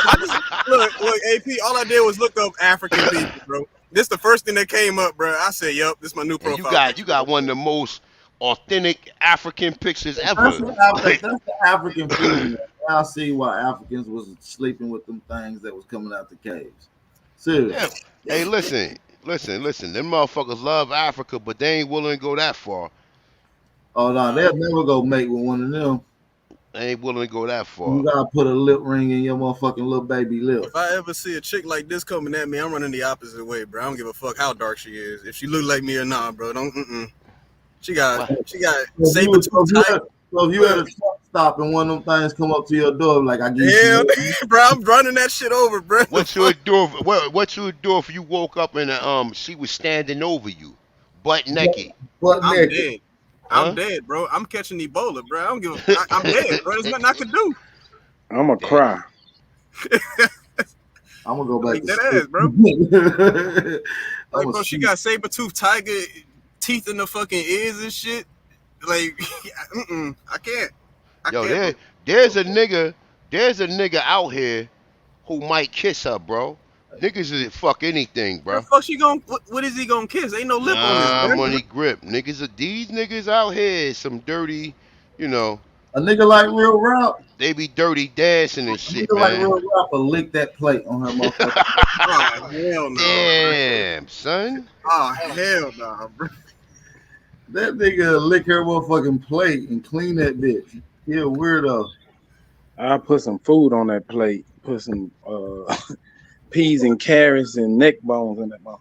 Bro. Look, AP. All I did was look up African people, bro. This the first thing that came up, bro. I said, "Yup, this is my new And profile." you got one of the most authentic African pictures ever. That's the African female. I see why Africans was sleeping with them things that was coming out the caves. Seriously. Yeah. Hey, listen. Them motherfuckers love Africa, but they ain't willing to go that far. Oh no, they'll never go mate with one of them. They ain't willing to go that far. You gotta put a lip ring in your motherfucking little baby lip. If I ever see a chick like this coming at me, I'm running the opposite way, bro. I don't give a fuck how dark she is. If she look like me or not, bro, don't. She got saber tooth type. So if you at a truck stop and one of them things come up to your door, like I give Hell, you, bro, I'm running that shit over, bro. What you would do? What you would do if you woke up and she was standing over you, butt naked? I'm dead. I'm dead, bro. I'm catching Ebola, bro. I don't give a. I'm dead, bro. There's nothing I can do. I'm gonna cry. I'm gonna go back Like to that ass, bro. Like, bro, she got saber tooth tiger teeth in the fucking ears and shit. Like, I can't. Yo, there's a nigga there's a nigga out here who might kiss her, bro. Niggas is fuck anything, The bro. fuck she gonna? What is he gonna kiss? Ain't no lip on this, Nah, bro. money grip. These niggas out here, some dirty, you know, A nigga like Real Rap, they be dirty dancing and a shit, nigga like man. Real Rap will lick that plate on her motherfucker. Oh hell no. Damn, son. Oh hell no, bro. That nigga will lick her motherfucking plate and clean that bitch. He a weirdo. I'll put some food on that plate. Put some peas and carrots and neck bones in that motherfucker.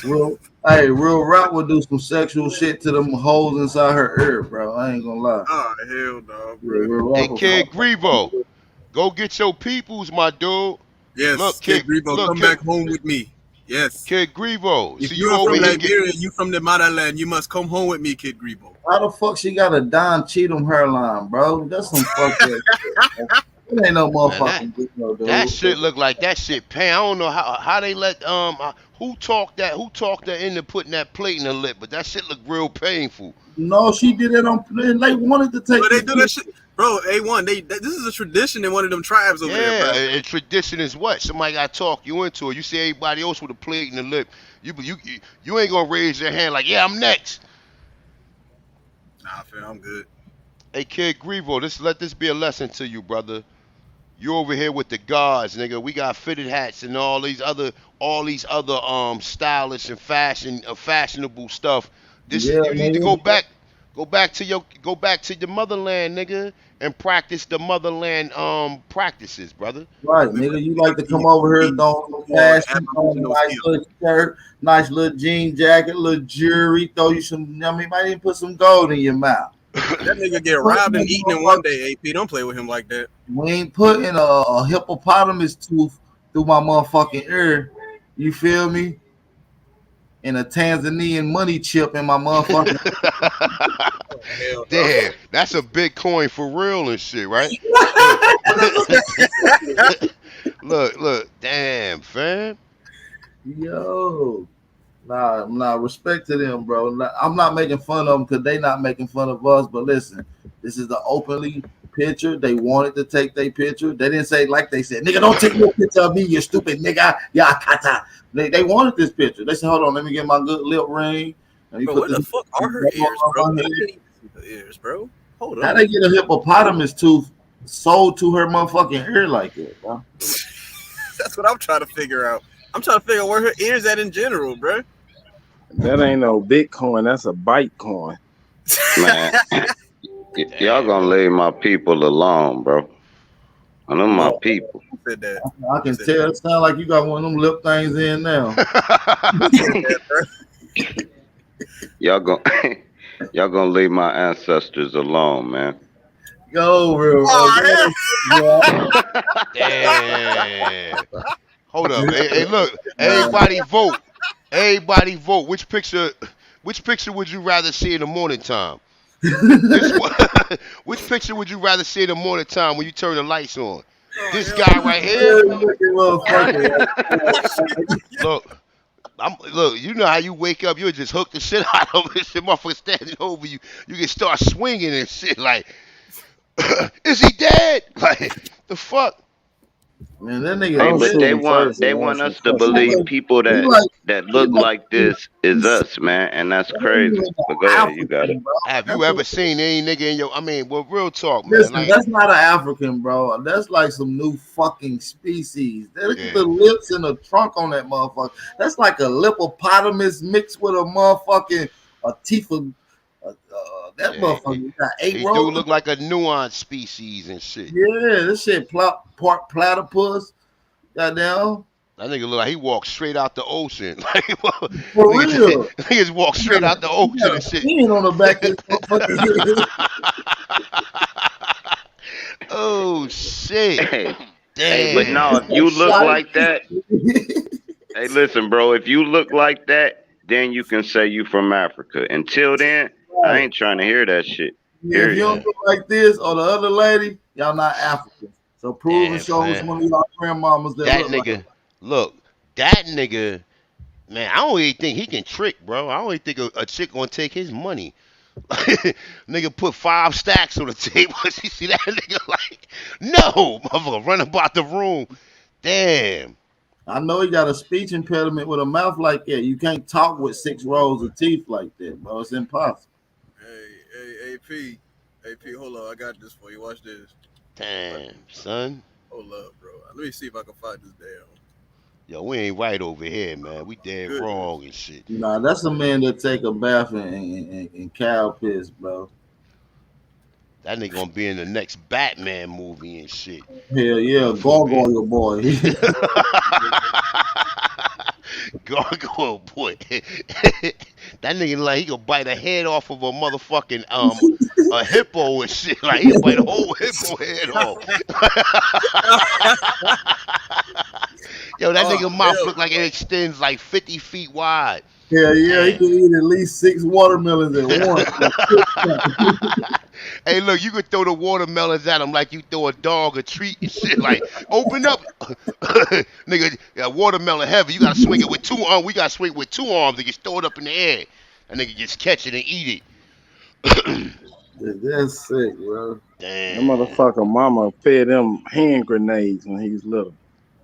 Real Rap will do some sexual shit to them holes inside her ear, bro. I ain't gonna lie. Oh hell no, Yeah, bro. Real Hey, Rap will Kid fuck. Grievo, go get your peoples, my dude. Yes, Look, Kid Grievo, come back home with me. Yes. Kid Grievo. If See, you you are over from here Liberia, you from the motherland, you must come home with me, Kid Grievo. How the fuck she got a Don Cheadle hairline, bro? That's some fucked up shit, bro. It ain't no Man, motherfucking video, dude. that shit look like that shit pan. I don't know how they let who talked that into putting that plate in the lip, but that shit look real painful. No, she did it on. They wanted to take. But they do that shit, bro. A1, this is a tradition in one of them tribes over there, bro. Yeah, and tradition is what? Somebody got to talk you into it. You see everybody else with a plate in the lip. You ain't gonna raise your hand like, yeah, I'm next. Nah, fam, I'm good. Hey, Kid Grievo, let this be a lesson to you, brother. You over here with the guards, nigga. We got fitted hats and all these other stylish and fashionable stuff. Yeah, You need to nigga. go back to your motherland, nigga, and practice the motherland practices, brother. Right, nigga. You like to come over here, don't fashion, on a nice little shirt, nice little jean jacket, little jewelry, throw you some. I mean, might even put some gold in your mouth. That nigga get robbed and eaten in one day, AP. Don't play with him like that. We ain't putting a hippopotamus tooth through my motherfucking ear. You feel me? And a Tanzanian money chip in my motherfucking. Damn, that's a Bitcoin for real and shit, right? Look, damn, fam. Yo, nah, respect to them, bro. I'm not making fun of them because they not making fun of us. But listen, this is the openly picture. They wanted to take their picture. They didn't say like they said, nigga, don't take no picture of me, you stupid nigga. Yeah, kata. They wanted this picture. They said, hold on, let me get my good lip ring. Bro, where the fuck are her ears, bro? I can't even see her ears, bro. Hold How on. they get a hippopotamus tooth sold to her motherfucking ear like that, bro? That's what I'm trying to figure out. I'm trying to figure out where her ears at in general, bro. That ain't no Bitcoin. That's a Bytecoin. Man, y'all gonna leave my people alone, bro. I know my people. Said that. I can tell. It sound like you got one of them lip things in now. Y'all gonna leave my ancestors alone, man. Go, real. Damn. Hold up. Hey, look. Everybody vote. Everybody vote. Which picture would you rather see in the morning time? Which picture would you rather see in the morning time when you turn the lights on? This guy right here. Look, you know how you wake up, you'll just hook the shit out of this shit, motherfucker standing over you. You can start swinging and shit like, is he dead? Like, the fuck? Man, that nigga. Hey, but they want us to believe people that look like this is us, man, and that's crazy. But go ahead, you got it. Have you ever seen any nigga in your? I mean, well, real talk, man. Listen, Like, that's not an African, bro. That's like some new fucking species. Look at the lips and the trunk on that motherfucker. That's like a hippopotamus mixed with a motherfucking teeth of. That motherfucker got 8 he rows. do look like a nuanced species and shit. Yeah, this shit part platypus. Goddamn. That nigga look like he walked straight out the ocean. Like, For real. Niggas walk straight out the ocean and shit. He ain't on the back of this motherfucker. Oh shit. Hey, but no, if you look like that, hey, listen, bro, if you look like that, then you can say you from Africa. Until then, I ain't trying to hear that shit. Yeah, if you don't look like this or the other lady, y'all not African. So prove and show us one of y'all grandmamas that look nigga, like look, that nigga, man, I don't even think he can trick, bro. I don't even think a chick gonna take his money. Nigga put 5 stacks on the table. You see that nigga like, no, motherfucker, run about the room. Damn. I know he got a speech impediment with a mouth like that. You can't talk with 6 rows of teeth like that, bro. It's impossible. Hey, AP, hold on. I got this for you. Watch this. Damn, son. Hold up, bro. Let me see if I can find this damn. Yo, we ain't right over here, man. We dead wrong and shit. Nah, that's a man that take a bath in cow piss, bro. That nigga gonna be in the next Batman movie and shit. Hell yeah, Gargoyle boy. Gargoyle boy. That nigga like he gonna bite a head off of a motherfucking a hippo and shit. Like he gonna bite a whole hippo head off. Yo, that nigga mouth look like it extends like 50 feet wide. Yeah, he can eat at least 6 watermelons at once. Hey, look, you could throw the watermelons at him like you throw a dog a treat and shit. Like, open up, nigga. Watermelon heavy. You gotta swing it with 2 arms. We gotta swing with 2 arms. Nigga, throw it up in the air. That nigga just catch it and eat it. That's sick, bro. Damn. That motherfucker mama fed him hand grenades when he was little.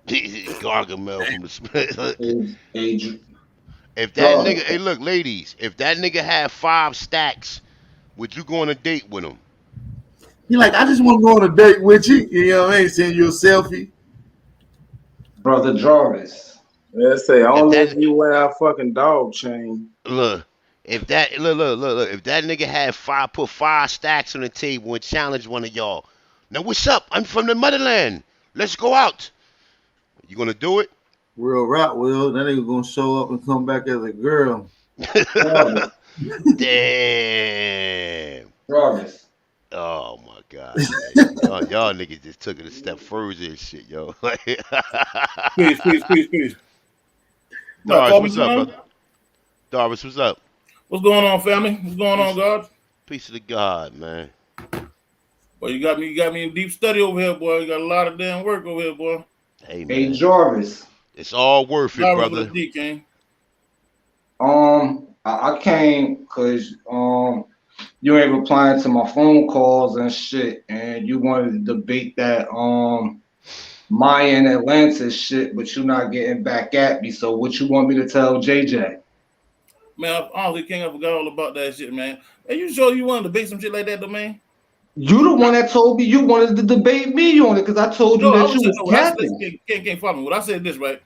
Gargamel from the If that nigga, hey, look, ladies, if that nigga had 5 stacks, would you go on a date with him? He like, I just want to go on a date with you. You know what I mean? Send you a selfie. Brother Jarvis. Let's say only if you wear a fucking dog chain. Look, if that look, if that nigga had put 5 stacks on the table and challenge one of y'all. Now what's up? I'm from the motherland. Let's go out. You gonna do it? Real rap, Will. That nigga gonna show up and come back as a girl. Damn. Jarvis. Oh my God, man. y'all niggas just took it a step further and shit, yo. Peace. Darvis, what's up, brother? Darvis, what's up? What's going on, family? What's going on, God? Peace of the God, man. Boy, you got me in deep study over here, boy. You got a lot of damn work over here, boy. Hey, man. Hey, Jarvis. It's all worth it, brother. I came because you ain't replying to my phone calls and shit, and you wanted to debate that Maya and Atlantis shit, but you're not getting back at me. So what you want me to tell JJ? Man, I honestly can't forgot all about that shit, man. Are you sure you want to debate some shit like that, though, man? You the one that told me you wanted to debate me on it because I told you that you was capping. Can't follow me. What I said this, right?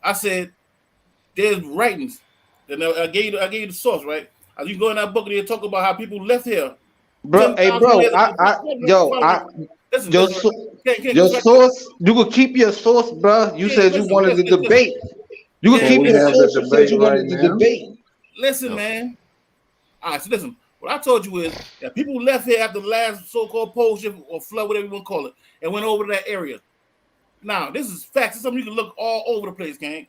I said there's writings. And I gave you the source, right? You go in that book and you talk about how people left here. Bro, hey, bro, your source. You could keep your source, bro. You said you wanted to debate. You could keep your source. You said you wanted to debate. Listen, man. All right, so listen. What I told you is that people left here after the last so-called pole shift or flood, whatever you want to call it, and went over to that area. Now, this is facts. It's something you can look all over the place, gang.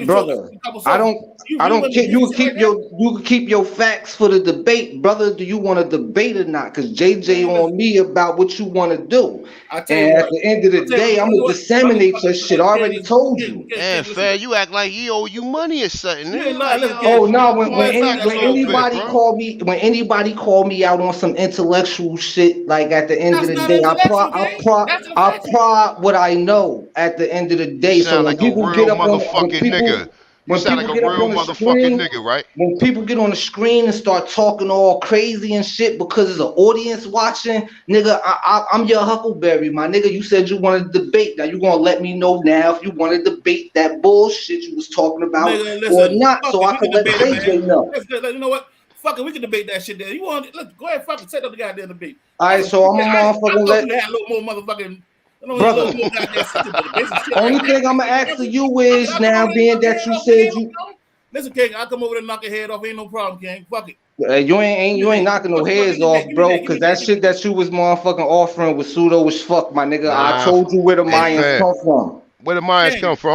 Brother, I don't care. You can keep your facts for the debate, brother. Do you want to debate or not? Because JJ on me about what you want to do. And at the end of the day, I'm gonna disseminate your shit. I already told you. Man, fair, you act like he owe you money or something. Oh no! When anybody call me out on some intellectual shit, like at the end of the day, I prod what I know. At the end of the day, so when people get up on nigga. You sound like a real motherfucking nigga, right? When people get on the screen and start talking all crazy and shit because there's an audience watching, nigga, I'm your Huckleberry, my nigga. You said you wanted to debate. Now you gonna let me know now if you want to debate that bullshit you was talking about or not, so I can let JJ know. You know what? Fuck it, we can debate that shit there. You want? Look, go ahead, fucking set up the goddamn debate. All right, so I'm a motherfucking let a little more motherfucking. Brother, only thing I'm gonna ask of you is now, being that you said you. Listen, King, I'll come over there and knock your head off. Ain't no problem, King. Fuck it. You ain't knocking no heads off, bro. Because that shit that you was motherfucking offering was pseudo as fuck, my nigga. I told you where the Mayans come from. Where the Mayans come from?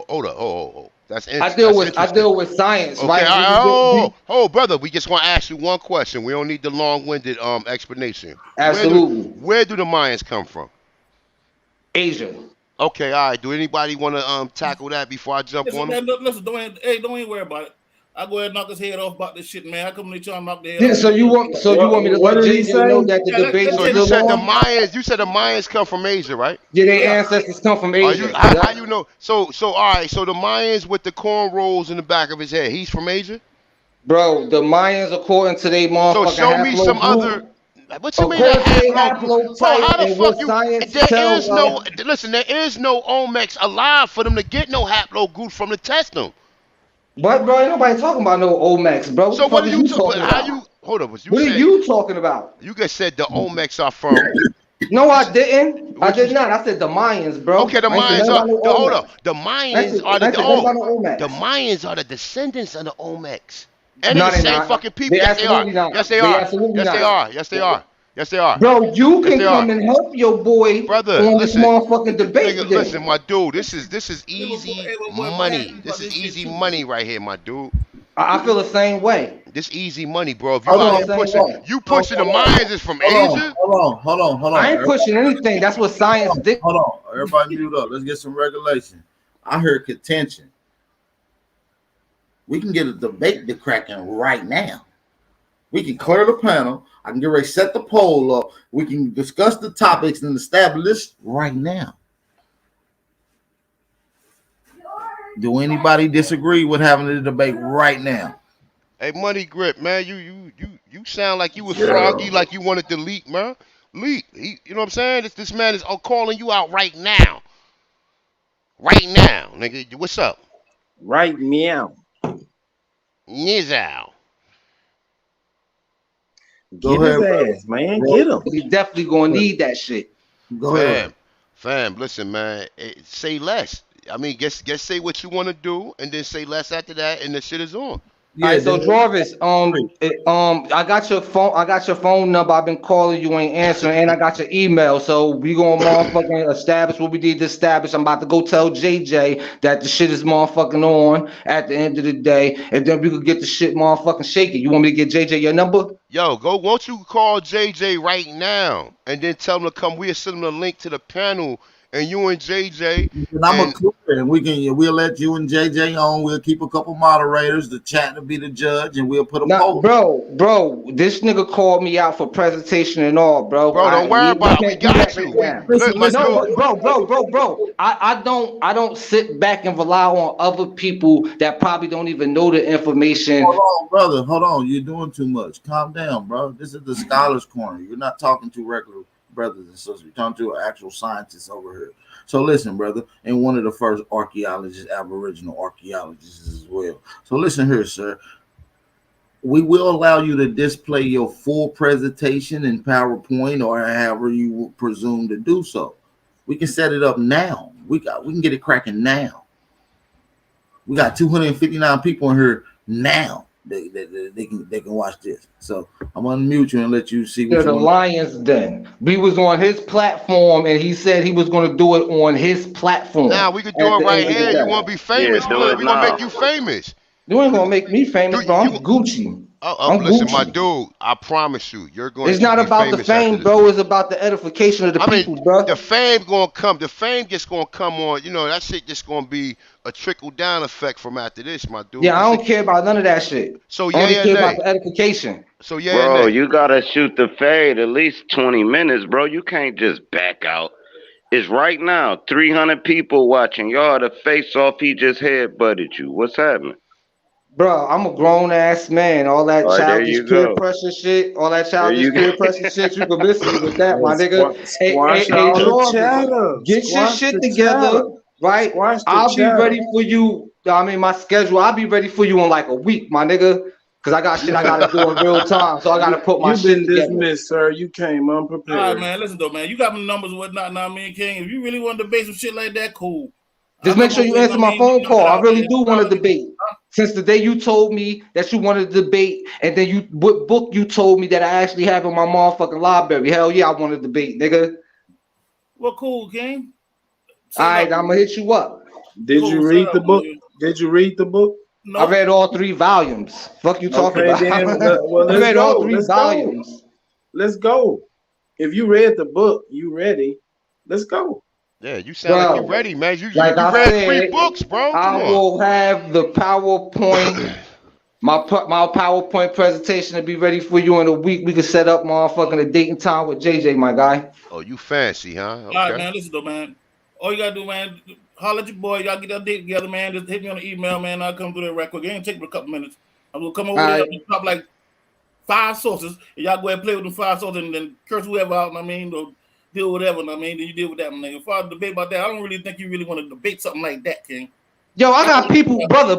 Hold up. That's interesting. I deal with science, okay, right? Brother, we just want to ask you one question. We don't need the long-winded explanation. Absolutely. Where do the Mayans come from? Asia. Okay, all right. Do anybody want to tackle that before I jump on it? Listen, don't even worry about it. I go ahead and knock his head off about this shit, man. How come they trying to knock the head Yeah, off? so you want me to let JJ know that the debate is So you still said the on? Mayans. You said the Mayans come from Asia, right? Yeah, their ancestors come from Are Asia. you? How you know? So all right. So the Mayans with the cornrows in the back of his head. He's from Asia. Bro, the Mayans, according to their So motherfucking show me some haplo other. group, What you mean a according to their haplo group? Bro, haplotype how the and what fuck you? science There tells is no. us. Listen, there is no Olmecs alive for them to get no haplo group from to test them. But bro, ain't nobody talking about no Olmecs, bro. What So the what fuck are is you? you But talking how about? you? Hold up. You What are said you talking about? you just said the Olmecs are from. No, I didn't. I What you? did not. I said the Mayans, bro. Okay, the I ain't said Mayans nothing are. about no Hold Olmecs. up. The Mayans are I the. ain't said nothing Oh, about no the Olmecs. Mayans are the descendants of the Olmecs. And they No, the they're same not. fucking people. They Yes, they are. absolutely not. Yes, they They are. absolutely Yes, they not. are. Yes, they are. Yes, they are. Bro, you Yes, can they are. come and help your boy Brother, on this listen. motherfucking debate Nigga, then. listen, my dude. This is easy money. This is easy money right here, my dude. I feel the same way. This easy money, bro. If I you feel out the here same pushing, way. you pushing the Mayans is from Hold on, Asia. hold on. I ain't pushing anything. That's what science did. Hold on. Everybody mute up. Let's get some regulation. I heard contention. We can get a debate to cracking right now. We can clear the panel. I can get ready to set the poll up. We can discuss the topics and establish right now. Do anybody disagree with having the debate right now? Hey, Money Grip, man, you sound like you was froggy, like you wanted to leak, man. Leak. You know what I'm saying? This man is calling you out right now. Right now, nigga. What's up? Right meow. Nizow. Get his ass, man. Get him. We definitely gonna need that shit. Fam, listen, man. Say less. I mean, guess say what you want to do, and then say less after that, and the shit is on. All right, so Jarvis, I got your phone. I got your phone number. I've been calling you, ain't answering, and I got your email. So we gonna motherfucking establish what we need to establish. I'm about to go tell JJ that the shit is motherfucking on at the end of the day, and then we could get the shit motherfucking shaking. You want me to get JJ your number? Yo, won't you call JJ right now, and then tell him to come. We'll send him the link to the panel, and you and JJ. And I'm a clear, and we'll let you and JJ on. We'll keep a couple moderators. The chat will be the judge, and we'll put a poll. Bro, this nigga called me out for presentation and all, bro. Bro, don't worry about it. We got you. Bro. I don't sit back and rely on other people that probably don't even know the information. Hold on, brother. Hold on. You're doing too much. Calm down, bro. This is the Scholars Corner. You're not talking to regular brothers and sisters. You're talking to an actual scientist over here. So listen, brother, and one of the first archaeologists, Aboriginal archaeologists as well. So listen here, sir. We will allow you to display your full presentation in PowerPoint or however you will presume to do so. We can set it up now. We can get it cracking now. We got 259 people in here now. They can watch this. So I'm gonna unmute you and let you see. The Lions Den. We was on his platform, and he said he was gonna do it on his platform. Now we can do it right here. You want to be famous? Yeah, We're gonna make you famous. You ain't gonna make me famous, bro. I'm Gucci. I'm listen, Gucci. my dude. I promise you, you're going. It's not about the fame, bro. It's about the edification of the people, bro. The fame gonna come. The fame just gonna come on. You know that shit just gonna be a trickle down effect from after this, my dude. Yeah, I don't care about none of that shit. So I only yeah, care about the edification. So yeah, bro, you gotta shoot the fade at least 20 minutes, bro. You can't just back out. It's right now, 300 people watching. Y'all the face off. He just headbutted you. What's happening? Bro, I'm a grown ass man. All that All right, there childish you peer go. pressure shit, all that There childish you peer go. pressure shit, you can miss me with that, my nigga. Hey, all the chatter. Jarvis, get your Squash shit the together, chatter. right? Squash the I'll be chatter. ready for you. I mean, my schedule, I'll be ready for you in like a week, my nigga. Because I got shit I gotta do in real time. So I gotta put my You've shit been together. dismissed, sir. You came All unprepared. right, man. Listen though, man. You got my numbers and whatnot now, me and King. If you really want to debate some shit like that, cool. Just make sure you answer my phone call. I really do want to debate. Since the day you told me that you wanted to debate, and then what book you told me that I actually have in my motherfucking library. Hell yeah, I want to debate, nigga. Well, cool, King. All right, I'm gonna hit you up. Did you read the book? Did you read the book? No. I read all 3 volumes. Fuck you talking Okay, about? then. Well, I let's read go. all 3 Let's volumes. go. Let's go. If you read the book, you ready? Let's go. Yeah, you sound like you Bro, ready, man. You like I read said, 3 books, bro. I Come on. will have the PowerPoint My PowerPoint presentation will be ready for you in a week. We can set up motherfucking a date and time with JJ, my guy. Oh, you fancy, huh? All right, man. Listen though, man. All you gotta do, man, holler at your boy. Y'all get that date together, man. Just hit me on the email, man. I'll come through there right quick. It ain't take me a couple minutes. I'm gonna come over there and drop like 5 sources. And y'all go ahead and play with them 5 sources and then curse whoever out, I mean, or deal with whatever, I mean. Then you deal with that, man. If I debate about that, I don't really think you really want to debate something like that, King. Yo, I got people, brother.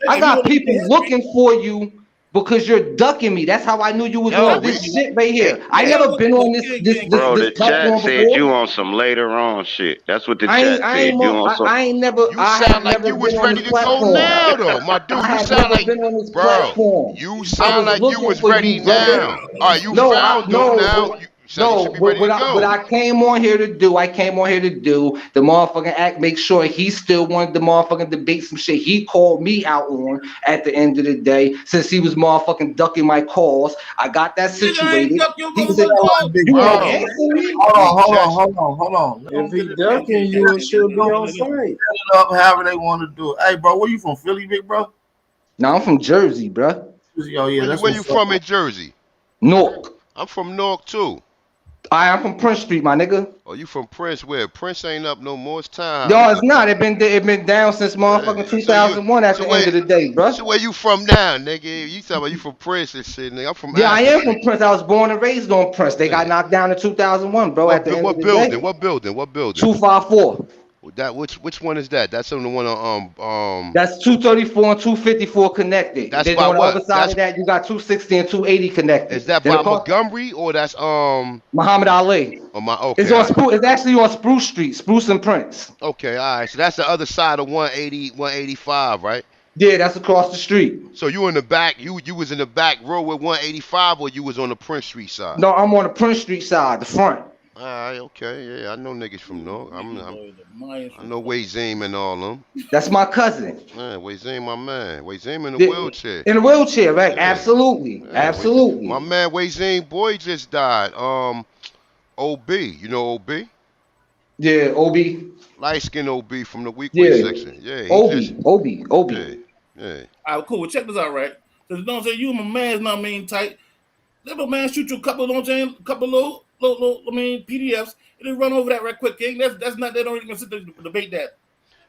I got people looking for you because you're ducking me. That's how I knew you was on this shit right here. I never been on this Bro, the platform chat said before. you on some later on shit. That's what the chat said. You on some. I ain't never. You sound like you was ready to go now, though, my dude. You sound like, bro. You sound like you was ready now. All right, you found them now. What I came on here to do, the motherfucking act, make sure he still wanted to motherfucking debate some shit he called me out on at the end of the day, since he was motherfucking ducking my calls. I got that situated. He said, hold on. If he ducking you, it should be on site. Up however they want to do it. Hey, bro, where you from? Philly, big bro? No, I'm from Jersey, bro. Oh, yeah, Where you from in Jersey? Newark. I'm from Newark too. I'm from Prince Street, my nigga. Oh, you from Prince? Where? Prince ain't up no more. It's time. No, it's not. It been down since motherfucking 2001 at the end of the day, bro. So where you from now, nigga? You talking about you from Prince and shit, nigga? I'm from. Yeah, I am from Prince. I was born and raised on Prince. They got knocked down in 2001, bro. At the end of the day. What building? 254. That which one is that? That's on the one on That's 234 and 254 connected. That's then by on the what? other side of that, you got 260 and 280 connected. Is that by Montgomery or that's Muhammad Ali? Oh my, okay. It's on Spruce. It's actually on Spruce Street, Spruce and Prince. Okay, all right. So that's the other side of 180, 185, right? Yeah, that's across the street. So you in the back? You was in the back row with 185, or you was on the Prince Street side? No, I'm on the Prince Street side, the front. All right, okay, yeah, I know niggas from North. I know Wayzim and all them. That's my cousin. Yeah, Wayzim, my man. Wayzim in the wheelchair. In a wheelchair, right? Yeah. Absolutely, yeah, absolutely. My man Wayzim boy just died. OB, you know OB? Yeah, OB. Light skin OB from the weekly section. Yeah, OB. Yeah. All right, cool. Well, check this out, right? Because don't say you my man's not mean tight. Let my man shoot you a couple, don't say a couple little PDFs, and then run over that right quick, King. That's not, they don't even sit there to debate that.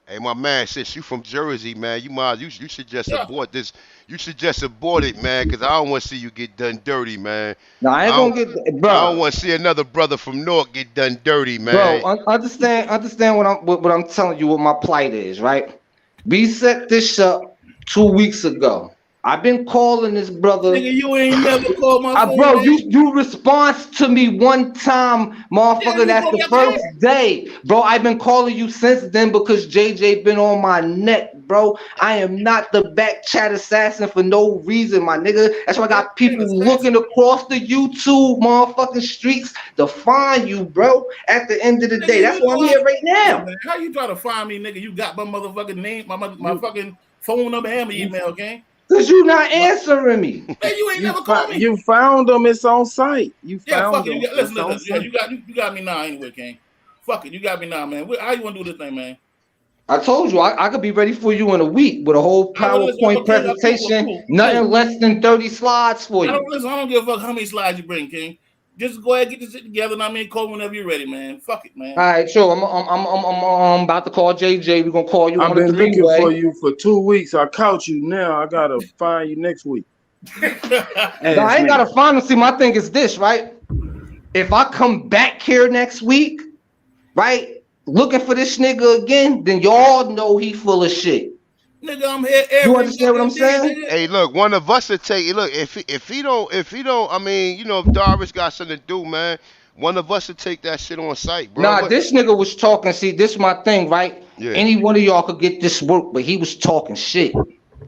Hey, my man, since you from Jersey, man, you should just abort this. You should just abort it, man, because I don't want to see you get done dirty, man. No, I ain't gonna get, bro. I don't want to see another brother from North get done dirty, man. Bro, understand what I'm telling you. What my plight is, right? We set this up 2 weeks ago. I've been calling this brother. Nigga, you ain't never called my phone. Bro, you response to me one time, motherfucker. That's the first day, bro. I've been calling you since then because JJ been on my neck, bro. I am not the back chat assassin for no reason, my nigga. That's why I got people looking across the YouTube motherfucking streets to find you, bro. At the end of the day, that's why I'm here right now. How you try to find me, nigga? You got my motherfucking name, my fucking phone number and my email, okay? Cause you not answering me. Man, you ain't never called me. You found them. It's on site. You found fuck them. It. Listen. You got me now anyway, King. Fuck it. You got me now, man. How you want to do this thing, man? I told you I could be ready for you in a week with a whole PowerPoint presentation. Nothing less than 30 slides for you. I don't give a fuck how many slides you bring, King. Just go ahead and get this shit together, and call whenever you're ready, man. Fuck it, man. All right, sure. I'm about to call JJ. We're gonna call you. I've been looking for you for 2 weeks. I caught you now. I gotta find you next week. No, I ain't gotta find him. See, my thing is this, right? If I come back here next week, right, looking for this nigga again, then y'all know he full of shit. Nigga, I'm here. You understand what I'm saying? Hey, look, one of us will take it. Look, if he don't, I mean, you know, if Doris got something to do, man, one of us will take that shit on site, bro. Nah, this nigga was talking. See, this is my thing, right? Yeah. Any one of y'all could get this work, but he was talking shit.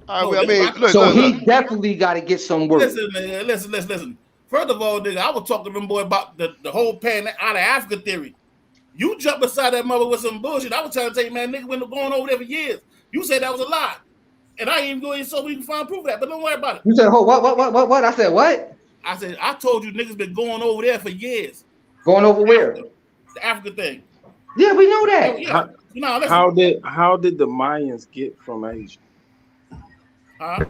I mean, he definitely got to get some work. Listen, man, listen. First of all, nigga, I was talking to them boy about the whole pan out of Africa theory. You jump beside that mother with some bullshit. I was trying to tell you, man, nigga, been going over there for years. You said that was a lie. And I ain't even going so we can find proof of that, but don't worry about it. You said, what? I said, what? I said, I told you niggas been going over there for years. Going over where? The Africa thing. Yeah, we know that. Yeah. How did the Mayans get from Asia? Huh?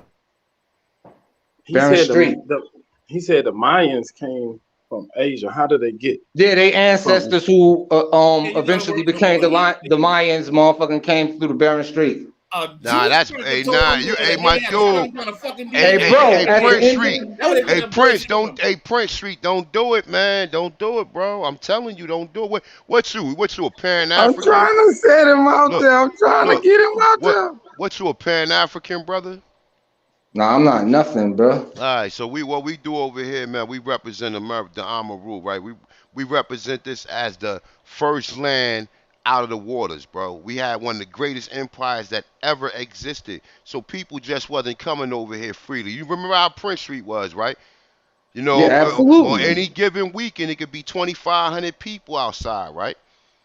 He Bering said Strait. the Mayans came from Asia. How did they get? Yeah, they from? ancestors who eventually became the Mayans, motherfucking came through the Bering Strait. Nah, that's my dude. Hey, bro, at the Prince end, Street. Hey Prince Street, don't do it, man. Don't do it, bro. I'm telling you, don't do it. What's you a Pan I'm African? trying to set him out there. I'm trying to get him out there. What's you a Pan African, brother? Nah, I'm not nothing, bro. All right, so what we do over here, man, we represent America, the Ama rule, right? We represent this as the first land out of the waters, bro. We had one of the greatest empires that ever existed. So people just wasn't coming over here freely. You remember how Prince Street was, right? You know, Yeah, absolutely. on any given weekend, it could be 2,500 people outside, right?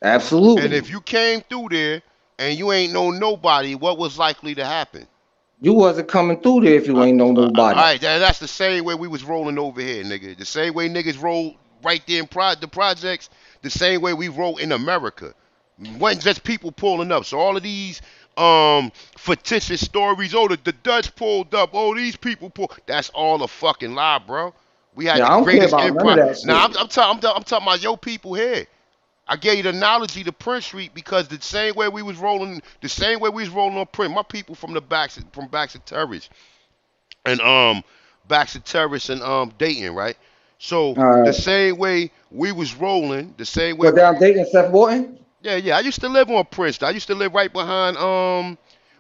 Absolutely. And if you came through there and you ain't know nobody, what was likely to happen? You wasn't coming through there if you ain't know nobody. All right, that's the same way we was rolling over here, nigga. The same way niggas roll right there in the projects, the same way we roll in America. Wasn't just people pulling up. So all of these fictitious stories, the Dutch pulled up, these people pulled. That's all a fucking lie, bro. We had the greatest empire. Now I'm talking about your people here. I gave you the analogy to Prince Street because the same way we was rolling on Prince. My people from Baxter Terrace and Baxter Terrace and Dayton, right? So the same way we was rolling, the same way. Go down Dayton, Seth Wharton? Yeah. I used to live on Prince. I used to live right behind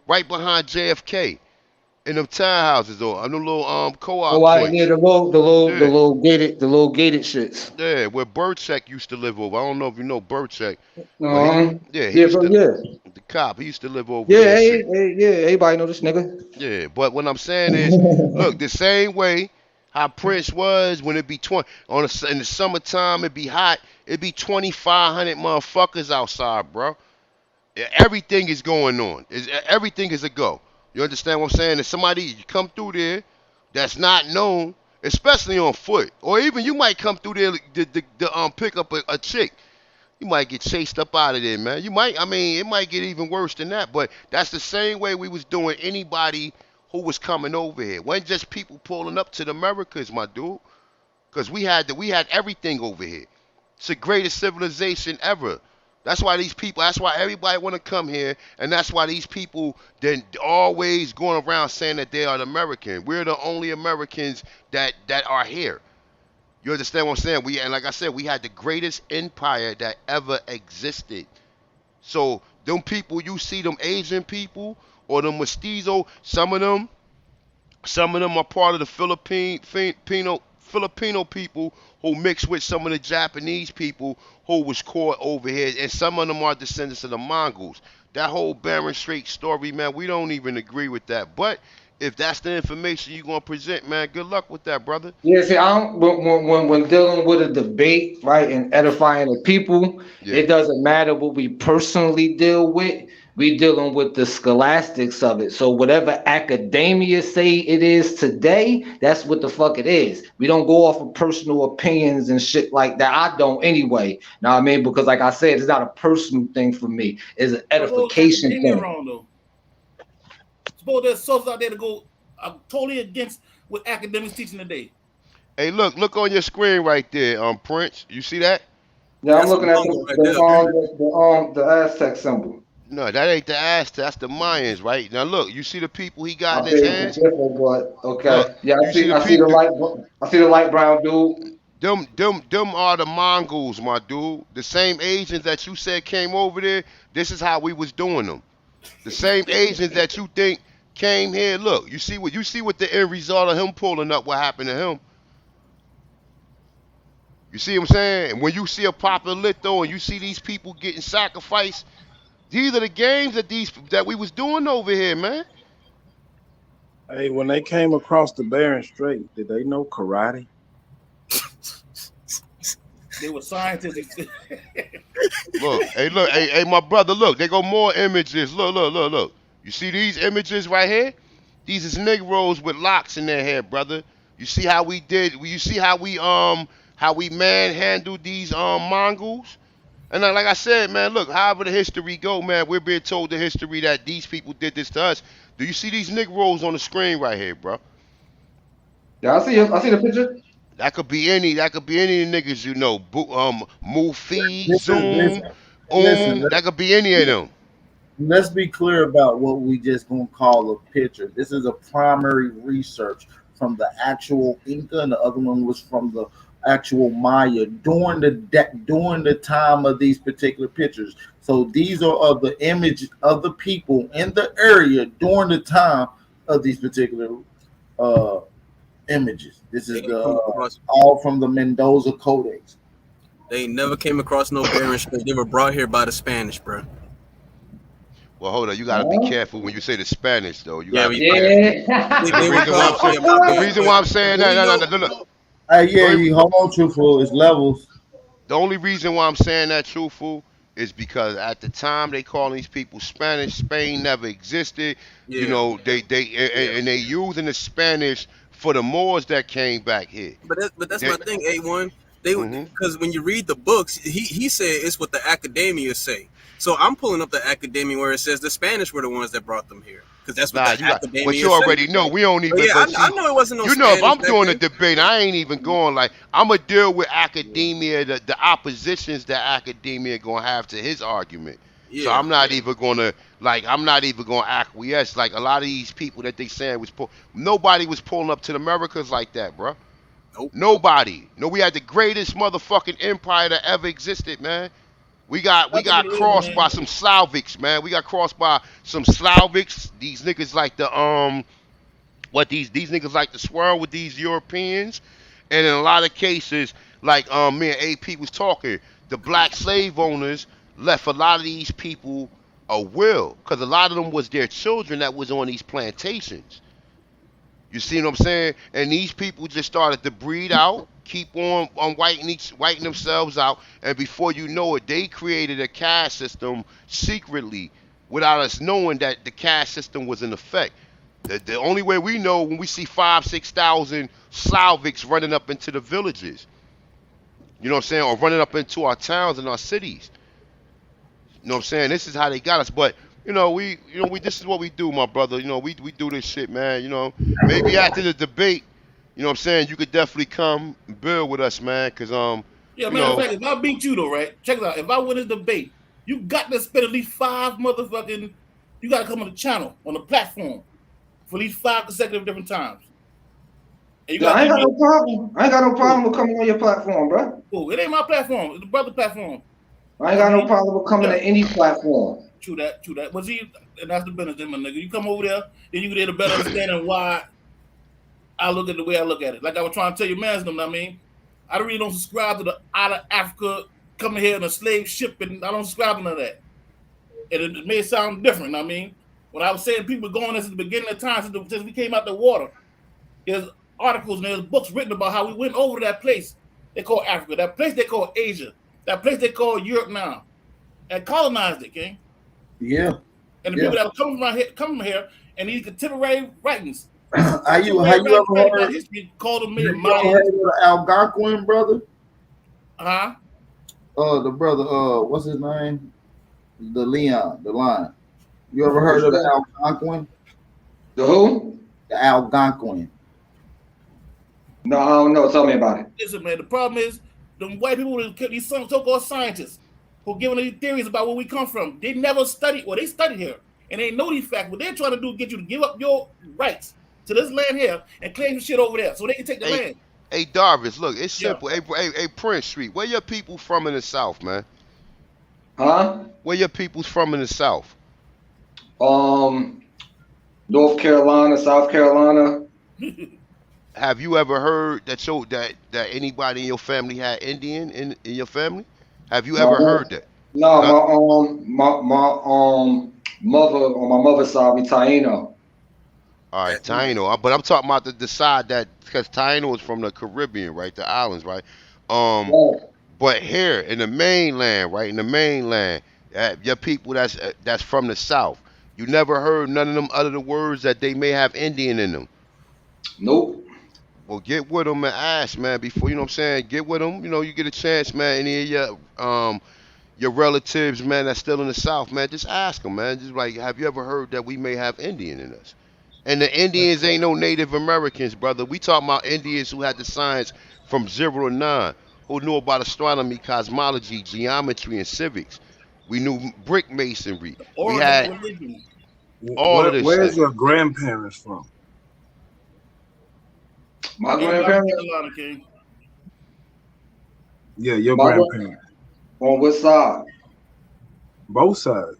JFK. In them townhouses though, in them little co-op joints. Yeah, the little gated shits. Yeah, where Burchek used to live over. I don't know if you know Burchek. The cop. He used to live over there. Yeah, everybody know this nigga. Yeah, but what I'm saying is, look, the same way how Prince was when it be in the summertime, it be hot. It be 2,500 motherfuckers outside, bro. Everything is going on. Everything is a go. You understand what I'm saying? If somebody you come through there that's not known, especially on foot, or even you might come through there to pick up a chick, you might get chased up out of there, man. It might get even worse than that. But that's the same way we was doing anybody who was coming over here. It wasn't just people pulling up to the Americas, my dude, because we had everything over here. It's the greatest civilization ever. That's why everybody want to come here, and that's why these people then always going around saying that they are American. We're the only Americans that are here. You understand what I'm saying? And like I said, we had the greatest empire that ever existed. So them people, you see them Asian people or them mestizo, some of them are part of the Filipino people who mixed with some of the Japanese people who was caught over here, and some of them are descendants of the Mongols. That whole Bering Strait story, man, we don't even agree with that. But if that's the information you're gonna present, man, good luck with that, brother. Yeah, see, when dealing with a debate, right, and edifying the people, it doesn't matter what we personally deal with. We dealing with the scholastics of it. So whatever academia say it is today, that's what the fuck it is. We don't go off of personal opinions and shit like that. I don't anyway. Know what I mean? Because like I said, it's not a personal thing for me. It's an edification thing. Wrong, though. Suppose there's sources out there to go totally against what academics teaching today. Hey, look on your screen right there, Prince. You see that? Yeah, I'm looking at the Aztec symbol. No, that ain't the Aztec. That's the Mayans, right? Now look, you see the people he got in his hands. Okay. Look, yeah, I see the light brown dude. Them are the Mongols, my dude. The same Asians that you said came over there. This is how we was doing them. The same Asians that you think came here. Look, you see what the end result of him pulling up. What happened to him? You see what I'm saying? When you see a Papalito and you see these people getting sacrificed, these are the games that we was doing over here, man. Hey, when they came across the Bering Strait, did they know karate? They were scientists. Look, hey, my brother, look, they go more images. Look. You see these images right here? These is Negroes with locks in their hair, brother. You see how we did? You see how we manhandled these Mongols? And like I said, man, look, however the history go, man, we're being told the history that these people did this to us. Do you see these Negroes on the screen right here, bro? Yeah, I see the picture. That could be any. That could be any of the niggas you know. Mufi, This is this. Zoom, Listen, That could be any of them. let's be clear about what we just gonna call a picture. This is a primary research from the actual Inca, and the other one was from the actual Maya during during the time of these particular pictures. So these are of the image of the people in the area during the time of these particular uh, images. This is the all from the Mendoza Codex. They never came across no barren shit. They were brought here by the Spanish, bro. Well, hold on. You gotta be careful when you say the Spanish, though. You Yeah, gotta be careful. And they the were reason why I'm saying, the reason why I'm saying that, no. Yeah, you hold on, truthful. It's levels. The only reason why I'm saying that, truthful, is because at the time they calling these people Spanish, Spain never existed. You Yeah. know, and they using the Spanish for the Moors that came back here. But that's my thing. A1. They because when you read the books, he said it's what the academia say. So I'm pulling up the academia where it says the Spanish were the ones that brought them here because that's what the academia. But you already know we don't even. Yeah, But see, I know it wasn't no. you know, if Spanish I'm back doing a then. debate, I ain't even going like I'm gonna deal with academia, the oppositions that academia gonna have to his argument. So Yeah. I'm not even gonna I'm not even gonna acquiesce. Like a lot of these people that they saying was nobody was pulling up to the Americas like that, bro. Nope. Nobody. No, we had the greatest motherfucking empire that ever existed, man. We got crossed by some Slavics, man. We got crossed by some Slavics. These niggas like the these niggas like to swirl with these Europeans, and in a lot of cases, like me and AP was talking, the black slave owners left a lot of these people a will, because a lot of them was their children that was on these plantations. You see what I'm saying? And these people just started to breed out, keep on whiting themselves out, and before you know it, they created a caste system secretly without us knowing that the caste system was in effect. The only way we know when we see 5,000-6,000 Slavics running up into the villages, you know what I'm saying, or running up into our towns and our cities. You know what I'm saying? This is how they got us. But we this is what we do, my brother. We do this shit, man. Maybe after the debate, you know what I'm saying, you could definitely come and build with us, man. Cause yeah, matter of fact, if I beat you though, right? Check it out. If I win this debate, you got to spend at least 5 motherfucking. You got to come on the channel, on the platform, for at least 5 consecutive different times. And I ain't got no problem. I ain't got no problem with coming on your platform, bro. Oh, it ain't my platform. It's the brother platform. I ain't got no problem with coming to any platform. True that. But see, and that's the business, then, my nigga. You come over there, then you get a better understanding why I look at the way I look at it. Like I was trying to tell you, man, I mean, I really don't subscribe to the out of Africa coming here in a slave ship, and I don't subscribe to none of that. And it may sound different. I mean, when I was saying people going since the beginning of time, since we came out the water, there's articles and there's books written about how we went over to that place they call Africa, that place they call Asia, that place they call Europe now, and colonized it, King. Yeah. And the people that were coming here, and these contemporary writings. How you ever heard? History called them You ever heard of the Algonquin brother? Huh? The brother. What's his name? The Lion. You ever heard of the Algonquin? The who? The Algonquin. No, I don't know. Tell me about it. Listen, man. The problem is the white people, these so-called scientists, who giving these theories about where we come from. They never studied. Well, they studied here, and they know these facts. What they're trying to do is get you to give up your rights to this land here and claim the shit over there, so they can take the land. Hey, Darvis, look, it's simple. Hey, Prince Street, where your people from in the South, man? Huh? Where your people's from in the South? North Carolina, South Carolina. Have you ever heard that anybody in your family had Indian in your family? Have you ever heard that? No, my mother on my mother's side be Taino. All right, Taino. But I'm talking about the side that, because Taino is from the Caribbean, right? The islands, right? But here in the mainland, right? In the mainland, your people that's from the South, you never heard none of them utter the words that they may have Indian in them. Nope. Well, get with them and ask, man, before, you know what I'm saying? Get with them, you get a chance, man. Any of your relatives, man, that's still in the South, man, just ask them, man. Just like, have you ever heard that we may have Indian in us? And the Indians ain't no Native Americans, brother. We talking about Indians who had the science from 0 to 9, who knew about astronomy, cosmology, geometry, and civics. We knew brick masonry. We Origin had of religion. all of this Where's shit. your grandparents from? My North grandparents. Carolina, King. Yeah, your My grandparents. On what side? Both sides.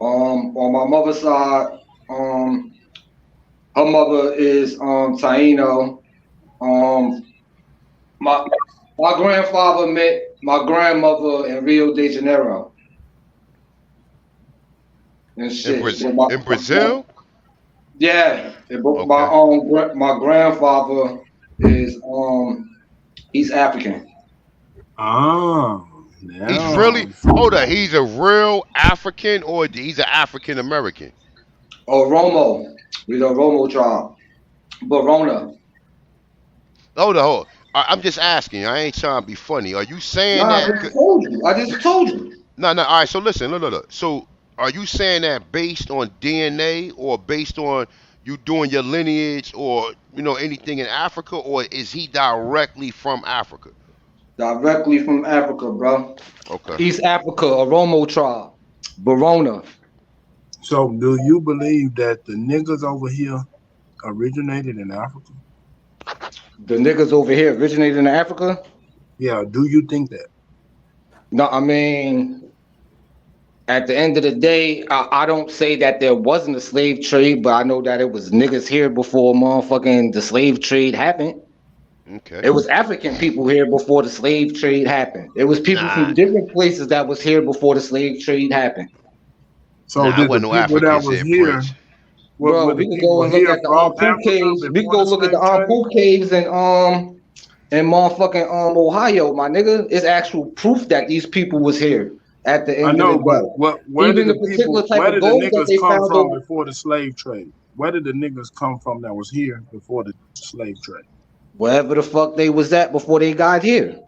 On my mother's side, her mother is Taino. My grandfather met my grandmother in Rio de Janeiro and shit. In Brazil? Yeah, but Okay. my grandfather is he's African. Oh, He's now. really hold on. He's a real African or he's an African American? Oh, Romo. We the Romo tribe. Barona. Hold on. I'm just asking. I ain't trying to be funny. Are you saying Nah, I that? just told you. I just told you. No. All right. So listen. Look. So are you saying that based on DNA or based on you doing your lineage or anything in Africa, or is he directly from Africa? Directly from Africa, bro. Okay. East Africa, a Romo tribe. Barona. So, do you believe that the niggas over here originated in Africa? The niggas over here originated in Africa? Yeah, do you think that? No, I mean, at the end of the day, I don't say that there wasn't a slave trade, but I know that it was niggas here before motherfucking the slave trade happened. Okay. It was African people here before the slave trade happened. It was people from different places that was here before the slave trade happened. So did the wasn't no people that Africans was here, here, Prince. Bro, were we the can go people and look here at the from Ampu Africa caves. We can before go the look at the slave trade? Ampu caves in motherfucking Ohio, my nigga. It's actual proof that these people was here at the I end of the know, but day. where did Even the the particular people, type where of did the gold that niggas they come found from over. before the slave trade? Where did the niggas come from that was here before the slave trade? Wherever the fuck they was at before they got here.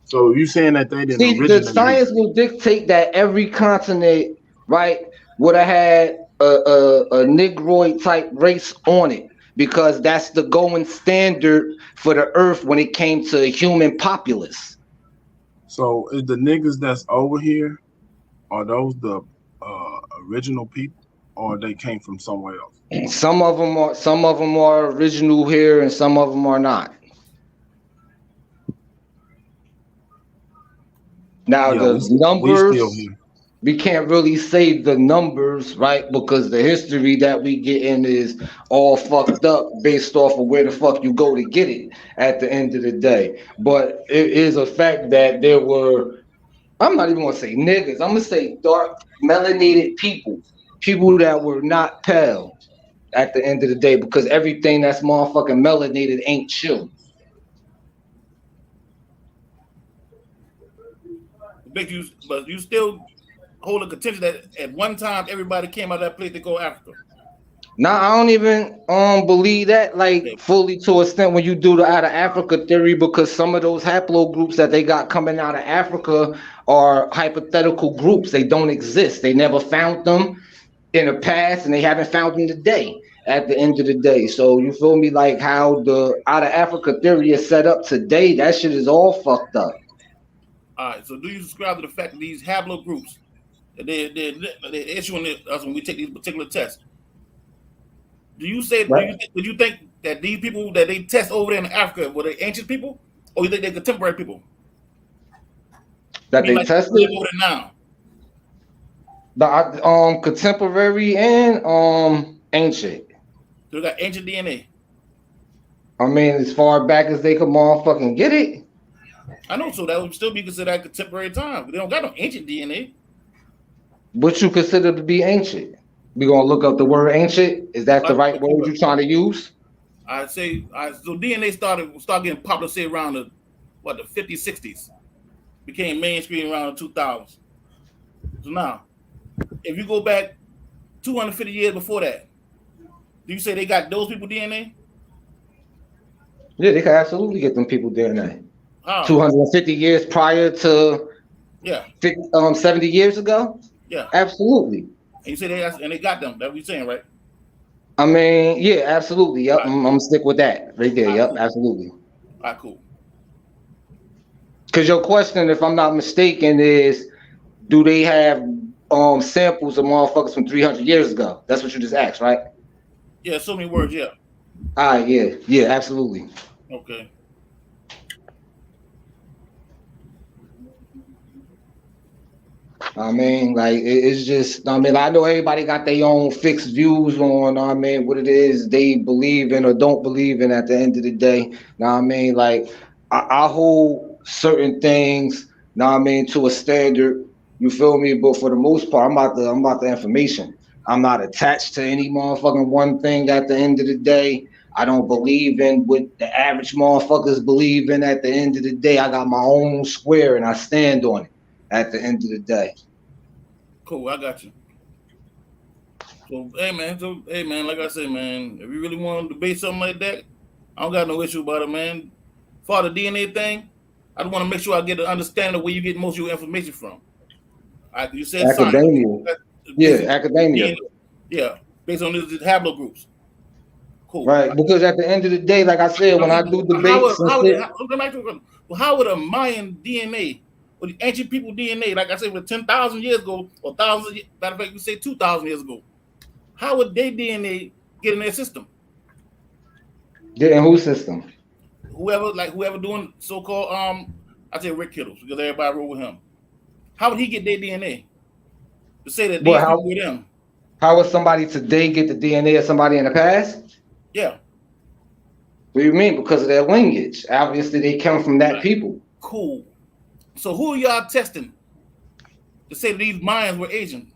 So you saying that they didn't See, the originate here? science will dictate that every continent, right, would have had a Negroid type race on it because that's the going standard for the earth when it came to human populace. So is the niggas that's over here, are those the original people, or they came from somewhere else? Some of them are original here, and some of them are not. Now Yeah, the we still numbers, here. we can't really say the numbers, right? Because the history that we get in is all fucked up based off of where the fuck you go to get it at the end of the day. But it is a fact that there were, I'm not even gonna say niggas, I'm gonna say dark melanated people that were not pale at the end of the day, because everything that's motherfucking melanated ain't chill. But you still hold a contention that at one time everybody came out of that place to go Africa. Nah, I don't even believe that like fully to an extent when you do the out of Africa theory, because some of those haplogroups that they got coming out of Africa are hypothetical groups. They don't exist. They never found them in the past, and they haven't found them today. At the end of the day, so you feel me? Like how the out of Africa theory is set up today, that shit is all fucked up. All right. So do you subscribe to the fact that these haplogroups, they're issuing us when we take these particular tests? Do you say? Right. Do you think that these people that they test over there in Africa were they ancient people, or you think they're contemporary people? That they like tested live over there now. The contemporary and ancient. So they got ancient DNA. I mean, as far back as they could motherfucking get it. I know, so that would still be considered contemporary time. They don't got no ancient DNA. What you consider to be ancient? We gonna look up the word ancient. Is that the right word you're trying to use? I say, so DNA started getting popular, say around the 50s, 60s. Became mainstream around the 2000s. So now, if you go back 250 years before that, do you say they got those people DNA? Yeah, they can absolutely get them people DNA. Oh. 250 years prior to 50, 70 years ago? Yeah. Absolutely. And you say they got them. That's what you're saying, right? I mean, yeah, absolutely. Yep, I'm gonna stick with that right there. Yep, absolutely. All right, cool. Because your question, if I'm not mistaken, is do they have samples of motherfuckers from 300 years ago? That's what you just asked, right? Yeah, so many words. Yeah. All right, yeah, absolutely. Okay. I mean, like it's just. I mean, I know everybody got their own fixed views on. I mean, what it is they believe in or don't believe in. At the end of the day, now I mean, like I hold certain things. Now I mean, to a standard. You feel me? But for the most part, I'm about the information. I'm not attached to any motherfucking one thing. At the end of the day, I don't believe in what the average motherfuckers believe in. At the end of the day, I got my own square and I stand on it. At the end of the day. Cool, I got you. So hey man, like I said, man, if you really want to debate something like that, I don't got no issue about it, man. For the DNA thing, I just want to make sure I get an understanding of where you get most of your information from. All right, you said Academia. science. Academia. DNA, yeah, based on these haplogroups. Cool. Right, because at the end of the day, like I said, when I do debates how would a Mayan DNA or the ancient people DNA, like I said, with 10,000 years ago or matter of fact, you say 2,000 years ago, how would their DNA get in their system? Get in whose system? Whoever doing so-called I say Rick Kittles because everybody roll with him. How would he get their DNA to say that these people were them? How would somebody today get the DNA of somebody in the past? Yeah. What do you mean? Because of their lineage. Obviously, they come from that people. Cool. So who are y'all testing to say that these Mayans were Asian?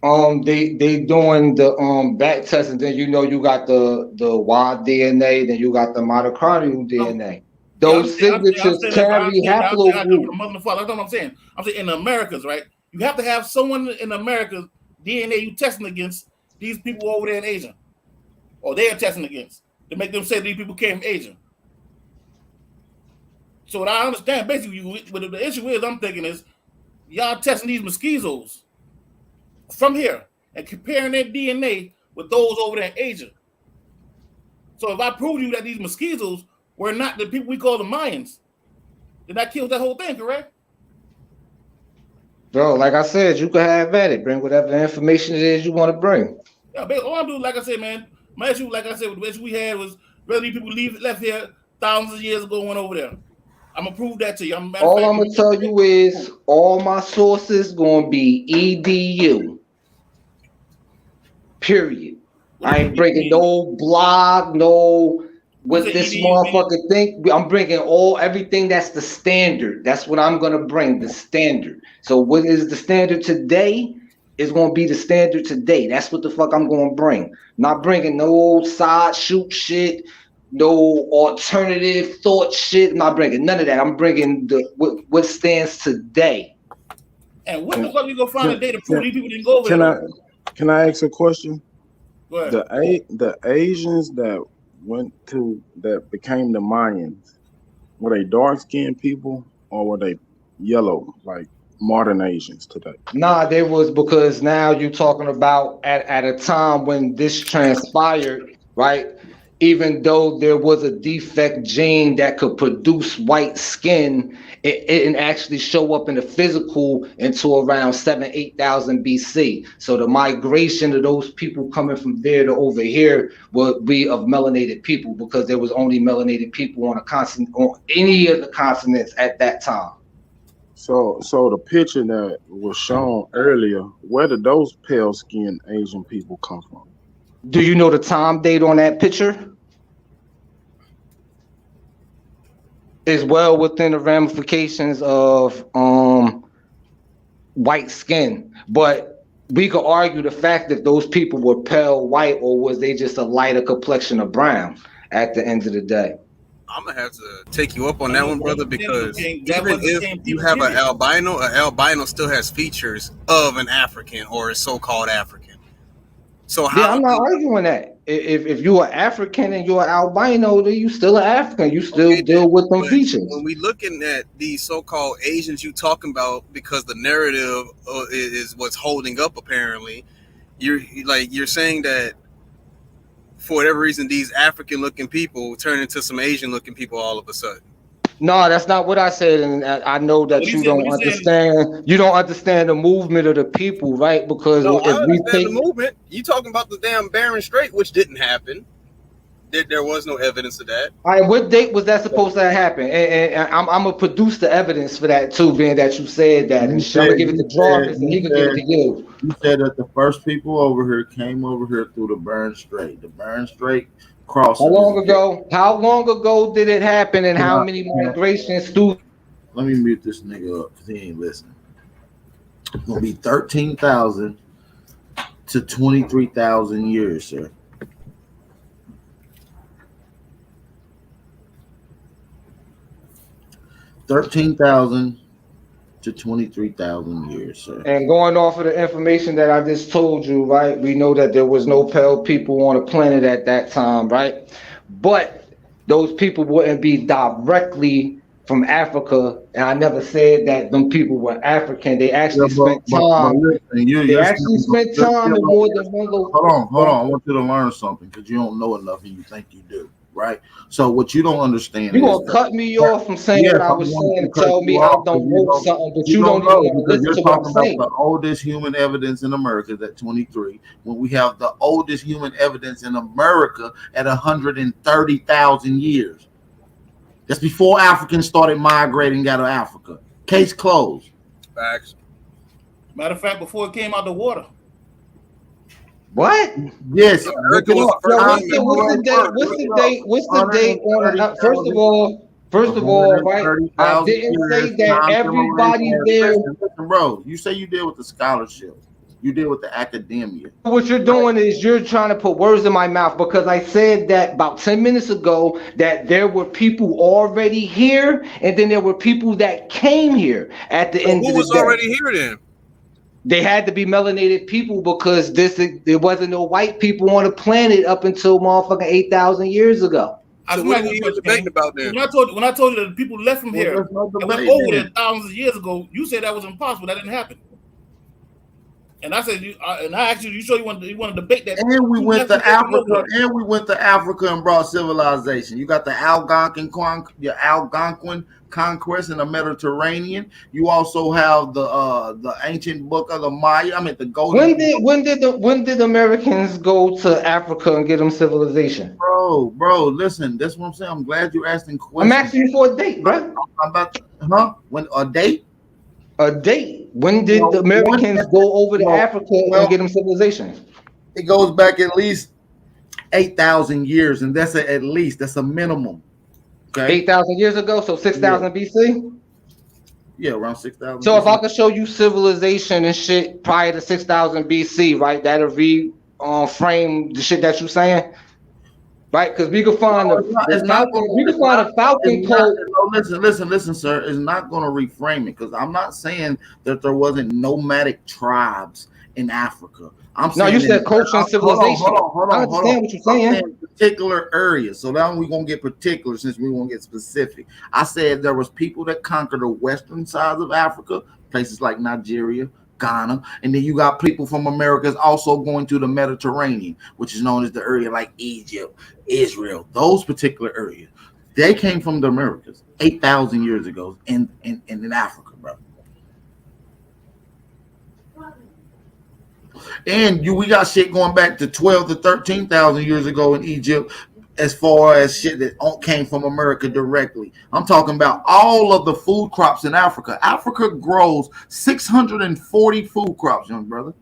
They doing the back testing. Then you got the Y DNA. Then you got the mitochondrial DNA. Those signatures carry haplogroup. That's what I'm saying. I'm saying in the Americas, right? You have to have someone in America's DNA you testing against these people over there in Asia, or they're testing against to make them say these people came from Asia. So what I understand, basically, what the issue is, I'm thinking is y'all testing these mosquitoes from here and comparing their DNA with those over there in Asia. So if I prove to you that these mosquitoes were not the people we call the Mayans, then that kills that whole thing, correct? Bro, like I said, you can have at it. Bring whatever information it is you want to bring. Yeah, all I'm doing, like I said, man, my issue, like I said, the issue we had was whether these people left here thousands of years ago, went over there. I'm gonna prove that to you. All I'm gonna tell you is all my sources gonna be EDU. Period. I ain't bringing no blog, no what this motherfucker think. I'm bringing everything that's the standard. That's what I'm gonna bring, the standard. So what is the standard today is gonna be the standard today. That's what the fuck I'm gonna bring. Not bringing no side shoot shit, no alternative thought shit. I'm not bringing none of that. I'm bringing what stands today. And what the fuck you gonna find a day to prove these people didn't go over there? Can I ask a question? Go ahead. The Asians that became the Mayans, were they dark-skinned people or were they yellow, like modern Asians today? Nah, they was, because now you're talking about at a time when this transpired, right? Even though there was a defect gene that could produce white skin, it didn't actually show up in the physical until around 8,000 BC. So the migration of those people coming from there to over here would be of melanated people, because there was only melanated people on any of the continents at that time. So the picture that was shown earlier, where did those pale-skinned Asian people come from? Do you know the time date on that picture? Is well within the ramifications of white skin, but we could argue the fact that those people were pale white, or was they just a lighter complexion of brown at the end of the day. I'm gonna have to take you up on that one, brother, because even if you have an albino still has features of an African or a so-called African. So I'm not arguing that. If you're an African and you're an albino, then you still an African. You still deal with them features. When we looking at these so-called Asians you talking about, because the narrative is what's holding up apparently, you're saying that for whatever reason these African-looking people turn into some Asian-looking people all of a sudden. No, that's not what I said, and I know that you don't understand. You don't understand the movement of the people, right? Because No, I if we understand take the movement. You talking about the damn Bering Strait, which didn't happen. There was no evidence of that. all right, what date was that supposed to happen? And I'm gonna produce the evidence for that too, being that you said that. And I'm gonna give it to Jarvis, and he can give it to you. You said that the first people over here came over here through the Bering Strait. The Bering Strait crossing. How long ago? How long ago did it happen, and how many migrations through? Let me mute this nigga up because he ain't listening. It's gonna be 13,000 to 23,000 years, sir. 13,000 to 23,000 years, sir. And going off of the information that I just told you, right? We know that there was no pale people on the planet at that time, right? But those people wouldn't be directly from Africa, and I never said that them people were African. They actually spent time. They actually spent time in more than one location. Hold on. I want you to learn something because you don't know enough and you think you do, right? So what you don't understand is gonna cut me off from saying what I was saying and tell me I don't know something, but you don't even listen to what I'm saying. The oldest human evidence in America is at 23, when we have the oldest human evidence in America at 130,000 years. That's before Africans started migrating out of Africa. Case closed. Facts. Matter of fact, before it came out the water. What? Yes. What's the date on it? First of all, right? I didn't say that everybody there. Listen, bro, you say you deal with the scholarship. You deal with the academia. What you're doing is you're trying to put words in my mouth, because I said that about 10 minutes ago that there were people already here, and then there were people that came here at the end of the day. Who was already here then? They had to be melanated people, because there wasn't no white people on the planet up until motherfucking 8,000 years ago. So what are you debating about then? When I told you that the people left from here and went over there thousands of years ago, you said that was impossible. That didn't happen. And I said, and I asked you, you sure you want to debate that? And we went to Africa, and brought civilization. You got the Algonquin conquest in the Mediterranean. You also have the ancient book of the Maya. I mean, the golden. When did Americans go to Africa and get them civilization? Bro, listen. That's what I'm saying. I'm glad you're asking questions. I'm asking you for a date, bro. When a date? A date. When did the Americans go over to Africa and get them civilization? It goes back at least 8,000 years, and that's at least. That's a minimum. Okay. 8,000 years ago, so 6,000 BC? Yeah, around 6,000. So if I could show you civilization and shit prior to 6,000 BC, right, that'll frame the shit that you're saying? Right, because we could find a Falcon code. Listen, sir. It's not going to reframe it, because I'm not saying that there wasn't nomadic tribes in Africa. I'm saying you said culture and civilization. Hold on. I understand what you're saying. Particular areas. So now we're going to get particular since we won't get specific. I said there was people that conquered the western sides of Africa, places like Nigeria, Ghana, and then you got people from Americas also going to the Mediterranean, which is known as the area like Egypt, Israel, those particular areas. They came from the Americas 8,000 years ago in Africa, bro. And we got shit going back to 12 to 13,000 years ago in Egypt, as far as shit that came from America directly. I'm talking about all of the food crops in Africa. Africa grows 640 food crops, young brother.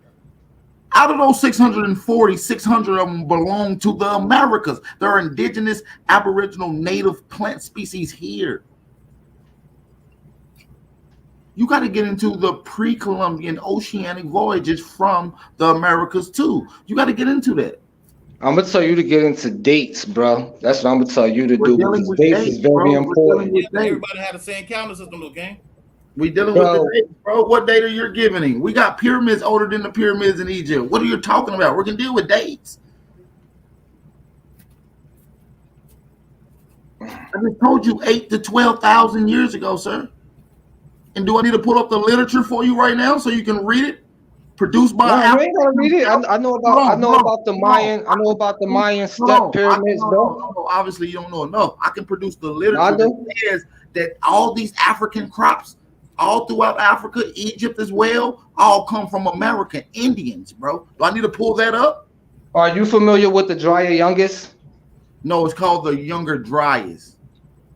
Out of those 640, 600 of them belong to the Americas. There are indigenous, aboriginal, native plant species here. You got to get into the pre-Columbian oceanic voyages from the Americas too. You got to get into that. I'm gonna tell you to get into dates, bro. That's what I'm gonna tell you to do, because dates is very important. Everybody had the same calendar system, okay? We dealing with the dates, bro. What date are you giving? We got pyramids older than the pyramids in Egypt. What are you talking about? We're gonna deal with dates. I just told you 8 to 12,000 years ago, sir. And do I need to pull up the literature for you right now so you can read it? produced by. No, you ain't gotta read it. I know about the Mayan. I know about the Mayan step pyramids, bro. No, obviously you don't know enough. I can produce the literature that says that all these African crops, all throughout Africa, Egypt as well, all come from American Indians, bro. Do I need to pull that up? Are you familiar with the Dryas Youngest? No, it's called the Younger Dryas.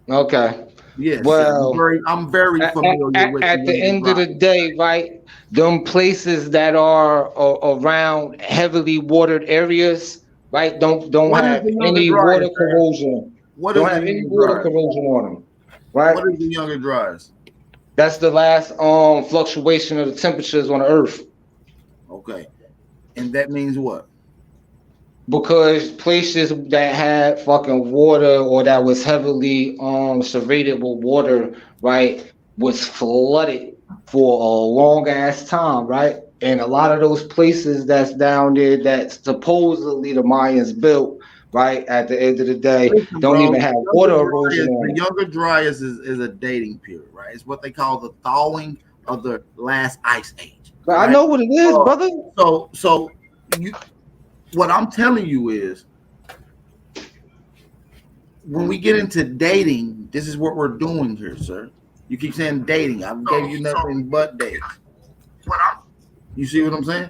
Okay. Yes. Well, I'm very familiar with at the end of the day, right? Them places that are around heavily watered areas, right? Don't have any water corrosion. Don't have any water corrosion on them, right? What is the Younger Dryas? That's the last fluctuation of the temperatures on the Earth. Okay, and that means what? Because places that had fucking water or that was heavily saturated with water, right, was flooded for a long ass time, right? And a lot of those places that's down there that supposedly the Mayans built, right, at the end of the day, don't even have water erosion on The it. Younger Dryas is a dating period, right? It's what they call the thawing of the last ice age. But I know what it is, brother. So what I'm telling you is, when we get into dating, this is what we're doing here, sir. You keep saying dating. I gave you nothing but dates. You see what I'm saying?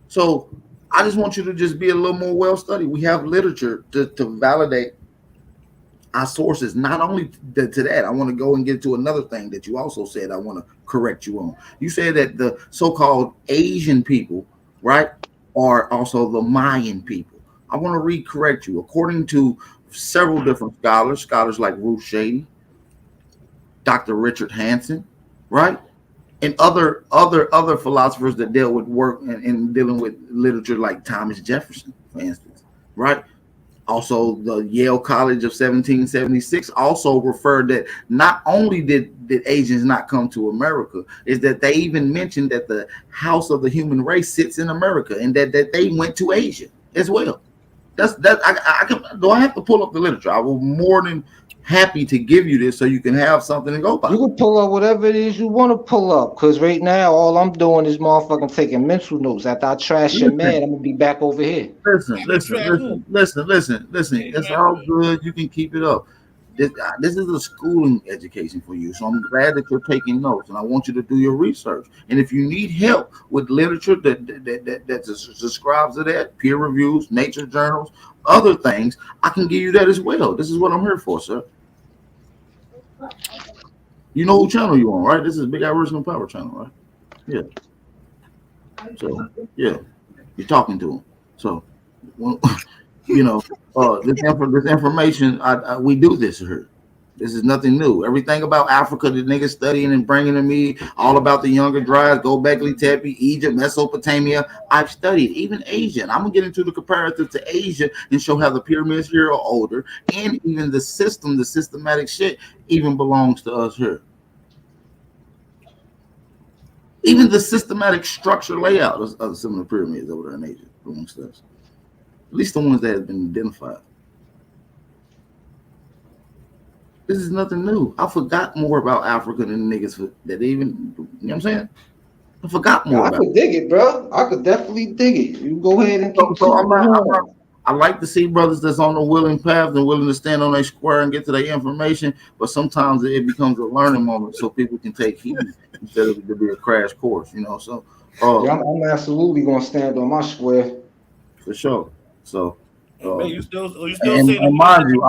So I just want you to just be a little more well-studied. We have literature to validate our sources. Not only to that, I want to go and get to another thing that you also said I want to correct you on. You said that the so-called Asian people, right, are also the Mayan people. I want to re-correct you. According to several different scholars like Ruth Shady, Dr. Richard Hanson, right, and other philosophers that dealt with work and dealing with literature like Thomas Jefferson, for instance, right? Also, the Yale College of 1776 also referred that not only did Asians not come to America, is that they even mentioned that the house of the human race sits in America, and that they went to Asia as well. Do I have to pull up the literature? I will more than happy to give you this so you can have something to go by. You can pull up whatever it is you want to pull up, because right now all I'm doing is motherfucking taking mental notes. After I trash your man, I'm gonna be back over here. Listen. It's all good. You can keep it up. This is a schooling education for you, so I'm glad that you're taking notes, and I want you to do your research. And if you need help with literature that subscribes to that, peer reviews, nature journals, other things, I can give you that as well. This is what I'm here for, sir. You know who channel you on, right? This is Big Original Power channel, right? Yeah. So yeah, you're talking to him. So, well, you know, this information, we do this here. This is nothing new. Everything about Africa, the niggas studying and bringing to me, all about the Younger Dryas, Gobekli Tepe, Egypt, Mesopotamia. I've studied even Asia. And I'm gonna get into the comparative to Asia and show how the pyramids here are older, and even the systematic shit, even belongs to us here. Even the systematic structure layout of some of the pyramids over there in Asia belongs to us. At least the ones that have been identified. This is nothing new. I forgot more about Africa than niggas that even, you know what I'm saying? I forgot more about it. I could dig it, bro. I could definitely dig it. You go ahead and keep I like to see brothers that's on the willing path and willing to stand on their square and get to their information, but sometimes it becomes a learning moment so people can take heed instead of it to be a crash course, you know. So yeah, I'm absolutely gonna stand on my square. For sure. So you still and mind you,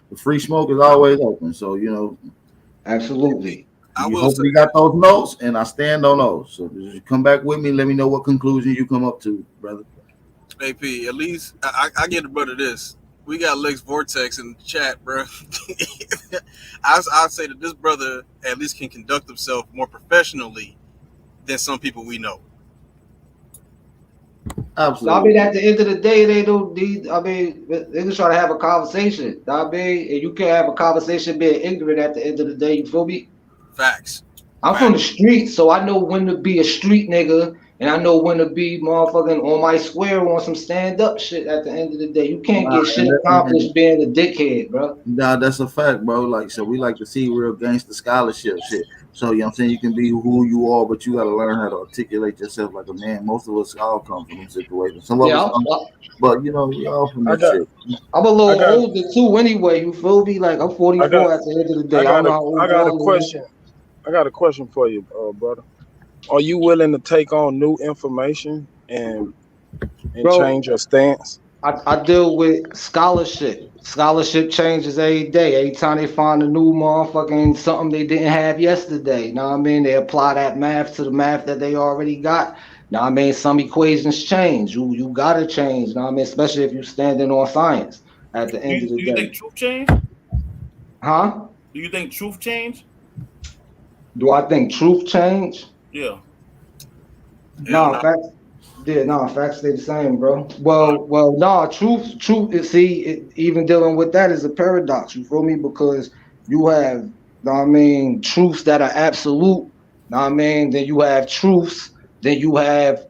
the free smoke is always open. So you know, absolutely. You hopefully got those notes, and I stand on those. So just come back with me. Let me know what conclusion you come up to, brother. AP, at least I get the brother this. We got Lex Vortex in the chat, bro. I'd say that this brother at least can conduct himself more professionally than some people we know. Absolutely. So, I mean, at the end of the day, they don't need. I mean, they just try to have a conversation. I mean, and you can't have a conversation being ignorant at the end of the day. You feel me? Facts. I'm from the street, so I know when to be a street nigga, and I know when to be motherfucking on my square on some stand up shit. At the end of the day, you can't get shit accomplished being a dickhead, bro. Nah, that's a fact, bro. Like, so we like to see real gangster scholarship shit. So, you know what I'm saying? You can be who you are, but you got to learn how to articulate yourself like a man. Most of us all come from them situations. Some of us don't, but, you know, we all from that shit. I'm a little older too anyway, you feel me? Like I'm 44 at the end of the day. I don't know how old I got a y'all is. question. I got a question for you, brother. Are you willing to take on new information and change your stance? I deal with scholarship. Scholarship changes every day. Every time they find a new motherfucking something they didn't have yesterday. You know what I mean? They apply that math to the math that they already got. You know what I mean? Some equations change. You gotta change. You know what I mean? Especially if you're standing on science at the end of the Do you day. think truth change? Huh? Do you think truth change? Do I think truth change? Yeah. No, facts. Yeah, no, facts stay the same, bro. Well, no, truth is even dealing with that is a paradox. You feel me? Because you have, know what I mean, truths that are absolute. Know what I mean? Then you have truths. Then you have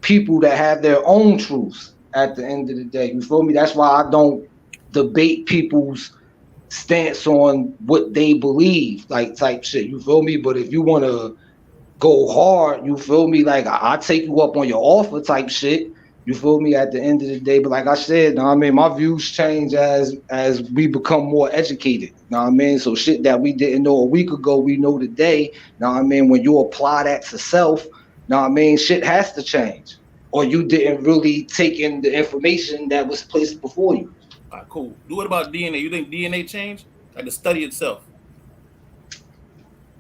people that have their own truths. At the end of the day, you feel me? That's why I don't debate people's stance on what they believe, like type shit. You feel me? But if you want to go hard, you feel me? Like I take you up on your offer type shit. You feel me? At the end of the day, but like I said, know what I mean, my views change as we become more educated. Know what I mean? So shit that we didn't know a week ago, we know today. Know what I mean? When you apply that to self, know what I mean, shit has to change. Or you didn't really take in the information that was placed before you. All right, cool. What about DNA? You think DNA changed? Like the study itself?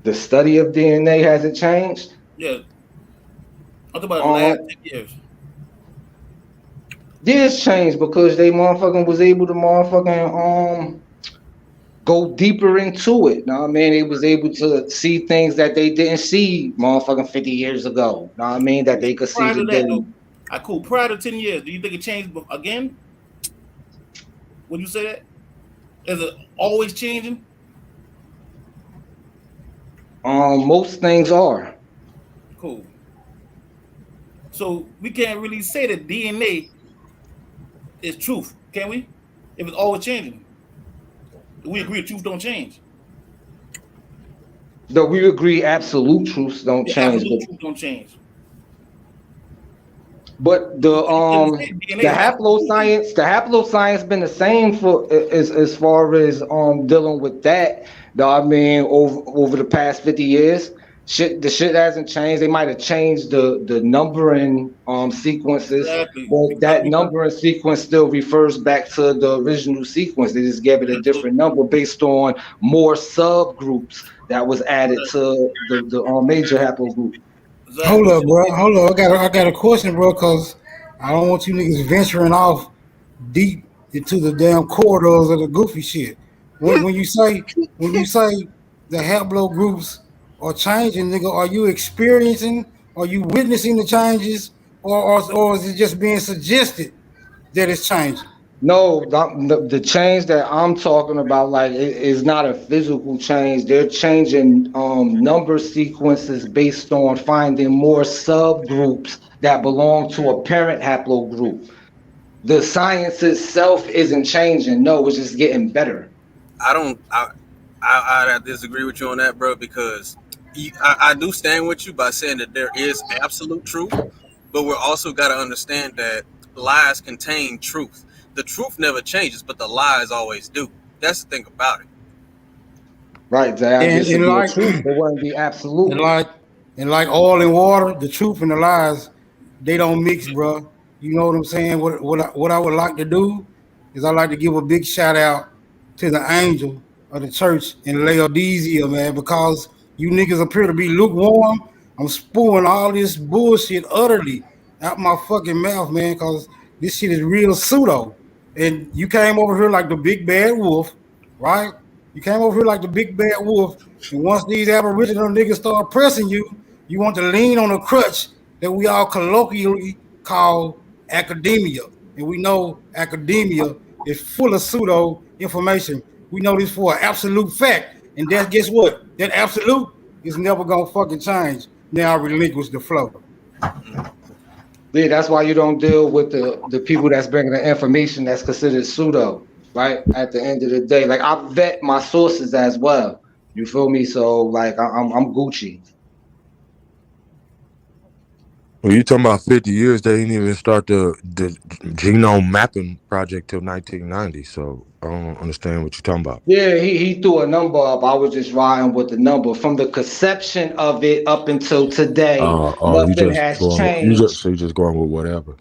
The study of DNA hasn't changed. Yeah. I'm talking about the last 10 years. Yeah, it's changed because they motherfucking was able to motherfucking go deeper into it. Know what I mean? They was able to see things that they didn't see motherfucking 50 years ago. Know what I mean? That they could see Prior to today. that, though, cool. Prior to 10 years, do you think it changed again? Would you say that? Is it always changing? Most things are. Cool. So we can't really say that DNA is truth, can we? If it's always changing. We agree truth don't change. No, we agree absolute truths don't change. Absolute truth don't change. But the haploscience been the same for as far as dealing with that. I mean, over the past 50 years, the shit hasn't changed. They might have changed the numbering sequences, but that numbering sequence still refers back to the original sequence. They just gave it a different number based on more subgroups that was added to the major haplogroup. Hold up, bro. Hold up. I got a question, bro, because I don't want you niggas venturing off deep into the damn corridors of the goofy shit. When you say the haplo groups are changing, nigga, are you experiencing, are you witnessing the changes, or is it just being suggested that it's changing? No, the change that I'm talking about, like, is not a physical change. They're changing number sequences based on finding more subgroups that belong to a parent haplogroup. The science itself isn't changing. No, it's just getting better. I disagree with you on that, bro, because I do stand with you by saying that there is absolute truth, but we're also got to understand that lies contain truth. The truth never changes, but the lies always do. That's the thing about it. Right, there gets to be a truth, but wouldn't be absolute. And like oil and water, the truth and the lies, they don't mix, bro. You know what I'm saying? What I would like to do is I like to give a big shout out to the angel of the church in Laodicea, man, because you niggas appear to be lukewarm. I'm spewing all this bullshit utterly out my fucking mouth, man, because this shit is real pseudo. And you came over here like the big bad wolf, right? You came over here like the big bad wolf, and once these Aboriginal niggas start pressing you, you want to lean on a crutch that we all colloquially call academia. And we know academia is full of pseudo information. We know this for an absolute fact. And that, guess what? That absolute is never gonna fucking change. Now I relinquish the flow. Yeah, that's why you don't deal with the people that's bringing the information that's considered pseudo, right? At the end of the day, like I vet my sources as well. You feel me? So like I'm Gucci. When you talking about 50 years, they didn't even start the genome mapping project till 1990. So I don't understand what you're talking about. Yeah, he threw a number up. I was just riding with the number from the conception of it up until today. You Nothing just has going with, changed. you just going with whatever.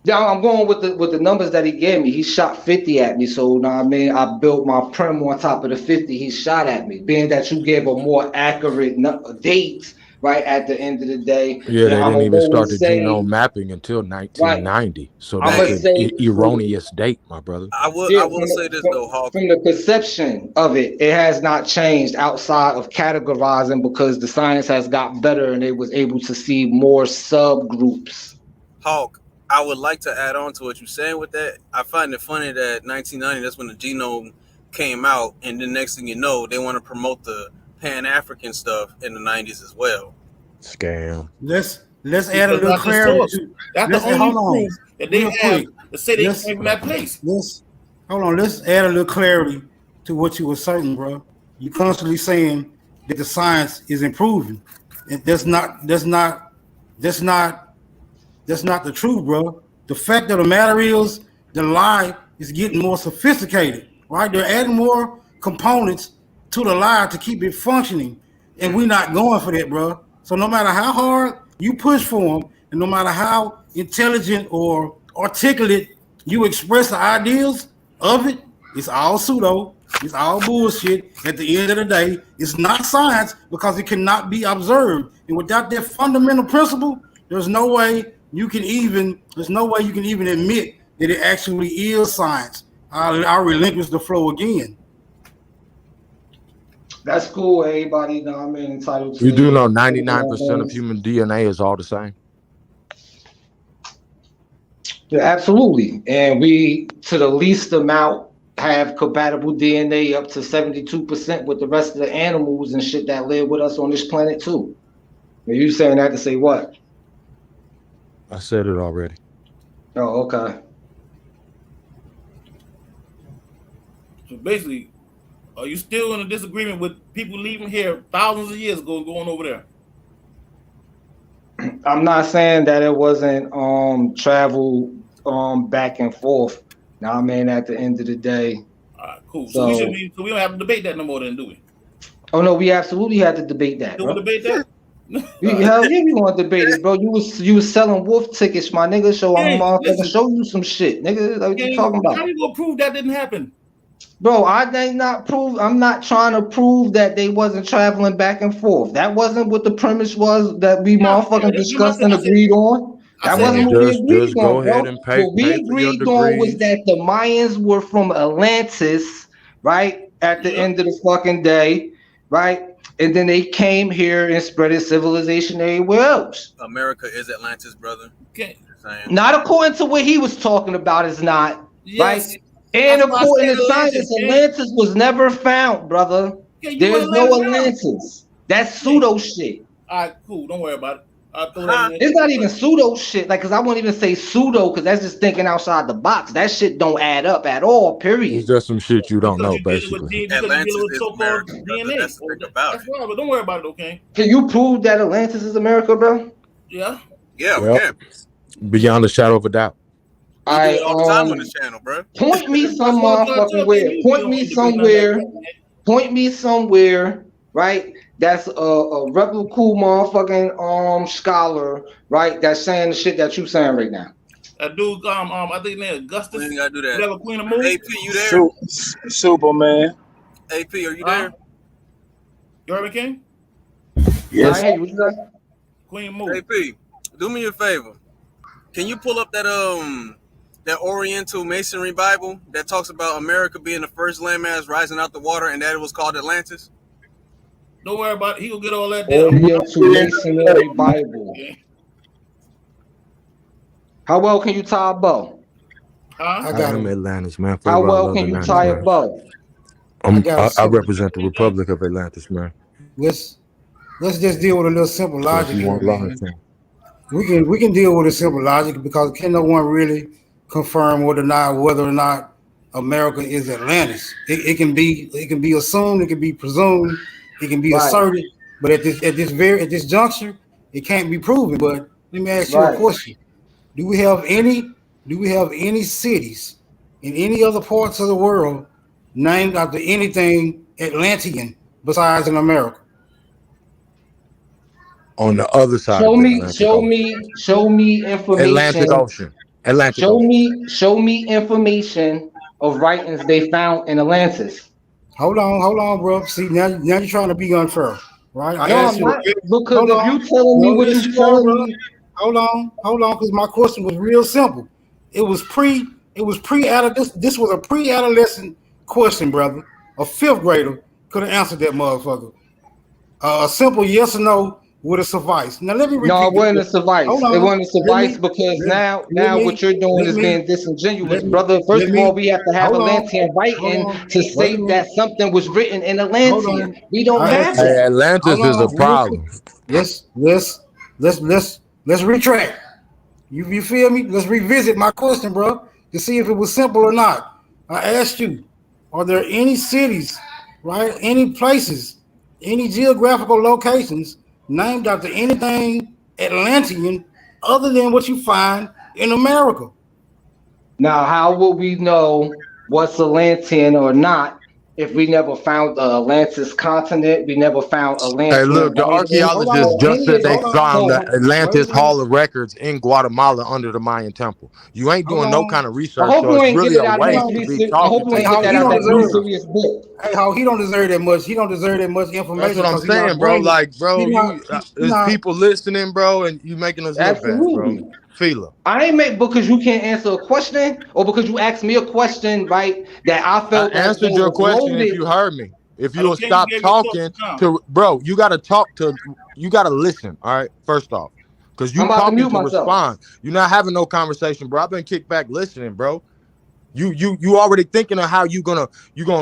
Yeah, I'm going with the numbers that he gave me. He shot 50 at me, so now I mean I built my prim on top of the 50 he shot at me. Being that you gave a more accurate date, right at the end of the day, Yeah, then they I'm didn't gonna even go and start the say, genome mapping until right, 1990. So I'm gonna that's an say erroneous date, my brother. I yeah, will say this though, Hawk. from the conception of it, it has not changed outside of categorizing because the science has got better and they was able to see more subgroups. Hawk, I would like to add on to what you're saying with that. I find it funny that 1990, that's when the genome came out, and then next thing you know, they want to promote the Pan-African stuff in the 90s as well. Scam. Let's add a little That's the clarity source. to. That's Let's the only hold on, proof that they real have quick. to say they Let's came from that place. hold on. Let's add a little clarity to what you were saying, bro. You constantly saying that the science is improving, and that's not the truth, bro. The fact of the matter is, the lie is getting more sophisticated, right? They're adding more components to the lie to keep it functioning, and we're not going for that, bro. So no matter how hard you push for them, and no matter how intelligent or articulate you express the ideas of it, it's all pseudo. It's all bullshit. At the end of the day, it's not science because it cannot be observed. And without that fundamental principle, there's no way you can even admit that it actually is science. I'll relinquish the flow again. That's cool. Everybody, know I'm entitled to. You do know 99% of human DNA is all the same. Yeah, absolutely. And we, to the least amount, have compatible DNA up to 72% with the rest of the animals and shit that live with us on this planet too. Are you saying that to say what? I said it already. Oh, okay. So basically, are you still in a disagreement with people leaving here thousands of years ago and going over there? I'm not saying that it wasn't travel back and forth. Now I mean at the end of the day. All right, cool. So we don't have to debate that no more then, do we? Oh no, we absolutely had to debate that. Do we debate that? Hell yeah, we want to debate it, bro. You was selling wolf tickets, my nigga. So I'm gonna show you some shit, nigga. Like, what you talking about? How you gonna prove that didn't happen? Bro, I'm not trying to prove that they wasn't traveling back and forth. That wasn't what the premise was that we motherfucking discussed and agreed on. That wasn't what we agreed on, bro. What we agreed on was that the Mayans were from Atlantis, right? At the end of the fucking day, right? And then they came here and spread their civilization everywhere else. America is Atlantis, brother. Okay. Not according to what he was talking about, is not, yes. right? And according to science, Atlantis was never found, brother. There's no Atlantis. That's pseudo shit. All right, cool. Don't worry about it. It's not even pseudo shit. Like, cause I won't even say pseudo, cause that's just thinking outside the box. That shit don't add up at all. Period. It's just some shit you don't know, basically. Atlantis is America, brother. That's the thing about it. That's right, but don't worry about it, okay? Can you prove that Atlantis is America, bro? Yeah. Yeah, we Yep. can. Beyond a shadow of a doubt. We do it all the time on this channel, bro. Point me some motherfucking where. Point me somewhere, right? That's a regular cool motherfucking scholar, right? That's saying the shit that you saying right now. That dude, I think named Augustus. We ain't gotta do that. Queen of Moon. AP, you there? Superman. AP, are you there? You heard me, King? Yes. Queen of Moon. AP, do me a favor. Can you pull up that that Oriental Masonry Bible that talks about America being the first landmass rising out the water and that it was called Atlantis? Don't worry about it. He will get all that down. Oriental Masonry Bible. How well can you tie a bow? Huh? I'm Atlantis, man. How well can you tie a bow? I represent the Republic of Atlantis, man. Let's just deal with a little simple logic. You want here, man. We can deal with a simple logic because can no one really confirm whether or not America is Atlantis. It can be assumed, it can be presumed, it can be asserted, but at this juncture, it can't be proven. But let me ask you a question: Do we have any cities in any other parts of the world named after anything Atlantean besides in America? On the other side Show of the me information. Atlantic Ocean. Show me information of writings they found in Atlantis. Hold on, bro. See, now you're trying to be unfair, right? No, I'm not. Because if you telling me what you telling me, hold on, because my question was real simple. It was pre this was a pre-adolescent question, brother. A fifth grader could have answered that motherfucker. A simple yes or no would have sufficed. Now let me repeat. No, it wouldn't suffice. It wouldn't suffice because now what you're doing is being disingenuous, brother. First of all, we have to have Atlantean writing to say that something was written in Atlantean. We don't have that. Atlantis is a problem. Let's retract. You feel me? Let's revisit my question, bro, to see if it was simple or not. I asked you, are there any cities, right? Any places, any geographical locations named after anything Atlantean other than what you find in America? Now, how will we know what's Atlantean or not if we never found the Atlantis continent? We never found Atlantean. Hey, look, the archaeologists just said they found the Atlantis Hall of Records in Guatemala under the Mayan temple. You ain't doing no kind of research, so it's really a waste to be talking to you. Hey, how he don't deserve that much. He don't deserve that much information. That's what I'm saying, bro. Like, bro, there's people listening, bro, and you making us look bad, bro. Feel I ain't make because you can't answer a question or because you asked me a question, right? That I felt I answered your question if you heard me. If you will stop talking to, bro, you gotta listen. All right, first off, because you talking to respond. You're not having no conversation, bro. I've been kicked back listening, bro. You already thinking of how you gonna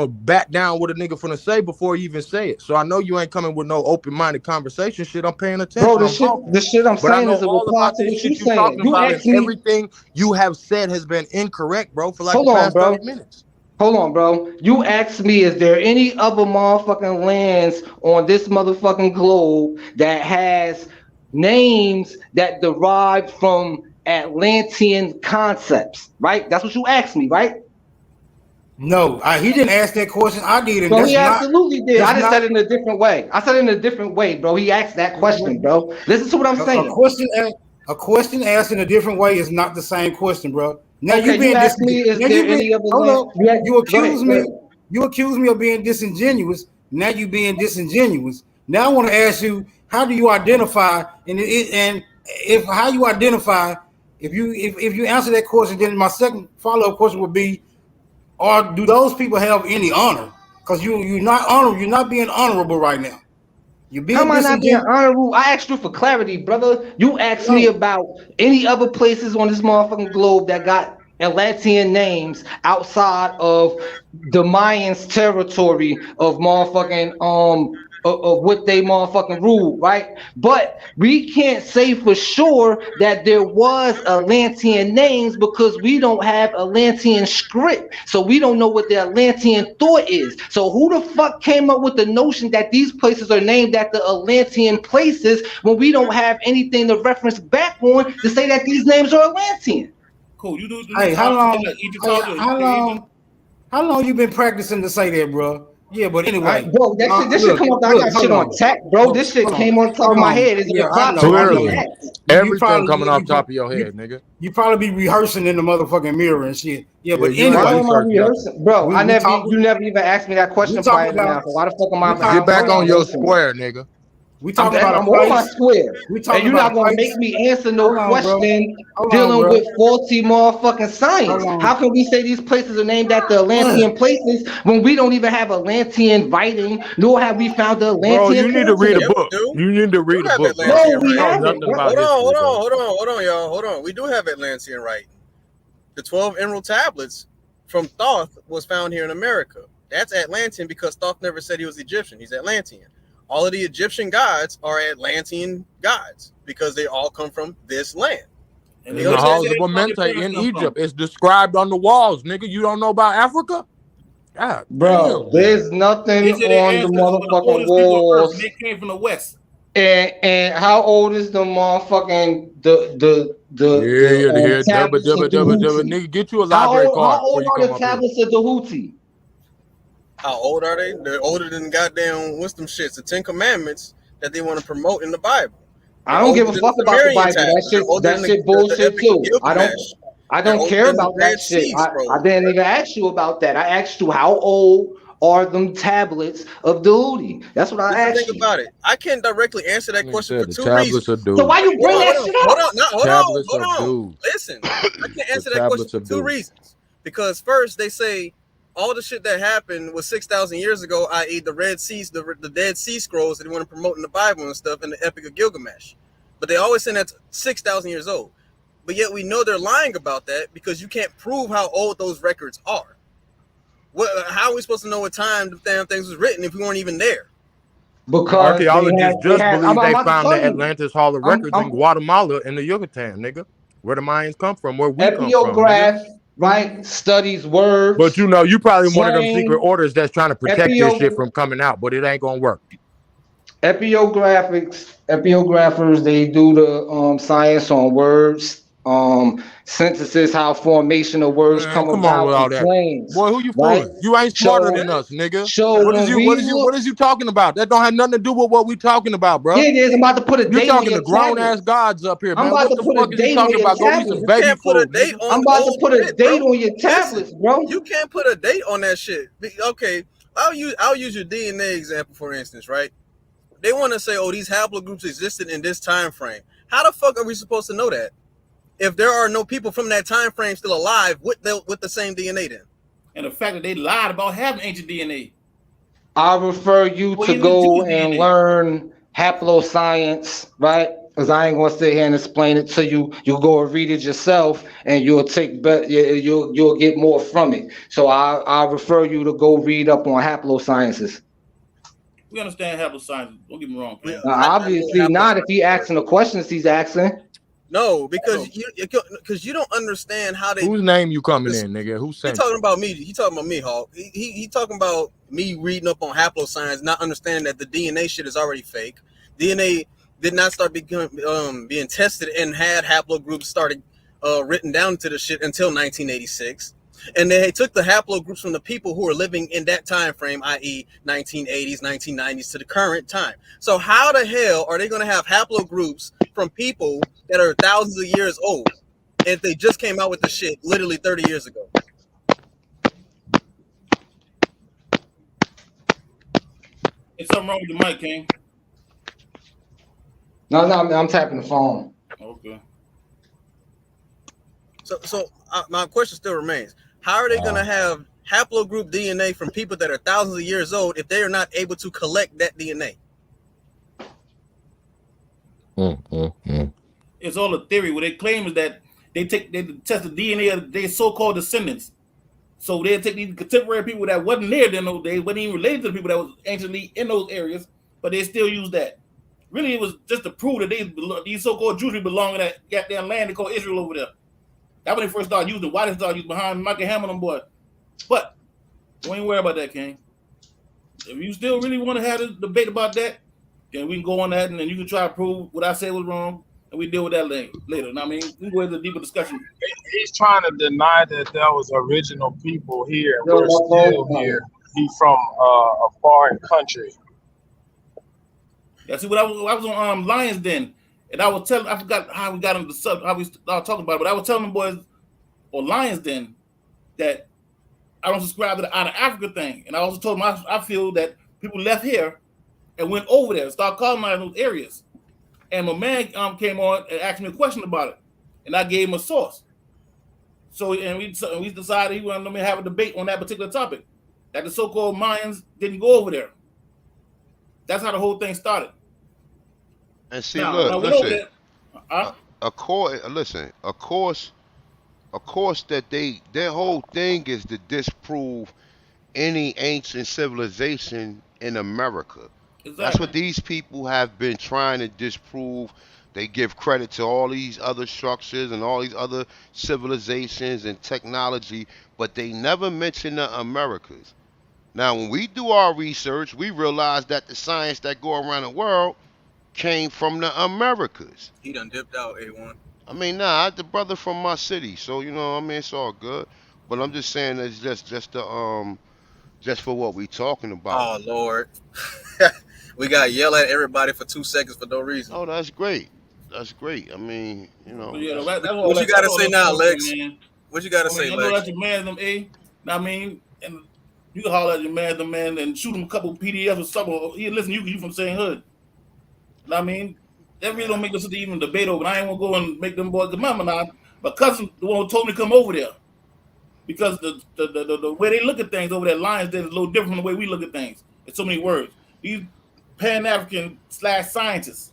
back down what a nigga finna say before you even say it. So I know you ain't coming with no open-minded conversation shit. I'm paying attention. Bro, the shit I'm saying is a reply to what you saying. You asked me. Everything you have said has been incorrect, bro, for like the past 30 minutes. Hold on, bro. You asked me, is there any other motherfucking lands on this motherfucking globe that has names that derive from Atlantean concepts, right? That's what you asked me, right? No, he didn't ask that question. I did. And no, he absolutely did. I just said it in a different way. I said it in a different way, bro. He asked that question, bro. Listen to what I'm saying. A question asked in a different way is not the same question, bro. Now okay, you asked me, is there any other land? You accuse me of being disingenuous. Now you being disingenuous. Now I want to ask you, how do you identify if you answer that question, then my second follow-up question would be, or do those people have any honor? Because you're not being honorable right now. How am I not being honorable? I asked you for clarity, brother. You asked me about any other places on this motherfucking globe that got Atlantean names outside of the Mayans' territory of motherfucking of what they motherfucking ruled, right? But we can't say for sure that there was Atlantean names because we don't have Atlantean script. So we don't know what the Atlantean thought is. So who the fuck came up with the notion that these places are named after Atlantean places when we don't have anything to reference back on to say that these names are Atlantean? Cool. You do. Hey, how long you been practicing to say that, bro? Yeah, but anyway, bro, this shit come up. I got shit on tech, bro. This shit came on top of my head. It's a reply to everything coming off top of your head, nigga. You probably be rehearsing in the motherfucking mirror and shit. Yeah, but anyway, why am I rehearsing, bro? You never even asked me that question prior to now. So why the fuck am I? Get back on your square, nigga. We talking about I'm on my square, and you're not gonna make me answer no question dealing with faulty motherfucking science. How can we say these places are named after Atlantean places when we don't even have Atlantean writing, nor have we found the Atlantean? Bro, you need to read a book. You need to read a book. No, we haven't. Hold on, y'all. Hold on. We do have Atlantean writing. The 12 emerald tablets from Thoth was found here in America. That's Atlantean because Thoth never said he was Egyptian. He's Atlantean. All of the Egyptian gods are Atlantean gods because they all come from this land. And In the halls of Amente in Egypt, it's described on the walls, nigga. You don't know about Africa? God Bro, damn. there's nothing They say their on the ancestors were the motherfucking oldest people on Earth, and walls. they came from the West. And how old is the motherfucking Yeah, the head dubba tablets dubba of the dubba dubba. Houthi? Nigga, get you a library How card before old you are come the up here. tablets of the Houthi? How old are they? They're older than goddamn wisdom shits, the 10 Commandments that they want to promote in the Bible. I They're don't give older a than fuck the about the Sumerian Bible. tablets. They're older That than shit the bullshit Epic of too. Gilgamesh. I They're don't older care than the about that Red shit. Sea I Scrolls. didn't even ask you about that. I asked you how old are them tablets of the Houthi? That's what I Here's the asked thing you. about it. I can't directly answer that Nigga question said for the two reasons. tablets of So dude. why you bring that shit up? Tablets Hold of on. dude. Listen, I can't The answer that question tablets for of two dude. reasons. Because first, they say all the shit that happened was 6,000 years ago, i.e., the Red Seas, the Dead Sea Scrolls that they want to promote in the Bible and stuff, and the Epic of Gilgamesh. But they always say that's 6,000 years old. But yet we know they're lying about that because you can't prove how old those records are. How are we supposed to know what time the damn things was written if we weren't even there? Because Archaeologists just believe they about to found tell the you. Atlantis Hall of Records in Guatemala in the Yucatan, nigga. Where the Mayans come from, where we come from, nigga. Epiograph, right? Studies words. But you know, you probably one of them secret slang, orders that's trying to protect this shit from coming out, but it ain't gonna work. Epiographers, they do the science on words, synthesis, how formation of words Man, come come on about, with all and that. claims. Boy, who you Right? fooling? You ain't smarter than us, nigga. What is when you we what look, is you talking about? That don't have nothing to do with what we talking about, bro. yeah, it is. I'm about to put a You date on talking your to grown ass tablets. gods up here, I'm man. about What to the put a fuck is you date on talking your about? Go eat tablets. some You baby can't put a food, date nigga. on I'm about to old put a shit, date bro. on your tablets, Listen, bro. you can't put a date on that shit. Okay, I'll use your DNA example for instance, right? They want to say, oh, these haplogroups existed in this time frame. How the fuck are we supposed to know that if there are no people from that time frame still alive with the same DNA then? And the fact that they lied about having ancient DNA. I refer you Well, to even the go Jews' and DNA. learn haploscience, right? Because I ain't gonna sit here and explain it to you. You'll go and read it yourself, and you'll take better. You'll get more from it. So I refer you to go read up on haplosciences. We understand haploscience. Don't get me wrong, man. Obviously not. If he asking the questions he's asking. No, because you don't understand how they. Whose name you coming in, nigga? Who He sent talking you? about me. He talking about me, Hawk. He talking about me reading up on haploscience, not understanding that the DNA shit is already fake. DNA did not start being tested and had haplogroups started written down to the shit until 1986. And they took the haplogroups from the people who were living in that time frame, i.e., 1980s, 1990s to the current time. So how the hell are they going to have haplogroups from people that are thousands of years old if they just came out with the shit literally 30 years ago? It's something wrong with the mic, King. No, I'm tapping the phone. Okay. So my question still remains: how are they going to have haplogroup DNA from people that are thousands of years old if they are not able to collect that DNA? It's all a theory. What they claim is that they test the DNA of their so-called descendants. So they'll take these contemporary people that wasn't there in those days, wasn't even related to the people that was anciently in those areas, but they still use that. Really, it was just to prove that these so-called Jews belong in that goddamn land they call Israel over there. That's when they first started using. Why they started using behind Michael Hamilton, boy. But don't even worry about that, King. If you still really want to have a debate about that, then we can go on that, and then you can try to prove what I said was wrong, and we deal with that later. I mean, we can go into a deeper discussion. He's trying to deny that there was original people here, and we're still here. He's from a foreign country. Yeah, see, I was on Lions Den, and I was telling, I forgot how we got into the subject, how we started talking about it, but I was telling them boys on Lions Den that I don't subscribe to the out of Africa thing, and I also told them I feel that people left here and went over there and started colonizing those areas. And my man came on and asked me a question about it, and I gave him a source. So we decided he wanted to have a debate on that particular topic, that the so-called Mayans didn't go over there. That's how the whole thing started. And see, look, listen. Of course, that their whole thing is to disprove any ancient civilization in America. Exactly. That's what these people have been trying to disprove They give credit to all these other structures and all these other civilizations and technology, but they never mention the Americas. Now, when we do our research, we realize that the science that go around the world came from the Americas. He done dipped out, A1. I mean, nah, the brother from my city, so you know, I mean, it's all good. But I'm just saying, it's just for what we talking about. Oh Lord, we got to yell at everybody for 2 seconds for no reason. Oh, that's great. That's great. I mean, you know. What you got to say now, Lex? What you got to say, I know Lex? that's your man, them A. I mean, and you can holler at your man, them man, and shoot him a couple PDFs or something. He listen, you from same hood. I mean, that really don't make us to even debate over. I ain't gonna go and make them boys remember now. My cousin, the one who told me to come over there, because the way they look at things over there, Lions Den is a little different from the way we look at things. It's so many words. These Pan-African / scientists.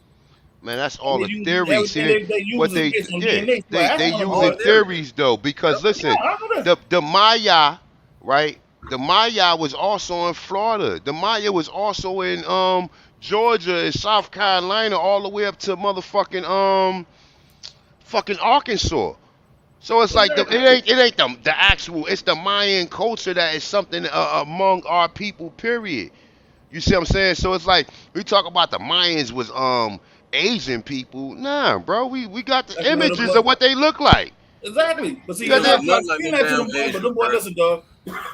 Man, that's all They the use theories. everything See, they use what is they based on yeah, DNA. Right? they I don't using know. theories though, because listen, the Maya, right? The Maya was also in Florida. The Maya was also in Georgia and South Carolina, all the way up to motherfucking fucking Arkansas. So it's like it ain't the actual. It's the Mayan culture that is something among our people. Period. You see what I'm saying? So it's like we talk about the Mayans was Asian people. Nah, bro, we got the images of what they look like. Exactly. But see, Yeah, I try to they- explain that to them boys, but them boys listen, dog.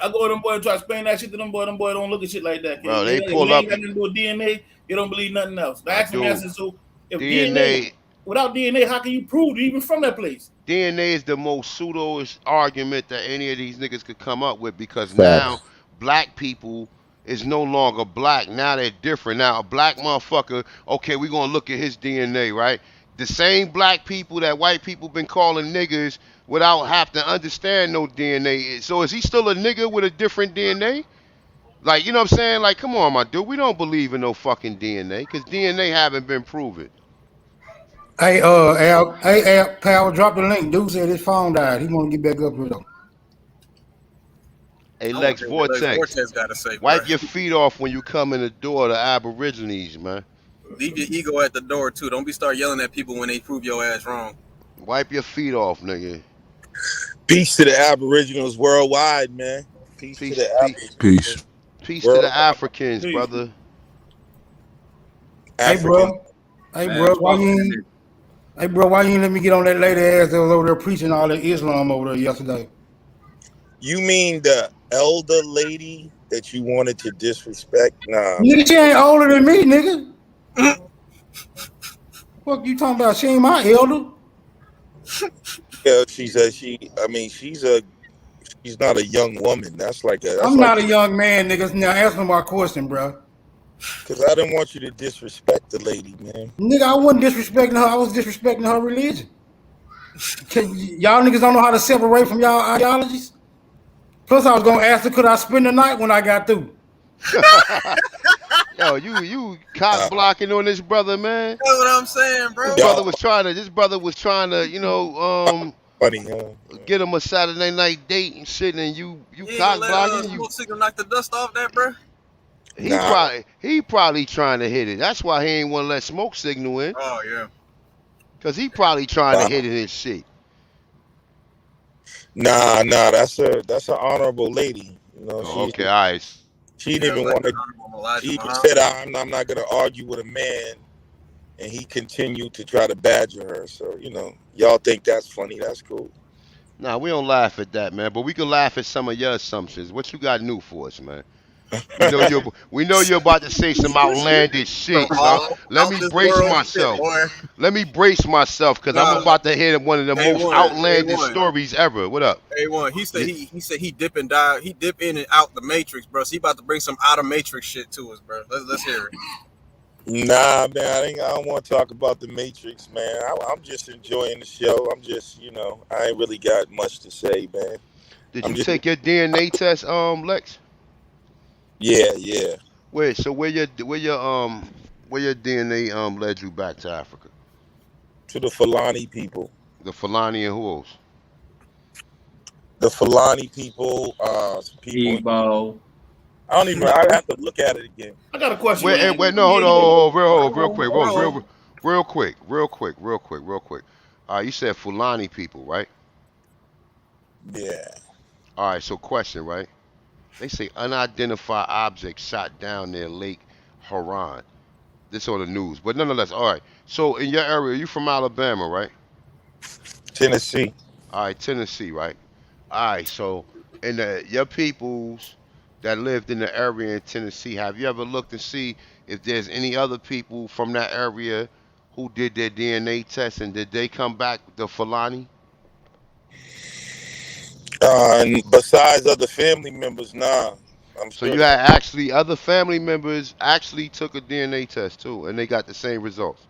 I go to them boys and try to explain that shit to them boys. Them boys don't look at shit like that. Bro, they If pull they up ain't got nothing to do with DNA, they don't believe nothing else. The ask me, dude, so if DNA DNA, without DNA, how can you prove you're even from that place? DNA is the most pseudoest argument that any of these niggas could come up with, because now black people is no longer black. Now they're different. Now a black motherfucker, okay, we're gonna look at his DNA, right? The same black people that white people been calling niggas without having to understand no DNA. So is he still a nigga with a different DNA? Like, you know what I'm saying? Like, come on, my dude. We don't believe in no fucking DNA, because DNA haven't been proven. Hey, Al, Pal, drop the link. Dude said his phone died. He want to get back up here though. Hey, Lex Vortex, gotta say, wipe bro. your feet off when you come in the door of the Aborigines, man. Leave your ego at the door too. Don't be start yelling at people when they prove your ass wrong. Wipe your feet off, nigga. Peace to the Aboriginals worldwide, man. Peace to the Aboriginals. Peace to the Africans, brother. Hey, bro. Hey, bro. Why you ain't let me get on that lady ass that was over there preaching all that Islam over there yesterday? You mean the elder lady that you wanted to disrespect? Nah. Nigga, she ain't older than me, nigga. What you talking about? She ain't my elder. Yeah, she's not a young woman. That's I'm not a young man, nigga. Now answer my question, bro. Because I didn't want you to disrespect the lady, man. Nigga, I wasn't disrespecting her. I was disrespecting her religion. Y'all niggas don't know how to separate from y'all ideologies. Plus, I was gonna ask her, could I spend the night when I got through? Yo, you cock blocking on this brother, man. That's what I'm saying, bro. This brother was trying to, you know, funny, huh? Get him a Saturday night date and shit, and you You cock let blocking. Smoke Signal knock the dust off that, bro. He probably trying to hit it. That's why he ain't want to let Smoke Signal in. Oh yeah. Cause he probably trying to hit it and shit. Nah, that's an honorable lady. You know, okay, all right. She didn't even want to. She even said, "I'm not going to argue with a man," and he continued to try to badger her. So you know, y'all think that's funny? That's cool. Nah, we don't laugh at that, man. But we can laugh at some of your assumptions. What you got new for us, man? We know you're about to say some outlandish shit. So let me brace myself. Let me brace myself, because I'm about to hear one of the most outlandish stories ever. What up? A1. He said he dip and die. He dip in and out the Matrix, bro. So he about to bring some out of Matrix shit to us, bro. Let's hear it. Nah, man, I don't want to talk about the Matrix, man. I'm just enjoying the show. I'm just, I ain't really got much to say, man. Did you take your DNA test, Lex? Yeah. Wait, so where your DNA led you back to Africa? To the Fulani people. The Fulani and who else? The Fulani people, some people. I don't even. I have to look at it again. I got a question. Wait, no, hold on, real quick, Real quick. You said Fulani people, right? Yeah. All right. So question, right? They say unidentified object shot down near Lake Huron. This on the news, but nonetheless, all right. So in your area, you from Alabama, right? Tennessee. All right, Tennessee, right? All right. So in your peoples that lived in the area in Tennessee, have you ever looked and see if there's any other people from that area who did their DNA test and did they come back the Fulani? Besides other family members, nah. I'm So sure. you had actually other family members actually took a DNA test too, and they got the same results.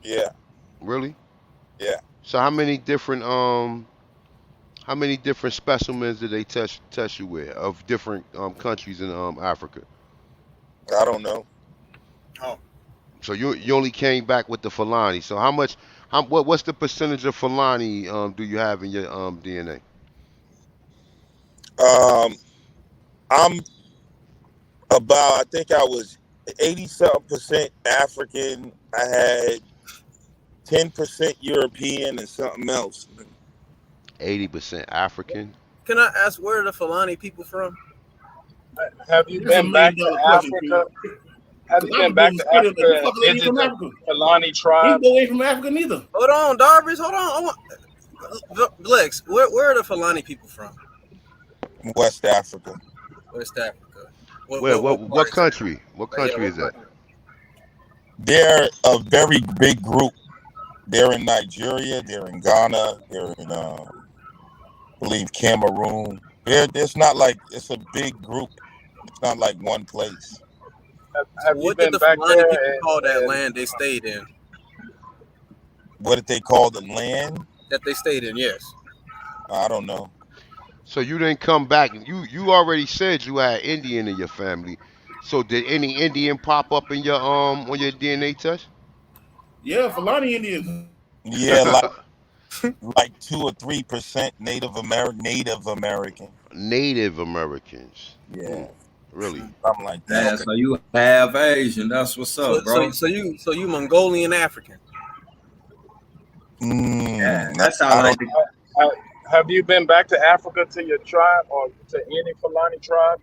Yeah. Really? Yeah. So how many different specimens did they test you with of different countries in Africa? I don't know. Oh. So you only came back with the Fulani. So what's the percentage of Fulani do you have in your DNA? I'm about, I think I was 80-something% African. I had 10% European and something else. 80% African. Can I ask where are the Fulani people from? Have you That's a been back $1 million to question, Africa? Chris. Have you been back to Like, Africa you and fucking ain't visited from the Africa. Fulani He tribe? go away from Africa neither. Hold on, Darvish. Hold on. Lex, where are the Fulani people from? West Africa. West Africa. What part is country? What that? country is that? They're a very big group. They're in Nigeria. They're in Ghana. They're in, I believe, Cameroon. It's not like it's a big group. It's not like one place. Have you What did been the back Fulani there? people call that land they stayed in? What did they call the land? That they stayed in, yes. I don't know. So you didn't come back. You already said you had Indian in your family. So did any Indian pop up in your on your DNA test? Yeah, Fulani Indians. Yeah, like 2 or 3% Native American. Native Americans. Yeah. Really? Something like that. Yeah, so you half Asian. That's what's up, bro. So you Mongolian African. Yeah, that sounds like Have you been back to Africa to your tribe or to any Fulani tribe?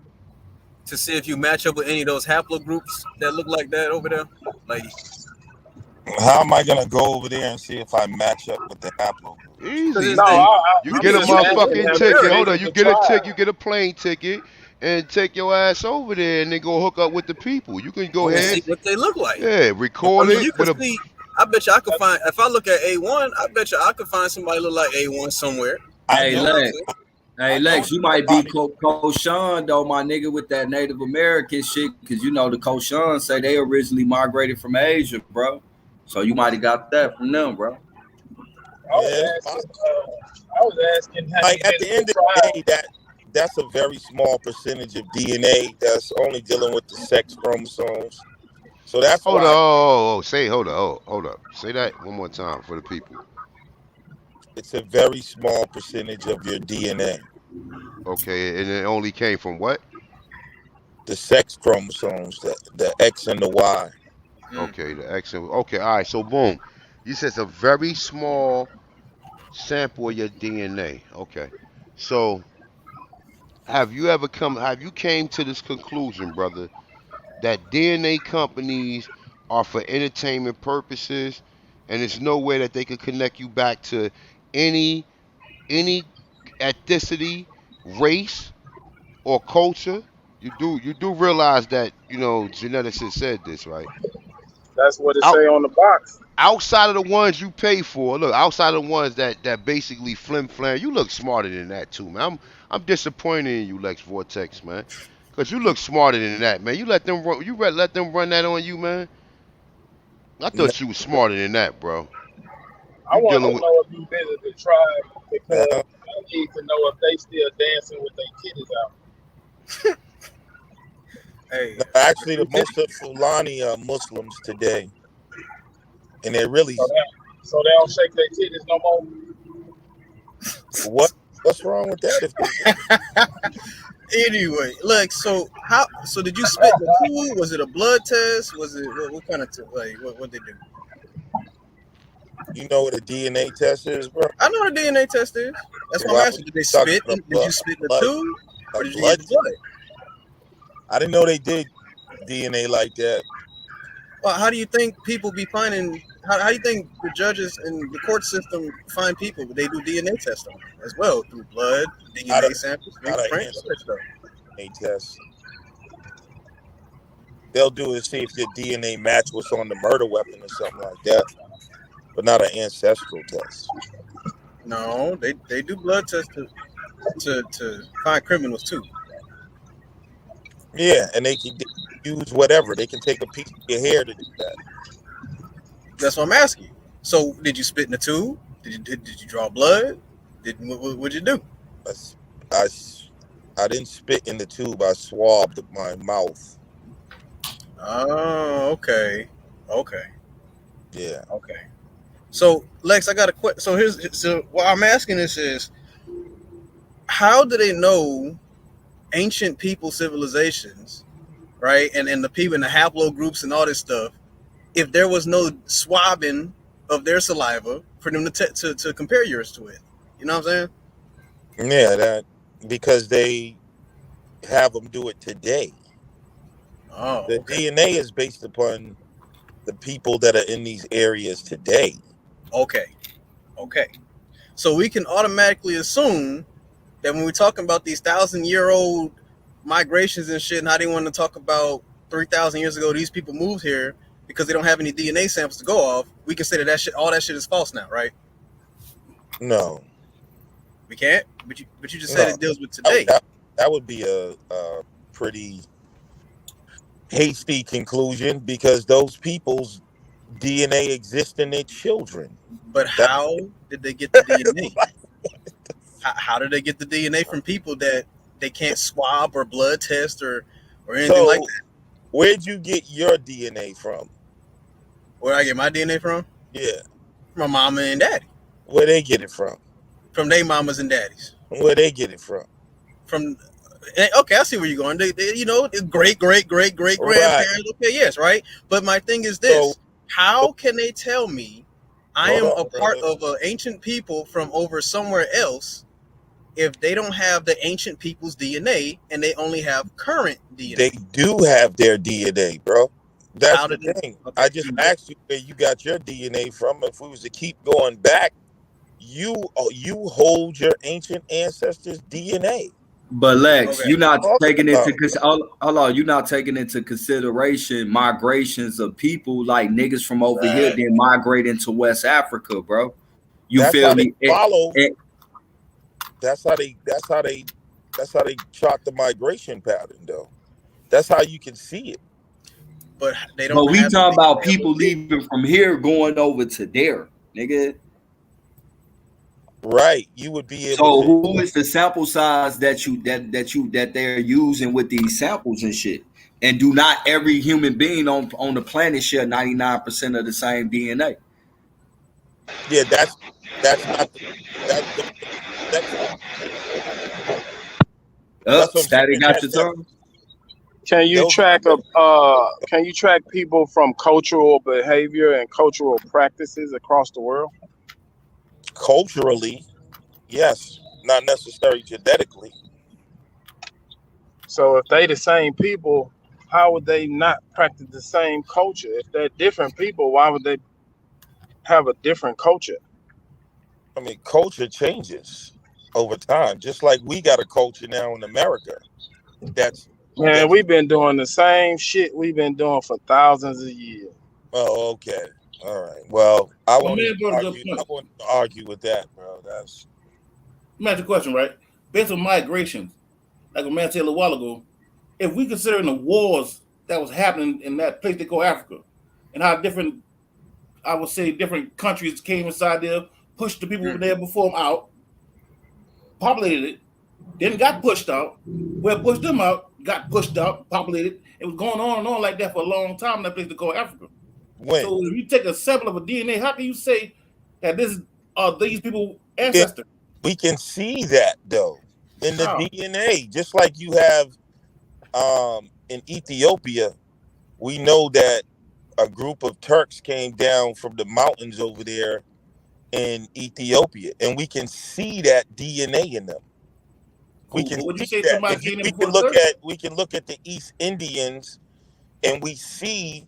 To see if you match up with any of those haplogroups that look like that over there? Like, how am I gonna go over there and see if I match up with the haplogroup? Easy. No, you get a motherfucking ticket. Hold on, you get a ticket. You get a plane ticket, and take your ass over there, and then go hook up with the people. You can go ahead. See what they look like. Yeah, record it. You can see. I bet you I could find. If I look at A1, I bet you I could find somebody look like A1 somewhere. Hey Lex, you might be Koshan though, my nigga, with that Native American shit, because you know the Koshan say they originally migrated from Asia, bro. So you might have got that from them, bro. I was asking like at the end of the day, that's a very small percentage of DNA that's only dealing with the sex chromosomes. So that's hold up. Say that one more time for the people. It's a very small percentage of your DNA. Okay, and it only came from what? The sex chromosomes, the X and the Y. Okay, the X and okay, all right. So boom, you said it's a very small sample of your DNA. Okay, so have you came to this conclusion, brother, that DNA companies are for entertainment purposes, and there's no way that they could connect you back to any ethnicity, race, or culture? You do realize that, geneticists said this, right? That's what it say on the box. Outside of the ones you pay for, look, outside of the ones that basically flim-flam, you look smarter than that too, man. I'm disappointed in you, Lex Vortex, man. Cause you look smarter than that, man. You let them run that on you, man. I thought you was smarter than that, bro. I want to know if you visit the tribe because I need to know if they still dancing with their kitties out. Hey, no, actually, the most of Fulani are Muslims today, and they're really. So they don't shake their titties no more. What's wrong with that? Anyway, look. So did you spit the food? Was it a blood test? Was it what kind of what they do? You know what a DNA test is, bro? I know what a DNA test is. That's what I'm asking. Did they spit? Did you spit in the tube, or did you get the blood? I didn't know they did DNA like that. Well, how do you think people be finding? How do you think the judges and the court system find people? They do DNA tests on them as well through blood, DNA samples, fingerprints, all that stuff. DNA test. They'll do is see if your DNA match what's on the murder weapon or something like that, but not an ancestral test. No, they do blood tests to find criminals too. Yeah, and they can use whatever. They can take a piece of your hair to do that. That's what I'm asking you. So, did you spit in the tube? Did you draw blood? What'd you do? I didn't spit in the tube. I swabbed my mouth. Oh, okay. Yeah. Okay. So, Lex, I got a question. So what I'm asking this is, how do they know ancient people civilizations, right? And the people in the haplogroups and all this stuff, if there was no swabbing of their saliva for them to compare yours to it? You know what I'm saying? Yeah, that because they have them do it today. Oh, the DNA is based upon the people that are in these areas today. Okay. So we can automatically assume that when we're talking about these 1,000-year-old migrations and shit, and how they want to talk about 3,000 years ago, these people moved here because they don't have any DNA samples to go off, we can say that all that shit is false now, right? No. We can't? But you just said it deals with today. That would be a pretty hasty conclusion because those people's DNA exists in their children. But how did they get the DNA? How did they get the DNA from people that they can't swab or blood test or anything like that? Where'd you get your DNA from? Where I get my DNA from? Yeah. From my mama and daddy. Where they get it from? From their mamas and daddies. Where they get it from? Okay, I see where you're going. They great grandparents. Right. Okay, yes, right. But my thing is this: how can they tell me I am a part of an ancient people from over somewhere else if they don't have the ancient people's DNA and they only have current DNA? They do have their DNA, bro. That's the thing. I just asked you where you got your DNA from. If we was to keep going back, you hold your ancient ancestors' DNA. But Lex, you're not taking you're not taking into consideration migrations of people like niggas from over here then migrating to West Africa, bro. You feel me? That's how they chart the migration pattern, though. That's how you can see it. But they don't. But we talking about people leaving from here going over to there, nigga. Right, you would be able. So who is the sample size that they're using with these samples and shit? And do not every human being on the planet share 99% of the same DNA? Yeah, that's not Static got your tongue. Can you track people from cultural behavior and cultural practices across the world? Culturally, yes, not necessarily genetically. So if they the same people, how would they not practice the same culture? If they're different people, why would they have a different culture? I mean, culture changes over time, just like we got a culture now in America. We've been doing the same shit we've been doing for thousands of years. Oh, okay. All right. Well, I won't argue with that, bro. Let me ask you a question, right? Based on migrations, like a man said a while ago, if we consider the wars that was happening in that place they call Africa, and how different countries came inside there, pushed the people over there before them out, populated it, then got pushed out. Well, pushed them out, got pushed out, populated. It was going on and on like that for a long time in that place they call Africa. So if you take a sample of a DNA, how can you say that this are these people ancestors? We can see that though in the DNA, just like you have in Ethiopia. We know that a group of Turks came down from the mountains over there in Ethiopia, and we can see that DNA in them. We can Would you see say that. somebody's If you, DNA we before can the look 30? at the East Indians, and we see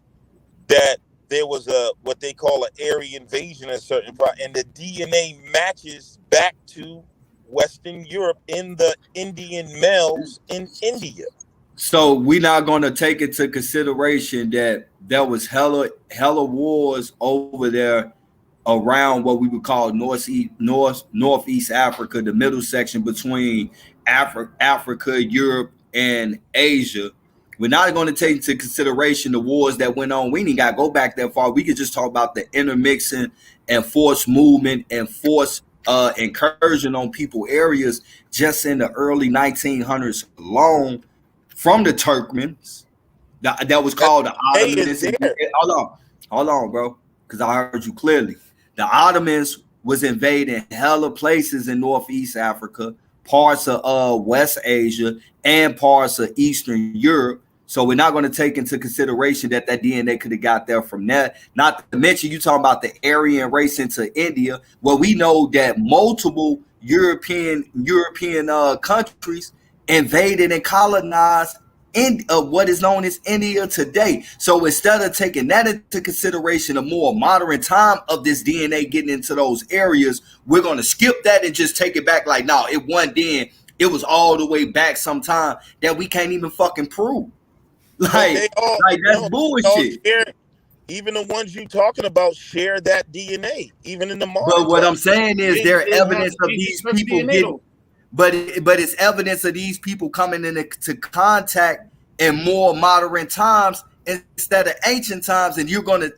that there was what they call an Aryan invasion at a certain point, and the DNA matches back to Western Europe in the Indian males in India. So we're not going to take into consideration that there was hella wars over there around what we would call northeast Africa, the middle section between Africa, Europe, and Asia. We're not going to take into consideration the wars that went on. We ain't got to go back that far. We could just talk about the intermixing and forced movement and forced incursion on people areas just in the early 1900s alone from the Turkmens. That was called the Ottomans. Hold on, bro, because I heard you clearly. The Ottomans was invading hella places in Northeast Africa, parts of West Asia, and parts of Eastern Europe. So we're not going to take into consideration that DNA could have got there from that. Not to mention, you talking about the Aryan race into India. Well, we know that multiple European countries invaded and colonized in what is known as India today. So instead of taking that into consideration, a more modern time of this DNA getting into those areas, we're going to skip that and just take it back like, no, it wasn't then. It was all the way back sometime that we can't even fucking prove. Like that's bullshit. Even the ones you talking about share that DNA, even in the modern But what times. I'm saying is there evidence of these people getting, but it's evidence of these people coming into contact in more modern times instead of ancient times, and you're gonna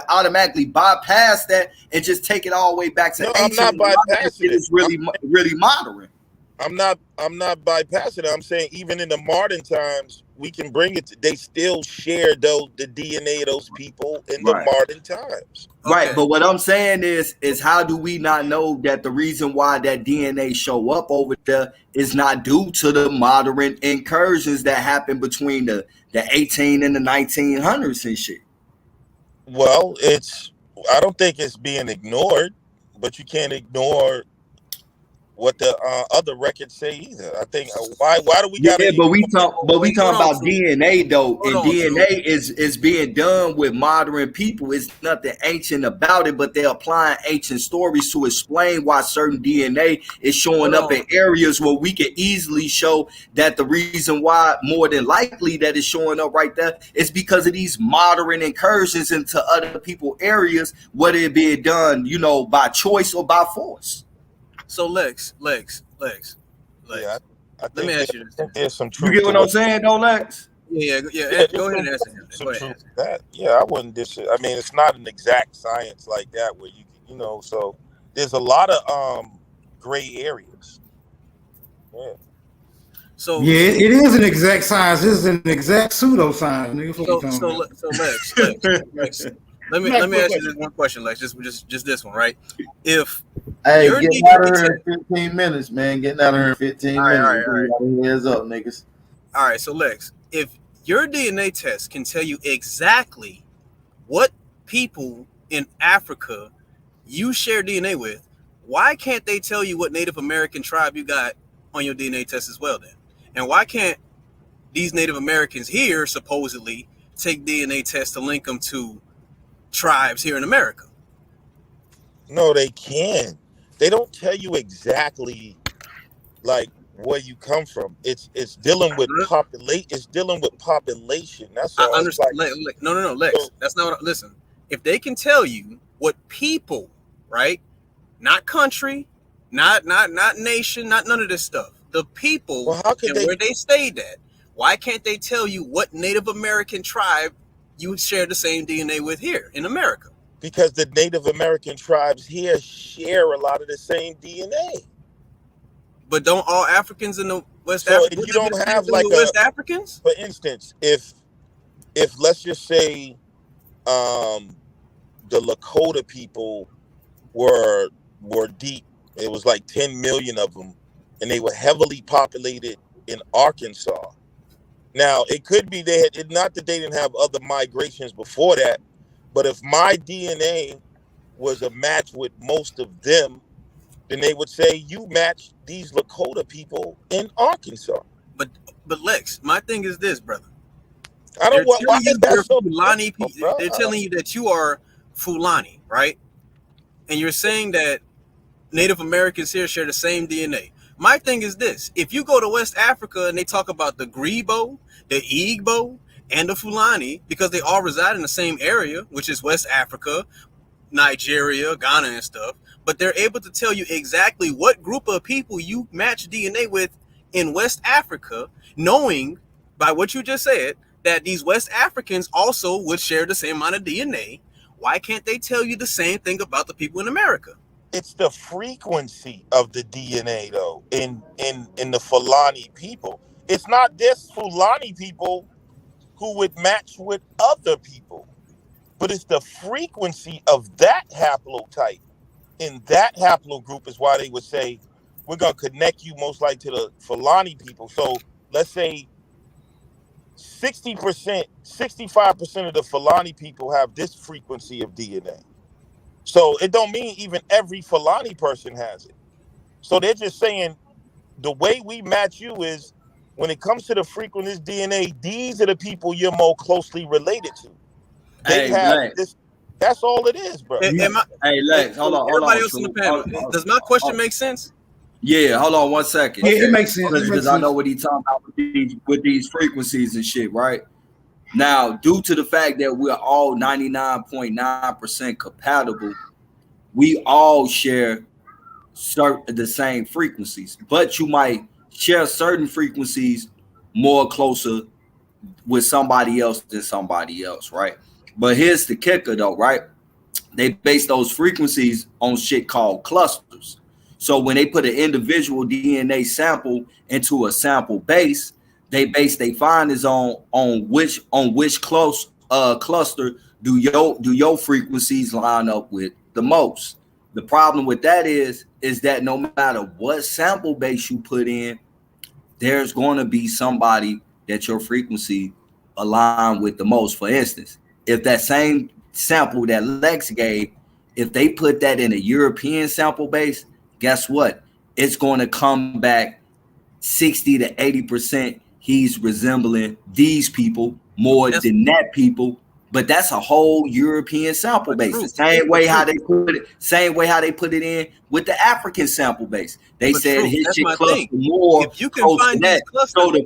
automatically bypass that and just take it all the way back to ancient. I'm not bypassing it. It's really modern. I'm not bypassing it. I'm saying even in the modern times, we can bring it. They still share the DNA of those people in the modern times. Right, but what I'm saying is how do we not know that the reason why that DNA show up over there is not due to the modern incursions that happened between the 18 and the 1900s and shit? Well, I don't think it's being ignored, but you can't ignore what the other records say either. I think why do we got? Yeah, but we talk about DNA though, and DNA is being done with modern people. It's nothing ancient about it, but they're applying ancient stories to explain why certain DNA is showing up in areas where we can easily show that the reason why more than likely that it's showing up right there is because of these modern incursions into other people areas, whether it be done, by choice or by force. So Lex. Yeah, let me ask you this. There's some truth. You get what I'm saying, though, Lex? Yeah. Go ahead and answer him. Go ahead. That. Yeah, I wouldn't I mean, it's not an exact science like that where you can, so there's a lot of gray areas. Yeah. So it is an exact science. This is an exact pseudoscience, nigga. Lex. Let me ask you this one question, Lex. Just this one, right? If getting out of here in 15 minutes, man. Getting out of here in 15 minutes. All right. Hands up, niggas. All right, so Lex, if your DNA test can tell you exactly what people in Africa you share DNA with, why can't they tell you what Native American tribe you got on your DNA test as well then? And why can't these Native Americans here supposedly take DNA tests to link them to tribes here in America? No, they can. They don't tell you exactly like where you come from. It's dealing with population. It's dealing with population. That's all. I understand. No, Lex. So, that's not what. Listen, if they can tell you what people, right? Not country, not nation, not none of this stuff. The people where they stayed at. Why can't they tell you what Native American tribe you share the same DNA with here in America? Because the Native American tribes here share a lot of the same DNA. But don't all Africans in the West Africa? So you don't have like West Africans? For instance, if let's just say the Lakota people were deep, it was like 10 million of them, and they were heavily populated in Arkansas. Now it could be not that they didn't have other migrations before that, but if my DNA was a match with most of them, then they would say you match these Lakota people in Arkansas. But Lex, my thing is this, brother. I don't. Why is that You're so Fulani. difficult, They're telling you that you are Fulani, right? And you're saying that Native Americans here share the same DNA. My thing is this: if you go to West Africa and they talk about the Grebo, the Igbo, and the Fulani, because they all reside in the same area, which is West Africa, Nigeria, Ghana, and stuff, but they're able to tell you exactly what group of people you match DNA with in West Africa, knowing by what you just said that these West Africans also would share the same amount of DNA. Why can't they tell you the same thing about the people in America? It's the frequency of the DNA though in the Fulani people. It's not this Fulani people who would match with other people, but it's the frequency of that haplotype in that haplogroup is why they would say we're gonna connect you most likely to the Fulani people. So let's say 60%, 65% of the Fulani people have this frequency of DNA. So it don't mean even every Fulani person has it. So they're just saying the way we match you is when it comes to the frequency DNA, these are the people you're more closely related to. They have Lex. this. That's all it is, bro. Hey, Lex, hold on. Everybody else on the panel, does my question make sense? Yeah, hold on 1 second. Yeah, it makes sense. Because I know what he's talking about with these frequencies and shit, right? Now, due to the fact that we're all 99.9% compatible, we all share the same frequencies, but you might share certain frequencies more closer with somebody else than somebody else, right? But here's the kicker though, right? They base those frequencies on shit called clusters. So when they put an individual DNA sample into a sample base, they base their findings on which cluster do your frequencies line up with the most. The problem with that is that no matter what sample base you put in, there's going to be somebody that your frequency align with the most. For instance, if that same sample that Lex gave, if they put that in a European sample base, guess what? It's going to come back 60 to 80%. He's resembling these people more than that people. But that's a whole European sample base. The same way how they put it in with the African sample base. They said his shit cluster more. If you can find these clusters,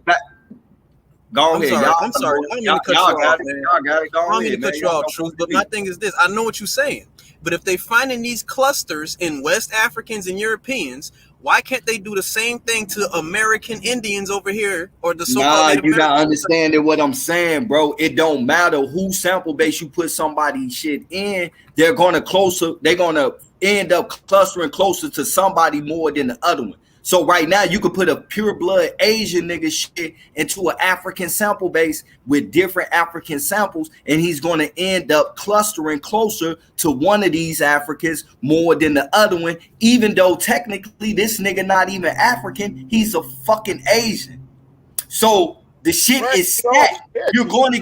go ahead. I'm sorry. I don't mean to cut you off, man. I don't mean to cut you off, Truth. But my thing is this: I know what you're saying. But if they finding these clusters in West Africans and Europeans, why can't they do the same thing to American Indians over here or the so-called? You're not understanding what I'm saying, bro. It don't matter who sample base you put somebody shit in. They're gonna end up clustering closer to somebody more than the other one. So right now you could put a pure blood Asian nigga shit into an African sample base with different African samples, and he's going to end up clustering closer to one of these Africans more than the other one, even though technically this nigga not even African, he's a fucking Asian. So the shit is stacked. You're going to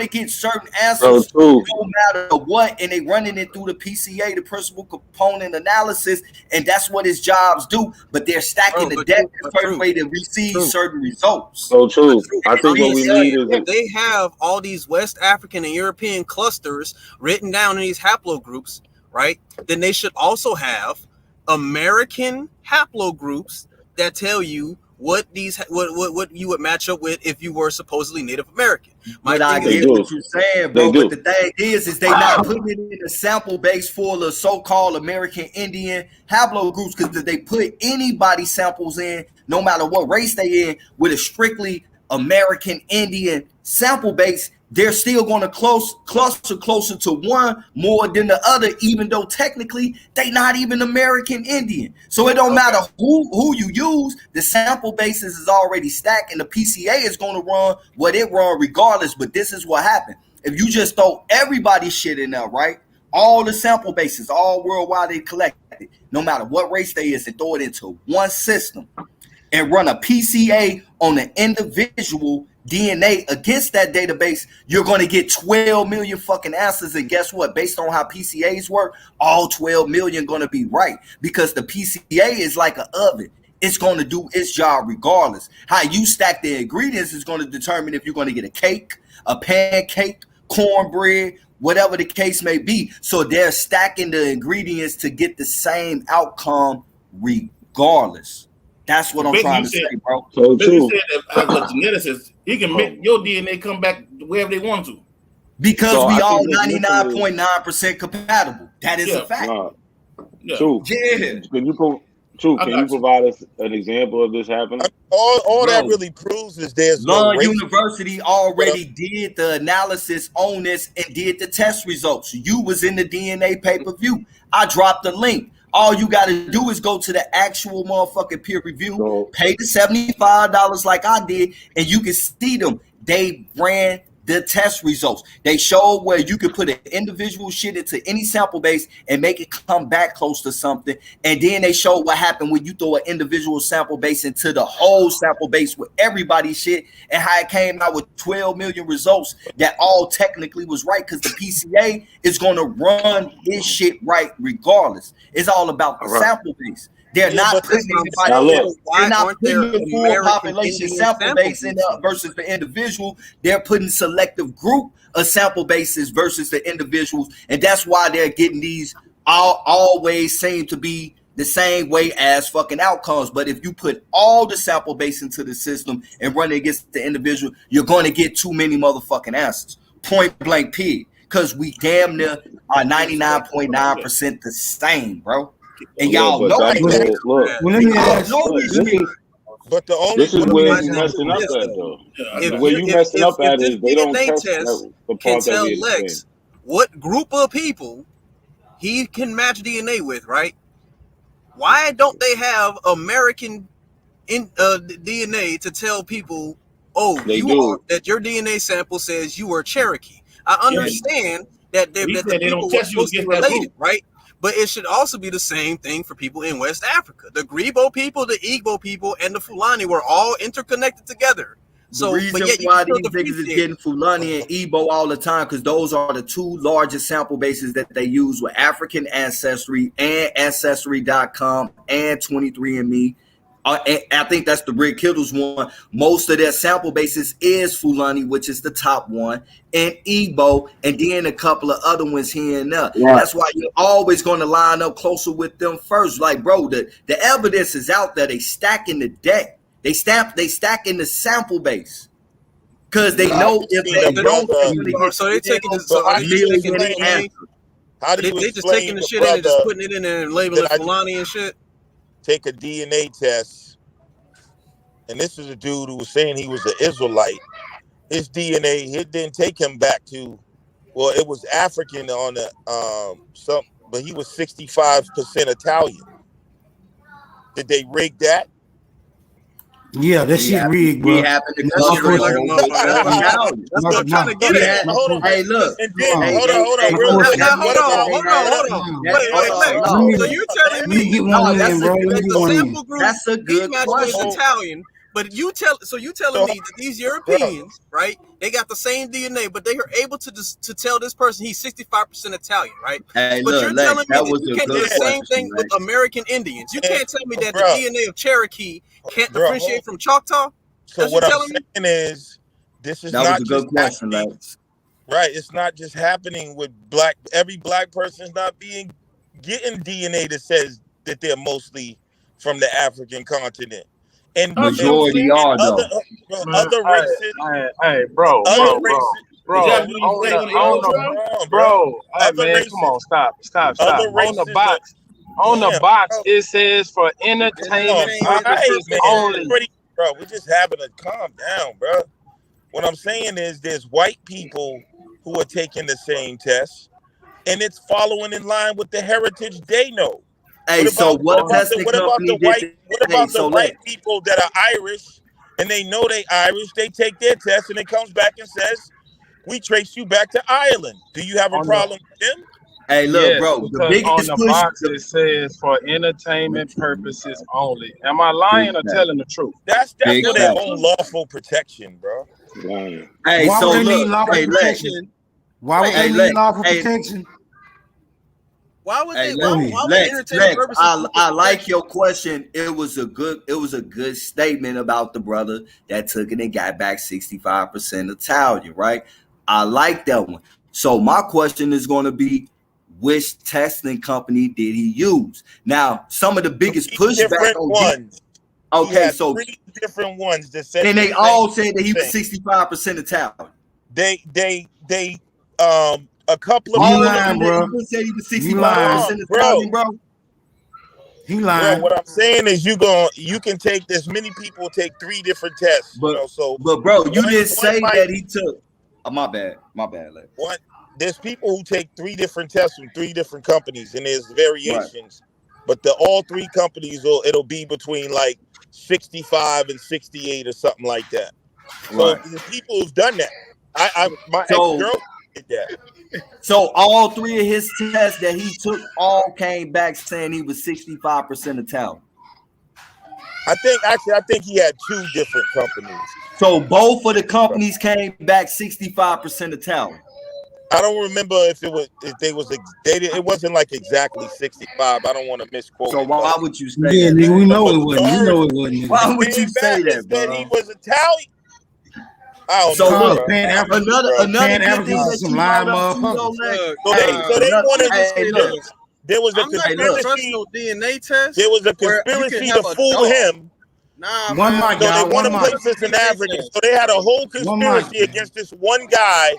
get certain answers no matter what, and they running it through the PCA, the principal component analysis, and that's what his jobs do. But they're stacking the deck the first way to receive certain results. So true. I think what we need is if they have all these West African and European clusters written down in these haplogroups, right? Then they should also have American haplogroups that tell you what you would match up with if you were supposedly Native American. I get what you're saying, bro. But the thing is they not putting it in a sample base full of so-called American Indian haplogroups, because if they put anybody samples in, no matter what race they in, with a strictly American Indian sample base, they're still going to cluster closer to one more than the other, even though technically they not even American Indian. So it don't matter who you use. The sample basis is already stacked, and the PCA is going to run what it run regardless. But this is what happened. If you just throw everybody's shit in there, right? All the sample bases, all worldwide they collected, no matter what race they is, and throw it into one system and run a PCA on an individual, DNA against that database, you're going to get 12 million fucking answers. And guess what? Based on how PCAs work, all 12 million going to be right, because the PCA is like an oven. It's going to do its job regardless. How you stack the ingredients is going to determine if you're going to get a cake, a pancake, cornbread, whatever the case may be. So they're stacking the ingredients to get the same outcome regardless. That's what I'm trying to say, bro. So true. Said that as a geneticist, he can make your DNA come back wherever they want to. Because so we all 99.9% compatible. That is a fact. True. Yeah. Can you provide us an example of this happening? All that really proves is there's no University already did the analysis on this and did the test results. You was in the DNA pay-per-view. I dropped the link. All you got to do is go to the actual motherfucking peer review, pay the $75 like I did, and you can see them. They ran the test results. They showed where you could put an individual shit into any sample base and make it come back close to something. And then they showed what happened when you throw an individual sample base into the whole sample base with everybody's shit, and how it came out with 12 million results that all technically was right, because the PCA is going to run this shit right regardless. It's all about the sample base. They're not putting anybody. They're not putting the full population sample base in versus the individual. They're putting selective group of sample bases versus the individuals, and that's why they're getting these always seem to be the same way as fucking outcomes. But if you put all the sample base into the system and run it against the individual, you're going to get too many motherfucking answers. Point blank period. Because we damn near are 99.9% the same, bro. And y'all know that. But the only this is where you messing up at, though. The way you messing up at is they don't test the part that we Lex what group of people he can match DNA with, right? Why don't they have American DNA to tell people, oh, that your DNA sample says you are Cherokee? I understand that the people were supposed to be related, right? But it should also be the same thing for people in West Africa. The Grebo people, the Igbo people, and the Fulani were all interconnected together. So, the reason why these niggas is getting Fulani and Igbo all the time, because those are the two largest sample bases that they use with African Ancestry and Ancestry.com and 23andMe. I think that's the Rick Kittles one. Most of their sample bases is Fulani, which is the top one, and Igbo, and then a couple of other ones here and there. Right. That's why you're always going to line up closer with them first. Like, bro, the evidence is out there. They stack in the deck. They stack in the sample base. Because they know if they don't, so they taking this. So they just taking the shit in and just putting it in there and labeling it Fulani and shit. Take a DNA test, and this is a dude who was saying he was an Israelite. His DNA, it didn't take him back to, well, it was African on the but he was 65% Italian. Did they rig that? Yeah, that shit rigged, bro. That's what I'm trying to get at. Hey, look. Hold on. Wait. So you're telling me the sample group, that's a good question. Italian, but you telling me that these Europeans, right? They got the same DNA, but they are able to tell this person he's 65% Italian, right? Hey, but you're telling me that you can't do the same thing with American Indians. You can't tell me that the DNA of Cherokee can't differentiate from Choctaw. So what I'm saying is, this is not just question, right? It's not just happening with every black person is not getting DNA that says that they're mostly from the African continent. And majority are though. Other races. Hey, bro. Bro, man, come on, stop. On the box, it says for entertainment purposes only. Bro, we're just having to calm down, bro. What I'm saying is there's white people who are taking the same test, and it's following in line with the heritage they know. Hey, what about the white people that are Irish and they know they Irish? They take their test and it comes back and says, we trace you back to Ireland. Do you have a problem with them? Hey, look, bro. The biggest on the box it says for entertainment purposes only. Am I lying or telling the truth? That's for their own lawful protection, bro. Hey, why so would they need look, lawful hey, Lex. protection? Why would Hey, they need Lex. lawful Hey, protection? Why would hey, they? Lex. Why would Lex, entertainment purposes need the I like protection? your question. It was a good statement about the brother that took it and got back 65% Italian, right? I like that one. So my question is going to be, which testing company did he use? Now, some of the biggest pushback Different on ones. He okay, had so 3 different ones that said and the they same all said that he was thing. 65% Italian. They a couple of You All of lying, them bro. even said he was You lying. 65% Italian, bro. He Bro, lying. what I'm saying is you can take this. Many people take 3 different tests, you know. So, But bro, you didn't say might, that he took. Oh, my bad, Lex. There's people who take 3 different tests from 3 different companies, and there's variations. But all 3 companies it'll be between like 65 and 68 or something like that. So Right. there's people who've done that. My ex-girlfriend did that. So all 3 of his tests that he took all came back saying he was 65% Italian. I think he had 2 different companies. So both of the companies came back 65% Italian. I don't remember if it wasn't like exactly 65. I don't want to misquote So it. why would you say Yeah, that? nigga, we know it But wasn't. We know it wasn't. Nigga. Why would you say that, bro? That he was Italian. I don't So know. look, Pan-African, another good thing Pan-Africans that is some you lying brought up too, though, motherfuckers. Lex. So they wanted. There was a I'm not gonna trust conspiracy. no DNA test. There was a where you conspiracy can have to a fool dog. him. Nah, One man. mic, So they y'all. want One to mic. place this in Africa. So they had a whole conspiracy against this one guy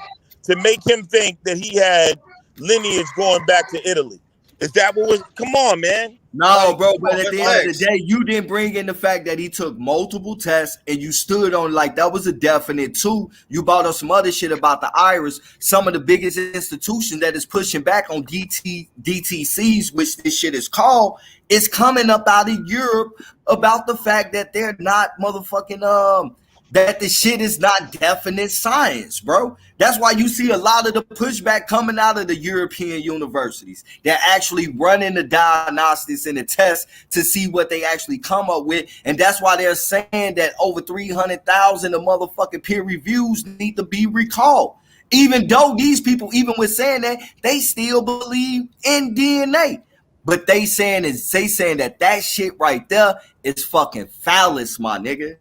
to make him think that he had lineage going back to Italy. Is that what was? Come on, man. No, bro, but at the end of the day, you didn't bring in the fact that he took multiple tests and you stood on like that was a definite too. You brought up some other shit about the iris. Some of the biggest institutions that is pushing back on DTCs, which this shit is called, is coming up out of Europe about the fact that they're not motherfucking that the shit is not definite science, bro. That's why you see a lot of the pushback coming out of the European universities. They're actually running the diagnostics and the tests to see what they actually come up with. And that's why they're saying that over 300,000 of motherfucking peer reviews need to be recalled. Even though these people, even with saying that, they still believe in DNA. But they saying that shit right there is fucking phallus, my nigga.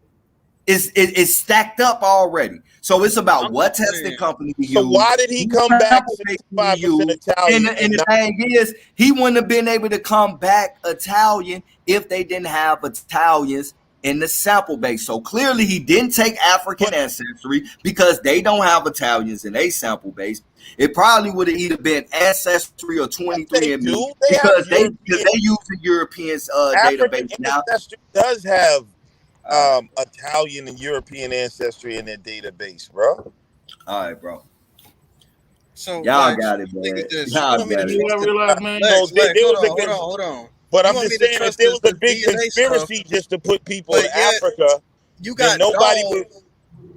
It's stacked up already. So it's about what testing company you use. So why did he come back 65% Italian? And the thing is, he wouldn't have been able to come back Italian if they didn't have Italians in the sample base. So clearly he didn't take African ancestry because they don't have Italians in a sample base. It probably would have either been Ancestry or 23andMe because they use the Europeans database now. Ancestry does have Italian and European ancestry in their database, bro. All right, bro. So y'all got it, man. Y'all got it. Hold on. But I'm just saying, if there was a big conspiracy just to put people in Africa, you got nobody would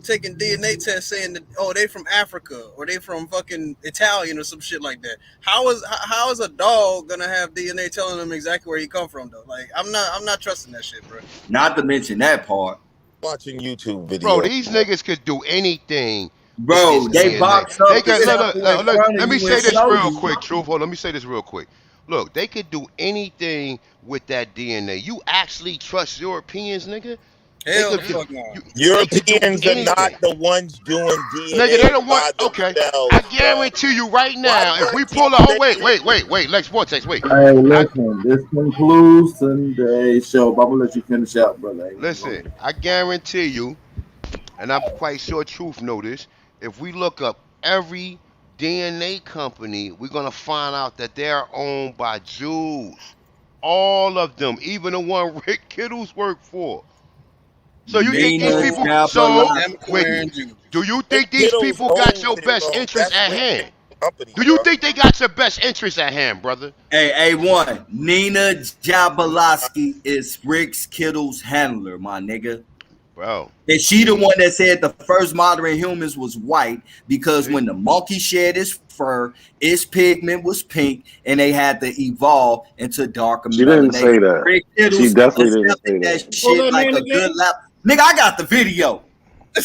taking DNA tests saying that they from Africa or they from fucking Italian or some shit like that. How is a dog gonna have DNA telling them exactly where he come from though? Like I'm not trusting that shit, bro. Not to mention that part. Watching YouTube videos. Bro, these niggas could do anything. Bro, they box up. They could, look, let me say this real quick, Truth. Let me say this real quick. Look, they could do anything with that DNA. You actually trust Europeans, nigga? Hell the fuck no. Europeans are not the ones doing DNA. Nigga, they're the one. Okay, I guarantee you right now, if we pull a wait, Lex Vortex, wait. Hey, listen, this concludes today's show. But I'm gonna let you finish out, brother. Listen, I guarantee you, and I'm quite sure Truth know this. If we look up every DNA company, we're gonna find out that they're owned by Jews. All of them, even the one Rick Kittles worked for. So you think these people? Do you think these people got your best interest at hand? Do you think they got your best interest at hand, brother? Hey, A1, Nina Jabaloski is Rick Kittles' handler, my nigga. Bro. And she the one that said the first modern humans was white because when the monkey shed its fur, its pigment was pink, and they had to evolve into darker. She didn't say that. She definitely didn't say that. Shit like a good lap. Nigga, I got the video.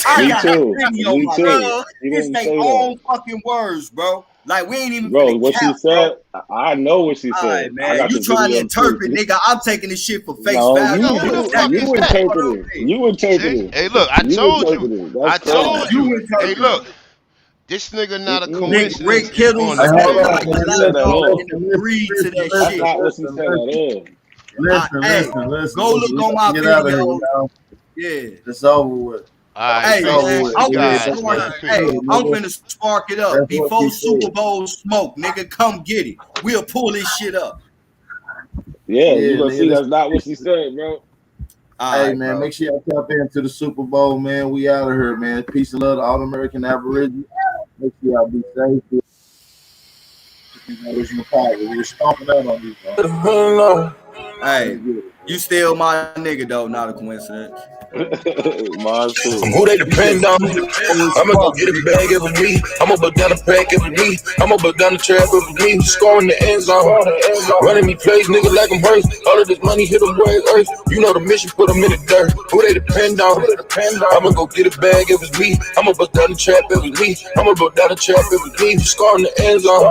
I Me got too. video, Me my too. nigga. He It's didn't their say that. own fucking words, bro. Like, we ain't even Bro, finna what she count, said, bro. I know what she All said. right, I man. got You the trying to video too. interpret, nigga. I'm taking this shit for face No, value. Nigga, who the fuck is that? interpreted. You interpreted. Hey, look, I You told you. interpreted. I That's told crazy. you. You Hey, interpret. look, this nigga not a Nigga, coincidence Rick Kittles on the and That's niggas not app. like what she that, said I at know all. and agree to that That's shit. not what she said at all. Hey, go look on my Get out of here, video. y'all. Yeah. it's over with. All right, Hey, face man, it. I'm You finna guys, man. spark. Hey, I'm finna spark it up That's what before she Super said. Bowl smoke, nigga. Come get it. We'll pull this shit up. Yeah, you gonna nigga, see that's not what she said, bro. Hey, man, make sure y'all tap into the Super Bowl, man. We out of here, man. Peace and love to all American Aborigines. Make sure y'all be safe. Original power. We were stomping out on these. Hey, you still my nigga though, not a coincidence. Mine too. Who they depend on? I'ma go get a bag every week. I'ma put down a pack every week. I'ma put down the trap every week. Scoring the end zone. Running me plays, nigga, like I'm hurt. All of this money hit them where it hurts. You know the mission, put them in the dirt. Who they depend on? I'ma go get a bag every week. I'ma put down the trap every week. I'ma put down the trap every week. Scoring the end zone.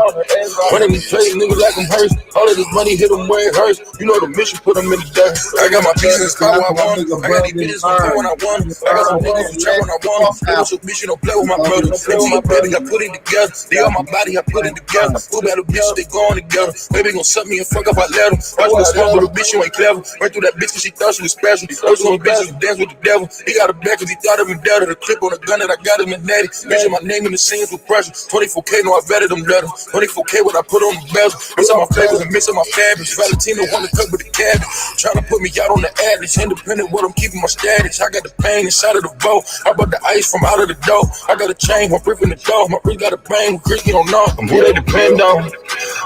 Running me plays, nigga, like I'm hurt. All of this money hit them where it hurts. You know the mission, put them in the dirt. I got my pieces, call I want. I got these bitches on when I want. I got some niggas who try when I want. They want some bitch, you don't play with my brother. Play with my baby, I put it together. They on my body, I put it together. Two battle bitches, they going together. Baby gon' suck me and fuck up, I let them. Watch me smoke with a bitch, you ain't clever. Right through that bitch cause she thought she was special. Those on bitches who dance with the devil. He got a back cause he thought of him dead. The clip on the gun that I got him in natty. Mention my name in the scenes with pressure. 24K, no, I vetted them letters. 24K, what I put on the bezel. Missing my flavors and missing my fabrics. Valentino wanna cook with the cabbage. Trying to put me out on the atlas. Independent, what I'm keeping my status. I got the pain inside of the boat. I bought the ice from out of the dough. I got a chain, my brick in the door. My brick got a bang, Chris, you don't know. Who they depend on?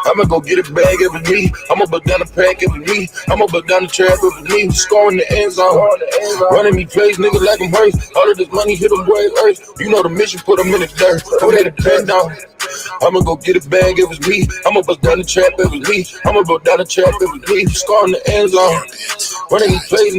I'ma go get a bag every week. I'ma put down a pack every week. I'ma put down the trap every week. Scoring the end zone. Running me plays, nigga, like I'm hurt. All of this money hit them where it hurts. You know the mission, put them in the dirt. Who they depend on? I'ma go get a bag every week. I'ma put down the trap every week. I'ma put down the trap every week. Scoring the end zone. Running me plays, nigga.